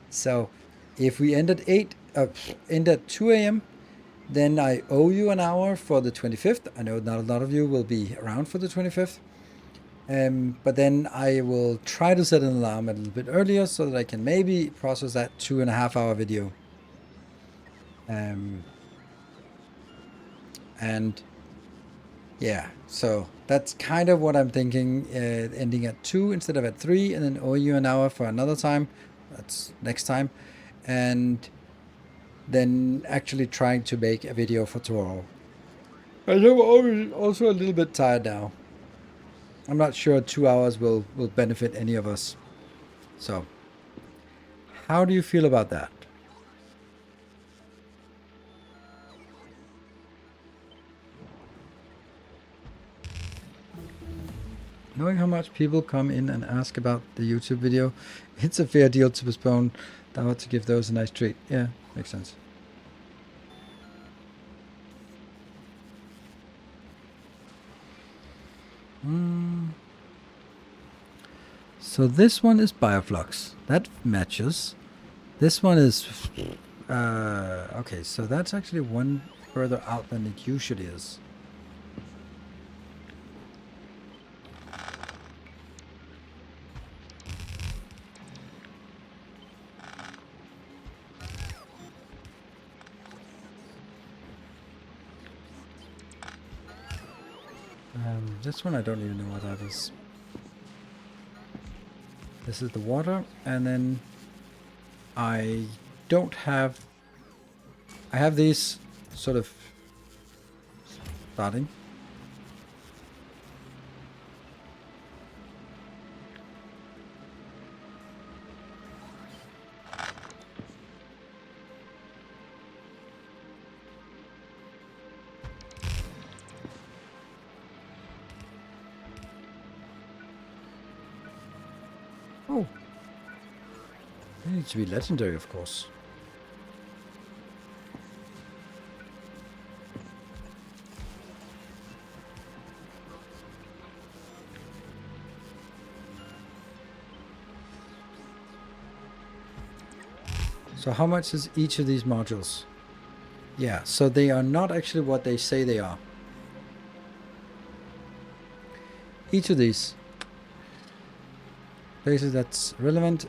So if we end at 2 a.m., then I owe you an hour for the 25th. I know not a lot of you will be around for the 25th. But then I will try to set an alarm a little bit earlier so that I can maybe process that 2.5-hour video. And yeah, so that's kind of what I'm thinking, ending at 2 instead of at 3, and then owe you an hour for another time. That's next time. And then actually trying to make a video for tomorrow. I'm also a little bit tired now. I'm not sure 2 hours will benefit any of us. So, how do you feel about that? Knowing how much people come in and ask about the YouTube video, it's a fair deal to postpone that to give those a nice treat. Yeah, makes sense. So this one is Bioflux. That matches. This one is... okay, so that's actually one further out than it usually is. This one I don't even know what that is. This is the water, and then I have these sort of starting. Oh, it needs to be legendary, of course. So how much is each of these modules? Yeah, so they are not actually what they say they are. Each of these places that's relevant.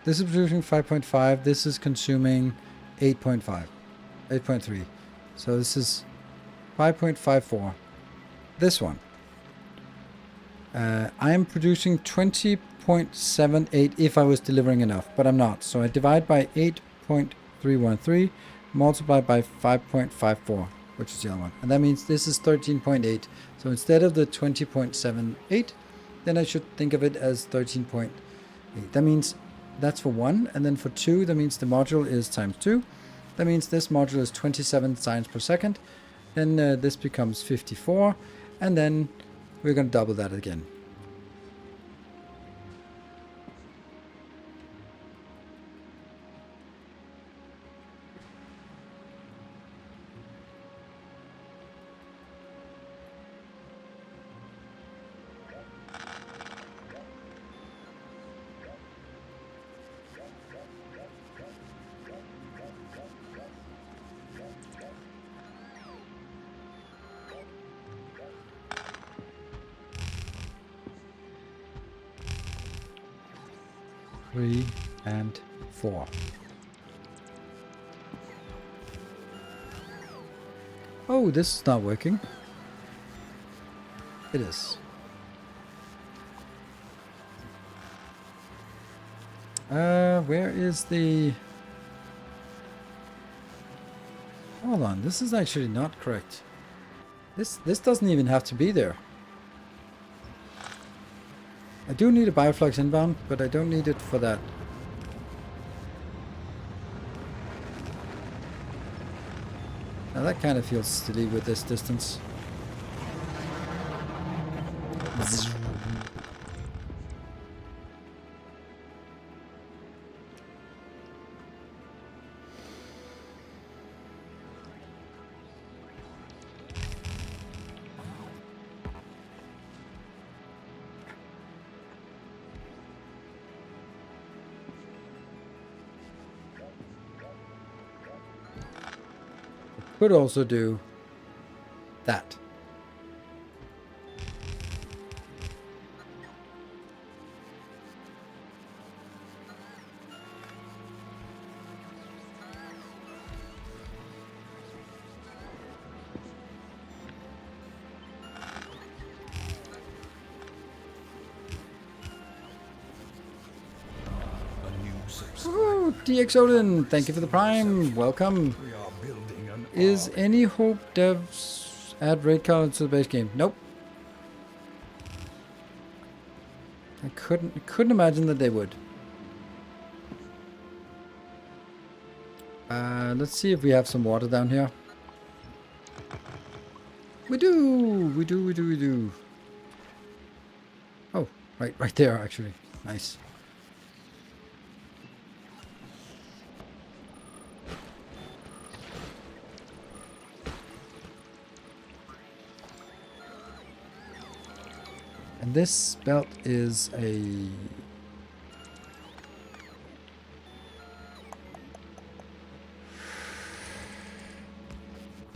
This is producing 5.5. This is consuming 8.5, 8.3. So this is 5.54. This one. I am producing 20.78 if I was delivering enough, but I'm not. So I divide by 8.313, multiply by 5.54, which is the other one. And that means this is 13.8. So instead of the 20.78, then I should think of it as 13.8. That means that's for 1. And then for 2, that means the module is times 2. That means this module is 27 signs per second. Then this becomes 54. And then we're going to double that again. Three and 4. Oh, this is not working. It is. Where is the... Hold on, this is actually not correct. This doesn't even have to be there. I do need a bioflux inbound, but I don't need it for that. Now that kind of feels silly with this distance. Could also do that. Ooh, DX Odin, thank you for the prime. Welcome. We are building an Is any hope devs add raid cards to the base game? Nope. I couldn't imagine that they would. Let's see if we have some water down here. We do. Oh, right there actually. Nice. And this belt is a...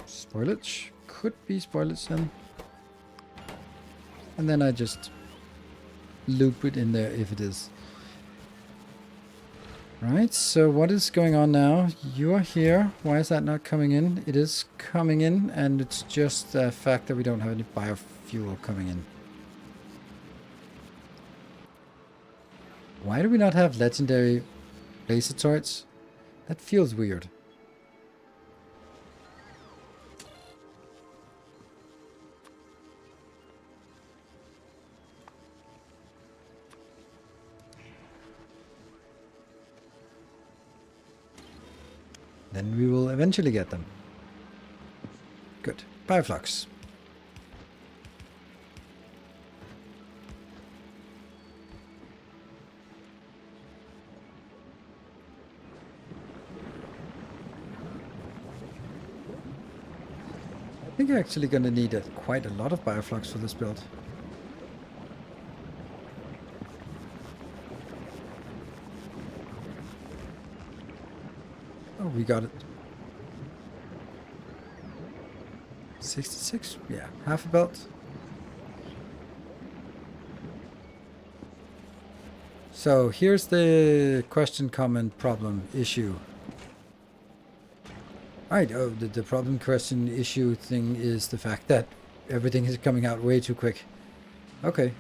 spoilage? Could be spoilage then. And then I just loop it in there if it is. Right, so what is going on now? You are here. Why is that not coming in? It is coming in, and it's just the fact that we don't have any biofuel coming in. Why do we not have legendary laser turrets? That feels weird. Then we will eventually get them. Good. Bioflux. I think you're actually going to need quite a lot of bioflux for this build. Oh, we got it. 66? Yeah, half a belt. So here's the question, comment, problem, issue. Alright, oh, the problem, question, issue thing is the fact that everything is coming out way too quick. Okay,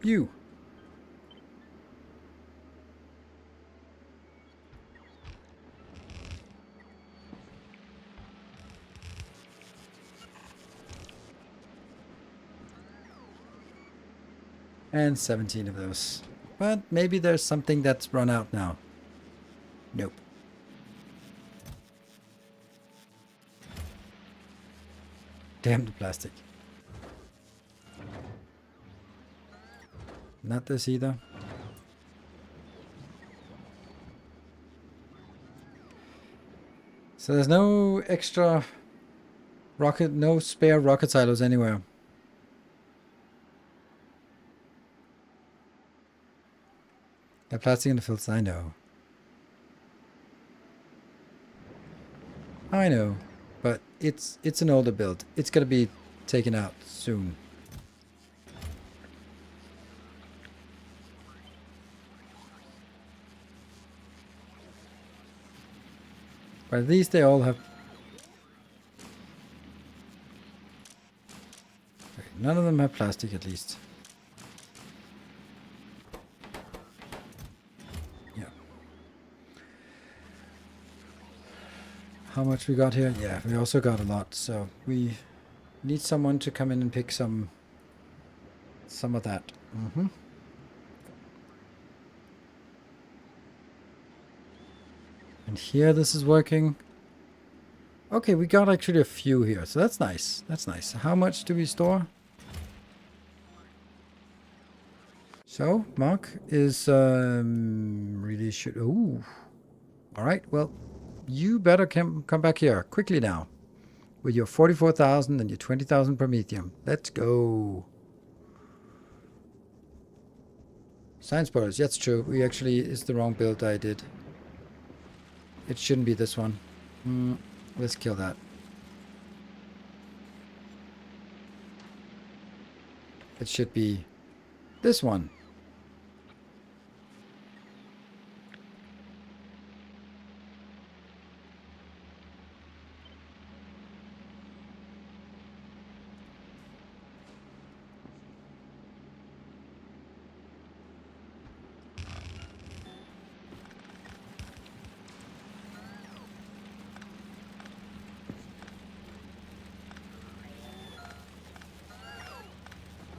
you. And 17 of those. But maybe there's something that's run out now. Nope. Damn the plastic. Not this either. So there's no extra rocket, no spare rocket silos anywhere. The plastic in the fields, I know. I know. But it's an older build. It's gonna be taken out soon. But at least they all have... Okay, none of them have plastic at least. Yeah. How much we got here? Yeah, we also got a lot, so we need someone to come in and pick some of that. Mm-hmm. And here this is working. Okay, we got actually a few here, so that's nice. That's nice. How much do we store? So, Mark is really should... Ooh. Alright, well, you better come back here quickly now. With your 44,000 and your 20,000 Promethium. Let's go. Science spoilers, that's true. We actually, it's the wrong build I did. It shouldn't be this one. Let's kill that. It should be this one.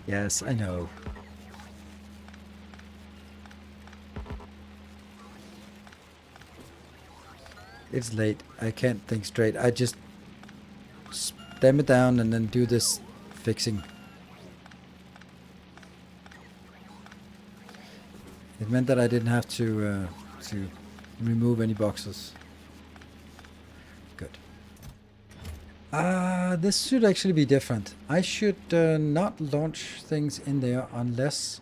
Yes, I know. It's late. I can't think straight. I just stem it down and then do this fixing. It meant that I didn't have to remove any boxes. Good. This should actually be different. I should not launch things in there unless...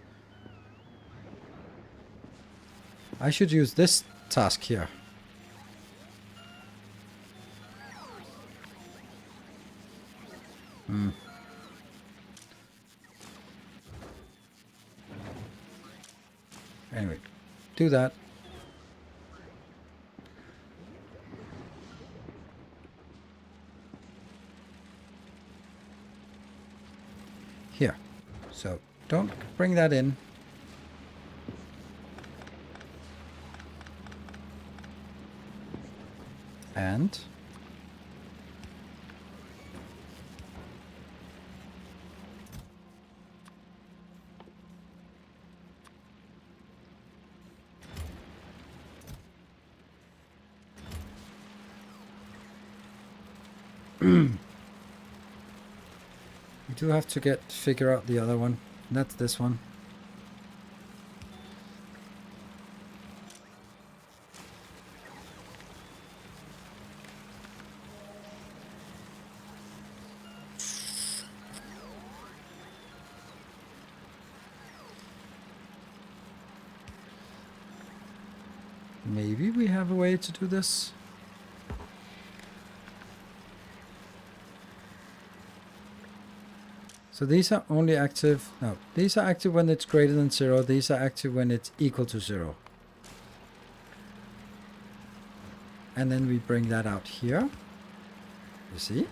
I should use this task here. Anyway, do that. Here. So, don't bring that in. And... we do have to figure out the other one. That's this one. Maybe we have a way to do this. So these are only active, no, these are active when it's greater than 0, these are active when it's equal to 0. And then we bring that out here, you see?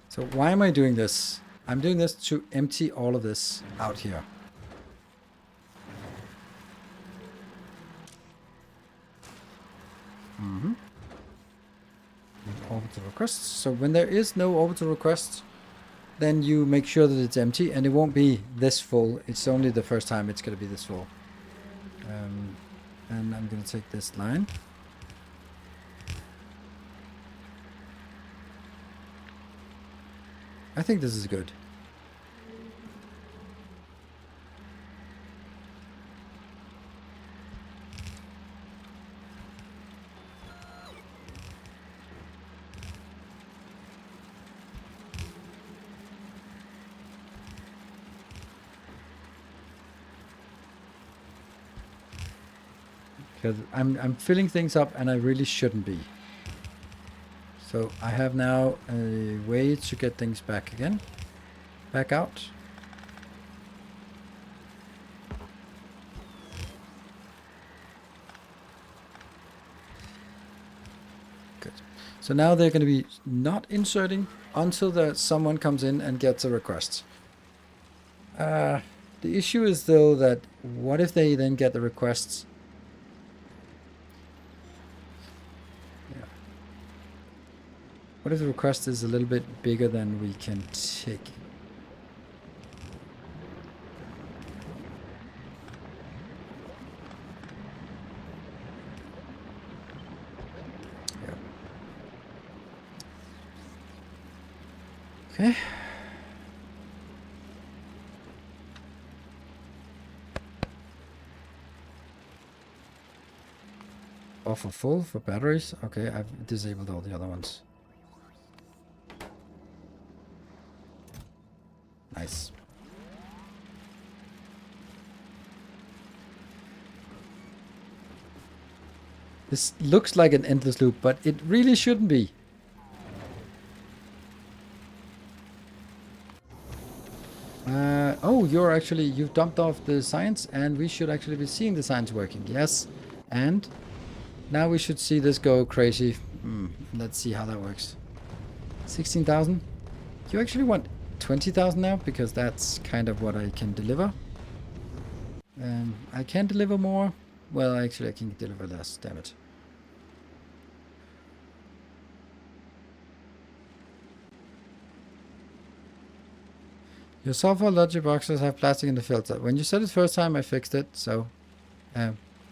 So why am I doing this? I'm doing this to empty all of this out here. orbital requests. So when there is no orbital requests, then you make sure that it's empty, and it won't be this full. It's only the first time it's going to be this full. And I'm going to take this line. I think this is good. Because I'm filling things up and I really shouldn't be. So I have now a way to get things back again. Back out. Good. So now they're going to be not inserting until someone comes in and gets a request. The issue is though that what if they then get the requests? What if the request is a little bit bigger than we can take? Yeah. Okay. Offer full for batteries. Okay, I've disabled all the other ones. Nice. This looks like an endless loop, but it really shouldn't be. Oh, you've dumped off the science, and we should actually be seeing the science working. Yes, and now we should see this go crazy. Let's see how that works. 16,000. You actually want 20,000 now, because that's kind of what I can deliver. I can deliver more. Well, actually, I can deliver less. Damn it. Your sulfur logic boxes have plastic in the filter. When you said it first time, I fixed it. So,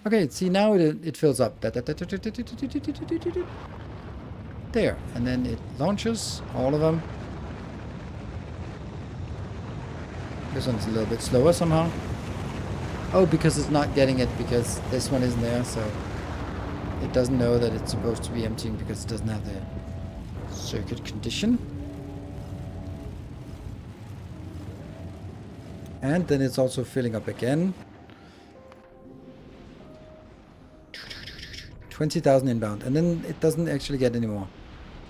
okay. See, now it fills up. There, and then it launches all of them. This one's a little bit slower somehow. Oh, because it's not getting it because this one isn't there, so it doesn't know that it's supposed to be emptying because it doesn't have the circuit condition. And then it's also filling up again. 20,000 inbound, and then it doesn't actually get any more.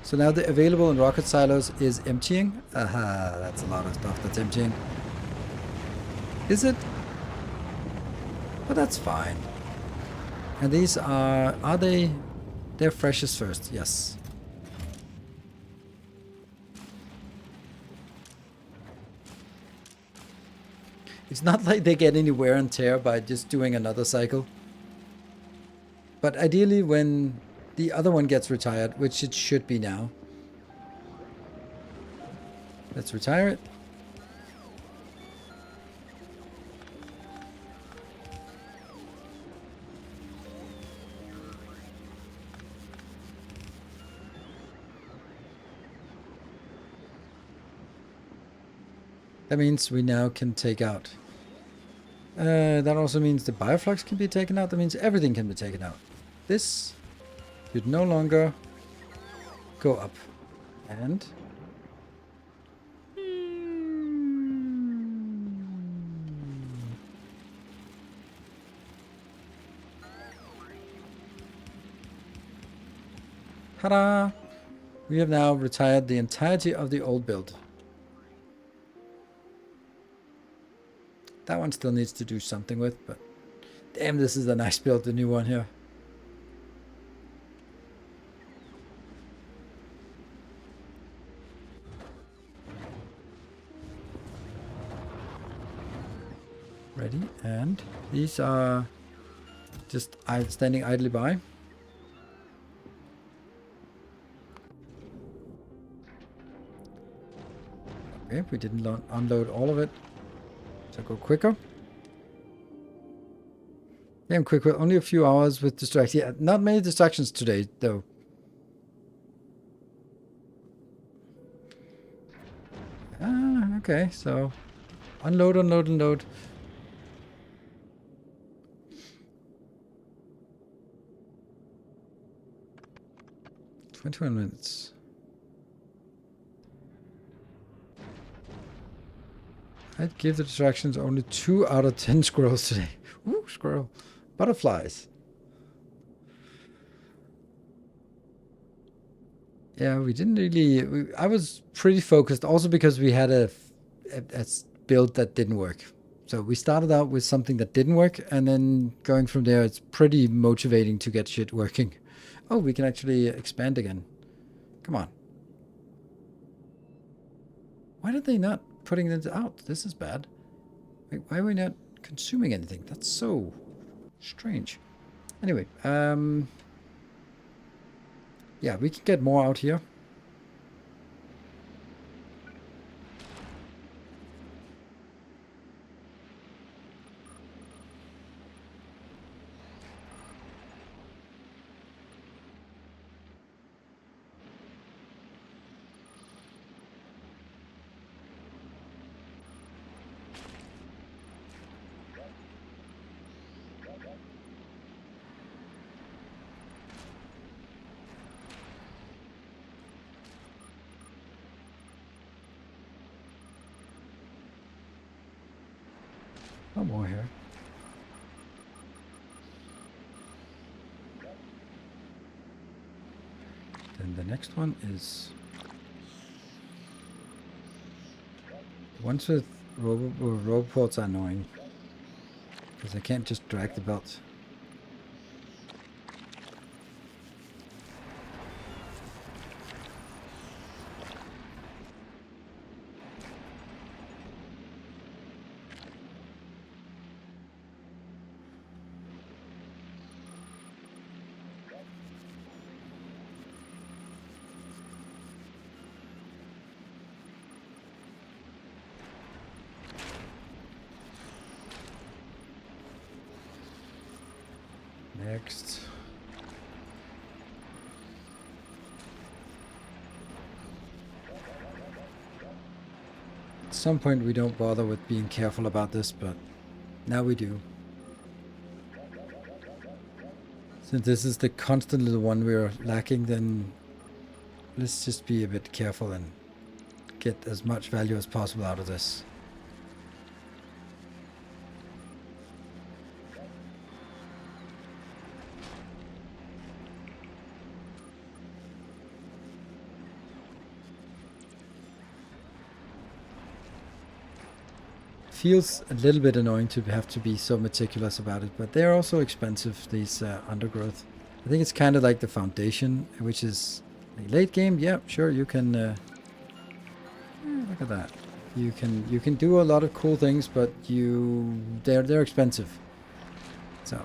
So now the available in rocket silos is emptying. Aha, that's a lot of stuff that's emptying. Is it? But that's fine. And these are they? They're freshest first, yes. It's not like they get any wear and tear by just doing another cycle. But ideally when the other one gets retired, which it should be now. Let's retire it. That means we now can take out. That also means the bioflux can be taken out. That means everything can be taken out. This should no longer go up. And ta-da! We have now retired the entirety of the old build. That one still needs to do something with, but damn, this is a nice build, the new one here. Ready, and these are just standing idly by. Okay, we didn't unload all of it. So go quicker. Damn quick, only a few hours with distractions. Yeah, not many distractions today, though. Ah, okay, so unload, unload, unload. "21 minutes. I'd give the distractions only 2 out of 10 squirrels today. Ooh, squirrel. Butterflies. Yeah, we didn't really... I was pretty focused, also because we had a build that didn't work. So we started out with something that didn't work, and then going from there, it's pretty motivating to get shit working. Oh, we can actually expand again. Come on. Why did they not putting it out? This is bad. Wait, why are we not consuming anything? That's so strange. Anyway, yeah, we can get more out here. No more here. Then the next one is... The ones with roboports are annoying. Because I can't just drag the belt. Next. At some point we don't bother with being careful about this, but now we do. Since this is the constant little one we're lacking, then let's just be a bit careful and get as much value as possible out of this. Feels a little bit annoying to have to be so meticulous about it, but they're also expensive, these undergrowth. I think it's kind of like the foundation, which is a late game. Yeah, sure, you can look at that. You can do a lot of cool things, but they're expensive. So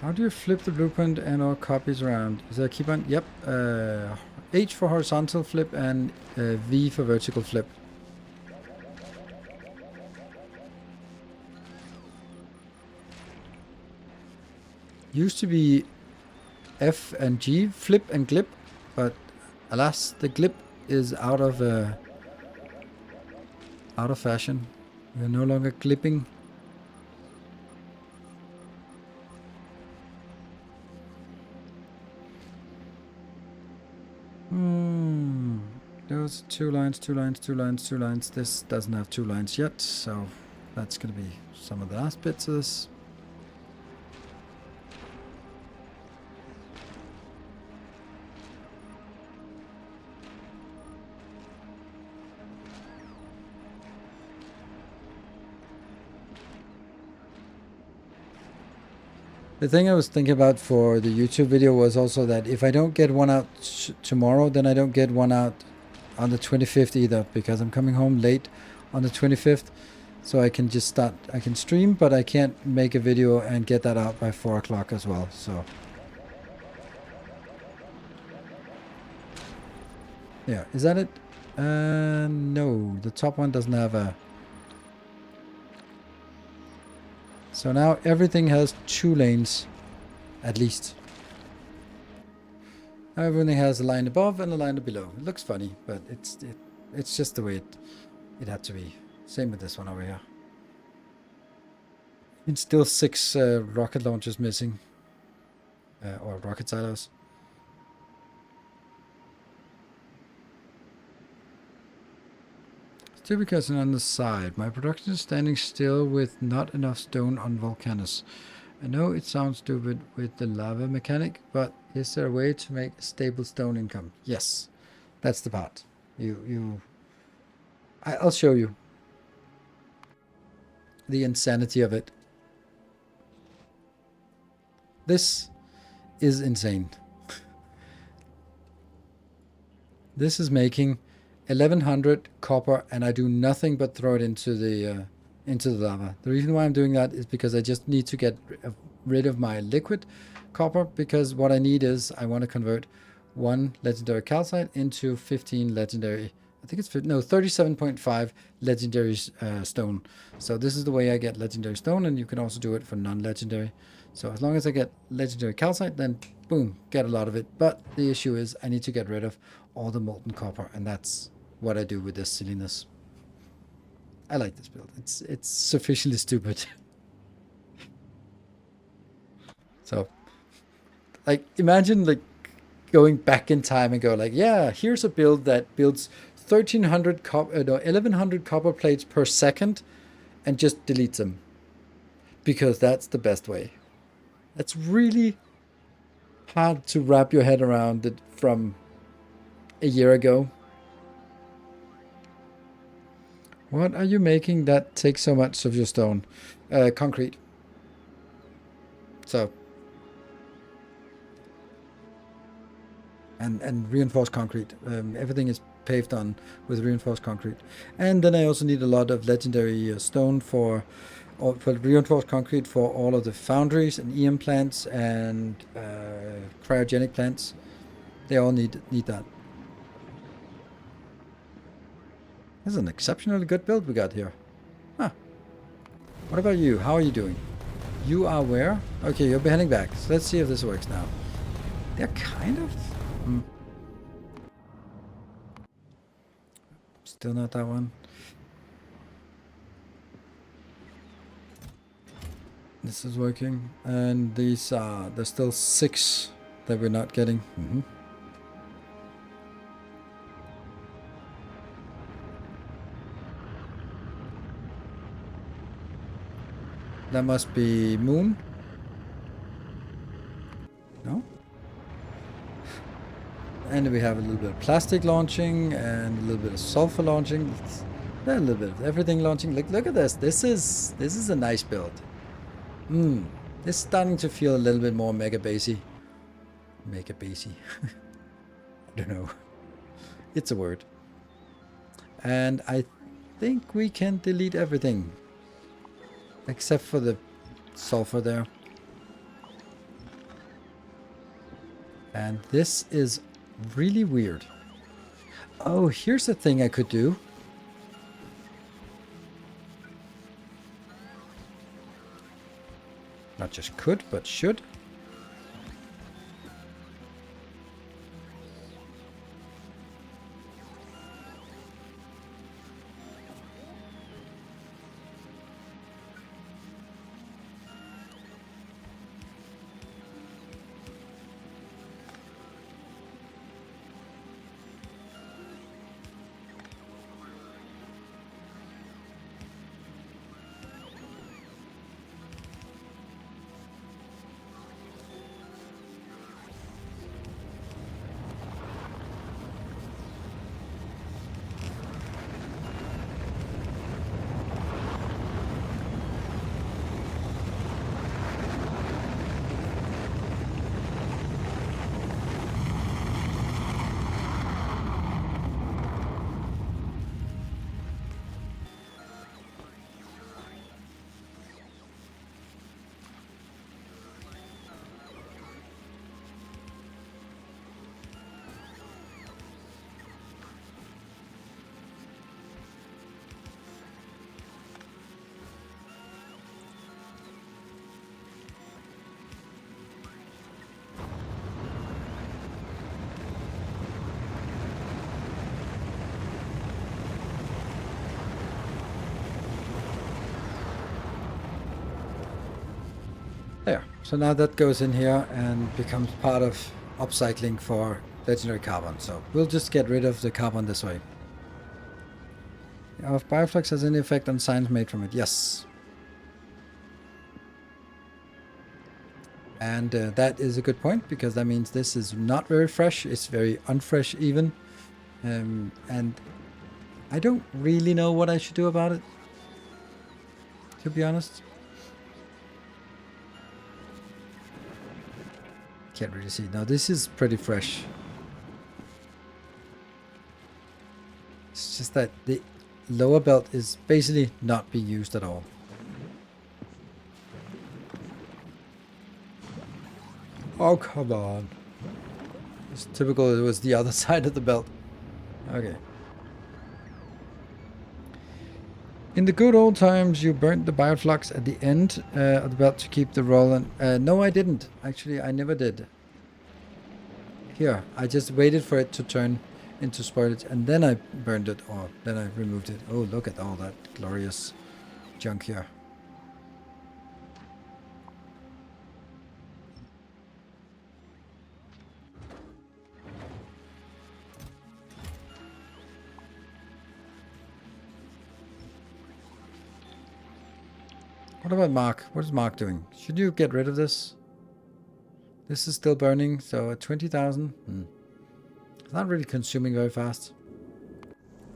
how do you flip the blueprint and or copies around? Is there a keep on? Yep. H for horizontal flip and V for vertical flip. Used to be F and G, flip and glip, but alas, the glip is out of fashion. We're no longer clipping. Those 2 lines, 2 lines, 2 lines, 2 lines. This doesn't have 2 lines yet, so that's going to be some of the last bits of this. The thing I was thinking about for the YouTube video was also that if I don't get one out tomorrow, then I don't get one out on the 25th either, because I'm coming home late on the 25th. So I can just start, I can stream, but I can't make a video and get that out by 4 o'clock as well, so. Yeah, is that it? No, the top one doesn't have a... So now everything has 2 lanes, at least. Everything has a line above and a line below. It looks funny, but it's just the way it had to be. Same with this one over here. And still 6 rocket launchers missing. Or rocket silos. Still because on the side, my production is standing still with not enough stone on Volcanus. I know it sounds stupid with the lava mechanic, but is there a way to make a stable stone income? Yes, that's the part. I'll show you the insanity of it. This is insane. This is making 1100 copper, and I do nothing but throw it into the lava. The reason why I'm doing that is because I just need to get rid of my liquid copper, because what I need is I want to convert 1 legendary calcite into 15 legendary, I think it's 37.5 legendary stone. So this is the way I get legendary stone, and you can also do it for non-legendary. So as long as I get legendary calcite, then boom, get a lot of it. But the issue is I need to get rid of all the molten copper, and that's what I do with this silliness. I like this build. It's sufficiently stupid. So, like, imagine like going back in time and go like, yeah, here's a build that builds 1100 copper plates per second, and just deletes them because that's the best way. That's really hard to wrap your head around it from a year ago. What are you making that takes so much of your stone? Concrete. So. And reinforced concrete. Everything is paved on with reinforced concrete. And then I also need a lot of legendary stone for reinforced concrete for all of the foundries and EM plants and cryogenic plants. They all need that. This is an exceptionally good build we got here. Huh. What about you? How are you doing? You are where? Okay, you're heading back. So let's see if this works now. They're kind of... Still not that one. This is working. And these are... There's still 6 that we're not getting. That must be moon. No? And we have a little bit of plastic launching and a little bit of sulfur launching. A little bit of everything launching. Look at this. This is a nice build. This is starting to feel a little bit more mega basey. Mega basey. I don't know. It's a word. And I think we can delete everything. Except for the sulfur there. And this is really weird. Oh, here's a thing I could do. Not just could, but should. There. So now that goes in here and becomes part of upcycling for legendary carbon. So we'll just get rid of the carbon this way. If Bioflux has any effect on signs made from it? Yes. And that is a good point, because that means this is not very fresh. It's very unfresh even. And I don't really know what I should do about it, to be honest. Can't really see. Now this is pretty fresh. It's just that the lower belt is basically not being used at all. Oh, come on. It's typical, it was the other side of the belt. Okay. In the good old times, you burnt the bioflux at the end of the belt to keep the roll. And no, I didn't. Actually, I never did. Here, I just waited for it to turn into spoilage, and then I burned it, or then I removed it. Oh, look at all that glorious junk here. What about Mark? What is Mark doing? Should you get rid of this? This is still burning, so at 20,000. It's not really consuming very fast.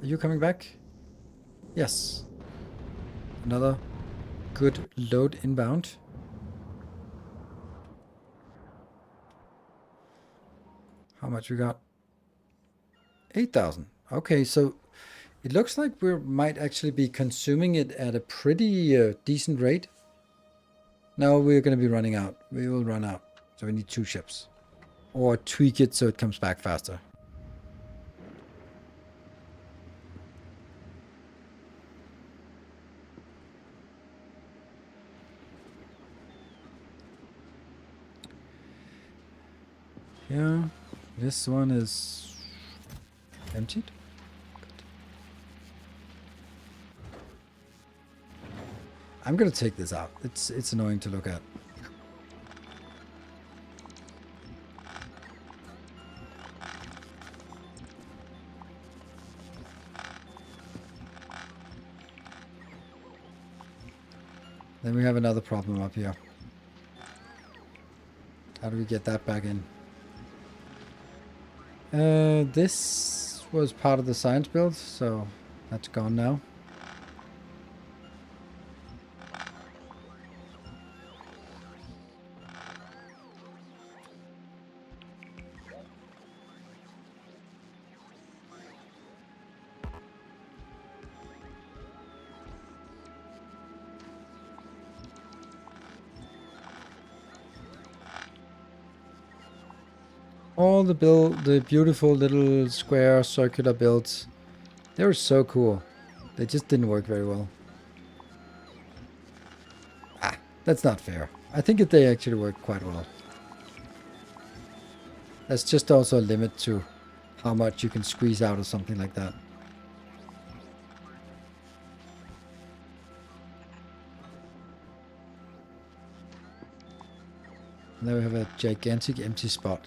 Are you coming back? Yes. Another good load inbound. How much we got? 8,000. Okay, so it looks like we might actually be consuming it at a pretty decent rate. Now we're going to be running out. We will run out. So we need 2 ships. Or tweak it so it comes back faster. Yeah, this one is emptied. Good. I'm gonna take this out. It's annoying to look at. Then we have another problem up here. How do we get that back in? This was part of the science build, so that's gone now. All the beautiful little square circular builds, they were so cool. They just didn't work very well. Ah, that's not fair. I think that they actually work quite well. That's just also a limit to how much you can squeeze out of something like that. Now we have a gigantic empty spot.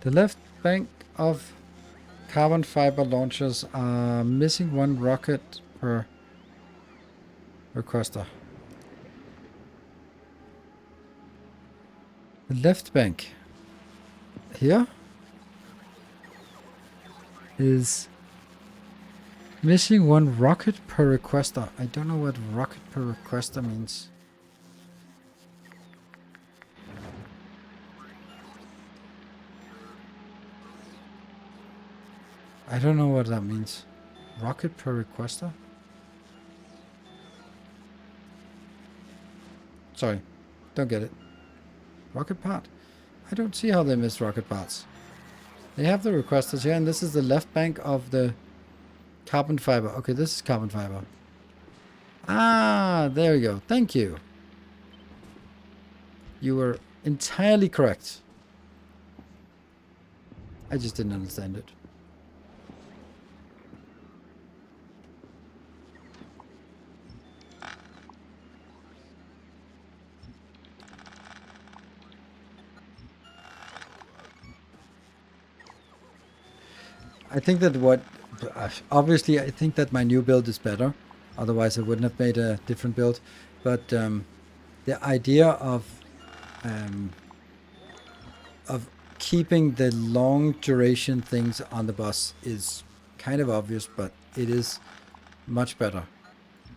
The left bank of carbon fiber launchers are missing 1 rocket per requester. The left bank here is missing 1 rocket per requester. I don't know what rocket per requester means. I don't know what that means. Rocket per requester? Sorry, don't get it. Rocket part? I don't see how they miss rocket parts. They have the requesters here, and this is the left bank of the carbon fiber. Okay, this is carbon fiber. Ah, there you go. Thank you. You were entirely correct. I just didn't understand it. I think that obviously I think that my new build is better. Otherwise, I wouldn't have made a different build. But the idea of keeping the long duration things on the bus is kind of obvious, but it is much better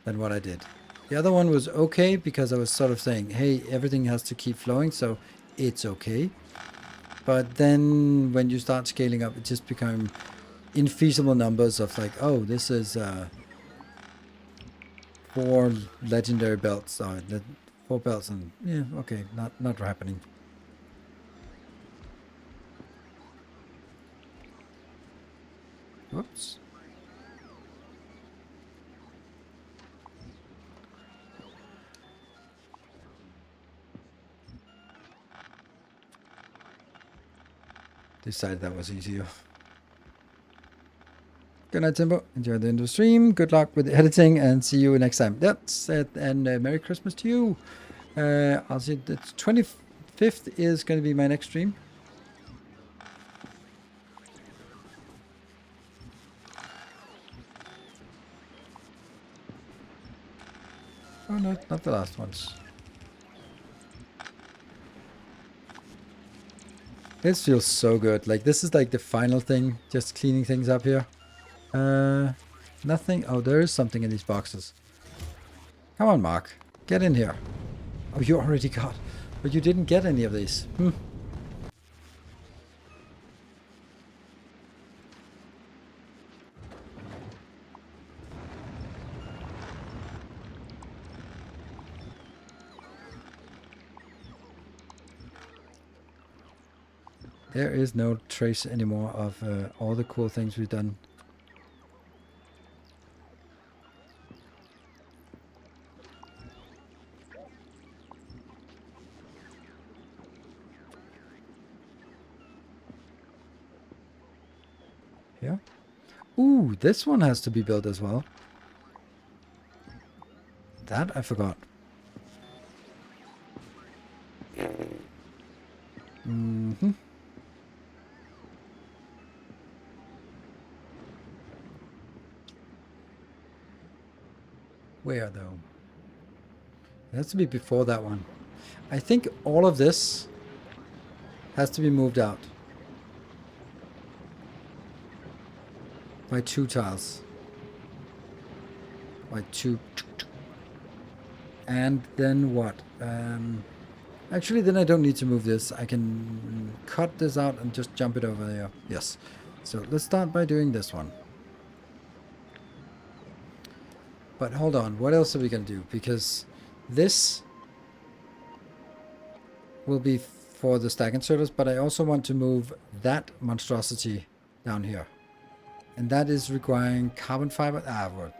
than what I did. The other one was okay because I was sort of saying, hey, everything has to keep flowing, so it's okay. But then when you start scaling up, it just becomes infeasible numbers of like, oh, this is 4 legendary belts, or 4 belts, and yeah, okay, not happening. Whoops. Decided that was easier. Good night, Timbo. Enjoy the end of the stream. Good luck with the editing, and see you next time. That's it, and Merry Christmas to you. I'll see. The 25th is going to be my next stream. Oh no, not the last ones. This feels so good. Like, this is like the final thing, just cleaning things up here. Nothing. Oh, there is something in these boxes. Come on, Mark. Get in here. Oh, you already got. But you didn't get any of these. There is no trace anymore of all the cool things we've done. Yeah. Ooh, this one has to be built as well. That I forgot. Mm-hmm. Where though? It has to be before that one. I think all of this has to be moved out by 2 tiles. By 2. And then what? Actually, then I don't need to move this. I can cut this out and just jump it over there. Yes. So let's start by doing this one. But hold on, what else are we going to do? Because this will be for the stack inserters, but I also want to move that monstrosity down here. And that is requiring carbon fiber.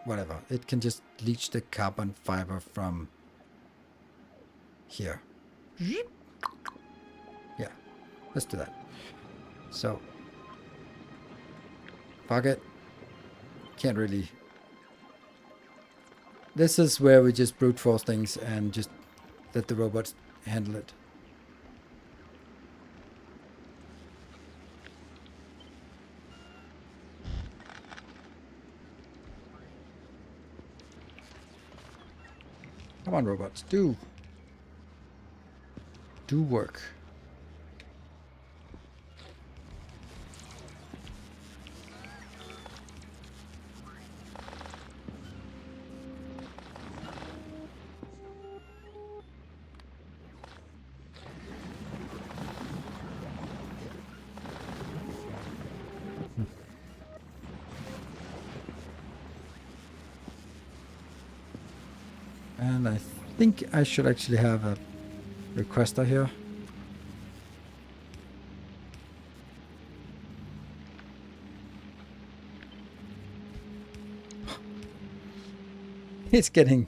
Whatever. It can just leach the carbon fiber from here. Yeah, let's do that. So, fuck it. Can't really. This is where we just brute force things and just let the robots handle it. Come on, robots, do work. And I think I should actually have a requester here. It's getting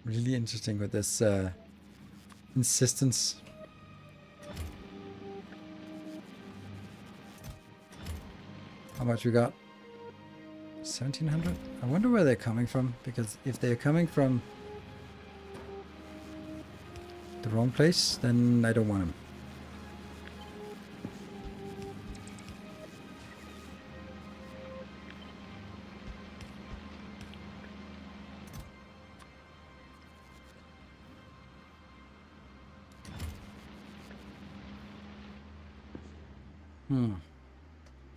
really interesting with this insistence. How much we got? 1700? I wonder where they're coming from, because if they're coming from the wrong place, then I don't want them.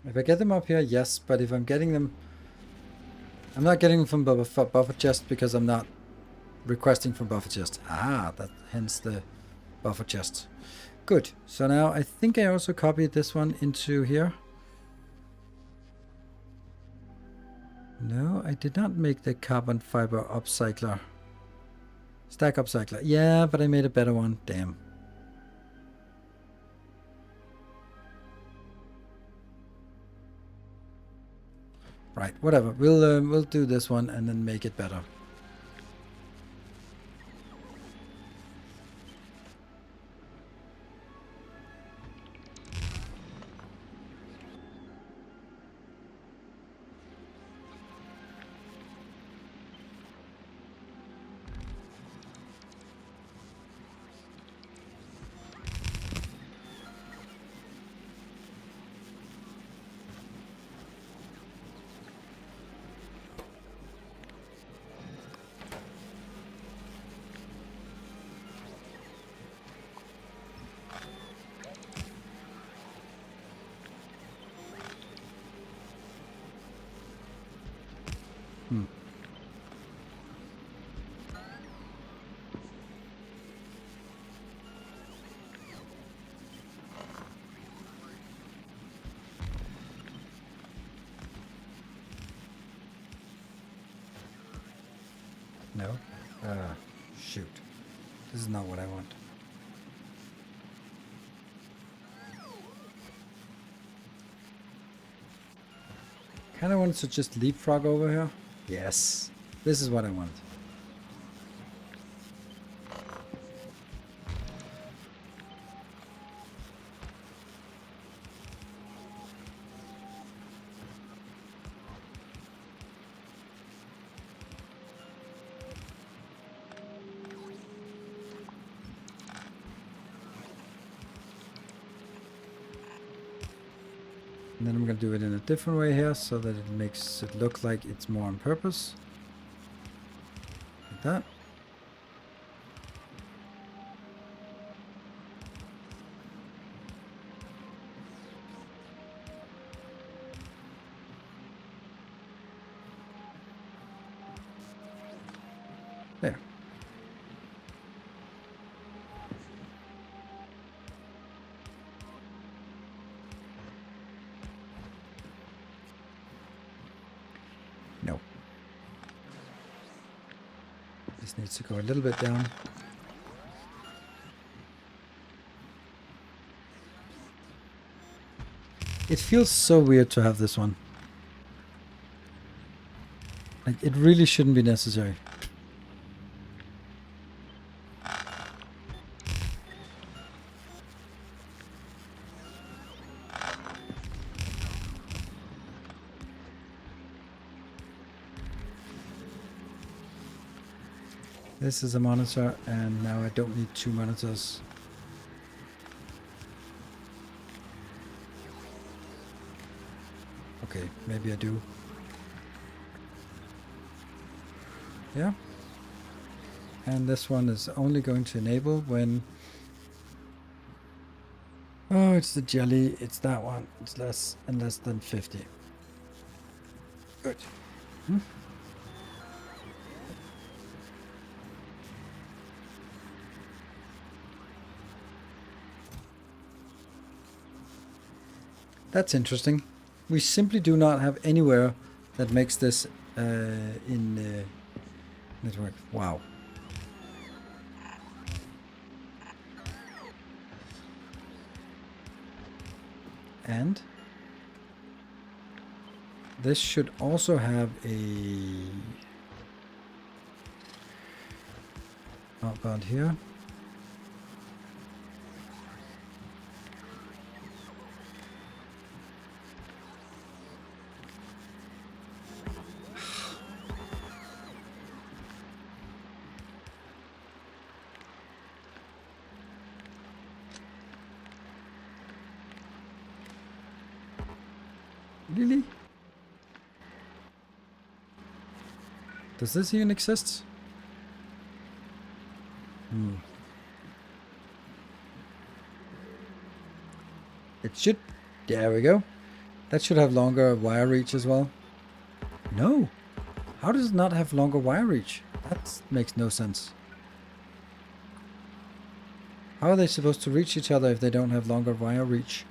If I get them up here, yes, but if I'm getting them... I'm not getting them from buffer chest because I'm not requesting from buffer chest. Ah, that hence the buffer chest. Good. So now I think I also copied this one into here. No, I did not make the carbon fiber upcycler. Stack upcycler. Yeah, but I made a better one. Damn. Right, whatever. We'll do this one and then make it better. No? Shoot. This is not what I want. Kind of wanted to just leapfrog over here. Yes. This is what I want. And then I'm going to do it in a different way here so that it makes it look like it's more on purpose. Like that. There. No. This needs to go a little bit down. It feels so weird to have this one. Like, it really shouldn't be necessary. This is a monitor, and now I don't need two monitors. Okay, maybe I do. Yeah. And this one is only going to enable when... Oh, it's the jelly. It's that one. It's less and less than 50. Good. That's interesting. We simply do not have anywhere that makes this in network. Wow. And this should also have a outbound here. Really? Does this even exist? It should. There we go. That should have longer wire reach as well. No. How does it not have longer wire reach? That makes no sense. How are they supposed to reach each other if they don't have longer wire reach?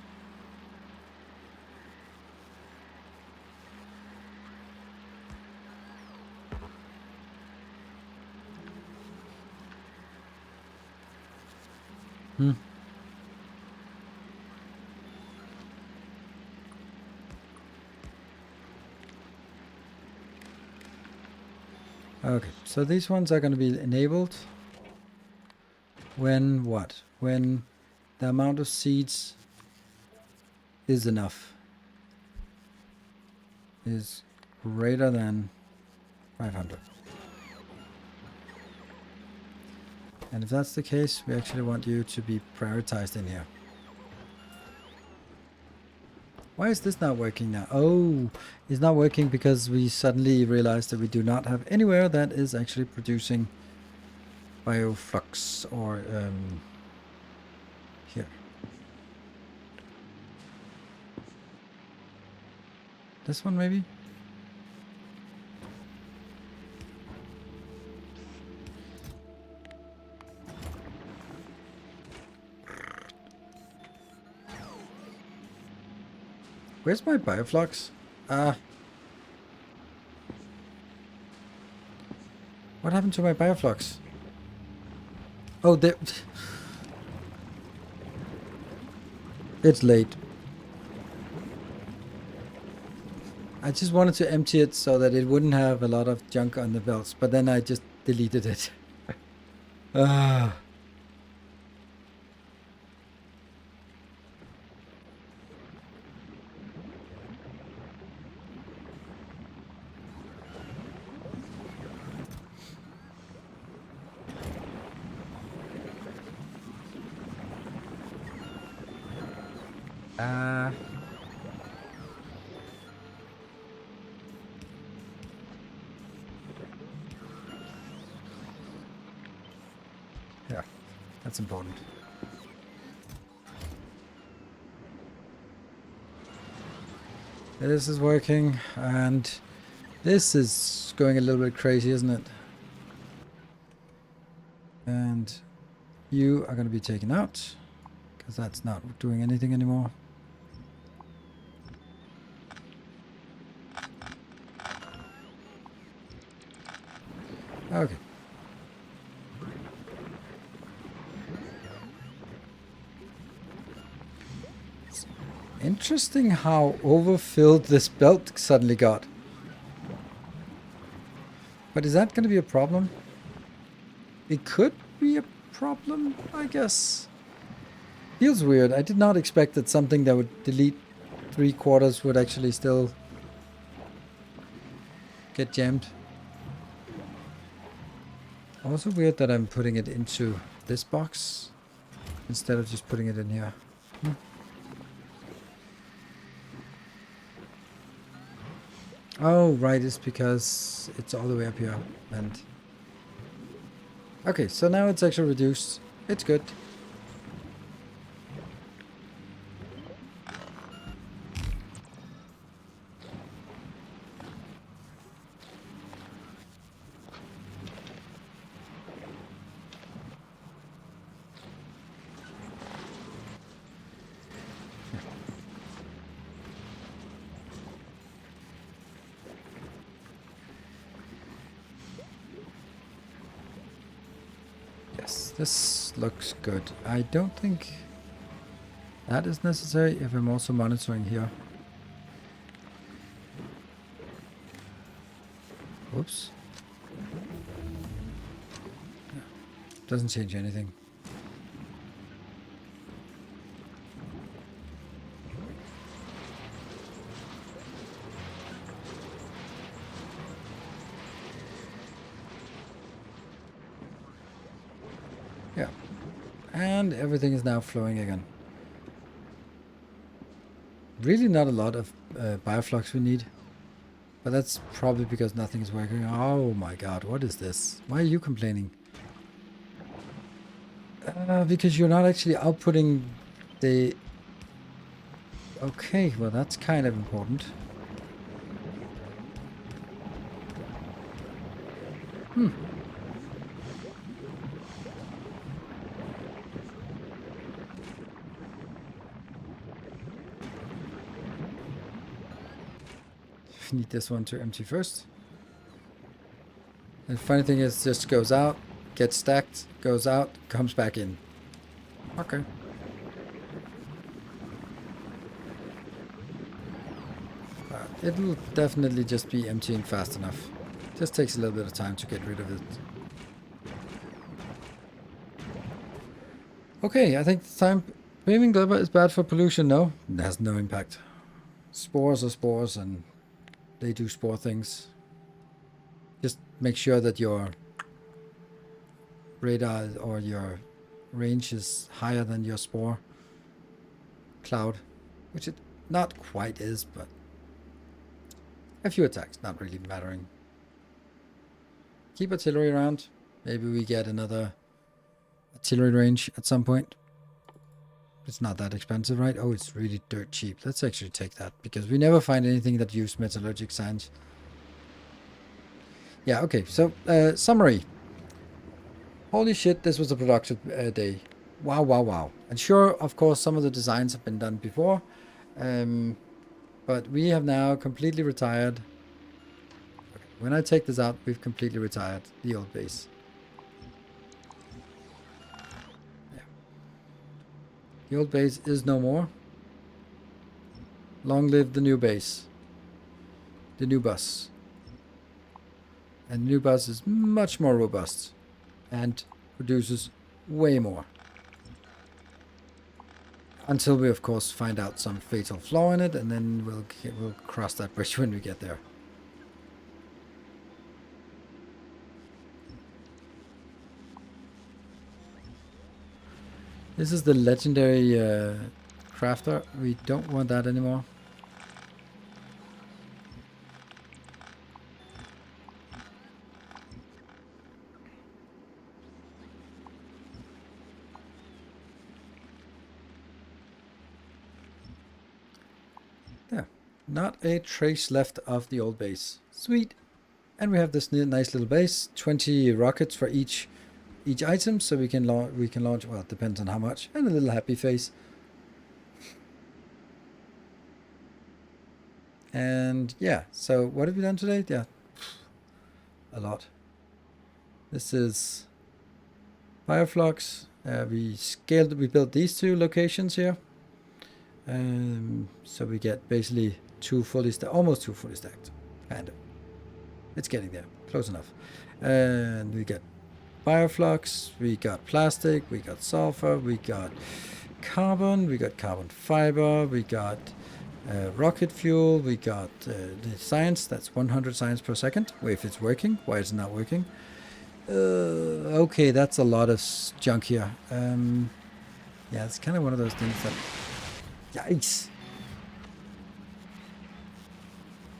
Okay, so these ones are going to be enabled when what? When the amount of seeds is enough. Is greater than 500. And if that's the case, we actually want you to be prioritized in here. Why is this not working now? Oh, it's not working because we suddenly realized that we do not have anywhere that is actually producing bioflux or here. This one maybe? Where's my bioflux? What happened to my bioflux? Oh, there. It's late. I just wanted to empty it so that it wouldn't have a lot of junk on the belts, but then I just deleted it. Ah. Yeah, that's important. This is working, and this is going a little bit crazy, isn't it? And you are going to be taken out, because that's not doing anything anymore. Okay. It's interesting how overfilled this belt suddenly got. But is that going to be a problem? It could be a problem, I guess. Feels weird. I did not expect that something that would delete 3/4 would actually still get jammed. Also weird that I'm putting it into this box instead of just putting it in here. Oh, right, it's because it's all the way up here. And okay, so now it's actually reduced. It's good. Yes, this looks good. I don't think that is necessary if I'm also monitoring here. Whoops. Yeah, doesn't change anything. Yeah, and everything is now flowing again. Really not a lot of bioflux we need. But that's probably because nothing is working. Oh my god, what is this? Why are you complaining? Because you're not actually outputting the... Okay, well that's kind of important. Need this one to empty first. And the funny thing is, just goes out, gets stacked, goes out, comes back in. Okay. It'll definitely just be emptying fast enough. Just takes a little bit of time to get rid of it. Okay, I think the time... Paving Gleba is bad for pollution, no? It has no impact. Spores are spores and they do spore things. Just make sure that your radar or your range is higher than your spore cloud, which it not quite is, but a few attacks, not really mattering. Keep artillery around. Maybe we get another artillery range at some point. It's not that expensive, right? Oh, it's really dirt cheap. Let's actually take that, because we never find anything that use metallurgic science. Yeah, okay, so summary. Holy shit, this was a productive day. Wow, wow, wow. And sure, of course, some of the designs have been done before. But we have now completely retired. Okay, when I take this out, we've completely retired the old base. Yeah. The old base is no more. Long live the new base. The new bus. And the new bus is much more robust and produces way more. Until we, of course, find out some fatal flaw in it, and then we'll cross that bridge when we get there. This is the legendary crafter. We don't want that anymore. Not a trace left of the old base. Sweet. And we have this nice little base. 20 rockets for each item, so we can launch. Well, it depends on how much. And a little happy face. And yeah. So what have we done today? Yeah, a lot. This is Bioflux. We built these two locations here. So we get basically almost two fully stacked. Kind of. It's getting there. Close enough. And we get bioflux, we got plastic, we got sulfur, we got carbon, we got carbon fiber, we got rocket fuel, we got the science. That's 100 science per second. Wait, if it's working, why is it not working? Okay, that's a lot of junk here. Yeah, it's kind of one of those things that... Yikes.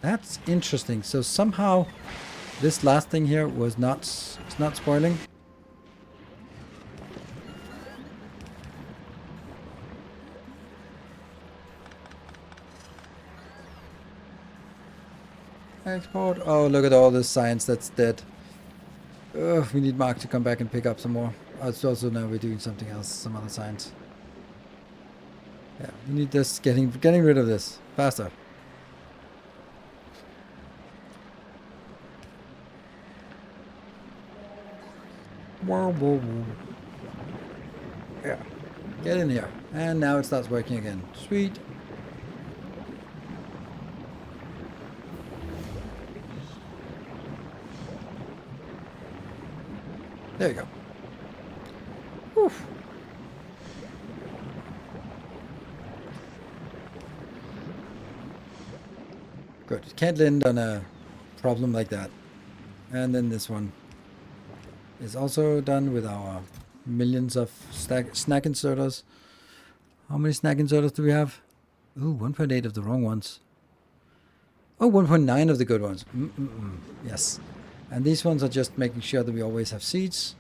That's interesting. So somehow this last thing here was not spoiling. Export. Oh, look at all this science that's dead. Ugh, we need Mark to come back and pick up some more. Oh, it's also now we're doing something else, some other science. Yeah, we need this, getting rid of this faster. Whoa, whoa, whoa. Yeah, get in here. And now it starts working again. Sweet. There you go. Whew. Good. Can't land on a problem like that. And then this one is also done with our millions of snack inserters. How many snack inserters do we have? Ooh, 1.8 of the wrong ones. Oh, 1.9 of the good ones. Yes. And these ones are just making sure that we always have seeds.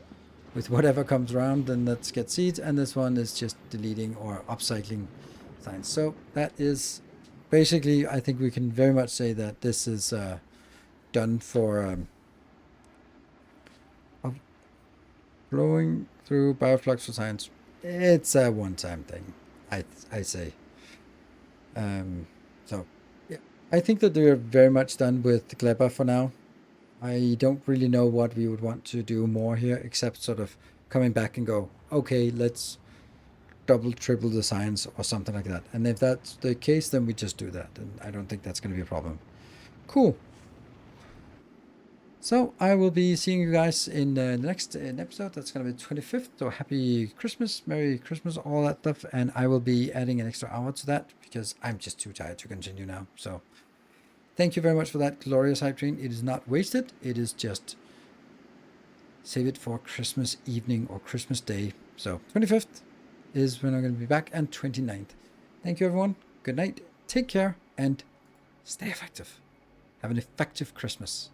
With whatever comes around, then let's get seeds. And this one is just deleting or upcycling signs. So that is basically, I think we can very much say that this is done for flowing through bioflux for science. It's a one-time thing, I say. So yeah, I think that we're very much done with Gleba for now. I don't really know what we would want to do more here, except sort of coming back and go, okay, let's double, triple the science or something like that. And if that's the case, then we just do that. And I don't think that's going to be a problem. Cool. So I will be seeing you guys in the next episode. That's going to be 25th. So happy Christmas, Merry Christmas, all that stuff. And I will be adding an extra hour to that because I'm just too tired to continue now. So thank you very much for that glorious hype train. It is not wasted. It is just save it for Christmas evening or Christmas day. So 25th is when I'm going to be back, and 29th. Thank you, everyone. Good night. Take care and stay effective. Have an effective Christmas.